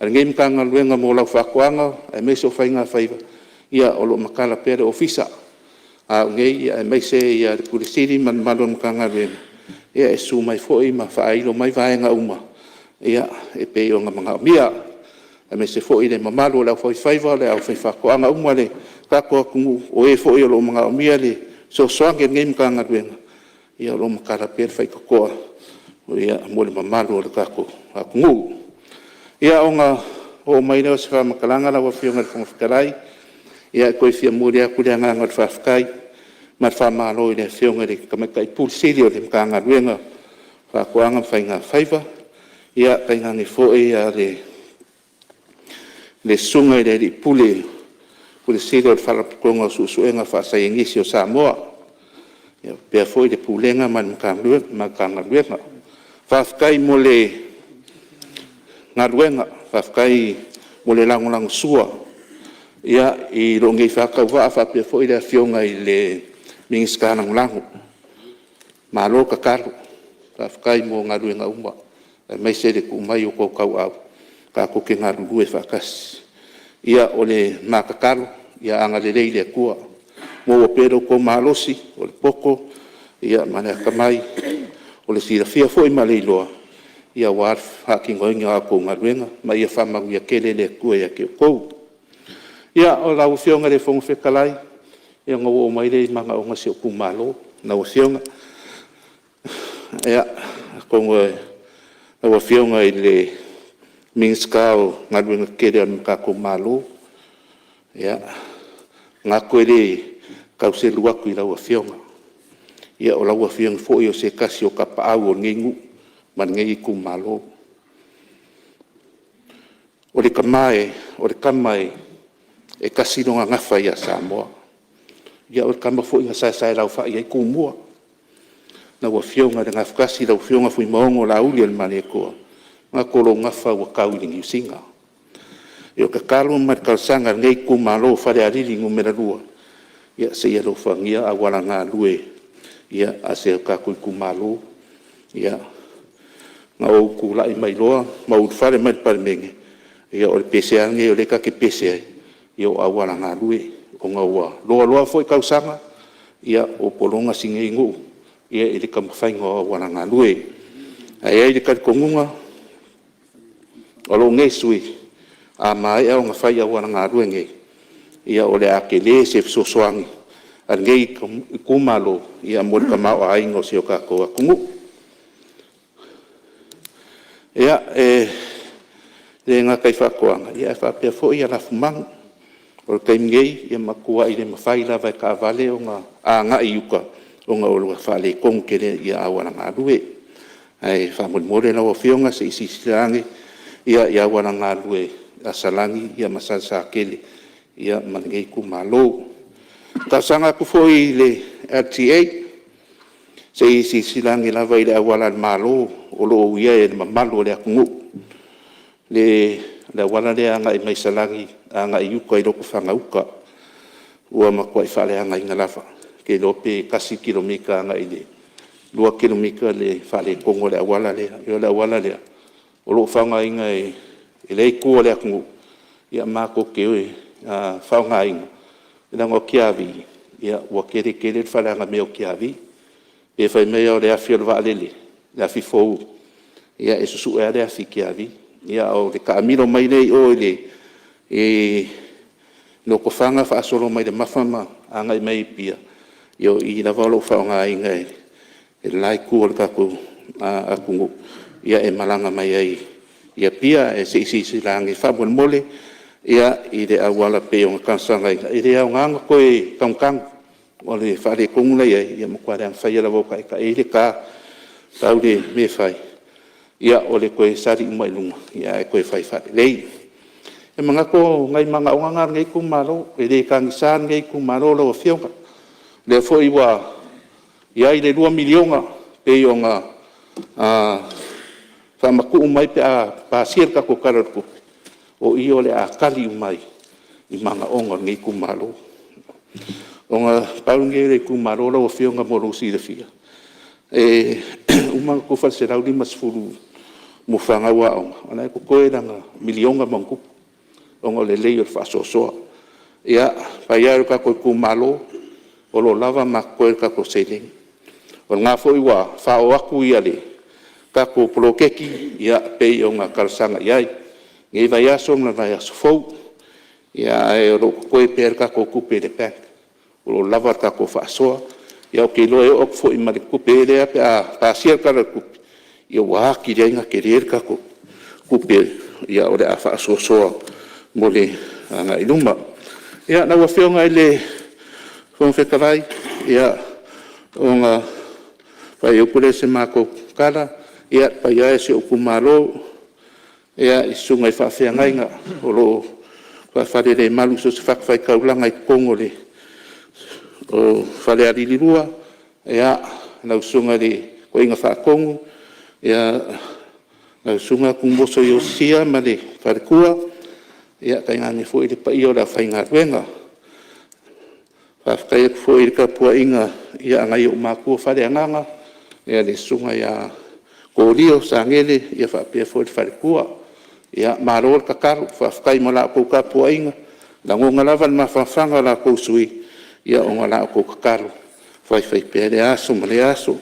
al ngim ka nga ruenga mo la fakwanga e mai so fainga faiva ia o lo makala pere ofisa a ngei ia mai se ia pulisiri man malu ka nga ruenga ia e su mai foi ma fa ai lo mai vaenga uma ia e pe o nga mga mia a me se foi le mamalo la foi faiva le au fa ko anga uma le ka ko o e foi lo mga mia le so soange ngem ka nga wenga ia lo makara per fai ko ia mo le mamalo le ka ko ngu ia o nga o mai le sa makalanga la wa fionga ko fikarai ia ko fia mo le ku le nga nga fa fikai ma fa malo ile fionga le kama kai pulsili o le mkanga wenga fa ko anga fainga faiva ia kainga ni fo ia le sunga ile di pule silo le fala konga suenga fa sa ingisi o Samoa ia pe fo ile pulenga man mkanga wenga fa kai mo le ngaruenga fa kai mo le lango sua Ia I rongi whakauwa whapia fo I le fionga I le mingiska lango. Malo kakaru. Ka whakai mo ngaru ngā umwa. Mai se le kumai o kau au. Ka koke ngaru rue whakasi. Ia o le makakaru. Ia anga le rei le kua. Mo o pero ko malosi. O le poko. Ia mana kamai. O le sira fia fo I malei loa. Ia war haki ngoinga a ko ngaruenga. Ma ia whamagu ia kele le kua ia ke o kou. Ia o lau fionga le fonga whekalai. Ia ngau o maire I manga o ngasi o kumalo. Na o fionga. Ia kongo na o fionga I le minska o ngaruenga kere anu ka kumalo. Ia ngā koe le kause luaku I lau o fionga. Ia o lau o fionga fo I o se kasi o kapa au o ngingu. Man ngai kumalo. O le kamae e kasino nga ngafa ia Samoa. Ia o kama fo inga sai lau fa ia kumua. Na wa fionga de ngafkasi lau fionga fui maongo la uli al mane koa. Nga kolo ngafa wa kaulingi usinga. Ia kakalo mat kalsanga ngai kumalo fare arili ngumera lua. Ia se ia lo fangia awala ngā lue. Ia ase kakui kumalo. Ia nga o kula I mai loa. Ma fare mai Palemene. Ia o le pese ange o le kake pese ai. Ia o awala ngā lue, o ngā ua. Loa foi kausanga, ia o polonga singe ingo, ia I le kamawhainga o awala ngā lue. Ai ai le karikongunga, o lo nge sui, a mai au ngā whai awala ngā lue nge. Ia o le ake le se fisosoangi, ar nge I kumalo, ia mo le kamau a ingo se o kako a kungu. Ia le ngā kai whakoanga, ia whapea fo ia la fumangu. O kai ngei ia makua I le mawhai lava ka vale o ngā anga I uka o ngā olua whale kongkere ia awana ngā lue. Ai whamon lau o fionga se isi sirange ia awana ngā lue a salangi ia masasa kele ia manngei ku malo. Ta sanga ku foi le RTA se isi sirange lava I le awana malo o lo ia e mamalo le akungu. Le wala le anga I mai salangi anga I uka I loko whanga uka ua makua I whale anga I ngalawa ke lope kasi kilomika anga I le 2 kilomika le whale kongo le awala lea I le awala lea o loko whanga inga I le kua le akungu ia mako ke oe whanga inga I lango kiavi ia ua kere le whale anga meo kiavi e whai mea o le afi o le waalele le afi fou ia e susu e le afi kiavi ia o le kaamiro mai nei o le no ko fanga fa solo mai de mafama anga I mai pia yo I la valo fa nga inga e lai ku ka ku a kungu ia e malanga mai ai ia pia e se langi fa bon mole ia I de awala pe o kansanga I de nga ko e kang o le fa le kungu ia ia mo kwa ran fa ia la voka ka e le ka taude me fai ia o le koe sari mai lunga ia e koe fai lei e mga ko ngai mga onga ngai kumalo e le kangisan ngai kumalo lo fionga le foi wa ia I le 2 milionga pe onga fa maku mai pe a pa circa ko karako o io le a kali mai I mga onga ngai kumalo onga paunge le kumalo lo fionga mo lo si de fia e uma ko fa serau di masfuru mo fanga wa ona ko koe danga milionga mangku ongo le lei o fa soa ia pa ia ka ko kumalo o lo lava ma ko ka ko seleng o nga foi wa fa o aku ia le ka ko prokeki ia pe o nga kalsanga ia nge vai aso na vai aso fou ia e ro ko per ka ko kupe de pek o lo lava ka ko fa soa ia o ke lo e o foi ma de kupe de pa sia ka kupe ia wa ki renga querer ka ko kupe ia ore a fa so mole nga iluma ia na wa fionga ile fon fekalai ia onga fa eu pure se mako kala ia pa ia se o kumalo ia isunga fa fianga nga o lo fa de malu so fa fa kaulanga I kongole o fa le ali lua ia na usunga de ko inga fa kongo ia na sunga kumboso yo sia male farkua ia kai ngani fo i pa io la fainga wenga fa kai fo i ka pua inga ia ngai o maku fa de nganga ia le sunga ia ko rio sangele ia fa pe fo fa kua ia maror ka karu fa kai mala ko ka pua inga la ngonga lava ma fa fanga la ko sui ia o ngala ko ka karu fa fa pe de aso male aso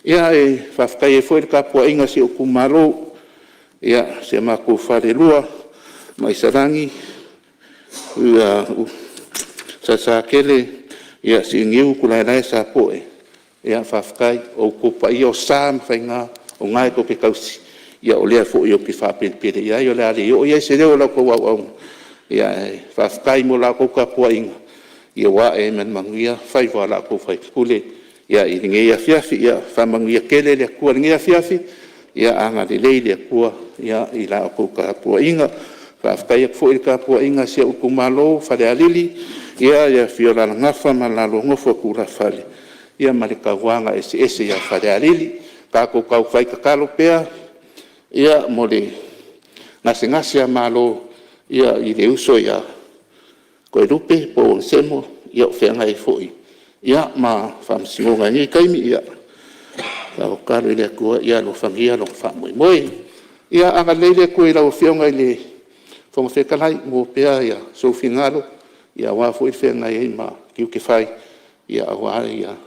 ia e fa kai fo ka pua inga si o kumaro ia se maku fa de lua mai sarangi sa kele ia si ngiu kula lai sa poe ia fafkai o kupa io sam fainga o ngai ko ke kausi ia o le fo io ki fa pele ia io le ali o ia se le o ko wa ia fafkai mo la ko ka poinga ia wa e men mangia fai wa la ko fai kule ia i nge ia fiafi ia fa mangia kele le ku nge ia fiafi ia anga le le ku ia i la ko ka poinga fafkai fo i ka poinga se o kumalo fa le alili ia fiola ngafa malalo ngofo kula fale ia malika wanga ese ia fale alili ka ko ka fai ka kalo pea ia mole ngase malo ia i le uso ia ko rupe po semo ia fenga i foi ia ma fam singa ni kaimi ia ka ka le ko ia lo fangia lo fa moi ia anga lele ko ila o fionga ile fo fe kalai mo pea ia so fingalo ia wa foi fenga i ma ki ke fai ia wa ia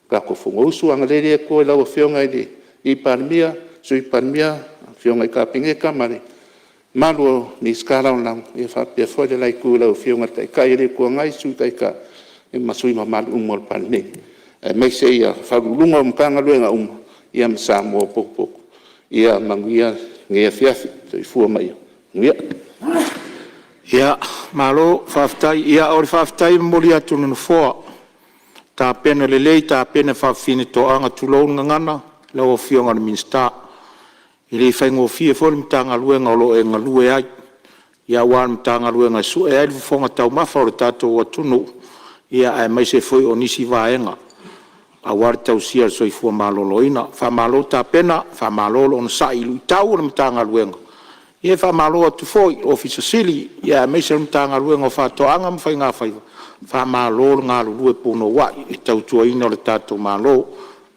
ka ko fongo usu anga lele ko la o fionga i parmia sui parmia fionga ka pinge ka mare malu ni skala on ia fa pe foi de lai ku la o fionga tai ka ile ko ngai su tai ka e masui ma mal umol palne e me se ia fa lunga mkanga luenga ia msamo popo ia mangia ngia fiafi toi fu mai ngia ia malo faftai ia or faftai molia tunu fo ta pena le ta pena fa fini to anga tulo ngana la o fionga minsta ile fa ngo fie fo mtanga luenga lo e ngalue ai ia wan mtanga luenga su e al fonga tau ma fa tato o tunu ia ai mai se foi onisi vaenga a warta usia so i fu malo loina fa malo ta pena fa malo on sa ilu tau mtanga luenga ia fa malo tu foi officer sili ia mai se mtanga luenga fa to anga mfainga fa malo nga lu puno wa i tau tuaina le tato malo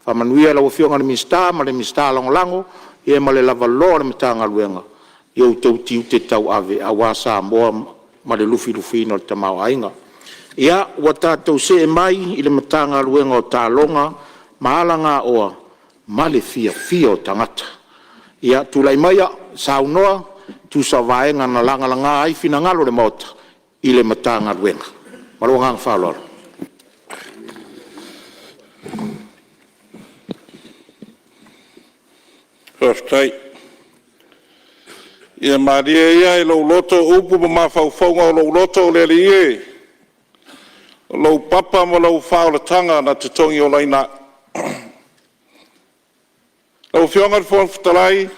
fa manuia la ofionga le mista ma le mista lango ia ma le lava lo le mtanga luenga ia tau tiu te tau ave a wasa mo ma le lufi no te mau ainga ia wa tato se mai i le mtanga luenga o talonga maalanga o ma le fia tangata ia tulai mai saunoa tu sa vaenga na langa ai fina ngalo le mota i le mtanga luenga malonga fa lor First ia maria ia lo loto upu ma fa fonga lo loto le lie lo papa mo lo fa o tanga na te tongi o laina lo fionga fo ftalai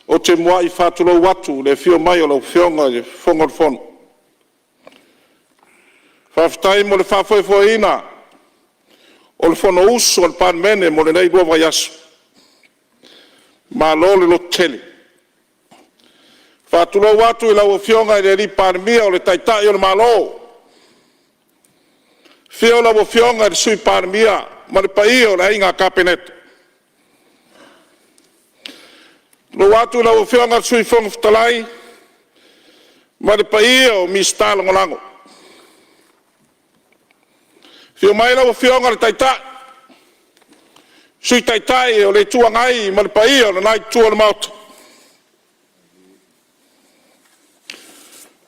o te moa i fatu lo watu le fio mai o lo fionga i fonga fon faftai mo le fa fo ina o le fono uso o le Palemene mo le nei lua vai aso ma lo le tele fa tu lo watu i la o fionga i le Palemia o le taitai o le malo fio la o fionga i sui Palemia ma le pai o le inga kabinet lo watu i la o fionga i sui fonga ftalai ma le pai o mista lango fio mai la o fionga le taitai sui taitai o le tuangai ma le pai o le nai tua le mauta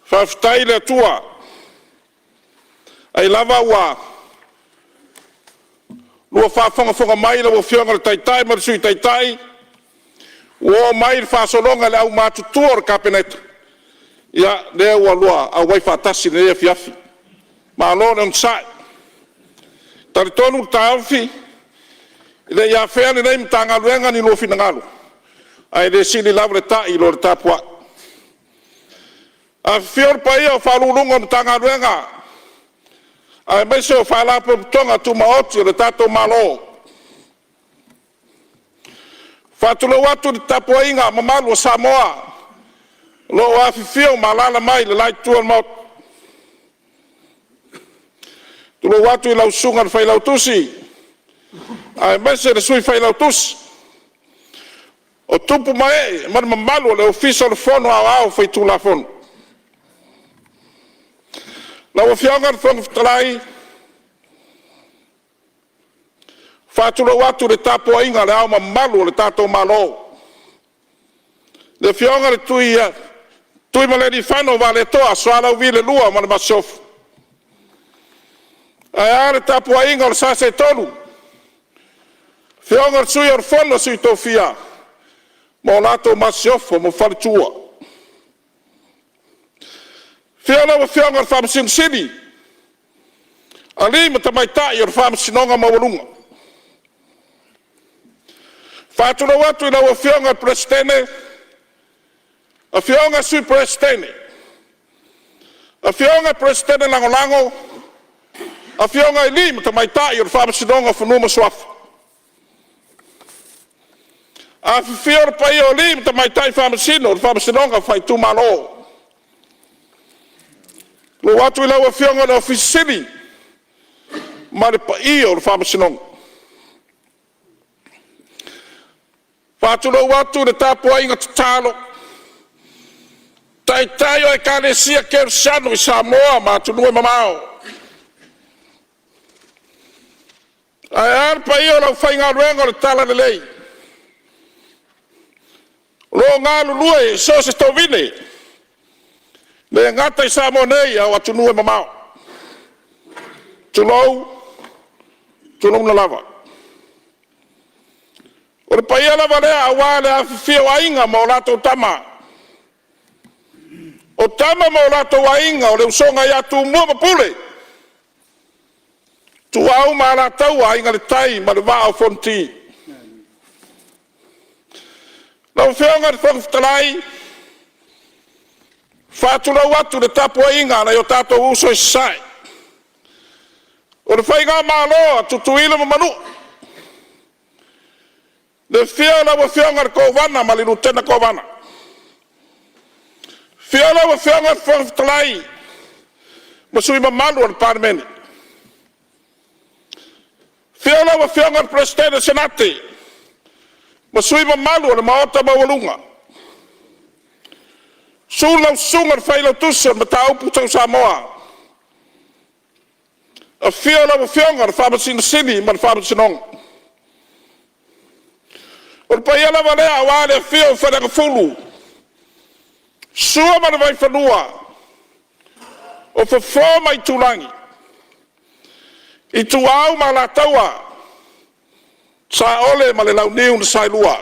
faftai le tua ai lava wa lua fonga mai la o fionga le taitai ma le sui taitai o mai le fasolonga le au matutua o le kabinet ia le ua lua au wai fatasi le ia fiafi ma lo le nsai tari tonu taufi le ia fea le nei mtanga luenga ni lo finangalo ai le sili lava le tai lo le tapua a fior pai o falulunga mtanga luenga ai mai se o fala po tonga tu maoti le tato malo fatulo watu le tapua inga mamalu o Samoa Lo afifio malala mai le lai tua maut. Tulo watu i lau sunga le fai lau tusi. Ai mese le sui fai lau tusi. O tupu mai, man mamalu le ofiso le fono au fai tu la fono. Lau afionga le fono fitalai. Fatulo watu le tapo inga le au mamalu le tato malo. Le fionga le tui maledi fano vale toa soala uvile lua man masofu. Ai are tapo inga le sase tolu. Fionga le sui or fono sui tofia. Mo lato masofu mo falitua. Fionga le famsin sini. Ali matamaitai or famsinonga mawalunga. Fatulo watu ina wafionga presidente. A fionga sui presidente. A fionga presidente lango. A fionga ili matamaitai or famsinonga funuma swafu. A fior pai o li matamaitai famsino or famsinonga fai tu malo. Lo watu ina wafionga na ofisini. Mare pai or famsinonga. Fatulo watu le tapo inga tatalo. Taitayo e kalesia kersano i Samoa matunue mamao. Ai arpa iyo lau whainga ruenga le tala le lei. Lo ngā lulue so se tovine. Le ngata i Samoa nei au atunue mamao. Tulou na lava. O le paia lava lea awa le afifia wa inga ma o lato tama. O tama ma o lato wa inga o le usonga ia tu mua mapule. Tu au ma la tau wa inga le tai ma le waa o fonti. Lau whionga le whakaftalai. Whātula watu le tapu wa inga na yo tato uso i sai. O le whainga māloa tutuila ma manu. Le fiola wa fionga le kovana ma le lutena kovana. Fiola wa fionga le whakaftalai. Ma sui ma malu le Palemene. Fiola wa fionga le presidente senate. Ma sui ma malu le maota mawalunga. Sula sunga le whaila tusa ma taupu tau Samoa. A fiola wa fionga le whamasina sini ma le whamasinonga. O paia la valea wale fio whanaka fulu. Sua mana vai whanua. O whawhoma i tūlangi. I tu au ma la taua. Sa ole ma le lau niu na sai lua.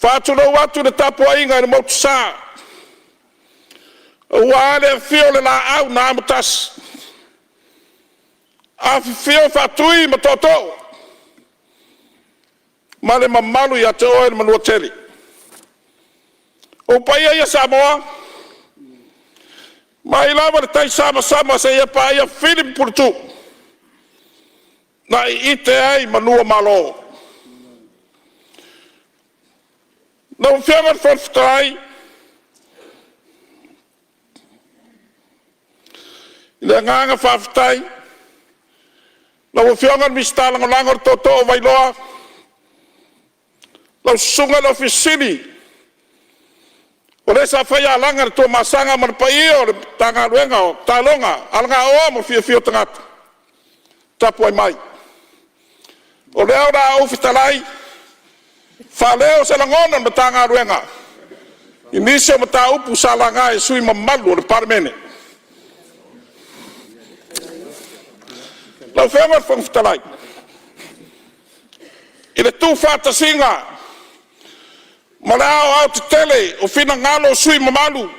Whātuna watu na tapua inga na mautu sa. O wale fio le la au na amatas. A fio whatui ma toto. Male mamalu ya te oe manua teli. O paia ia Samoa. Mai lava le tai sama se ia pa ia Philip Purtu. Na i ite ai manua malo. Na ufianga whawhitai. Ina nganga whawhitai. Na ufianga mistalango langor toto o vailoa. Lau sunga la ofisini. O le sa whaia langa to masanga man pai o le tanga ruenga o talonga. Alanga oa mo fio tangata. Tapu ai mai. O leo ra au fitalai. Whaleo se langona ma tanga ruenga. Inisio ma ta upu sa langa e sui mamalu o le Palemene. Lau whenga fitalai. I le tu whata singa. Malao au te tele o fina ngalo sui mamalu.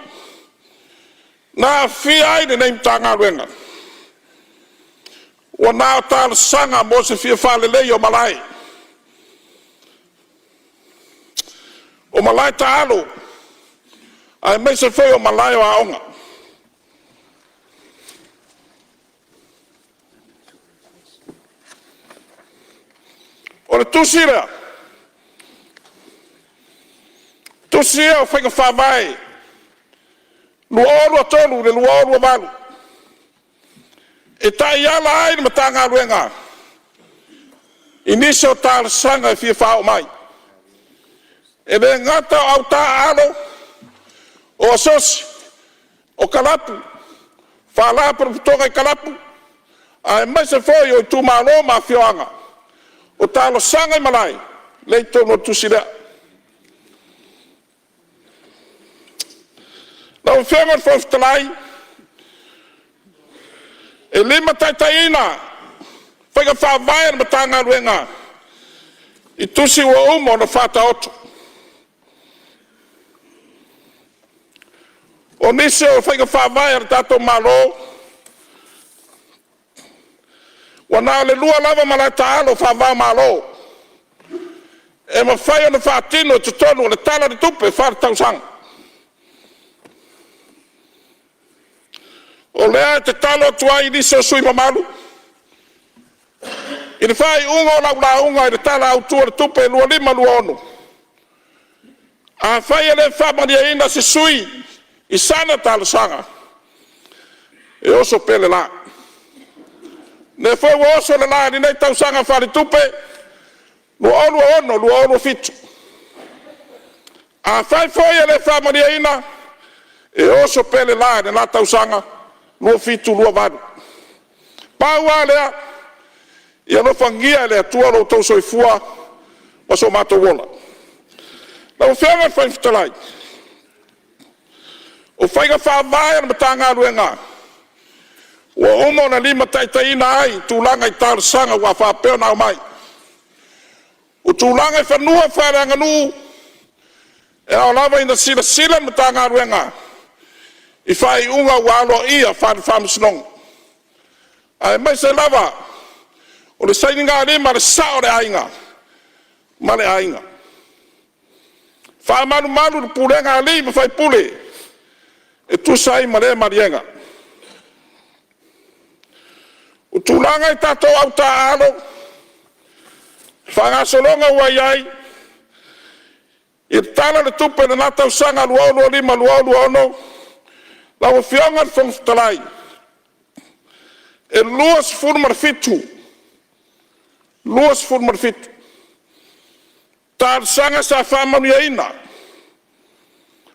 Na fia ai ne neim tanga ruenga. O nao tala sanga mo se fia whalelei o malai. O malai taalo. Ai mei se foi o malai o aonga. O le tusira. tusia o whaika whawai. Lua olua tolu, le lua olua walu. E tai ala ai ni matanga luenga. Inisa o tāla sanga e fia whao mai. E le ngata au tā alo, o asosi, o kalapu, whalapu putonga i kalapu, ai mai se foi o tu malo ma fioanga. O tāla sanga i malai, leito no tusira. Nau whianga whawhitalai, e lima taitaina, whaika whawai na matanga ruenga, i tusi ua umo na whata oto. O nise o whaika whawai na tato malo, wana le lua lava malai taalo whawai malo, e ma whai ana whatino te tonu le tala de tupe whata usang. O lea te talo tuai nise o sui mamalu, i le whai unga o laula unga i le tala au tua le tupe lua lima lua onu. A whai ele whamania ina se sui i sana tala sanga. E oso pele la. Ne whai wa oso le la ni nei tau sanga whare tupe, lua onu ono, lua onu fitu. A whai ele whamania ina, e oso pele la ni la tau sanga, lua fitu lua vanu. Paua lea, ia no fangia le atua lo tau soifua ma so mato wola. Na o whianga whai fitalai. O whaiga whaavai ana matanga aruenga. Ua umo na lima taitaina ai tūlanga i tāra sanga ua whapeo nao mai. O tūlanga i whanua whareanga nuu. E ao lava ina sila sila matanga aruenga. I whai unga ua alo ia whare whamusinong. Ai mai se lava. O le saininga ni ma le sao le ainga. Ma le ainga. Wha manu manu le pulenga ali ma whai pule. E tu sai ma le marienga. O tūlanga i tato au tā alo. Whangasolonga ua iai. I tala le tupe na natau sanga luau lima luau ono. Lau whionga le whangfutalai. E luas furmar fitu. Luas furmar fitu. Tār sanga sa whamanu ia ina.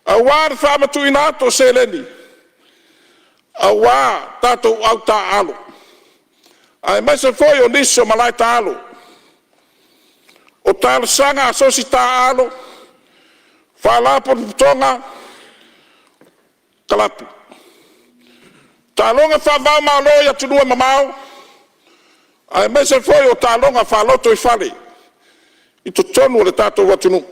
A wār whamatu ina ato se leni. A wā tātou au tā alo. Ai mai se foi o niso malai tā alo. O tār sanga asosi tā alo. Whalapo putonga. Kalapu. Tālonga whavau malo ia tunua mamau. Ai mai se foi o tālonga whaloto i whale. I to tonu o le tātou watunu.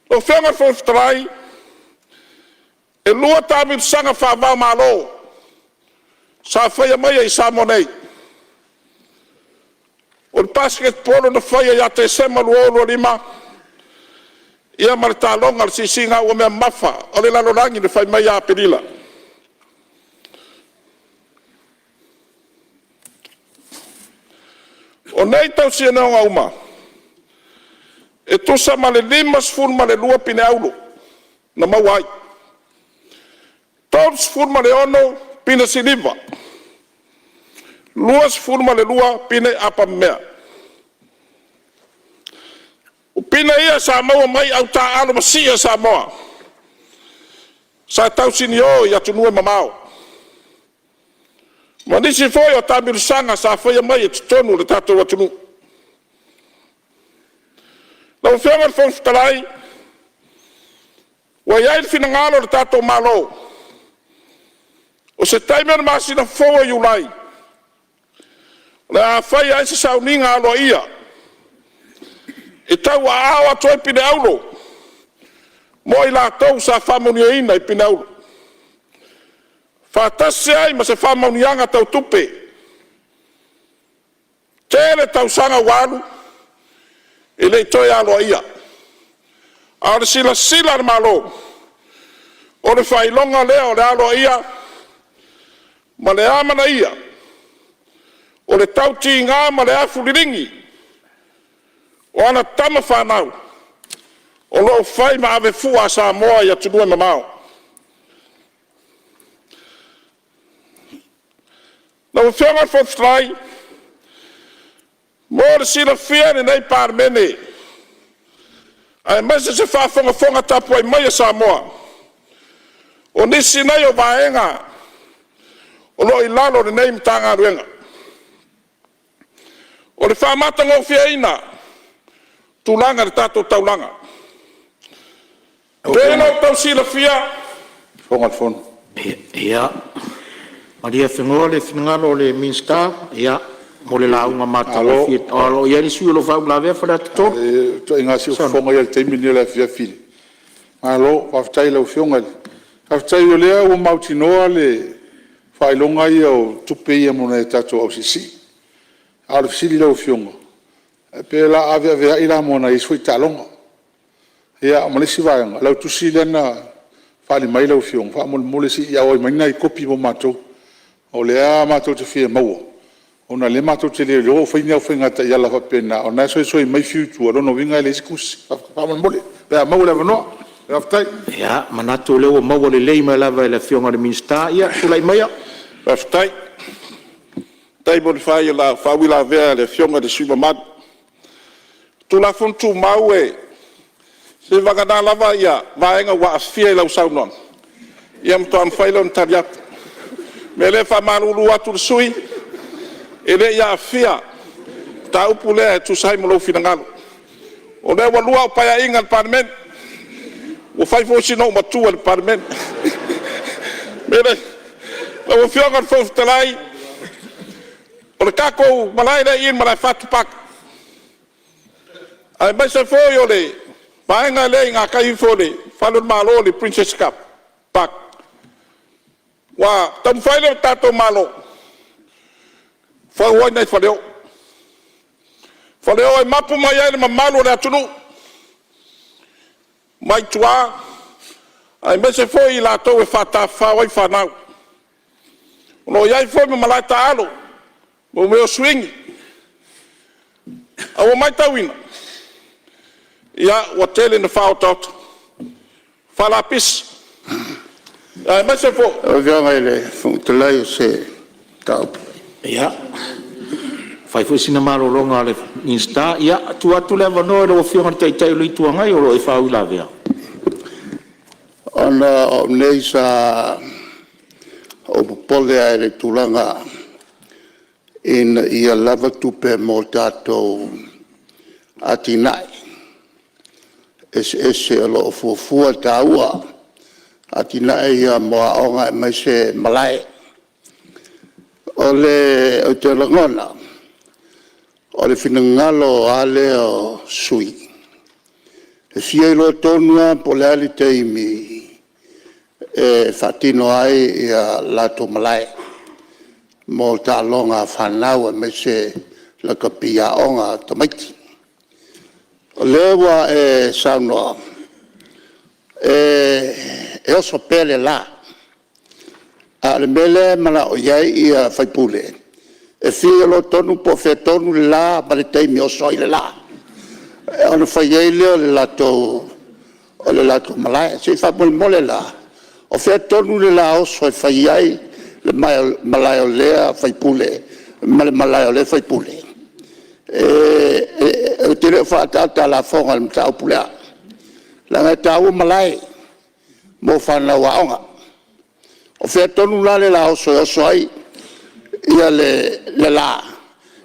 O whenga whawhtarai. E lua tāmi sanga whavau malo. Sa whaia mai i Samoa. O le basket polo na whaia ia te sema luolo lima. Ia mare tālonga le sisinga ua mea mafa. O le lalorangi le whai mai a perila. O nei tau sia neonga uma. E tusa ma le lima sfun ma le lua pine aulo. Na mawai. Tau sfun ma le ono pine siliva. Lua sfun ma le lua pine apa mea. O pine ia Samoa mai au tā alo masia Samoa. Sa tau sini o ia tunue mamao. Ma nisi foi o tāmiru sanga sa whaia mai e tutonu le tātou atunu. Lau whianga le whawhitalai, wa iai le whinangalo le tātou malo. O se taimena masina whaua i ulai. Le a whaia ai se sauninga alo ia. E tau a awa toi pine aulo. Mo i la tau sa whamonia ina i pine aulo. Whātase ai ma se whamaunianga tau tupe. Tēle tau sanga walu. E lei toi aloa ia. A le sila sila na malo. O le whailonga lea o le aloa ia. Ma le amana ia. O le tauti ngā ma le afuriringi. O ana tama whanau. O lo fai ma ave fua Samoa ia tunua na mau. Na o whianga whawhai, mōre sila whia ni nei Palemene. Ai maise se whawhonga tapu ai mai a Samoa. O nisi nei o vaenga, o lo i lalo ni nei mtanga ruenga. O le whamata ngō whia ina, tūlanga ni tātou taulanga. Pēno tau sila whia. Whonga whono. Ia. Maria whengoa le whinangalo le Minster, ia. Mo le launga mātalo whia. Alo, ia ni sui lo whau la vea whara tato. To inga si o whonga ia le teimi ni le whia whiri. Alo, whaftai lau whionga le. Whaftai o lea o mautinoa le whailonga ia o tupe ia mona e tato au sisi. Alo sili lau whionga. Pe la avea vea ila mona i sui talonga. Ia, malisi vaenga. Lau tusi lena whali mai lau whionga. Wha mole si ia oi maina i kopi mo mātou. O lea mātou te whia maua. Ona le mātou te leo leo whaini au whaingata i ala whapena. O nai soi mai fiutu. Alo no winga le iskusi. Wha mole. Pea maua lewa noa. Raftai. Ia, manatu leo maua le lei mai lava le whionga le Minster. Ia, sulai maia. Raftai. Tai mo le whai la whawila vea le whionga le sui mamadu. Tula funtu mau e. Se vagana lava ia, vaenga wa afia lau saunon. Ia mtoan whailon tariat. Me le wha maruru atu sui, e le ia afia, ta upu lea e tu sai mo lau finangalo. O le walua o paya inga le Palemene, o whai fōsi no matua le Palemene. Me le, lau whionga le whautalai, o le kako malai le in malai whatu paka. Ai mai se foi o le, vaenga le ngā kai fōle, whalun malo le Princess Cup, pak. Wa, tam whaile tato malo. Whauai nei whaleo. Whaleo e mapu mai aile ma malo le atunu. Mai tua, ai mai se foi la tau e whata whawai whanau. Ono iai foi me malai ta alo, mo meo swingi. Awa mai tawina. Ia, wa tele na whaotot. Whalapis. Ai, mai se fo. O vianga ele, whungutalai o se taupu. Ia. Whai fwisi na marolonga le Minster. Ia, tu atu le wanoe lo whionga teitai lo i tuangai o lo e whau la vea. Ona o nei sa o popole ai le tulanga ia lava tupe mo tātou atinai. Ese alo o fuafua tāua atinai ia moa onga e mai se malai. O le o te langona, o le finangalo ale o sui. E fia ilo tonua po le ali teimi e whatino ai ia lato malai. Mo ta longa whanau e mai se la kapia onga tamaiti. O lewa e saunoa e oso pele la. A le mele mana o iai ia whaipule. E fia lo tonu po fe tonu la ma le teimi oso i le la. Ona whaiei leo le lato malai. Se whapule mole la. O fe tonu le la oso e whaiei le malai o lea whaipule. Ma le malai o lea whaipule. E te reo whaatata la whonga le mtau pulea. La ngai tau malai mo whanau a onga. O whea tonu la le la oso ai ia le la.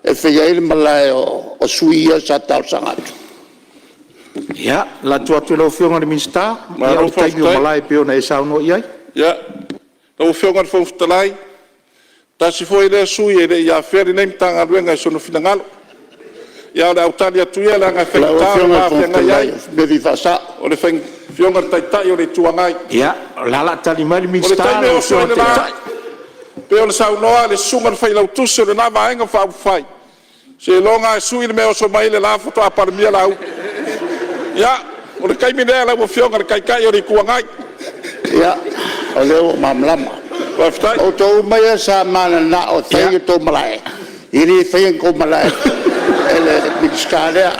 E whea ile malai o suia sa tau sangatu. Ia, la tuatu lau whionga le Minster. Ia o taimi o malai peo na e sauno iai. Ia, lau whionga le whautalai. Tasi foi le sui e le ia wheri nei mtanga ruenga e sono finangalo. Ia le autali atu ia le anga whaitara ma whianga iai. Bevi whasa. O le whionga taitai o le tuangai. Ia, lala tali mai le Minster. O le taime o soi le la. Pe o le saunoa le sunga le whailau tusi o le na vaenga whau whai. Se longa e sui le mea o so mai le la foto a paramia lau. Ia, o le kaiminea lau o whionga le kaikai o le kuangai. Ia, o leo mamlama. O tau mai sa mana na o tei to malai. Iri whaing ko malai. Ele Minster lea.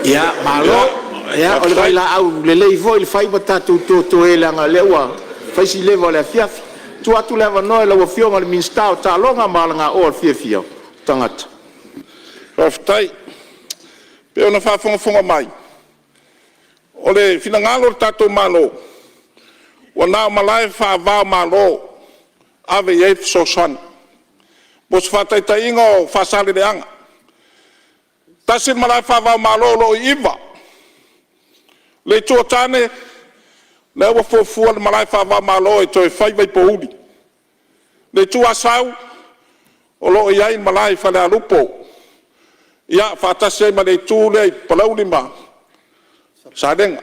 Ia, malo. Ia, o le vai la au le lei foi le fai bata tu e langa lewa. Fai si lewa le fiafi. Tu atu lewa no le wa fionga le minsta o ta longa malanga o fiafia. Tangata. Raftai. Pe ona fa fonga mai. O le finangalo tato malo. Wana malai fa va malo. Ave ye so san. Bos fa tai tai ngo fa sale de anga. Tasin malai fa va malo lo iva. Le to tane le wa fu le malai fa va malo e to fai vai poudi. Le tu asau o lo ia malai fa le alupo. Ia fa tase ma le tu le palau lima. Sadenga.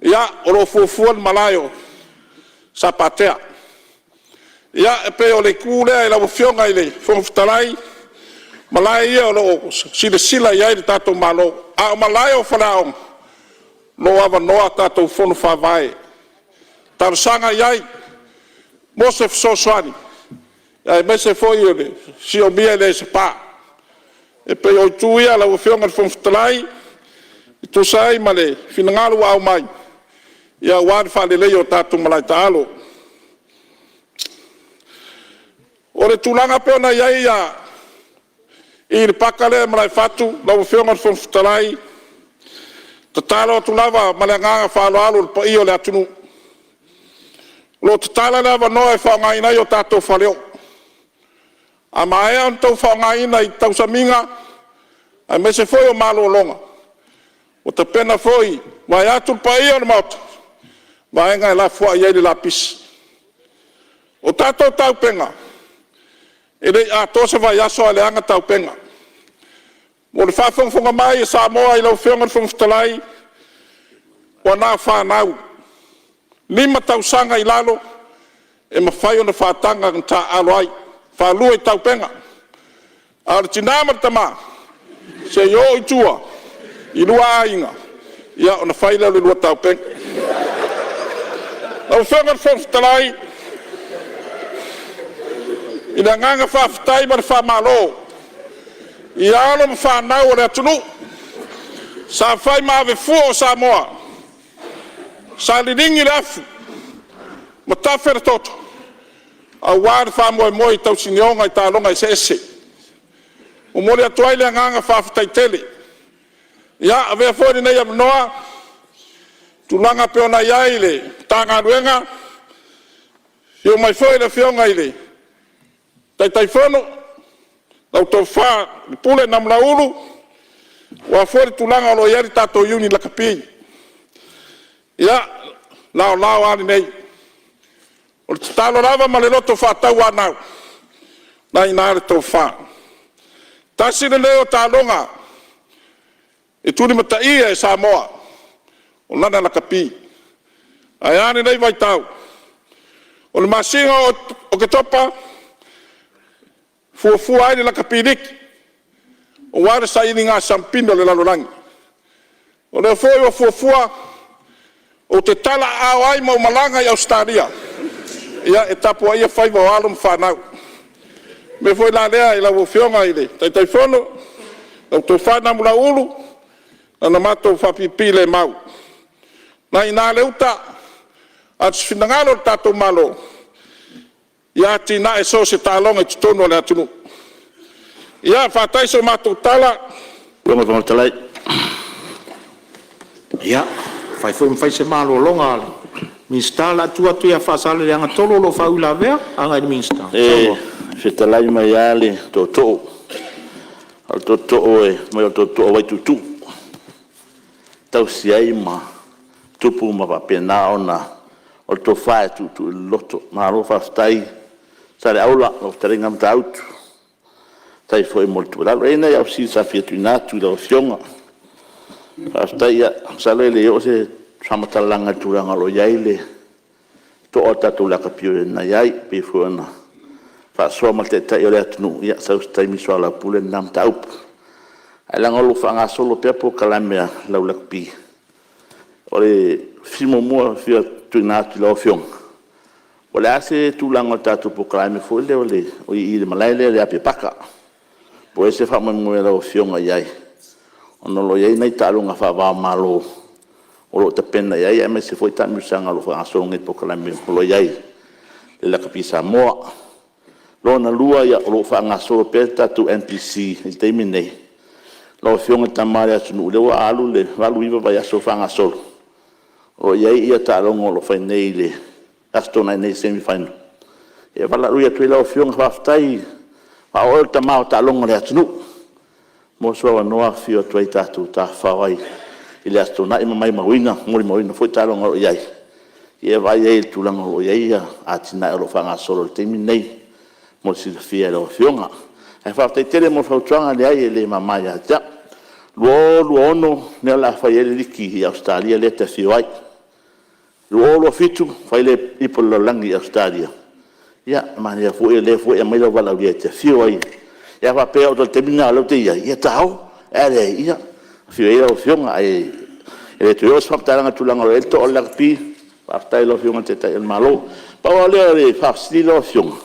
Ia o lo fu le malaio. Sapatea. Ia e pe o le kule e la fionga ile fonftalai malai ia o lo sila ia i tato malo a malai o falao lo ava noa tato fono favae tarsanga iai mosef soswani ia mese foi ole si o mia le spa e pe o tu ia la fionga fonftalai tu sai male finangalo au mai ia wan fa le o tato malai talo. O le tulanga pe ona iai ia i le pakale malai fatu lau whionga fonfutalai tatalo tulava malanganga whaaloalo le pai o le atunu lo tatala lava noa e whaongaina i o tatou whaleo a maea on tau whaongaina i tau saminga a mese foi o malo longa o te pena foi vai atu le pai o le mauta vaenga e la fua iai le lapis o tatou tau penga ele a tosa vai aso ale anga tau penga. Mo le whafonga mai e Samoa i lau whionga fonfutalai o nā whanau. Lima tau sanga i lalo e mawhai o na whatanga ta alo ai. Whalua i tau penga. A le tinama tama se yo i tua i lua inga. Ia o na whaila le lua tau penga. Lau whionga fonfutalai i na nganga whawhitai ma le whamalo. I alo ma whanau o le atunu. Sa whai mawe fua o Samoa. Sa liringi le afu. Ma tawhera toto. A wāre whamoe moi tau sinionga i tālonga i se ese. O mori atuai le nganga whawhitai tele. Ia avea fōri nei amnoa. Tulanga peona iai le tanga ruenga. Io mai fōi le whionga i le. Tai fono lau tau wha pule nam laulu wa fori tulanga lo iari tato Iuni la kapi ia lao ani nei o talo lava ma le loto wha tau anau na inare tau wha tasi le leo talonga e tuni mata ia e Samoa o lana la kapi ai ani nei vai tau o le masinga o ke topa fua ai la kapiniki o ware sa ini ngā sampino le lalolangi o le foi o fua o te tala au ai mau malanga i Australia ia e tapu ai e whai wa alum whanau me foi la lea i la wofionga i le tai fono o to whana mula ulu na mato whapipi le mau na ina leuta at finangalo tato malo ia tina e so se talonga i tono le atunu. Ia whatai so mātou tala. Longa tonga talai. Ia, whai se malo longa ale. Minsta la tua ia whasale le anga tolo lo whau la vea, anga i minsta. Se talai mai ale to to. Al to to e, mai al to to wai tutu. Tau si ai ma, tupu ma papena ona, o to whae tutu loto, ma ro whastai, sa le aula o taringa mta autu tai foi molto la reina ia si sa fietinato la fionga hasta ia sa le o se samatalanga turanga lo yaile to ota tu la kapio na yai pe fuana fa so malte tai ole atnu ia sa stai mi so la pule nam taup ala ngolo fa nga solo pepo kalamea la ulakpi ole fimo mo fia tuinato la fionga Wala se tu lango tatu po klaime fo le ole o i le malai le ape paka. Po ese fa mo la fionga yai. Ono lo iai nei talunga whawa malo. O lo te pena iai, e me se foi tanu sanga lo whangasonga i pokalami o lo iai. Le laka pi Samoa. Lo na lua ia o lo whangasoro peta tu NPC, i teimi nei. Lo fionga tamare atunu, le wa alu le, walu iwa vai aso whangasoro. O iai ia talonga o lo whainei le, astona nei semi-final. E wala rui atu ila o fionga whaftai, wa oel tamao talonga le atunu. Mo sua noa fio tuai tatu ta whawai. Ile astona ima mai mawina, mori mawina, foi talonga o iai. Ia vai e tulanga o iai, atina e lo whangasoro le teimi nei. Mo si fia e lo fionga. E whaftai tere mo whautuanga le ai e le mamai a tia. Luo ono, nea la whai e liki i Australia le te fio ai. Luo fitu, whai le ipo langi i Australia. Ia, mani a fue le fue e mai lo vala lia te fio ai. Ia wa pea o te mina lo te ia. Ia tau, ere ia. Fio e lo fionga e le tuyo whaptaranga tulanga o elto o lakpi. Whaftai lo fionga te tai el malo. Pawa lea le whafsili lo fionga.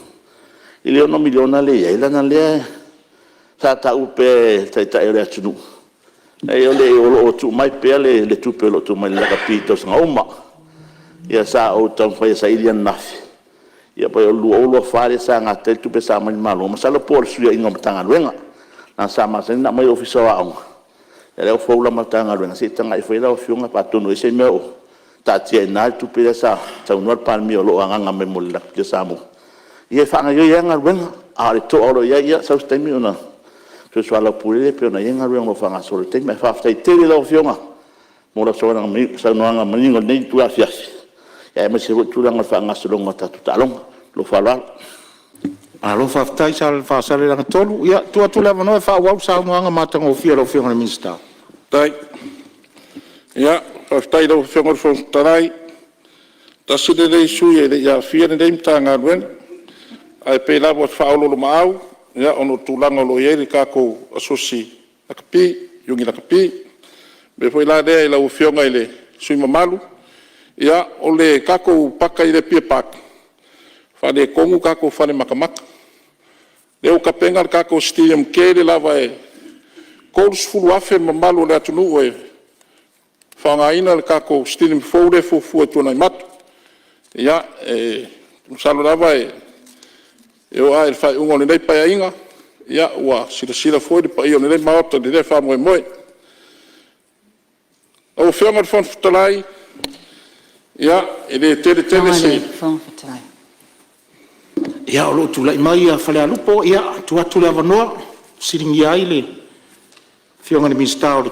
Ile ono miliona le ia. Ilana lea sa ta upe tai tai le atunu. E o le o tu mai pea le tupe lo tu mai le lakpi to sanga oma. Ia sa o tau whai sa ilian nafi. Ia pa o lo fare sa nga te tupe sa mai malo. Masalo por suia inga matanga luenga. Na sa masani na mai ofisa wa aunga. Ele o foula matanga luenga. Se tanga i whaila o fionga patono e se meo. Ta tia i nai tupe le sa. Tau nuar palmi o lo anganga me mo le lakpi samu. Ia whanga yo ianga luenga. A le to oro ia sa ustaimi ona. So swala pulele pe ona ianga luenga lo whanga solo te. Me whaftai tere la o fionga. Mora soana sa noanga maningo nei tu afiasi. E me se tulanga whanga solo ngata tutalonga. Lo whalala. Alo whaftai sa le whaasale langa tolu. Ia, tua tu lewa noe whaawau sa unuanga matanga o fia lo whionga le minsta. Tai. Ia, whaftai lau whionga le Fonotaga. Tasine rei sui e le ia fia ne reim tanga luen. Ai pe lawa whaololo maau. Ia, ono tulanga lo ieri kako asosi lakapi, yungi lakapi. Me foi la rea i lau whionga i le sui mamalu. Ia, o le kako paka i le pia paka. Whane kongu kako whane makamaka. Leo ka penga kako stadium kere lava e. Kouls fulu afe mamalo le atunu e. Whangaina le kako stadium fōre fufu e tuanai matu. Ia, salo lava e. Eo a e whai ungo le nei pai inga. Ia, ua sira fōre pa io le nei maota le nei whamoe moe. O whianga le Fonotaga. Ia, e le tere se. Fonotaga. Ia o lo tu lai mai a whale alupo, ia tu atu le avanoa, siringi ai le whionga le minsta o le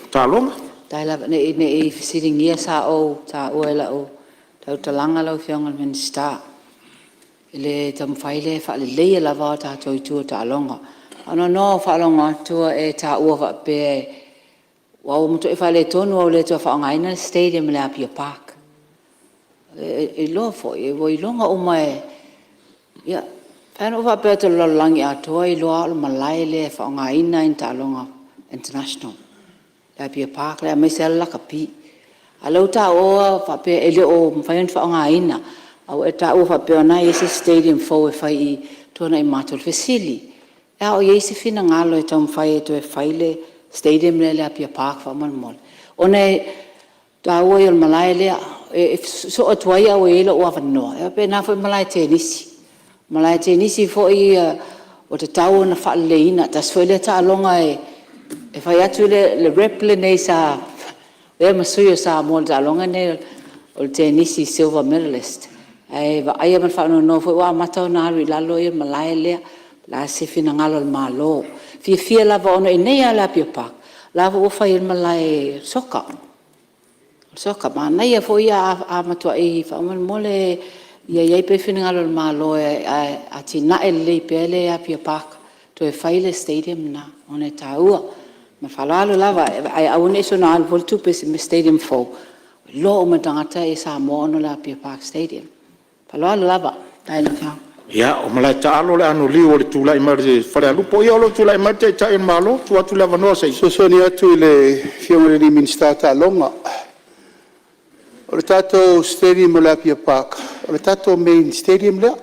tālonga. Tai lava ne i siringi sa o ta o ela o tau talanga lau whionga le minsta. Ile tam whaile whaale leia lava ta toi tua tālonga. Ano no whaalonga tua e ta ua whape wau mutu e whaile tonu au le tua whaangaina le stadium le Apia Park. E loa fo, e wai longa o mai. Ia, whaino uwa pēr te lalangi atoa i loa alo malai le whaongaina in Tālonga International. Le Apia Park, le amese ala lakapi. A lau tā oa whape e le o mwhaion whaongaina. Au e tā oa whape o nai ese stadium fau e whai i tōna i mātol Fesili. E o iesi whina ngalo e tau mwhai e to e whai le stadium le Apia Park whaman mole. O nei tā oa i o malai le so atuai au e ilo o awanoa. E pe nā whai malai tenisi. Malai te nisi foi o te tau na whaaleina, ta swele ta alonga e whai atu le reple nei sa, e masuyo sa mo ta alonga nei o te nisi silver medalist. E wa aia man whaano no foi wa matau na aru i lalo i malai lea, la se fina ngalo al malo. Fia lava ono i nei a la Apia Park, lava o whai il malai soka. Soka, ma nei a foi a matua i whaaman mole ia iai pe whina ngalo malo a tina e lei pele Apia Park to e whaile stadium na o ne tāua. Ma whalalo lava, ai au ne so na alvol tu pe me stadium fau. Lo o me tangata e Samoa ono la Apia Park Stadium. Whalalo lava, tai na whiang. Ia, o malai ta alo le anu liu o le tūlai mara te whare alupo. Ia o le tūlai mara te tai malo, tu atu le avanoa sei. Sosoni atu i le whionga le minsta Tālonga. O le tātou stadium o le Apia Park. O le tātou main stadium lea.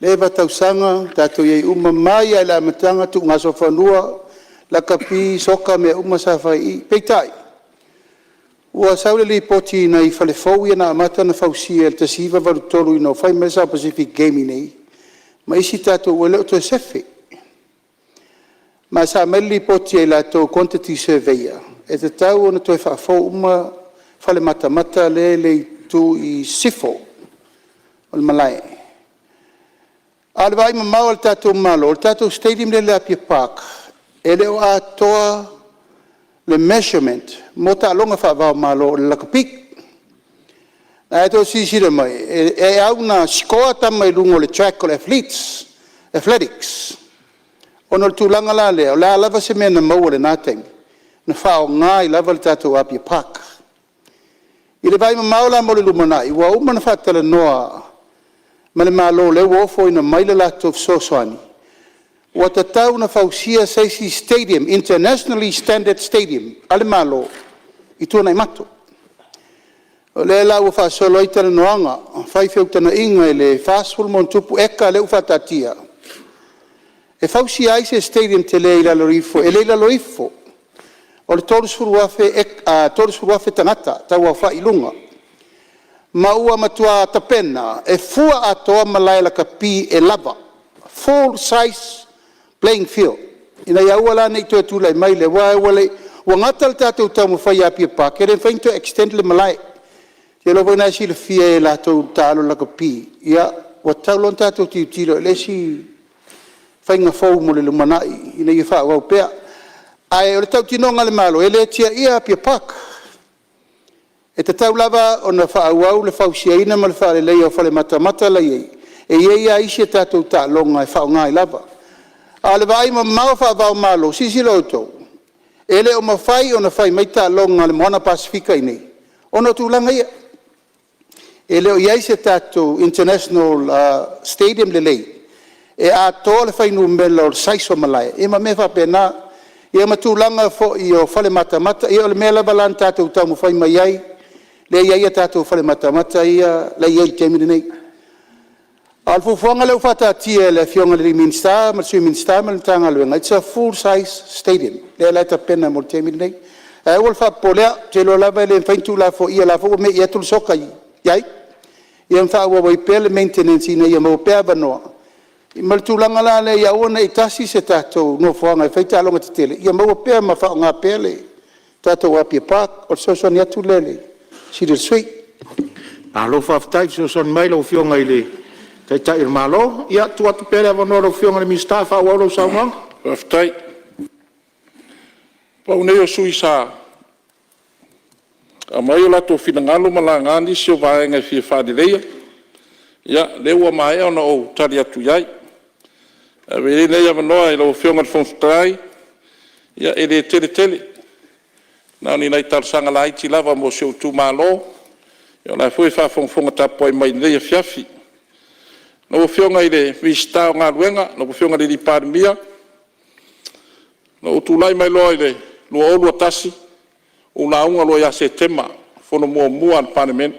Le watausanga, tātou iei uma mai ai la matanga tu ngaso whanua. la kapi soka me uma sa fai peitai ua saule li poti na I fale fau ia na amata na fausia te siva valutolu ino fai mesa Pacific Gaming nei ma isi tatou ua leo to sefe ma sa meli poti e latou quantity surveyor e te tau ona toi whaafau uma fale mata le tu I sifo o le malai ale vai mamau al tatou malo o tatou stadium le Apia Park e leo atoa le measurement mo ta'aloga whaavao malo o le lakapik na e tō sisira mai e au na sikoa tama I lungo le track o le athletics ono le tūlanga la lea o la lava se mea na maua le nāteng na whao ngā I lava le tatou Apia Park I le vai mamau la mo le lumanai ua uma na whatala noa ma le malo le uofo ina maile latou fesoasoani ua tatau na fausia Seisi Stadium internationally standard stadium ale malo I tuana I mato o le la ua whaasolo I tana noanga whai whiautana inga I le whaasful mon tupu eka le uwhatatia e fausia ai se stadium te le ila lorifo e le ila lorifo o le tolu suruafe tangata tau au whai lunga ma ua matua tapena e fua atoa malai la kapi e lava full size playing field ina ia ua la nei toe tūlai mai le wale ua ngata le tātou tau mo whai Apia Park e ren whainto extend le malai te lopo ina si le fia e la tau tālo la kapi ia ua taulon tātou tiutilo le si whainga fau mo le lumanai ina ia wha wau pea ai o le tau tinonga le malo e le tia ia Apia Park e te tau lava o na whaauau le whausiaina ma le whaare lei o whale mata lei e ia isi e tātou tā longa e whao ngai lava a le vai ma mau whaavau malo sisi loto e le o mawhai o na whai mai tā longa le moana Pasifika inei o na tūlanga ia e le o iai se tātou international stadium le lei e a tō le whai numela o le saiso malaya e ma me whapena ia ma tūlanga fo I o whale mata ia o le mea lava lan tātou tau mo whai mai ai le ia tātou whale mata ia le iai temine nei al fufuanga le whatatia le fionga le Minsta ma le Minsta ma le tanga luenga it's a full size stadium le laita pena mo temine nei e ua le whapolea te lo lava le whaintu la fo ia la fo me ia tul soka iai ia mwha ua wai pele maintenance ina ia mo pea banoa ma le tūlanga la le ia ona I tasi se tātou no fuanga e whaita alonga te tele ia maua pea ma whao ngā pele tātou Apia Park o soson ia tu lele si le sui alo whaftai soson mai lau fionga I le tai il malo ia tu atu pele avanoa lau fionga le Minsta whao au lau saunga Whaftai. Pau nei o sui sa. A mai o lato finangalo malangani si o vaenga fia whadileia. Ia, leua mai ona o tari atu iai. A vere nei avanoa I lau fionga le Fonotaga. Ia, e le tele. Nau ni nai tarsanga la iti lava mo si o tu malo. Ia, lai fui whafonga tapoi mai nei a fiafi. No fionga I le Minsta o ngā luenga, no fionga le Palemene. No tulai mai loa I le lua o lua tasi. O la unga loa ia se tema, fono mua al Palemene.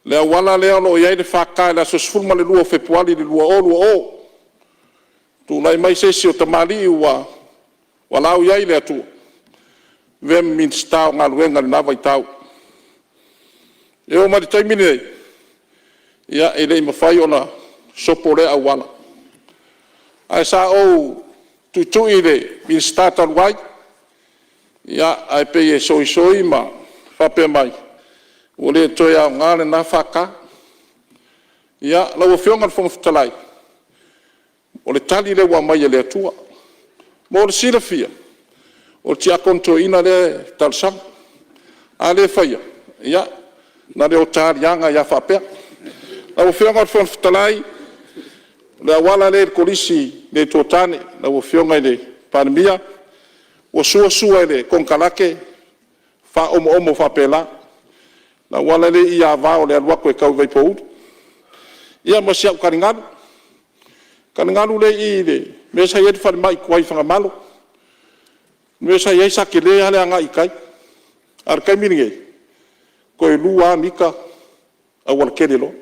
Le awala lea lo iai le whakae la sosfulma le lua fepuali le lua o. Tulai mai se si o tamali ua lau iai le atu. Vem Minsta o ngā luenga le nawa I tau. E o mari taimine nei. Ia e le mawhai o na sopo le awala. Ai sa o tutui le Minsta taluai. Ia ai pe e soi ma whape mai. O le toi au ngāle na whaka. Ia lau whionga le Fonotalai. O le tali le wa mai le atua. Mo le sila fia. O tia konto ina le talsang. A le whaia. Ia na le o tārianga ia whapea. Lau whionga le Fonotalai. Le awala le kolisi le tōtane. Lau whionga le Palemene. O sua le konkalake fa omo fa pela na wala le ia va o le alwa ko ka vai pou ia mo sia kaningalu le I le me sa yet fa mai ko ai fa malo me sa yai sa ke le ale anga ikai ar kai minge ko lua nika a wal kedelo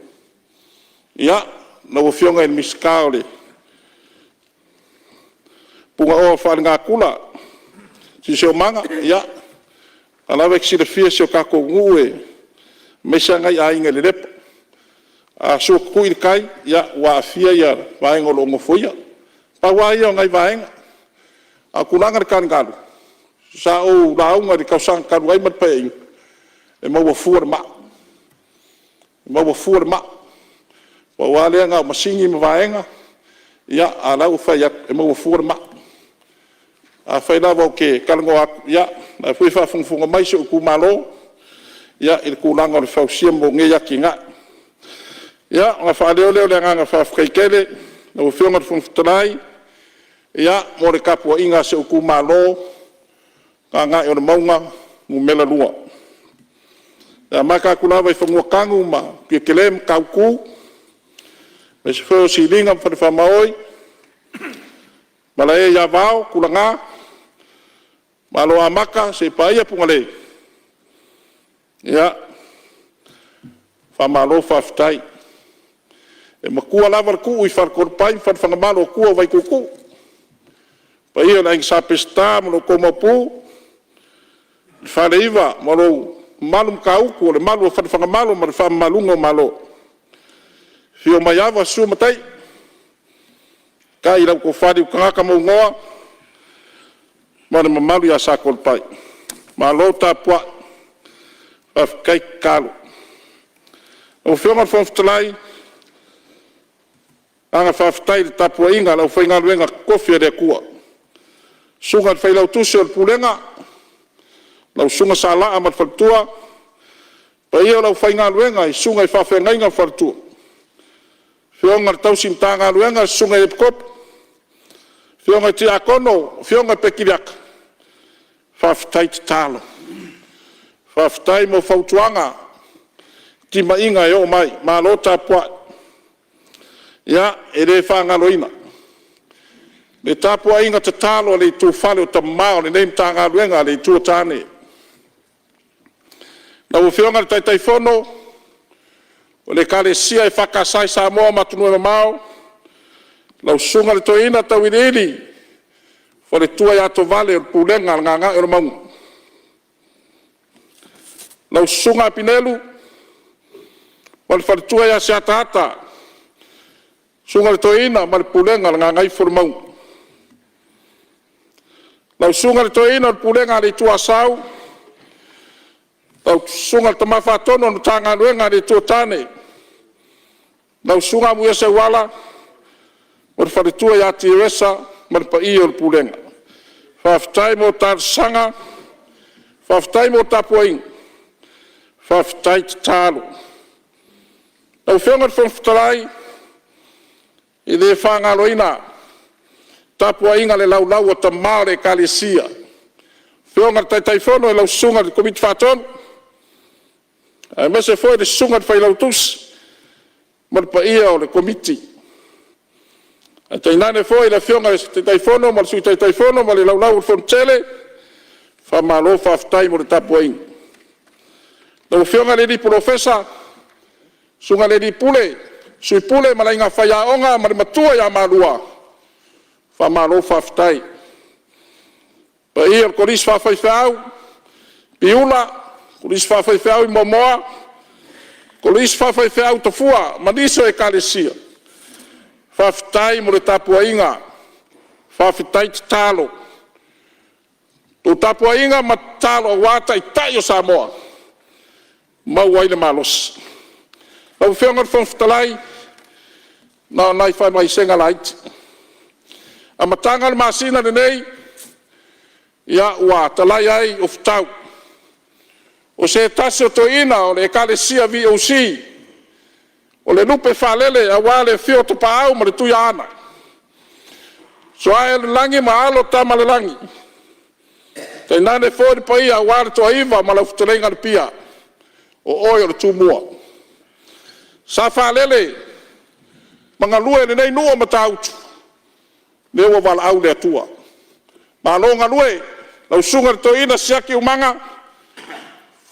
ia na o fionga en miskaole punga o whalinga kula. Si seo manga, ia. Alawe kisira fia seo kako ngue. Mesa ngai ainga le lepa. A so kui kai, ia wa fia ia vaenga longo foia. Pa wa ia ngai vaenga. A kulanga de kangalu. Sa o launga de kausang karu ai mat paing. E mau fuar ma. Mau fuar ma. Wa wale nga masingi ma vaenga. Ia ala u fa ia e mau fuar ma. A fa ila vo ke kalango ia na fui fa funga mai so ku malo. Ia il kulanga le fa sia mo nge ya kinga. Ia nga fa leo nga fa fkele no fiona fun ftrai. Ia mo le kapo inga se ku malo. Ka nga o maunga mu mela lua. Ya maka kula vai fongo kangu ma ke kelem kauku. Mes fo si linga fa fa maoi. Malae ya vao kula nga. Malo amaka se paia pungale. Ya. Fa malo fa ftai. E makua lava ku i far korpai fa fa malo ku vai kuku. Pa ia na sa pesta mo ko mapu. Fa leiva mo malum kau ko le malu fa fa malo ma fa malungo malo. Fio maiava su matai. Kai la ko fa di ka mo ngoa. Mana mamalu ya sa korpai. Malo ta po of kai kalu. O fio ma fa ftlai. Anga fa ftai tapu inga la fa inga luenga kofi de kua. Sunga fa ila tu sol pulenga. La sunga sala amat fatua. Pa ia la fa inga luenga i sunga fa fa inga fatua. Fionga tau simtanga luenga sunga e kop. Fionga ti akono, fionga pekirak. Fa ftai talo. Fa ftai mo fautuanga. Ti ma inga yo mai, ma lota po. Ya, ere whanga loina. Me tapua inga te talo le tu whale o ta mao le neim tanga luenga le tu tane. Na uwhionga le tai fono, o le kare sia e whakasai Samoa matunua mao, lau sunga le toina tau inili, fo le tua ya to vale o pulenga ngā ngā ero maunga. Lau sunga pinelu, o le whaletua ya se ata sunga le toina ma le pulenga ngā ngai formau. Lau sunga le toina le pulenga le tua sau. Lau sunga le tamawhatono no tanga luenga le tua tane. Lau sunga muia se wala. O le whaletua ya tiresa ma le paio le pulenga. Whaftai mo tar sanga. Whaftai mo tapuaing. Whaftai talo. Lau whionga le whonftarai. I le whangaloina, tapua inga le lau o ta mao le kalesia. Whionga tai whono e lau sunga le komiti whaton. A mese fo le sunga le whai lau tus. Ma le pa ia o le komiti. A tai nane fo i le whionga le tai whono, ma le sui tai whono, ma le lau o whontele. Wha malo whaftai mo le tapua inga. Lau whionga le di profesa, sunga le di pule. Sui pule malai ngā whaiaonga ma le matua ia malua. Wha malo whaftai. Pa ia o koris whawhai whiau. Piula. Koris whawhai whiau i momoa. Koris whawhai whiau ta fua. Maniso e kalesia. Whaftai mo le tapua inga. Whawhitai te talo. Tō tapua inga ma talo a wata i tai o Samoa. Mau ai le malos. Lau whionga whonftalai. Na nai whai mai senga lait. A matanga le masina le nei. Ia ua talai ai o ftau. O se tase o toina o le ekalesia VOC. O le lupe whalele a wale whio to paau ma le tuia ana. So ai le langi ma alo tama le langi. Te nane fōri pa ia a wale to aiva ma la uftalenga le pia. O oi o le tūmua. Sa whalele. Mga lue le nei nua matautu. Le ua wala au le atua. Ma longa lue. Lau sunga le toina siaki umanga.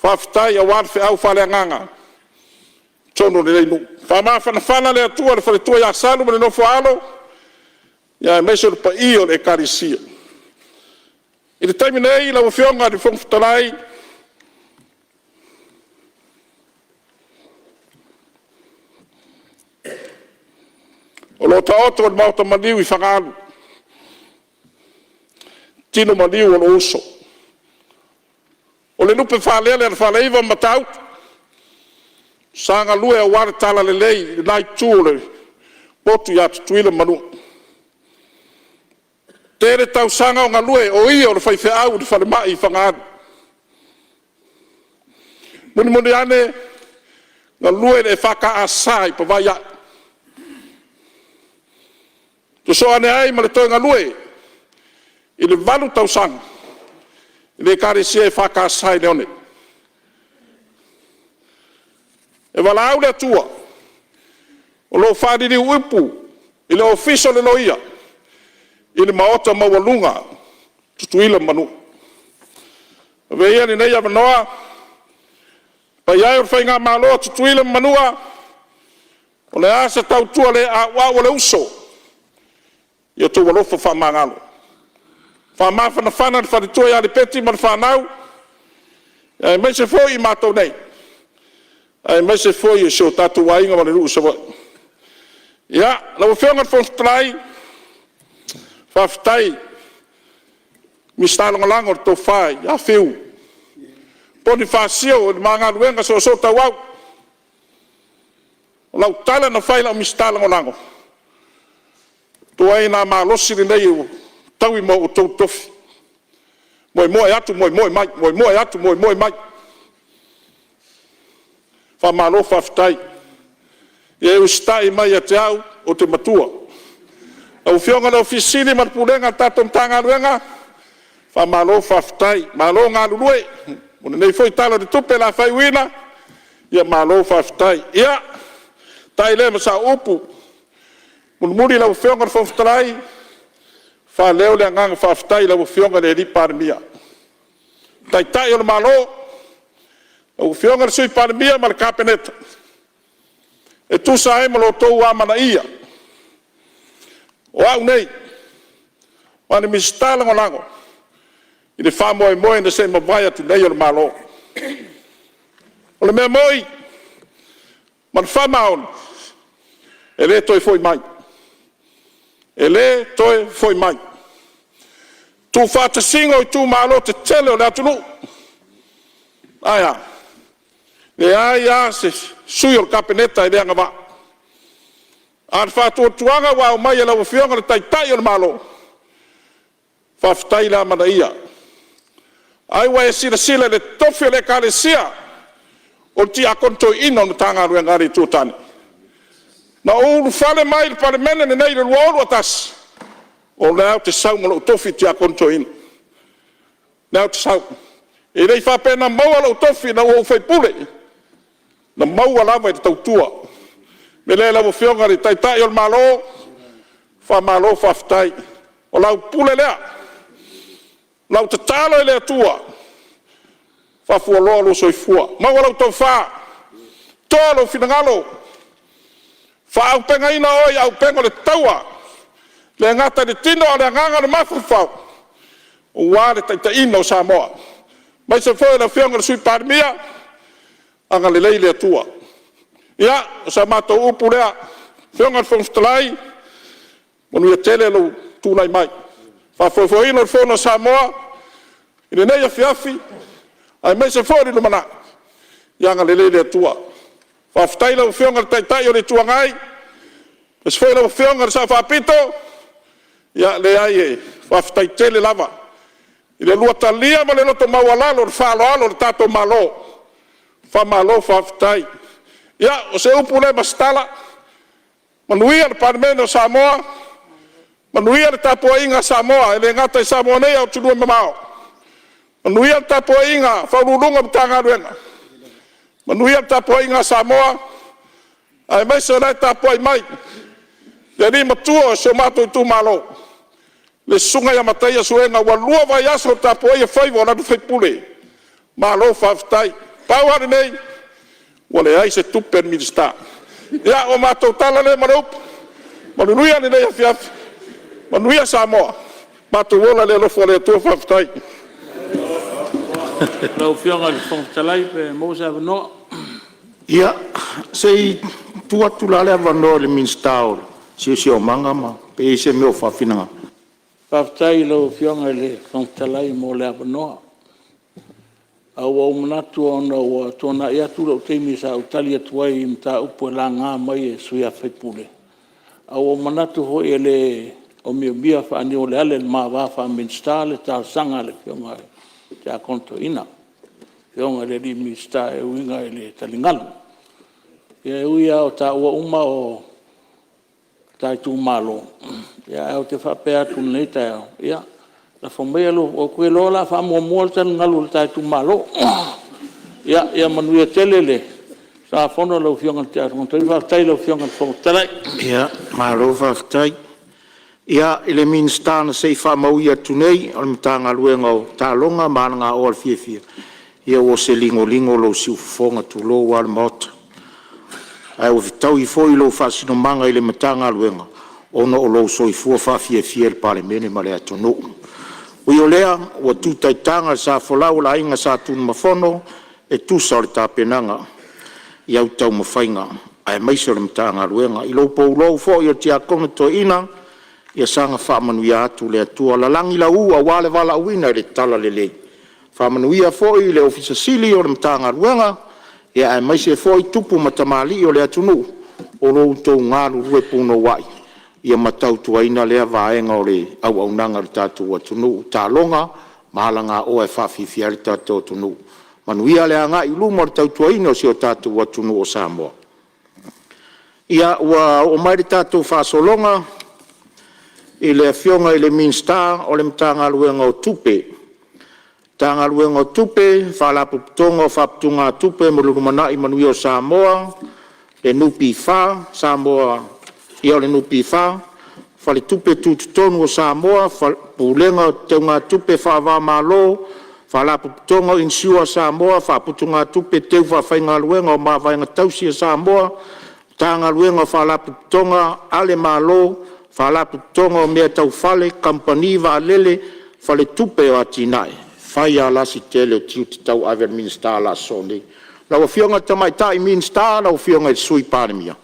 Whaftai a wadwhi au whale anganga. Tono le nei nu. Whamawhana whana le atua le whale tua ia salu ma le nofo alo. Ia mai se pa io le karisia. I le taimi nei la fionga di Fonotaga. O lo ta oto o mauta maniu I whakaanu. Tino maniu o lo uso. O le nupe whalele ar whaleiva matau. Sanga lue a ware tala le lei, nai tūle, potu ia tutuila manu. Tere tau sanga o ngā lue, o ia o le whaiwhe au, le whale mai I whangaanu. Muni muni ane, ngā lue le whaka asai pa vai ai. Tu so ane ai ma le toi ngā lue, I le valu tau sanga, I le kare sia e whaka asai le one. E wala au le atua, o lo whāriri uipu, I le ofiso le loia, I le maota mawalunga, tutuila manu. Ve ia ni nei avanoa, pa iai o whainga maloa tutuila manua, o le asa tau tua le a wau le uso, Ia tu walofa whamangalo. Whamawhana whana le wharitua ia le peti ma le whanau, Ai mai se foi I mātou nei. Ai mai se foi I so tatu wainga ma le ruu sa wai. Ia, lau whionga Fonotaga, whawhitai, mi stālonga lango le tō whai, ia whiu. Poni whāsio, le mga luenga so tau au. Lau tala na whai lau mi stālonga lango. Tō ai nā mālosi le nei o tau I mo o tō tofi. Moe atu, moe mai, moe atu, moe mai. Whamalo whawhitai. Ia e ustai mai a te au o te matua. Au whionga na ofisini marpurenga tatom tanga luenga. Whamalo whawhitai. Malo ngā lulue. Mune nei foi tala de tupe la whai wina. Ia malo whawhitai. Ia. Tai le masa upu. Mune muri lau whionga na Fonotaga. Whaleo le nganga whawhitai lau whionga le riparimia. Tai o le malo. Lau whionga na sui parimia ma le kapeneta. E tu sa e malo tau amana ia. O au nei. Wane mistala ngolango. I le wha moe na se mawai atu nei o le malo. O le mea moi. Man wha maon. E le toi foi mai. E le toi foi mai. Tu whata singo I tu malo te tele o le atunu. Aia. Le aia se sui o le kapeneta I leanga wa. Ar whātua tuanga wa o mai e lau whionga le tai o le malo. Whawhitai la mana ia. Ai wa e sila le tofi o le kālesia. O ti a konto ino na tanga rua ngari tūtani. Na ulu whale mai le Palemene ne nei le luolu atas. O le au te sau malo tofi ti a konto ino. Le au te sau. E rei whapena maua lau tofi na ua whai pule. Na maua lava e te tautua. Me le lau whionga le tai o le malo. Wha malo whawhitai. O lau pule lea. Lau te talo e lea tua. Wha fua loa lo soifua. Maua lau tau wha. Toa lo finangalo. Wha au penga ina oi au penga le taua. Le ngata le tino a le nganga le mawhawhau. O wale taita ina o Samoa. Mai se foi la whionga le sui parimia. Anga le leile atua. Ia, sa mātou upu lea. Whionga le Fonotaga. Monu ia tele lo tūnai mai. Wha foi ino le whona Samoa. I le nei a fiafi. Ai mai se foi le mana. Ia anga le leile atua. Whawhitai lau whionga le taitai o le tuangai. E se foi lau whionga le sa whapito. Ia le ai e. Whawhitai tele lava. I le lua talia ma le loto maualalo le whaaloalo le tato malo. Wha malo whawhitai. Ia, o se upu le mastala. Manuia le Palemene o Samoa. Manuia le tapua inga Samoa. E le ngata I Samoa nei au tunua mamao. Manuia le tapua inga whaurulunga mtanga ruenga. Manuia le tapua inga Samoa. Ai mai se lai tapua I mai. Le ni matua o se mato I tu malo. Le sunga ya matai suenga wa lua vai aso tapua ia whaivo na tu pule. Malo whawhitai. Pauhari nei. Wale ai se tupen minista. Ia o mato tala le maraup. Manuia ni nei a fiafi. Manuia Samoa. Patuola le lofo le tua whaftai. Lau whionga le whongtalai pe Mose Avanoa. Ia, sei tuatu la le avanoa le minstao, si o manga ma, pe se meo whawhinanga. Whaftai lau whionga le whongtalai mo le Avanoa. Au au manatu ona ua tōna ia tūra o teimi sa utali atuai i mta upo la ngā mai e sui a whaipule. Au au manatu hoi e le o mia whaani o le ale le maa wafa minsta le tā sanga le whionga e te a konto ina. Whionga le li minsta e uinga e le talingalu. Ia e uia o tā ua uma o tai tū malo. Ia e o te whapea tu nei tai ia. La whamea lo o koe lo la wha mua mua le talingalu le tai tū malo. Ia manuia telele. Sa whono lau whionga te a konto. Ia whaftai lau whionga te whongtalai. Ia, malo whaftai. Ia, ele minsta na sei whamau ia tunei, o le mtanga luenga o tā longa mana ngā oal fia. Ia o se lingo lo si ufonga tu lo wale mota. Ai o vitau I foi lo fasino manga I le matanga luenga. Ona o lo so I fua fia le Palemene ma le atonu. Ui o lea, o tutaitanga sa folau la inga sa tunu mafono, e tusa o le tāpenanga. Ia utau mawhainga. Ai maisa o le matanga luenga. I lo pou lo fo I o tia kona to ina, ia sanga whamanuia atu le atua. La langi la ua wale wala uina le tala le lei. Whamanuia fo I le ofisa sili o le matanga luenga, ia ai maise fo I tupu matamali o le atunu, o lo utou ngaru rue puno wai. Ia matau tuaina lea vaenga o le au nanga le tātou atunu. Tā longa, mahalanga o e whawhifia le tātou atunu. Manuia lea ngā I luma le tau tuaina o si o tātou atunu o Samoa. Ia ua o mai le tātou whasolonga, I le whionga I le minsta o le mtanga luenga o tupe. Tanga luenga o tupe, whalapu putonga o whaputunga tupe, mulurumana I manuia o Samoa, le nupi wha, Samoa, Ia o le nupi wha, whale tupe tūtutonu o Samoa, pulenga o teunga tupe whawa malo, whalapu putonga o insiua Samoa, whaputunga tupe teu whawhainga luenga o mawhainga tausi o Samoa, tanga luenga o whalapu putonga, ale malo, whalapu putonga o mea tau whale, kampani wa lele, whale tupe o atinai. Whai a lasi tele o tiu te tau aver minsta la sone. Lau a whionga tamai tai minsta, lau a whionga I sui pāremia.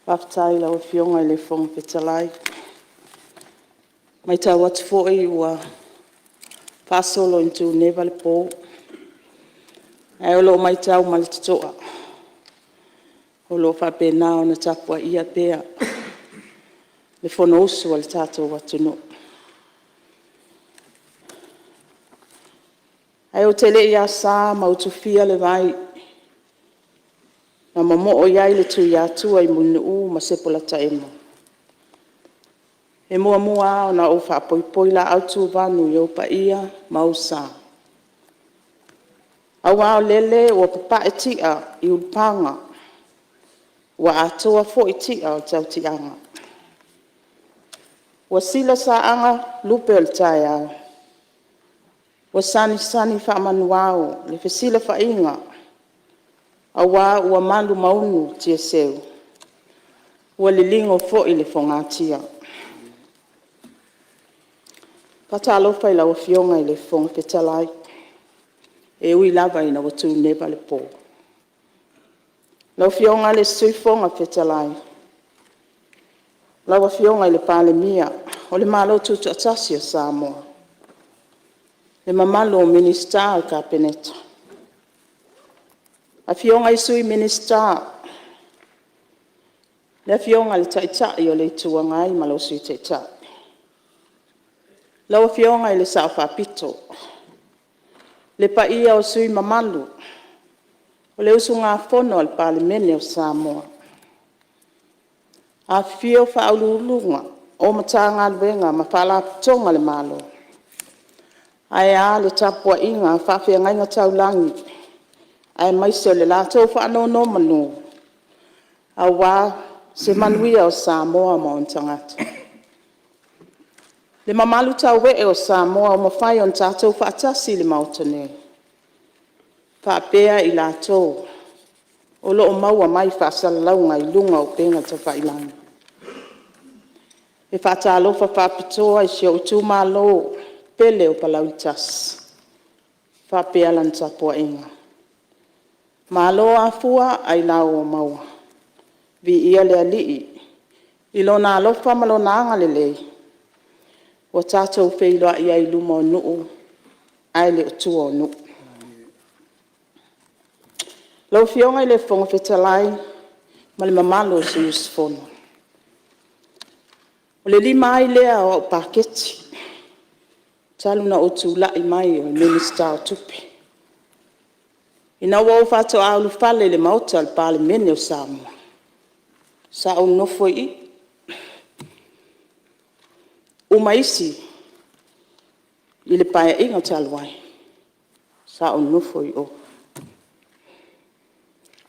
Whaftai lau whionga I le whong petalai. Mai tau atu fōi ua whasolo intu neva le pō. Ai olo mai tau ma le tutoa. Olo whapena o na tapua ia pēa. Le whono usu le tātou atu no. Ai o tele ia sā mautufia le vai. Na mamo o iai le tui atua I munu u ma sepola ta emo. E mua mua o na o whapoi la autu vanu I o pa ia mausa. Au ao lele o papa e tia I ulpanga. Wa atua fo I tia o tau tianga. Wa sila sa anga lupe o le tai au. Wa sani wha manuao, le whesila wha inga. A wā ua malu maunu tia seu. Ua le lingo fo I le whongatia. Pata alofa I lawa whionga I le whonga petalai. E ui lava I na watu neva le pō. Lawa whionga le sui whonga petalai. Lawa whionga I le Palemene, o le malo tutu atasi o Samoa. Le mamalo o minista o ka peneta. A whionga I sui minista. Le whionga le taitai o le tuangai malo sui taitai. Lawa whionga I le sao whapito. Le paia o sui mamalu. O le usu ngā whono al Palemene o Samoa. A whio whaululunga o matanga alwenga ma whala putonga le malo. Ai a le tapua inga whawhia ngainga taulangi. Ai maise le lātou whanau no manu. A wā se manuia o Samoa mo on tangata. Le mamalu tau we o Samoa o mawhai on tātou whaatasi le mautane. Whapea I lātou. O lo o maua mai whaasalaunga I lunga o penga ta whailangi. E whaatalofa whapitoa I se o tūmalo pele o palautas. Whapea lan tapua inga. Malo afua ai lau o maua. Vi ia lea lii. Ilona alofa malona anga lelei. Wa tātou wheiloa ia I luma o nuu. Ai le o tua o nuu. Lau fionga I le whonga whetalai. Ma le mamalo se Yusufonu. O le lima ai lea o paketi. Taluna o tūlai mai o Minister o tupi. Ina wau whato aulu whale le mauta al Palemene o Samoa. Sa o nofo I. Umaisi. I le paia inga talwai. Sa o nofo I o.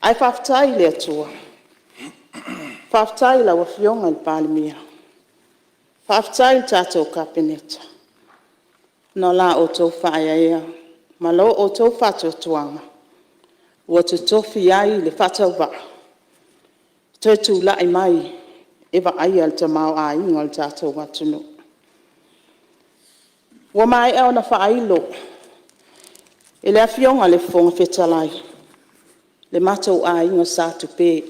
Ai whaftai le atua. Whaftai la wafionga al Palemene. Whaftai tātou kapeneta. No la o tau whaia ea. Malo o tau whato tuanga. Ua Aso Tofi ai le whatau wa. Toi tū lai mai. Ewa ai al ta mau a ingo al tātou watunu. Ua mai eo na whailo. E le awhionga le whonga whetalai. Le matau a ingo sa tupe.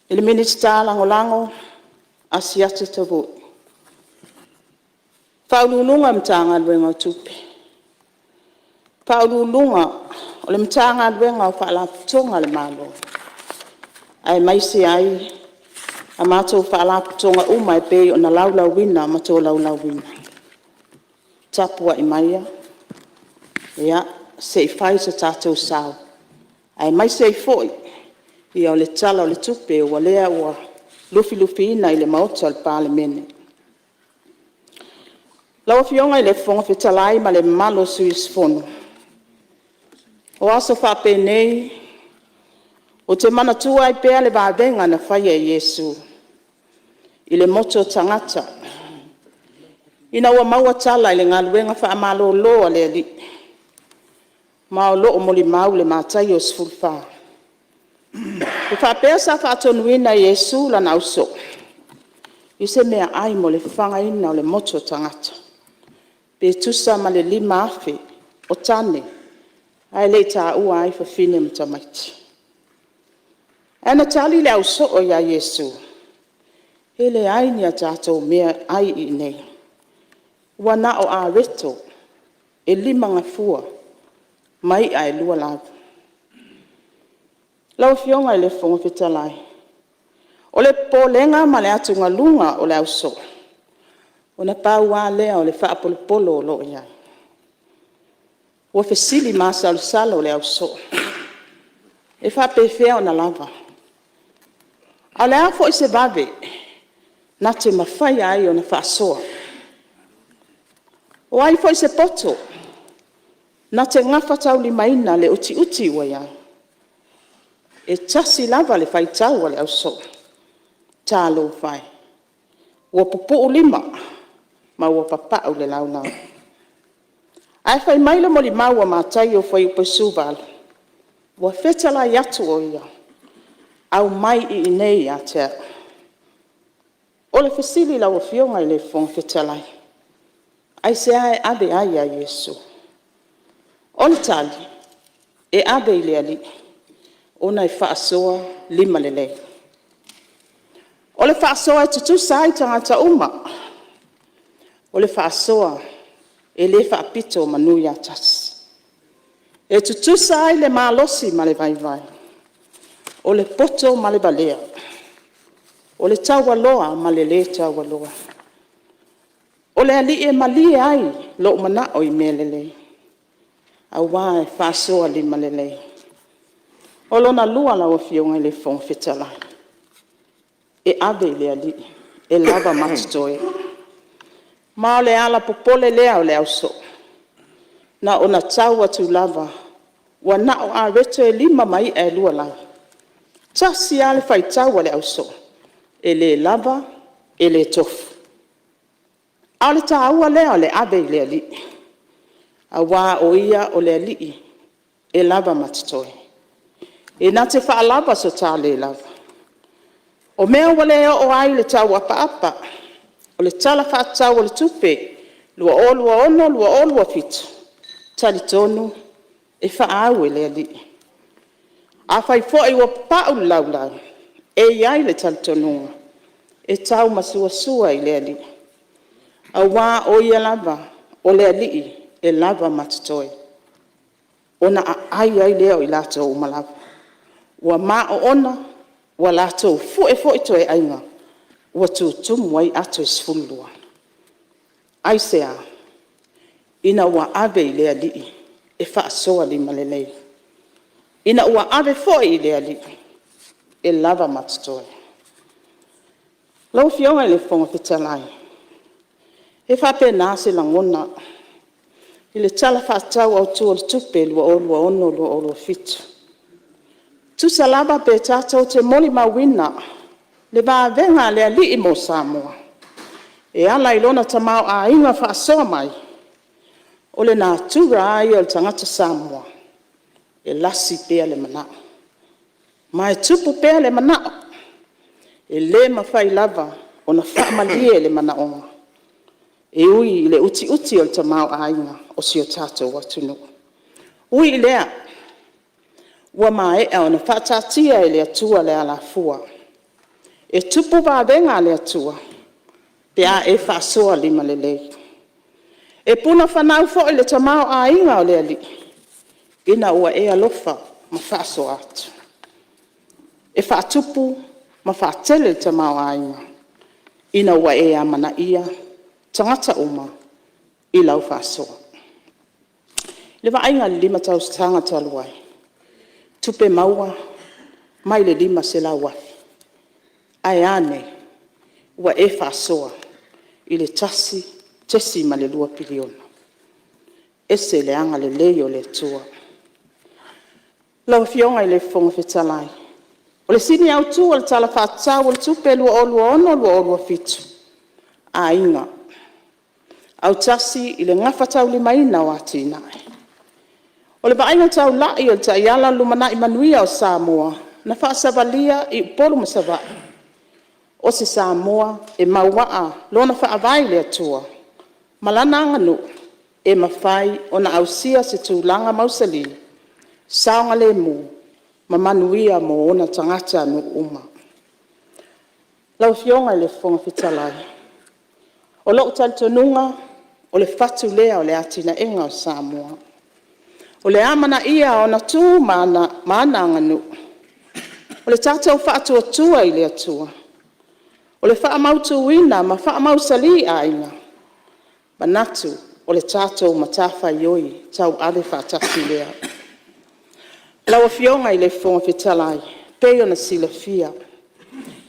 E le Minister lango asiata tavu. Whaululunga mtanga luenga tupe. Whaululunga o le mtanga luenga o whaalaputonga le malo. Ai maise ai a mātou whaalaputonga umai pe o na laulawina matou laulawina. Tapua I maia. Ia, se I whai sa tātou sao. Ai maise I foi. Ia o le tala o le tupe o lea ua lufi ina I le mauta al Palemene. Lawa fionga I le whonga whetalai ma le malo su Yusufonu. O aso whape nei, o te mana tua I pea le vāvenga na whaia Yesu. I le moto tangata. Ina ua maua tala I le ngaluenga wha amalo loa le ali. Mao lo o moli mau le mātai o sfulwha. E whapea sa whaatonuina Yesu la nauso. I se mea ai mo le whanga ina o le moto tangata. Pe tusa ma le lima afe o tane. Ai le tā ua ai whawhine mtamaiti. Ana tali le au so o ia Yesu. Hele ai ni a tātou mea ai I nei. Wana o a reto. E lima ngafua. Mai ai lua lavu. Lau fionga I le whonga whetalai. O le pōlenga ma le atunga lunga o le au so. O na pāua lea o le whaapolopolo o lo iai. Ua fesili masa salo le au so. E whapewhea o na lava. A le afo I se vave. Na te mawhai ai o na whaasoa. O ai fo I se poto. Na te ngawhatau li maina le uti ua iai. E tasi lava le whaitau le au so. Tālo whai. Ua pupu lima. Ma ua papau le launau. Ai whai maila mo li maua mātai o whai upa sūwal. Ua whetala I atu o ia. Au mai I nei a tea. O le whesili lau fionga I le whonga whetalai. Ai se ai ade ai a Yesu. O le tali. E ade I le ali. Ona I whaasoa lima le lei. O le whaasoa tutusa ai tangata uma. O le whaasoa e le whaapito manui atas. E tutusa ai le malosi ma le vai. O le poto ma le balea. O le taualoa ma le taualoa. O le ali e malie ai lo mana o I melelei. Au wae whaasoa lima le lei. O lona lua lawa fionga I le whonga whetalai. E ave le ali. E lava matitoe. Ma o le ala popole lea o le au so. Na o na tau atu lava. Wa na o a reto e lima mai e lua lau. Tasi ale whai tau le au so. E le lava, e le tofu. A le tā ua lea o le ave le ali. a wā o ia o le alii e lava matatoe. E nā te whaalava so tā le lava. O mea wale o ai le tau apa, o le tala whaatau o le tupe, lua ono, lua o fitu. Tali tonu, e whaau e le alii. A whai fōi wa pāu laulau, e iai le tali tonunga, e tau masua i le alii. A wā o ia lava, o le alii, e lava matatoe. Ona ai leo i lato o malava. Wa ma o ona, wa lato fo toe ainga. Wa tumu ai ato isfulua. Ai sea, ina wa ave i le alii, e whaasoa li malelei. Ina wa ave fo i le alii, e lava matatoe. Lau fionga i le fonga fitalai. E whape nāse langona, i le tala whaatau au tua le tupe lua ono lua o fitu. Tu salaba pe tātou te moli mawina, le vāvenga le alii mo Samoa. E ala ilona tamau a inga whaasoa mai, o le nā tura ai o le tangata Samoa, e lasi pea le manao. Mai tupu pea le manao, e le mawhai lava o na whaamalie le manaonga. E ui le uti o le tamau a inga o si o tātou watunu. Ui lea, ua maea o na whaatatia e le atua le ala fua. E tupu vāvenga le atua, pea e whaasoa lima le lei. E puna whanau fo i le tamau a inga o le ali, ina ua e alofa ma whaasoa atu. E whaatupu ma whaatele le tamau a inga, ina ua e amana ia, tangata uma, i lau whaasoa. Le vainga lima tau stanga taluai. Tupe maua, mai le lima se la wafi. Ai ane, ua e whaasoa, i le tesi ma le lua piliona. Ese le anga le leo le tua. Lau fionga i le fonga fetalai. O le sini au tua le tala whaatau, o le tupe lua ono, lua olua fitu. A inga. Au tasi i le ngawhatau li maina o ati nai. O le vainga tau lai o le taiala lumana i manuia o Samoa, na whaasavalia i polu masavai. O se Samoa e mauaa lona whaavai le atua. Malana anganu e mawhai o na ausia se tūlanga mausali. Saonga le mu, ma manuia mo ona tangata anu uma. Lau fionga le fonga fitalai. O lo utaltonunga o le fatu lea o le atina enga o Samoa. O le amana ia o na tū maana anganu. O le tātou whaatua tua i le atua. O le whaamautu wina ma whaamausali a inga. Manatu o le tātou matafa ioi tau ale whaatasi lea. Lau fionga i le fonga fitalai, peo na sila fia.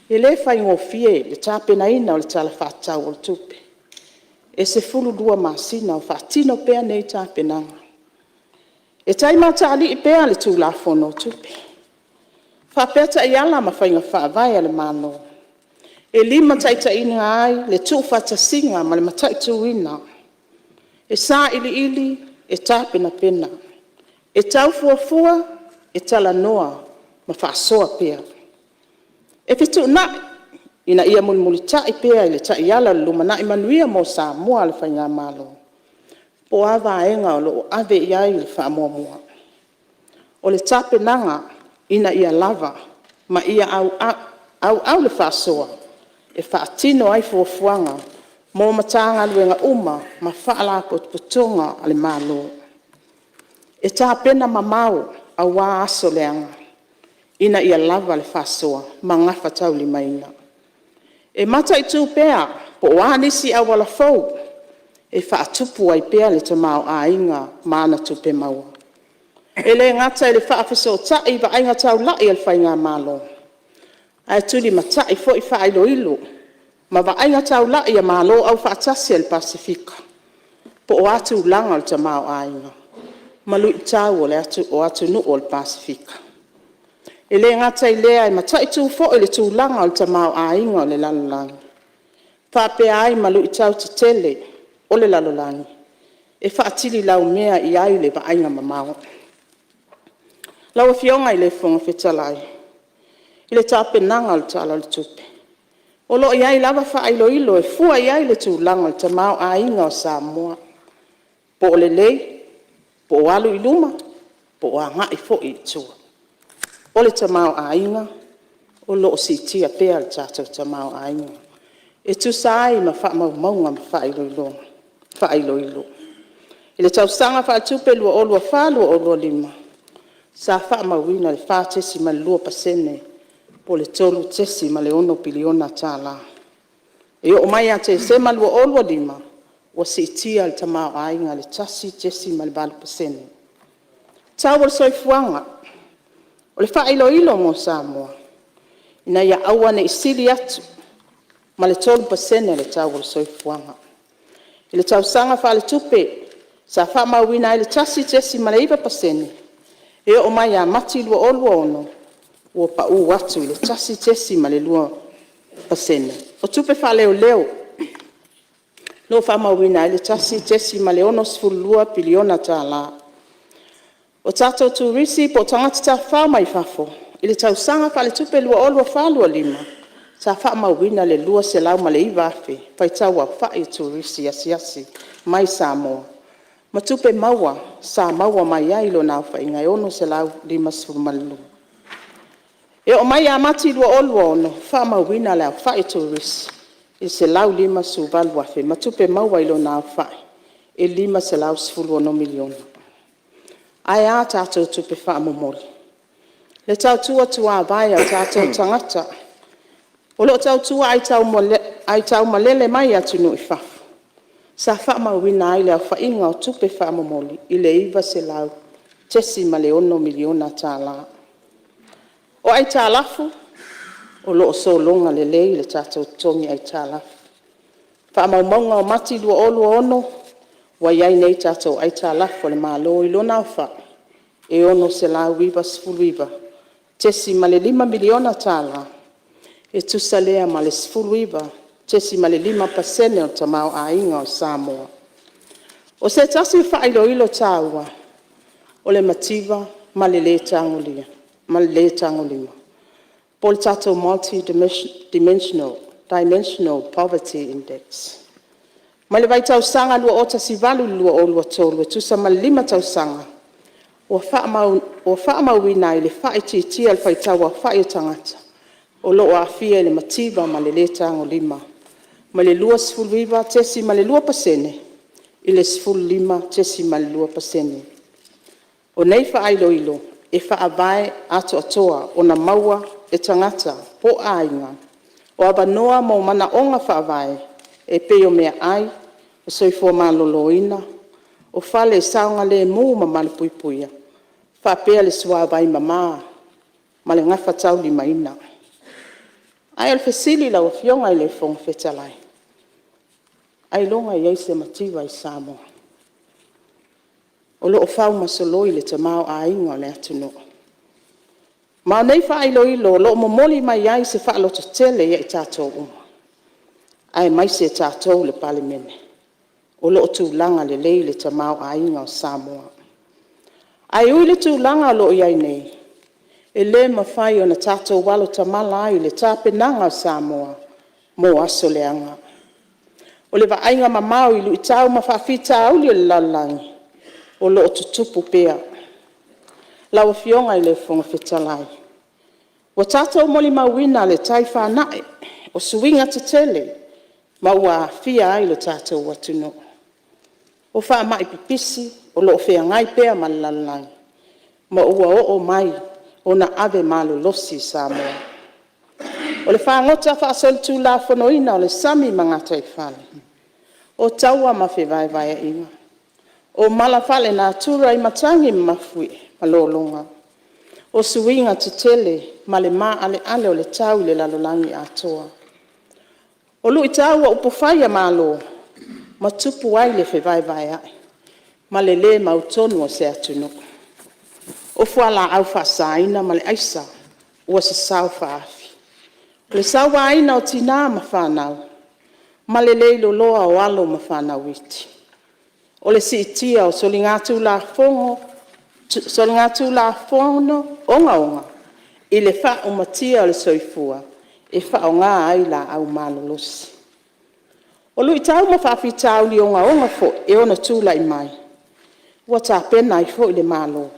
I le whaingo fie le tāpena ina o le tala whaatau o le tupe. E se fulu dua masina o whaatino pea nei tāpenanga. E taima taali i pea le tū la fono tupe. Whapeta i ala ma whainga whaavai ale mano. E lima taita ina ai le tū whatasinga ma le matai tūina. E sā ili e tāpena pena. E tau fuafua e tala noa ma whaasoa pea. E fitu na ina ia mulmuli tai pea i le tai ala lumana i manuia mo Samoa le whainga malo. Po ava enga o lo ave iai le whaamuamua. O le tāpenanga ina ia lava ma ia au le whaasoa. E whaatino ai fuafuanga mo matanga luenga uma ma whaala putunga ale malo. E tāpena mamau a wā aso leanga. Ina ia lava le whaasoa ma ngafa tau li maina. E mata i tū pea po wānisi a wala fau. E whaatupu ai pea le tamau a inga maana tupe maua. E le ngata le whaafiso tai wa ainga tau lai al whainga malo. Ai tuli matai fo i whailo ilo. Ma wa ainga tau lai a malo au whaatasi al Pasifika. Po o atu langa le tamau a inga. Malu i tau o atu nu o le Pasifika. E le ngata i lea i matai tu fo i le tu langa o le tamau a inga o le lalolangi. Whapea ai malu i tau te tele o le lalolangi. e whaatili lau mea I ai le vaainga mamao. Lau e fionga I le fonga whetalai. I le tāpenanga le tāla le tupe. O lo iai lava whailo ilo e fua iai le tūlanga le tamao a inga o Samoa. Po o le lei, po o alu iluma, po o anga I fo I tua. O le tamao a inga, o lo o si tia pea le tātou tamao a inga. E tu sai ma wha maunga ma whailo ilo. I le tausanga wha tupe lua o lua wha lua o lua lima. Sa wha mauina le wha tesi ma lua pasene. Po le tolu tesi ma le 1 biliona tāla. E o mai a te se ma lua o lua lima. Wa si tia le tamao a inga le tasi tesi ma le balu pasene. Tau o le soifuanga. O le wha ilo mo Samoa. Ina ia awane I sili atu. Ma le tolu pasene le tau o le soifuanga. I le tausanga wha le tupe. Sa wha mauina I le tasi tesi ma le iwa pasene. E o mai a mati lua o lua ono. Ua pa u watu I le tasi tesi ma le lua pasene. O tupe wha leo. No wha mauina I le tasi tesi ma le 1.2 biliona tāla. O tātou tūrisi po tangata tā wha mai whafo. I le tausanga wha le tupe lua o lua wha lua lima. Sa wha mauina le lua se lau ma le iwa afe. Pai taua wha I tūrisi asiasi mai Samoa. Ma tupe maua, sa maua mai ailo na wha inga e ono se lau 5 malu. E o mai a mati lua o lua ono, wha mauina le au wha I tūrisi. I se lau 5 valu afe. Ma tupe maua ilo na wha. E 5 se lau 10 miliona. Ai a tātou tupe wha momoli. Le tau tua vai a tātou tangata. O lo tau tua ai tau malele mai atu no I whafu. Sa wha mauina ai le au wha inga o tupe wha momoli. I le iwa se lau tesi ma le 1 miliona tāla. O ai tālafu. O lo so longa le lei le tātou tongi ai tālafu. Wha maumaunga o mati lua o lua ono. Wa iai nei tātou ai tālafu le malo I lona au wha. E ono se lau iwa sfuluiva. Tesi ma le 5 miliona tāla. E tusalea ma le sfuluiva. Tesi ma le 5% o tamao a inga o Samoa. O se tasi wha ilo tāua. O le mativa ma le le tangolima. Po le tātou multi-dimensional poverty index. Ma le vai tausanga lua o tasi valu lua o lua tolu. E tusa ma le 5 tausanga. O wha mauina I le wha iti al whai taua wha I tangata. O lo o awhia le mativa ma le le tangolima. Ma le lua sfuluiva tesi ma le lua pasene. I le sfulima tesi ma le lua pasene. O nei wha ilo. E wha avae ato atoa o na maua e tangata po ainga. O abanoa mo mana onga wha avae. E peo mea ai. O soifua maloloina. O whale saunga le muu ma malupuipuia. Wha pea le sua vai mama. Ma le ngafa tau li maina. Ai al fesili la o fionga I le fong fetalai. Ai longa I se mativa I Samoa. O lo o whau masoloi le tamao a inga le atuno. Ma nei wha ilo lo momoli mai ai se wha loto tele I tātou uma. Ai mai se tātou le Palemene. O lo o tūlanga le lei le tamao a inga o Samoa. Ai ui le tūlanga lo iai nei. E le mawhai o na tātou walo tamala ai le tāpenanga o Samoa. Mo aso leanga. O le vainga mamau I lui tau mawhawhita au li le lalangi. O lo o tutupu pea. Lau fionga I le fonga fetalai. Wa tātou moli mawina le tai whanae. O suinga te tele. Maua fia ai le tātou watuno. O wha mai pipisi. O lo o whea ngai pea ma lalangi. Ma ua o mai. O na ave malo losi Samoa. O le whangota whaasol tū la whanoina o le sami mangata I whale. O taua ma whewai vai inga. O mala whale na tura I matangi mafui malolonga. O suinga te tele ma le maa ale o le tau le lalolangi atoa. O lui taua upofaya malo. Ma tupu ai le whewai vai ai. Ma le mautonu o se atuno. O fuala au whaasaina ma le aisa. Ua se sau whaafi. Le sawa aina o tina ma whanau. Ma le leilo loa o alo ma whanau iti. o le sitia o solinga tu la fongo solinga tu la fono onga i le fa o matia o le soifua e fa o ngā ai la au malolosi. O lui tau ma whaafi tau li onga fo e ona tūla i mai. Ua tā pena i fo i le malo.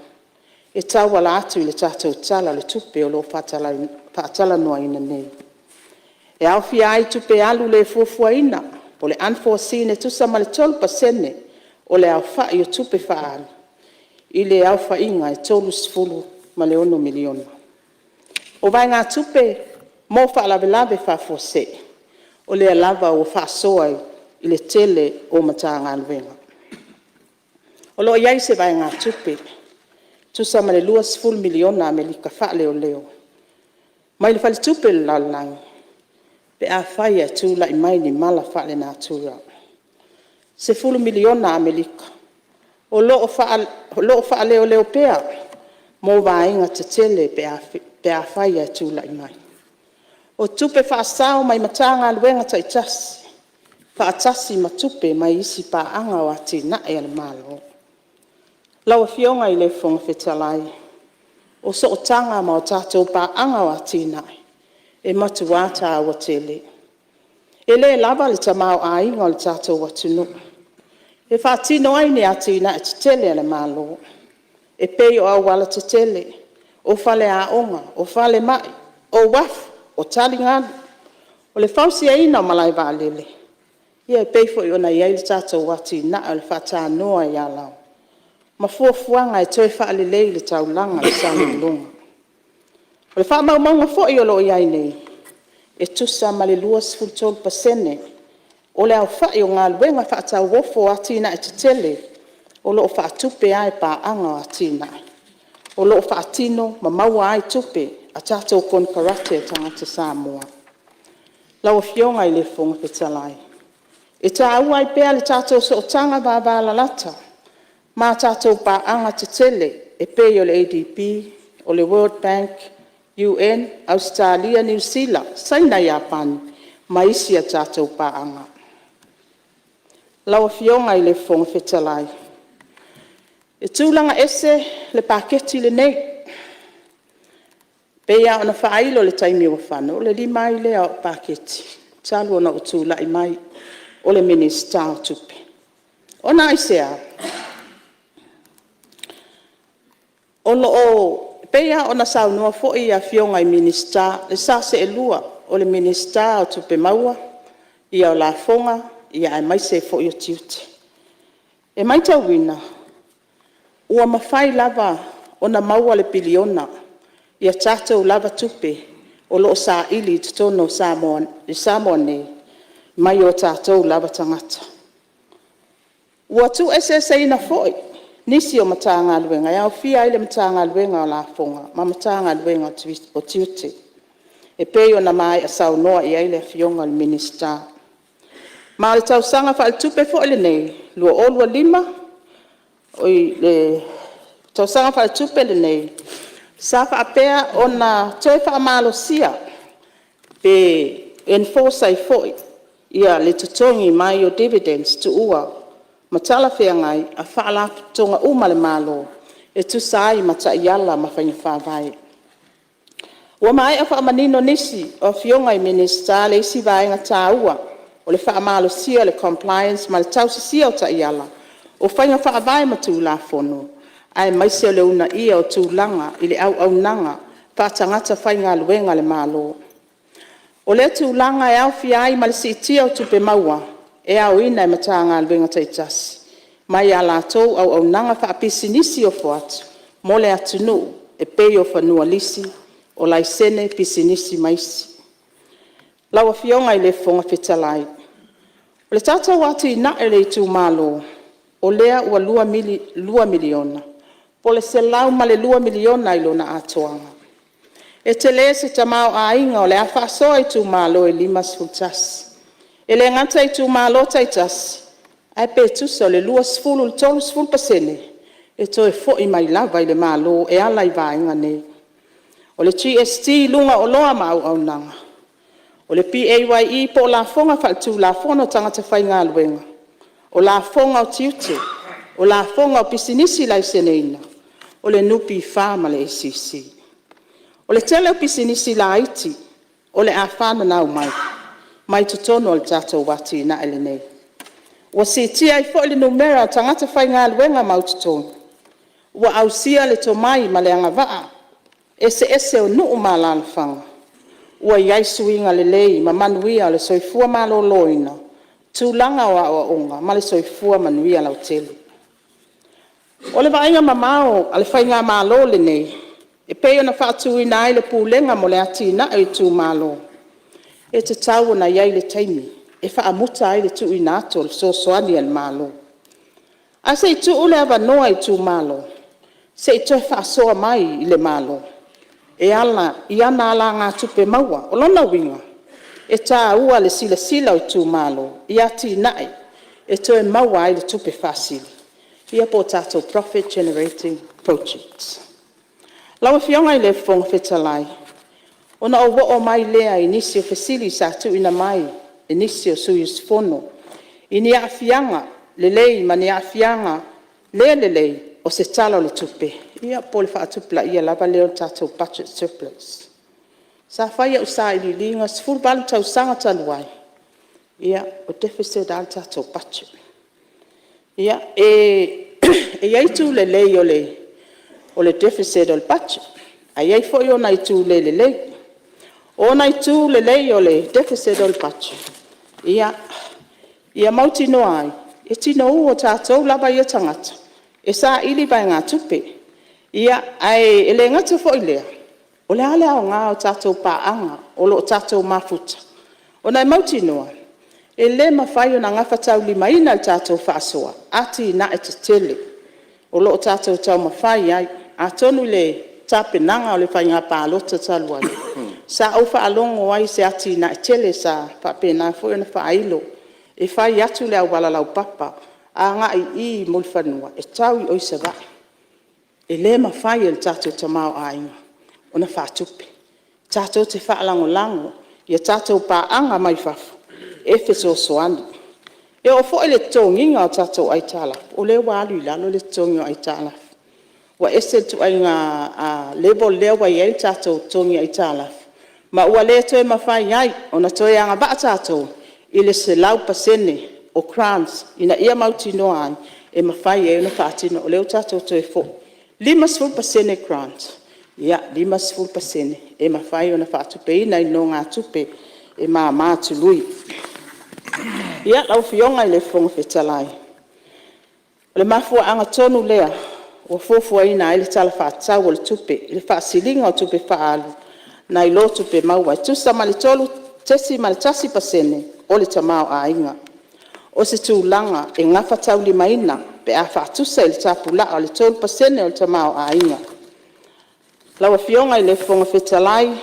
E tau wala atu i le tātou tala le tupe o lo whaatala noa ina nei. E au fi ai tupe alu le fuafua ina o le unforeseen tusa ma le 12% o le au whai o tupe whaali. I le au whainga e tolu sifulu ma le 1 miliona. O vai ngā tupe mō whaalawelawe whaafose o le lava o whaasoa i le tele o matanga alwenga. O lo iai se vai ngā tupe tusa ma le 2 miliona Amerika whaale o leo. Mai le whale tupe le lalang pe a whaia tūla i mai ni mala whaale nā tūra. Se 10 miliona Amerika o lo whaale o leo pea mō vainga te tele pe a whaia tūla i mai. O tupe whaasao mai matanga luenga tai tasi. Whaatasi ma tupe mai isi pa anga o ati na e ale malo. Laua fionga i le fonga whetalai. O so o tanga ma o tātou pa anga o ati na e matu wata a watele. E le lava le tamau a inga o le tātou watunu. E whaatino ai ne ati na e tele ale malo. E pei o awala te tele. O fale a onga, o fale mai, o wafu. O tali ngālu, o le whausi e ina o malai wālele. Ia e peifo i ona iai le tātou wati na o le whata noa i alau. Ma fuafuanga e toi whaalelei le taulanga le sāni longa. O le whaamaumanga fo i o lo iai nei, e tusa ma le 2% o le au whai o ngā luenga whata wofo ati na e te tele, o lo whaatupe ai pa anga o ati na. O lo whaatino ma maua ai tupe, a tātou kon karate tangata Samoa. Lau fionga i le fonga petalai. E tā ua i pēa le tātou so tanga vāvāla lata. Mā tātou pā anga te tele e pēi o le ADB, o le World Bank, UN, Australia, New Zealand, saina Japan, ma isi a tātou pā anga. Lau fionga i le fonga petalai. E tūlanga ese le paketi le nei. Pea ona whaailo le taimi o whano, o le lima i lea o paketi. Talu ona utula i mai, o le minista o tupe. Ona i sea. Ono o, pea ona saunua fo'i a fionga i minista, le sa se e lua, o le minista o tupe maua, ia o la fonga, ia e mai se fo'i o tiute. E mai tauina, ua mawhai lava ona maua le piliona, ia tātou lava tupe o loo sa ili tutono Samoa nei, mai o tātou lava tangata. Ua tu SSA na foi, nisi o matanga luenga, iau fia ile matanga luenga o la fonga, ma matanga luenga o tiute. E pei o na mai a sau noa i aile fionga le minista. Ma le tau sanga fa al tupe foi le nei, lua olua lima, o le tau sanga fa al tupe le nei, sa whaapea o na toi whaamalosia pe enforce i foi ia le tutongi mai o dividends tu ua matala whea ngai a whaalaputonga uma le malo e tu sai mata iala ma whainga whaavai. Ua mai a whaamanino nisi o fionga i minista le isi vaenga tā ua o le whaamalosia le compliance ma le tausisia o ta iala o whainga whaavai ma tu la fono. Ai mai se le una ia o tūlanga i le au nanga pātangata whainga luenga le malo. O le tūlanga e au fiai ma le sitia o tupe maua e au ina e matanga luenga taitasi. Mai a lātou au nanga whaapisi nisi o fuatu, mo le atunu e pei o whanua lisi o laisene pisi nisi maisi. Laua fionga i le fonga whetalai. O le tātou ati na e le tū malo o lea ua 2 miliona. O le se lau ma le 2 miliona i lona atoanga. E te le se tamau a inga o le awhaasoa i tū malo e 5 fultasi. E le ngata i tū malo taitasi. Ai pe tusa o le 2% e to e fo i mai lava i le malo e ala i vaenga nei. O le GST lunga o loa ma au nanga. O le PAYE po la fonga whaaltu la fono tangata whainga luenga. o la fonga o tiute, o la fonga o pisinisi lai seneina, o le nupi wha ma le esisi. O le tele o pisinisi la iti, o le a whana nau mai tutono o le tatou wati na ele nei. Wa si tia I fo le numera tangata whai ngā luenga maututono. Wa au sia le to mai ma le anga waa, ese o nuu ma la whanga. Ua iai suinga le lei ma manuia le soifua ma lo loina, tūlanga o onga ma le soifua manuia lau tele. O le vainga mamao ale whai ngā malo le nei, e peo na whaatuina ai le pūlenga mo le atina e tū malo. E te tau na iai le taimi, e whaamuta ai le tuina ato le sosoani al malo. A se I tu ule ava noa I tū malo, se I toi whaasoa mai I le malo. E ala, I ana ala ngā tupe maua, o lona winga. E tā ua le sila o tū malo, I ati nai, e toi maua ai le tupe whasili. Ia po tātou profit generating projects. Lawa fionga I le whonga whetalai. Ona o wo o mai lea inisio whesili sa tu ina mai, inisio suyus fono. Ini a fianga, le lei ma ni a fianga, le lei, o se tala o le tupe. Ia po le whaatupla ia lava leo tātou budget surplus. Sa whaia usa I lilinga, sifuru balu tau sanga taluai. Ia o deficit al tātou budget. Ia e iaitu le lei o le deficit o le budget. A iai foi o nai tu le lei. O nai tu le lei o le deficit o le budget. Ia mauti no ai. E tino o tātou lava ia tangata. E sa ili vai ngā tupe. Ia ai ele ngata foi lea. O le ale au ngā o tātou paanga. O lo tātou mafuta. O nai mauti noa. E le mawhai o na ngawhatau lima ina le tātou whaasoa. Ati na e te tele. O lo tātou tau mawhai ai. A tonu le tāpenanga o le whai ngā pālota taluai. Sa au whaalongo ai se ati na e tele sa whapena foi o na whailo. E whai atu le au walalau papa. A ngā I mulwhanua. E tau I oisa vai. E le mawhai e le tātou tamau ainga. O na whātupe. Tātou te whaalango lango. Ia tātou pāanga mai whafu. E wheso soani. E o fo ele tonginga o tātou aitala. O le walu lalo le tongi o aitala. Wa ese tu ai ngā level leo wa iei tātou tongi aitala. Ma ua le toi mawhai ai. O na toi anga ba tātou. I le se lau pasene o crowns. Ina ia mauti noa ai. E mawhai e una whaatino. O leo tātou toi fo. 5% crowns. Ia, 5%. E mawhai o na whaatupe ina I no ngā tupe. E mā tului. Ia, lau fionga I le whonga whetalai. O le mafua anga tonu lea, o fofua ina I le tala whaatau o le tupe, I le whaasilinga o tupe whaalu, na I lo tupe maua. I tusa ma le tolu tesi ma le tasi pasene, o le tamau a inga. O se tūlanga, e ngawha tau lima ina, pe a whaatusa I le tapula o le tolu pasene o le tamau a inga. Lau fionga I le whonga whetalai,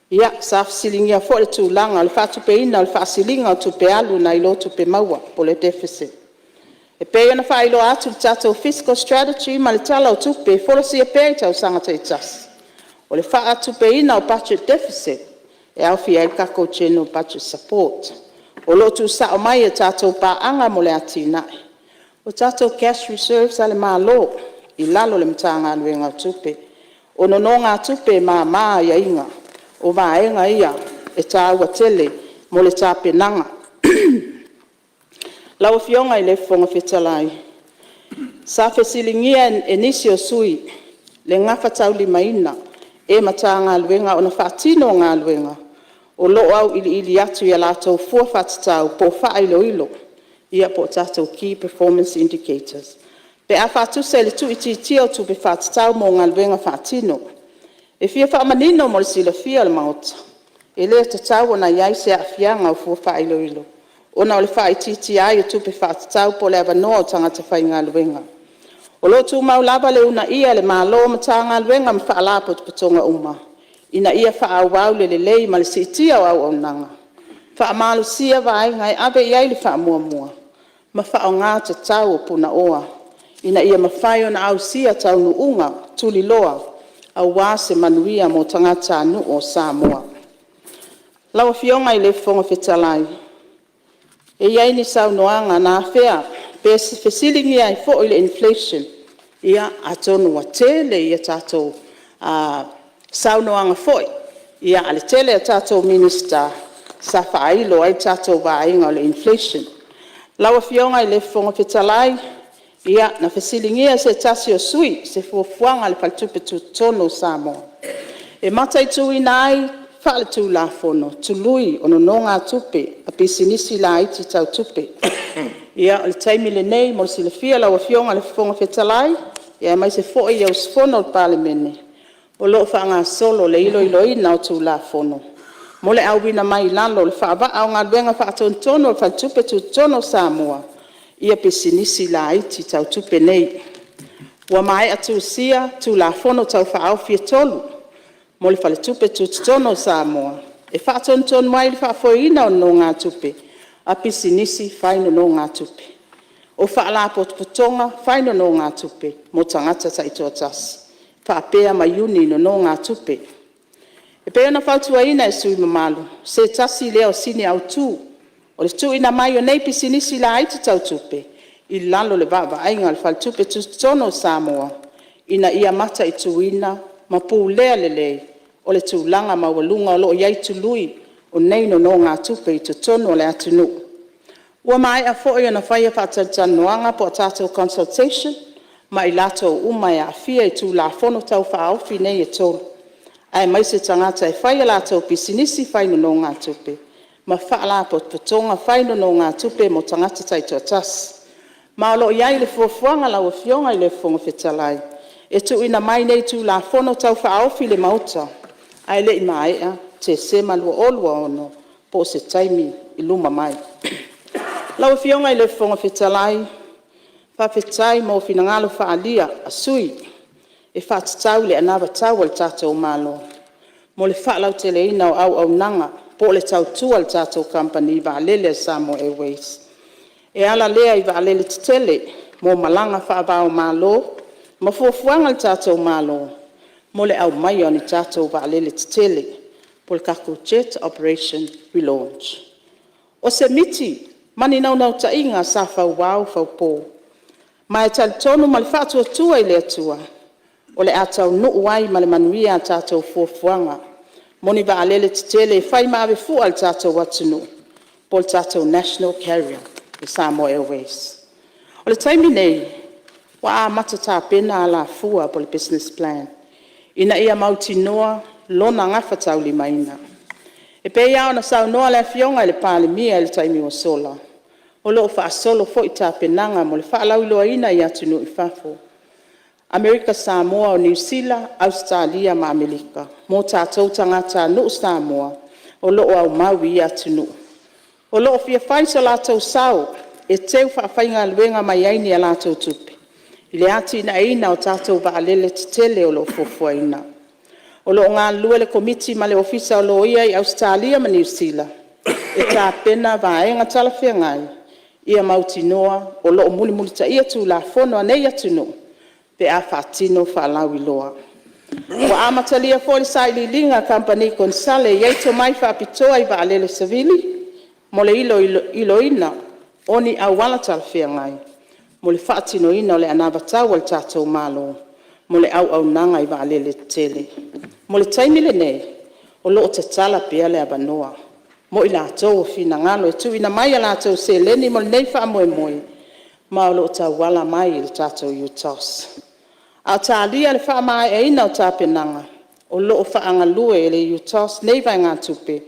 ia, sa fasilingia fo le tūlanga, le whaatupe ina, le whaasilinga o tupe alu na I lo tupe maua, po le deficit. E pēia na whailo atu le tātou fiscal strategy, ma le tala o tupe, folosi e pēi tau sangata I tasi. O le whaatupe ina o budget deficit, e au fia I kako general budget support. O lo tu sa o mai e tātou pāanga mo le atinai. O tātou cash reserves ale mā lo, I lalo le mtanga aluenga o tupe. O nono ngā tupe mā ia inga. O vaenga ia e tāua tele mo le tāpenanga. Lau fionga I le whonga whetalai. Sa whesilingia e nisi o sui, le ngawhatau lima ina, e mata ngā luenga o na whaatino ngā luenga. O lo au ili atu ia lātou fua whatatau po whailo ia po tātou key performance indicators. Pe a whātusa le tu iti tio tu pe whatatau mo ngā luenga whaatino. E fia whaamanino mo le sila fia le maota. E lea te tau na iai se a fianga o fua whailo. Ona o le whaititi ai o tupe whaatau po le avanoa o tangata whai ngā luenga. O lo tu mau lava le una ia le mālo ma tā ngā luenga ma whaalapo tu patonga uma. Ina ia whaawau le lei ma le sitia o au nanga. Whaamalo sia vai ngai abe iai le whaamua. Ma whao ngā te tau o puna oa. Ina ia mawhai o na au sia tau nu unga tuli loa. Au wase manuia mo tangata anu o Samoa. Lawa fionga I le whonga whetalai. E iai ni saunoanga na fea, pe fesilingi ai fo ile inflation, ia atonu wa tele ia tatou saunoanga foi, ia ale tele a tatou minister, sa whailo ai tatou vainga o le inflation. Lawa fionga i le fonga fetalai, ia na fesilingia se tasi o sui, se fuafuanga le paltupe tu tono Samoa. E mata i tui nai, whaale tu la fono, tu lui ono nonga tupe, a pisinisi la iti tau tupe. Ia o le taimi le nei, mo si le fia lawa fionga le fonga fetalai, ia mai se fo i au sfono o Palemene. O loo whaanga solo le ilo ina o tu la fono. Mo le au wina mai lalo le whaava au ngā luenga whaatono le whaatupe tu tono Samoa. Ia pisinisi la iti tau tupe nei. Ua mai atu sia tu la fono tau whaau fia tolu. Mo le whale tupe tu tono Samoa. E whaatono mai le whaafoina o no ngā tupe. A pisinisi whaino no ngā tupe. O whaala potonga whaino no ngā tupe. Mo tangata ta ito atasi. Whaapea mai Iuni no ngā tupe. E pe ona whautua ina e sui mamalu. Se tasi leo sini au tu. O le tu ina mai o nei pisinisi la aiti tau tupe. I lalo le vava ainga le whale tupe tu tono Samoa. Ina ia mata i tu ina. Ma pū lea lelei. O le tu langa ma walunga o lo iai tu lui. O nei no ngā tupe i tu tono le atunu. Ua mai a fo i ona whaia whaatanoanga po a tātou consultation. Ma i lato umai a fia i tu la fono tau whaofi nei e tolu. Ai mai se tangata e whaia lato pisinisi whaino no ngā tupe. Ma whaala potonga whaino no ngā tupe mo tangata tai to tas. Ma alo iai le fuafuanga lau fionga i le fonga fetalai. E tu ina mai nei tu la fono tau whaofi le mauta. Ai le i maea te se malua olua ono po se taimi i luma mai. Lau fionga i le fonga fetalai. Whawhetai mo finangalo whaalia a sui. E whaatau le anawa tau al tātou malo. Mo le whaalau te le ina o au nanga. Po le tau tu al tātou company va lele Samoa Airways. E ala lea i va lele tele. Mo malanga whaabao malo. Ma fuafuanga al tātou malo. Mo le au mai o ni tātou va lele tele. Po le kaku jet operation relaunch. O se miti. Mani nau ta inga sa whau wau whau po. Ma e tali tonu ma le whaatua tua i le atua. O le atau nuu wai ma le manuia a tātou fuafuanga. Moni va alele tele whai maawe fu al tātou watunu. Po le tātou national carrier, the Samoa Airways. O le taimi nei, wa a matata pena ala fua po le business plan. Ina ia mauti noa, lona ngafa tau li maina. E pe ia ona sau noa le fionga i le Palemene le taimi o sola. O loo wha solo fo i tā penanga mo le wha lau loa ina i atunu i whafo. Amerika, Samoa o New Zealand, Australia ma Amerika. Mo tātou tangata no Samoa o loo au maui i atunu. O loo fia whaisa lātou sau e teu whaafai luenga mai aini a lātou tupe. I le ati ina ina o tātou wa alele tele o loo fofua ina. O loo ngā lua le komiti ma le ofisa o loo ia i Australia ma New Zealand. E tā pena wa aenga talawhia ngai. Ia mauti noa o loo muli ta ia tu la fono anei atunu. Pe a whaatino whaalawi loa. Wa amatalia fōli saili linga company konsale yeito mai whaapitoa i wa alele savili. Mo le ilo ina oni au wala talawhia ngai. Mo le whaatino ina o le anavatau al tātou malo. Mo le au nanga i wa alele tele. Mo le taimile nei o loo te tala pia le abanoa. Mo i lātou o fina ngalo e tu ina mai a lātou se leni mo nei wha moe moe. Ma o loo tau wala mai i le tātou utos. A tā lia le wha mai e ina o tā penanga. O loo wha anga lue e le utos nei vai ngā tupe.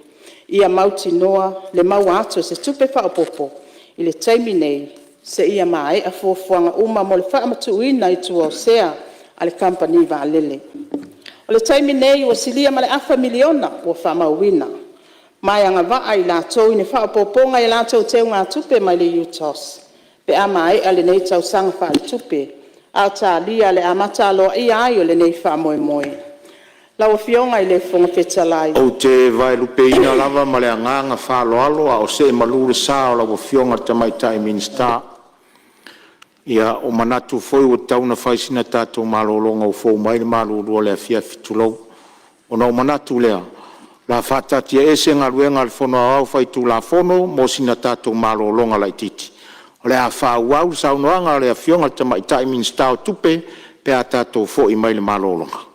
Ia mauti noa le mau ato se tupe wha o popo. I le taimi nei se ia mai a fuafuanga uma mo le wha matu ina i tu o sea a le company va lele. O le taimi nei o silia ma le afa miliona o wha mauina. Mai anga waa i lātou ine whaapoponga i lātou teo ngā tupe mai le utos. Pe a mai a le nei tau sanga wha le tupe. A tā lia le amata aloa i ai o le nei wha moe moe. Lau fionga i le fonga fetalai. O te vai lupe ina lava ma le anganga wha alo a o se malure sa o lau fionga te mai tai minsta. Ia o manatu foi o tauna whaisina tātou malolonga o fōu mai le malurua le fia fitulau. O nau manatu lea. La whatatia e se ngaruenga le whono au whai tū la whono, mo sina tātou malolonga lai titi. O le a whauau saunoanga le a whionga te mai tai minstau tupe, pe a tātou fo i mai le malolonga.